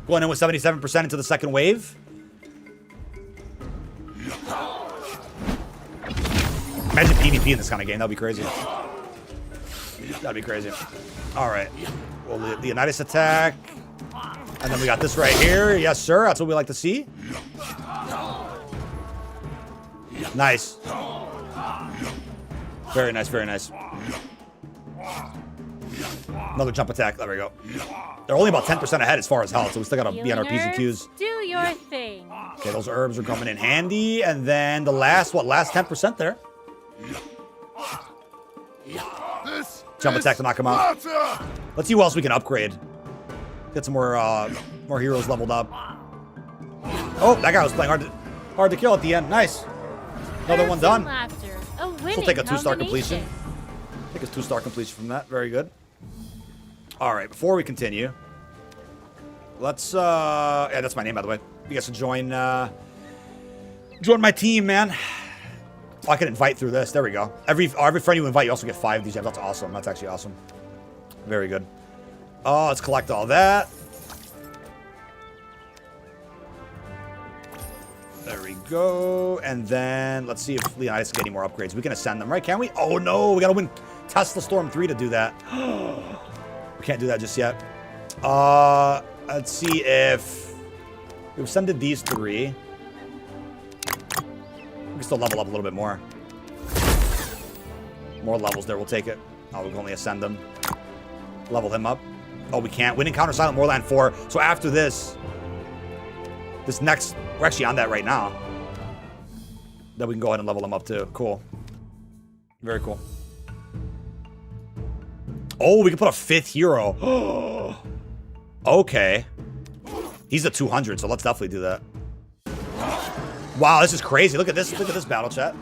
Going in with 77% into the second wave. Imagine PvP in this kind of game. That'd be crazy. That'd be crazy. All right. Well, Leonidas attack. And then we got this right here. Yes, sir. That's what we like to see. Nice. Very nice, very nice. Another jump attack. There we go. They're only about 10% ahead as far as health, so we still gotta be on our P's and Q's. Do your thing. Okay, those herbs are coming in handy. And then the last 10% there. Jump attack to knock him out. Let's see who else we can upgrade. Get some more heroes leveled up. Oh, that guy was playing hard to kill at the end. Nice. Another one done. This will take a 2-star completion. Take a 2-star completion from that. Very good. All right, before we continue, let's yeah, that's my name by the way. You guys can join my team, man. Oh, I can invite through this. There we go. Every friend you invite, you also get 5 of these gems. That's awesome. That's actually awesome. Very good. Oh, let's collect all that. There we go. And then let's see if Leonidas can get any more upgrades. We can ascend them, right? Can we? Oh, no. We got to win Tesla Storm 3 to do that. We can't do that just yet. Let's see if we've ascended these 3. We can still level up a little bit more. More levels there. We'll take it. Oh, we can only ascend them. Level him up. Oh, we can't. Win Encounter Silent Moorland 4. So after this next, we're actually on that right now. Then we can go ahead and level him up too. Cool. Very cool. Oh, we can put a 5th hero. Okay. He's a 200, so let's definitely do that. Wow, this is crazy. Look at this. Look at this battle chat.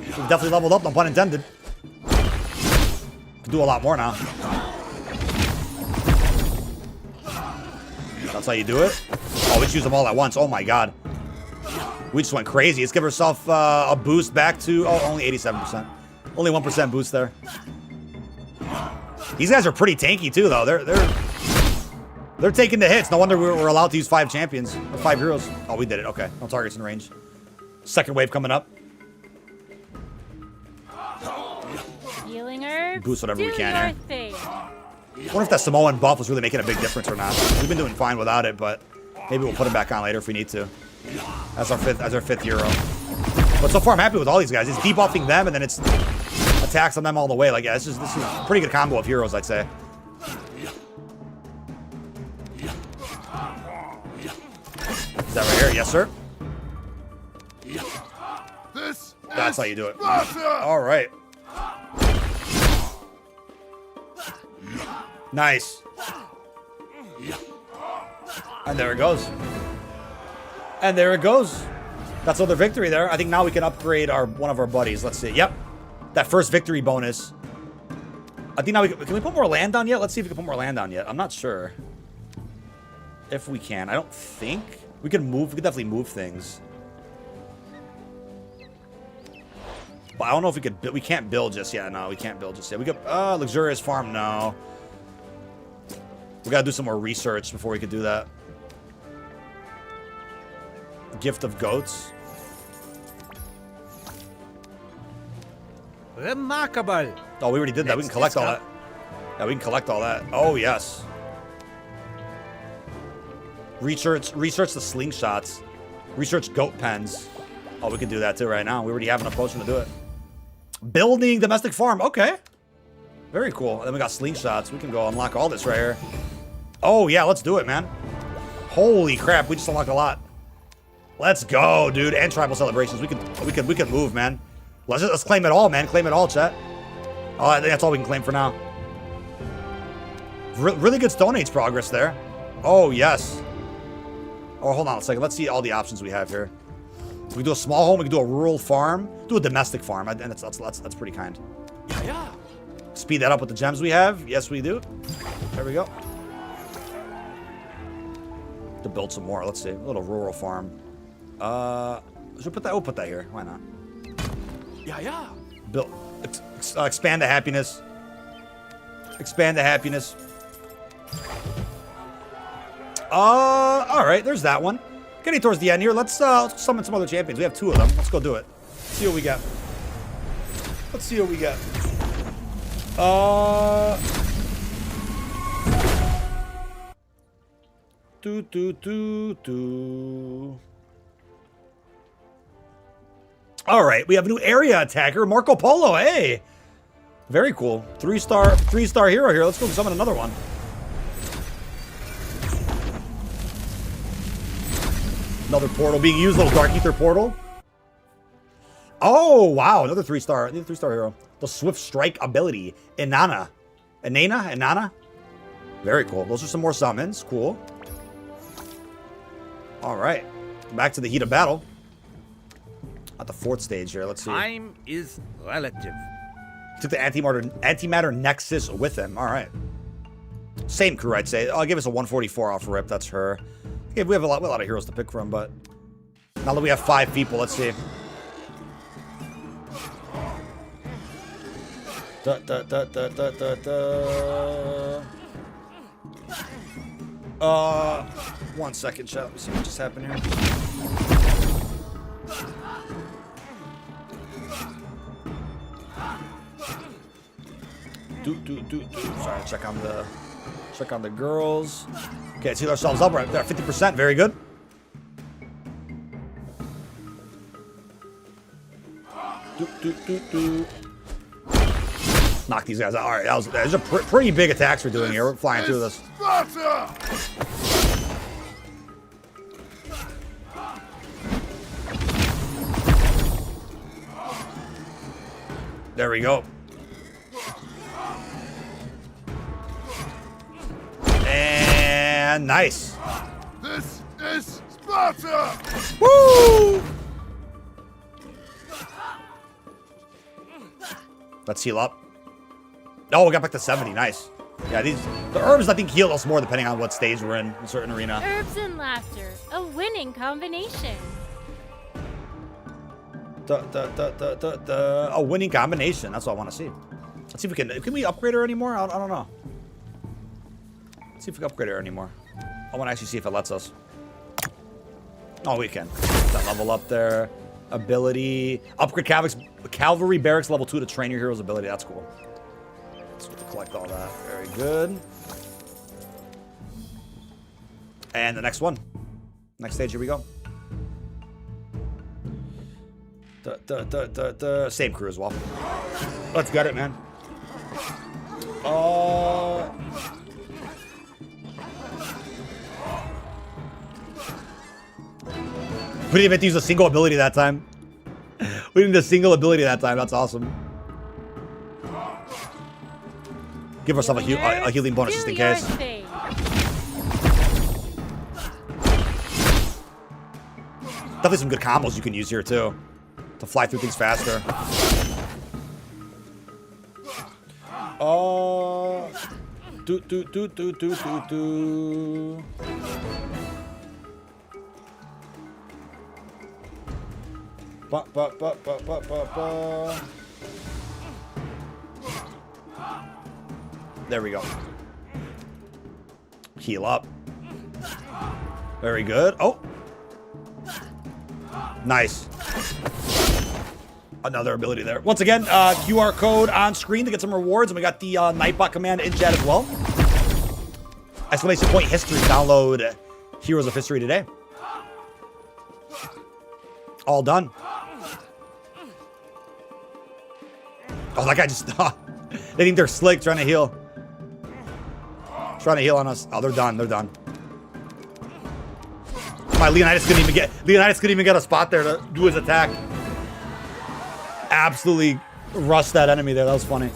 We've definitely leveled up, no pun intended. Can do a lot more now. That's how you do it. Oh, we just use them all at once. Oh my god. We just went crazy. Let's give ourselves a boost back to only 87%. Only 1% boost there. These guys are pretty tanky too, though. They're taking the hits. No wonder we're allowed to use 5 champions or 5 heroes. Oh, we did it. Okay, no targets in range. Second wave coming up. Healing herbs. Boost whatever we can here. I wonder if that Samoan buff was really making a big difference or not. We've been doing fine without it, but maybe we'll put him back on later if we need to. As our fifth hero. But so far, I'm happy with all these guys. It's debuffing them, and then it's attacks on them all the way. Like, yeah, this is a pretty good combo of heroes, I'd say. Is that right here? Yes, sir. That's how you do it. All right. Nice. And there it goes. And there it goes. That's another victory there. I think now we can upgrade one of our buddies. Let's see. Yep. That first victory bonus. I think now can we put more land on yet? Let's see if we can put more land on yet. I'm not sure if we can. I don't think we can move. We can definitely move things. But I don't know if we could. We can't build just yet. No, we can't build just yet. We got luxurious farm. No. We gotta do some more research before we could do that. Gift of goats. Remarkable. Oh, we already did that. We can collect all that. Yeah, we can collect all that. Oh, yes. Research the slingshots. Research goat pens. Oh, we can do that too right now. We already have enough potion to do it. Building domestic farm. Okay. Very cool. And then we got slingshots. We can go unlock all this right here. Oh, yeah. Let's do it, man. Holy crap. We just unlocked a lot. Let's go, dude. And tribal celebrations. We can move, man. Let's claim it all, man. Claim it all, chat. Oh, I think that's all we can claim for now. Really good Stone Age progress there. Oh, yes. Oh, hold on a second. Let's see all the options we have here. We can do a small home. We can do a rural farm. Do a domestic farm. And that's pretty kind. Yeah. Speed that up with the gems we have. Yes, we do. There we go. To build some more. Let's see. A little rural farm. Should we put that? We'll put that here. Why not? Yeah. Build. Expand the happiness. Expand the happiness. All right. There's that one. Getting towards the end here. Let's summon some other champions. We have 2 of them. Let's go do it. See what we got. Let's see what we got. All right, we have a new area attacker, Marco Polo. Hey, very cool. 3-star hero here. Let's go summon another one. Another portal being used, little Dark Ether portal. Oh wow, another 3-star hero. The Swift Strike ability, Inanna. Very cool. Those are some more summons. Cool. All right, back to the heat of battle. At the 4th stage here. Let's see. Time is relative. Took the antimatter nexus with him. All right. Same crew, I'd say. I'll give us a 144 off rip. That's her. Okay, we have a lot of heroes to pick from, but now that we have 5 people, let's see. One second, chat. Let me see what just happened here. Sorry, check on the girls. Okay, let's heal ourselves up right there. 50%, very good. Knock these guys out. All right, those are pretty big attacks we're doing here. We're flying through this. There we go. And nice. This is Sparta! Woo! Let's heal up. Oh, we got back to 70. Nice. Yeah, the herbs I think heal us more depending on what stage we're in a certain arena. Herbs and laughter, a winning combination. A winning combination. That's what I want to see. Let's see if we can we upgrade her anymore? I don't know. Let's see if we can upgrade her anymore. I want to actually see if it lets us. Oh, we can. That level up there. Ability. Upgrade Cavalry Barracks level 2 to train your hero's ability. That's cool. Let's collect all that. Very good. And the next one. Next stage, here we go. Same crew as well. Let's get it, man. We didn't even use a single ability that time. We didn't use a single ability that time. That's awesome. Give ourselves a healing bonus just in case. Definitely some good combos you can use here too to fly through things faster. There we go. Heal up. Very good. Oh. Nice. Another ability there. Once again, QR code on screen to get some rewards. And we got the Nightbot command in chat as well. Exclamation point history. Download Heroes of History today. All done. Oh, that guy just... they think they're slick trying to heal. Trying to heal on us. Oh, they're done. They're done. My Leonidas couldn't even get a spot there to do his attack. Absolutely rushed that enemy there. That was funny.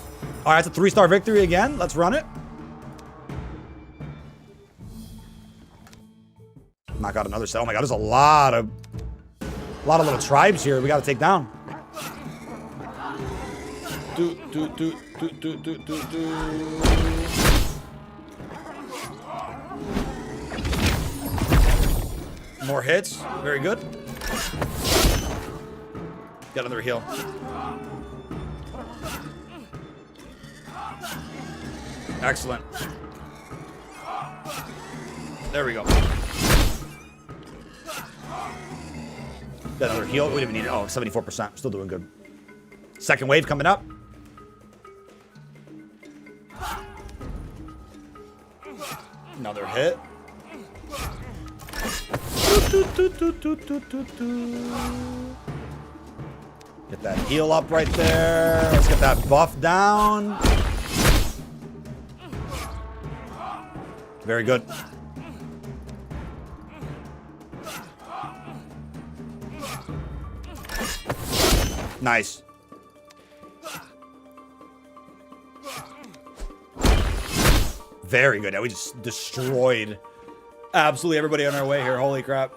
All right, it's a 3-star victory again. Let's run it. Knock out another set. Oh my god, there's a lot of little tribes here we got to take down. More hits. Very good. Got another heal. Excellent. There we go. Got another heal. We didn't even need it. Oh, 74%. Still doing good. Second wave coming up. Another hit. Get that heal up right there. Let's get that buff down. Very good. Nice. Very good. Now we just destroyed absolutely everybody on our way here. Holy crap.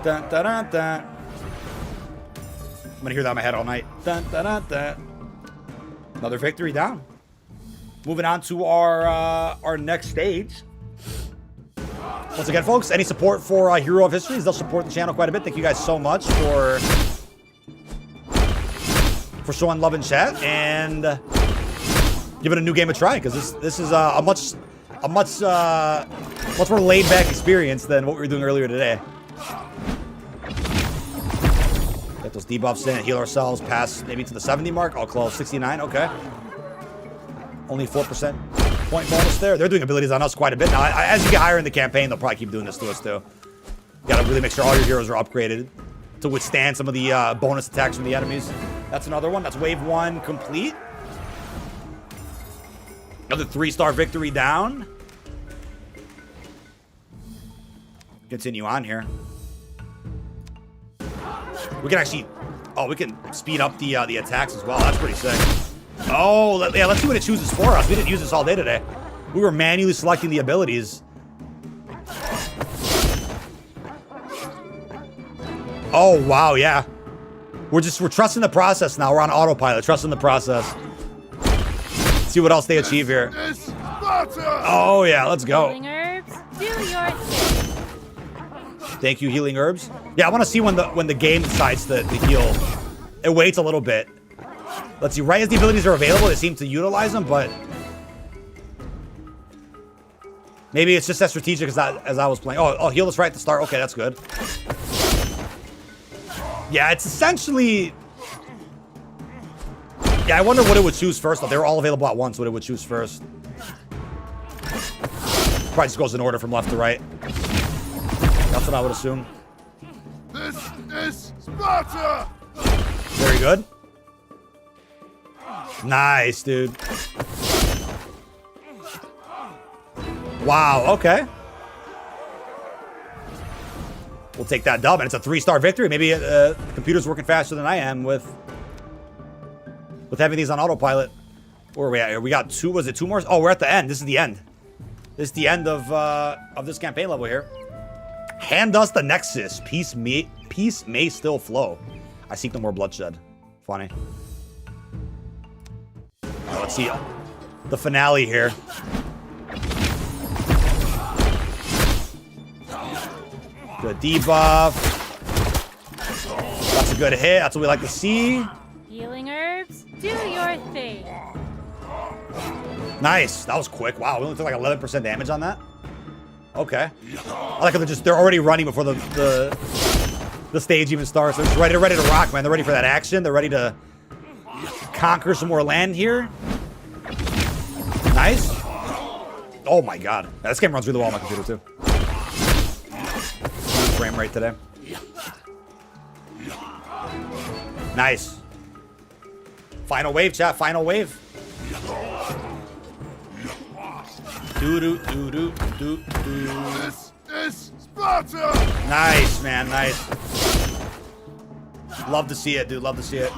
Dun, dun, dun, dun. I'm gonna hear that in my head all night. Dun, dun, dun, dun. Another victory down. Moving on to our next stage. Once again, folks, any support for Hero of Histories, they'll support the channel quite a bit. Thank you guys so much for showing love in chat and giving a new game a try, because this is a much more laid back experience than what we were doing earlier today. Get those debuffs in and heal ourselves past maybe to the 70 mark. All close. 69. Okay. Only 4% point bonus there. They're doing abilities on us quite a bit now. As you get higher in the campaign, they'll probably keep doing this to us too. You gotta really make sure all your heroes are upgraded to withstand some of the bonus attacks from the enemies. That's another one. That's wave 1 complete. Another 3-star victory down. Continue on here. We can actually... Oh, we can speed up the attacks as well. That's pretty sick. Oh, yeah, let's see what it chooses for us. We didn't use this all day today. We were manually selecting the abilities. Oh, wow, yeah. We're trusting the process now. We're on autopilot, trusting the process. Let's see what else they achieve here. Oh, yeah, let's go. Healing herbs, do your thing. Thank you, healing herbs. Yeah, I want to see when the game decides to heal. It waits a little bit. Let's see. Right as the abilities are available, they seem to utilize them, but maybe it's just as strategic as I was playing. Oh, heal us right at the start. Okay, that's good. Yeah, it's essentially... Yeah, I wonder what it would choose first. If they were all available at once, what it would choose first. Probably just goes in order from left to right. That's what I would assume. This is Sparta! Very good. Nice, dude. Wow, okay. We'll take that dub, and it's a 3-star victory. Maybe the computer's working faster than I am with having these on autopilot. Where are we at? We got two. Was it 2 more? Oh, we're at the end. This is the end. This is the end of this campaign level here. Hand us the Nexus. Peace may still flow. I seek no more bloodshed. Funny. Let's see the finale here. Good debuff. That's a good hit. That's what we like to see. Healing herbs, do your thing. Nice. That was quick. Wow, we only took like 11% damage on that. Okay. I like how they're already running before the stage even starts. They're just ready to rock, man. They're ready for that action. They're ready to conquer some more land here. Nice. Oh my god. Yeah, this game runs really well on my computer too. Frame rate today. Nice. Final wave, chat. Final wave. Do. This is Sparta! Nice, man. Nice. Love to see it, dude. Love to see it.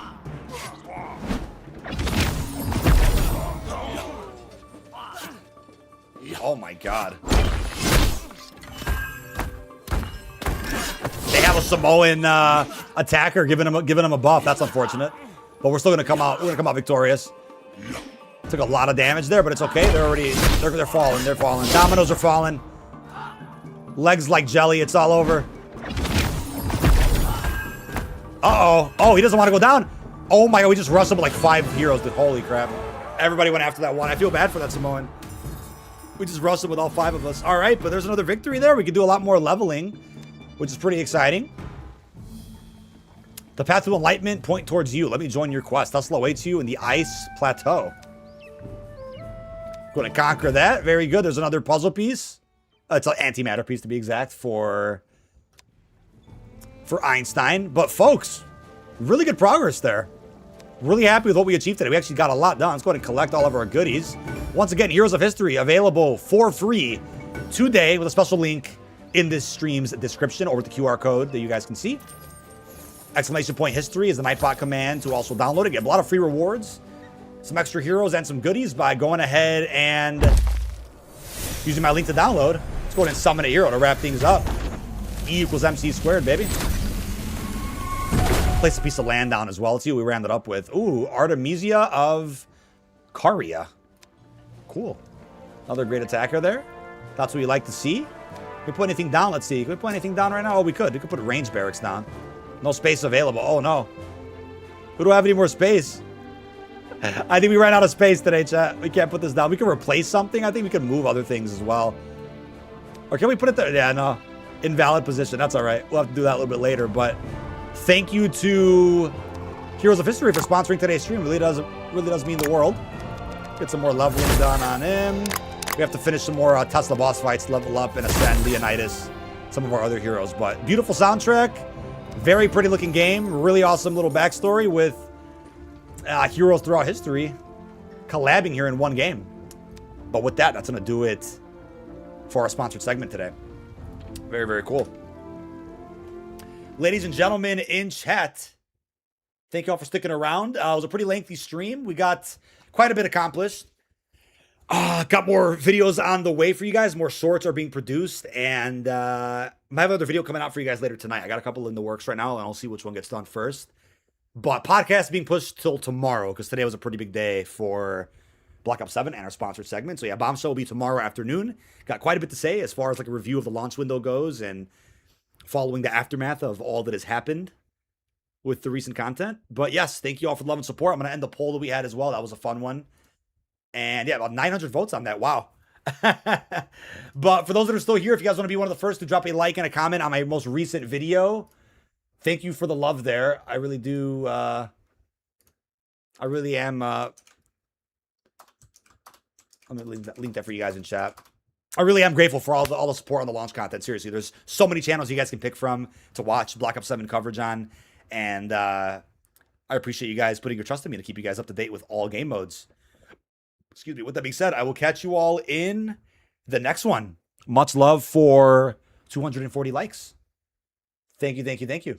Oh my god. They have a Samoan attacker giving him a buff. That's unfortunate. But we're still gonna come out. We're gonna come out victorious. Took a lot of damage there, but it's okay. They're falling. They're falling. Dominoes are falling. Legs like jelly. It's all over. Uh-oh. Oh, he doesn't want to go down. Oh my god, we just rushed him with like 5 heroes. Dude. Holy crap. Everybody went after that one. I feel bad for that Samoan. We just rushed him with all 5 of us. All right, but there's another victory there. We can do a lot more leveling, which is pretty exciting. The path to enlightenment point towards you. Let me join your quest. Hustle awaits you in the ice plateau. Going to conquer that. Very good. There's another puzzle piece. It's an antimatter piece to be exact for Einstein. But folks, really good progress there. Really happy with what we achieved today. We actually got a lot done. Let's go ahead and collect all of our goodies. Once again, Heroes of History available for free today with a special link in this stream's description over the QR code that you guys can see. Exclamation point history is the Nightbot command to also download it. Get a lot of free rewards, some extra heroes, and some goodies by going ahead and using my link to download. Let's go ahead and summon a hero to wrap things up. E equals MC squared, baby. Place a piece of land down as well. Let's see what we rounded up with. Ooh, Artemisia of Caria. Cool. Another great attacker there. That's what we like to see. Can we put anything down? Let's see. Can we put anything down right now? Oh, we could. We could put range barracks down. No space available. Oh, no. Who do I have any more space? I think we ran out of space today, chat. We can't put this down. We can replace something. I think we can move other things as well. Or can we put it there? Yeah, no. Invalid position. That's all right. We'll have to do that a little bit later. But thank you to Heroes of History for sponsoring today's stream. Really does mean the world. Get some more leveling done on him. We have to finish some more Tesla boss fights, level up and ascend Leonidas, some of our other heroes. But beautiful soundtrack. Very pretty looking game. Really awesome little backstory with heroes throughout history collabing here in one game. But with that, that's going to do it for our sponsored segment today. Very, very cool. Ladies and gentlemen in chat, thank you all for sticking around. It was a pretty lengthy stream. We got quite a bit accomplished. Got more videos on the way for you guys. More shorts are being produced. And I have another video coming out for you guys later tonight. I got a couple in the works right now, and I'll see which one gets done first. But podcast being pushed till tomorrow, because today was a pretty big day for Black Ops 7 and our sponsored segment. So yeah, Bombshell will be tomorrow afternoon. Got quite a bit to say as far as like a review of the launch window goes and following the aftermath of all that has happened with the recent content. But yes, thank you all for the love and support. I'm going to end the poll that we had as well. That was a fun one. And yeah, about 900 votes on that. Wow. But for those that are still here, if you guys want to be one of the first to drop a like and a comment on my most recent video, thank you for the love there. I really do. I really am. I'm going to link that for you guys in chat. I really am grateful for all the support on the launch content. Seriously, there's so many channels you guys can pick from to watch Black Ops 7 coverage on. And I appreciate you guys putting your trust in me to keep you guys up to date with all game modes. Excuse me. With that being said, I will catch you all in the next one. Much love for 240 likes. Thank you, thank you, thank you.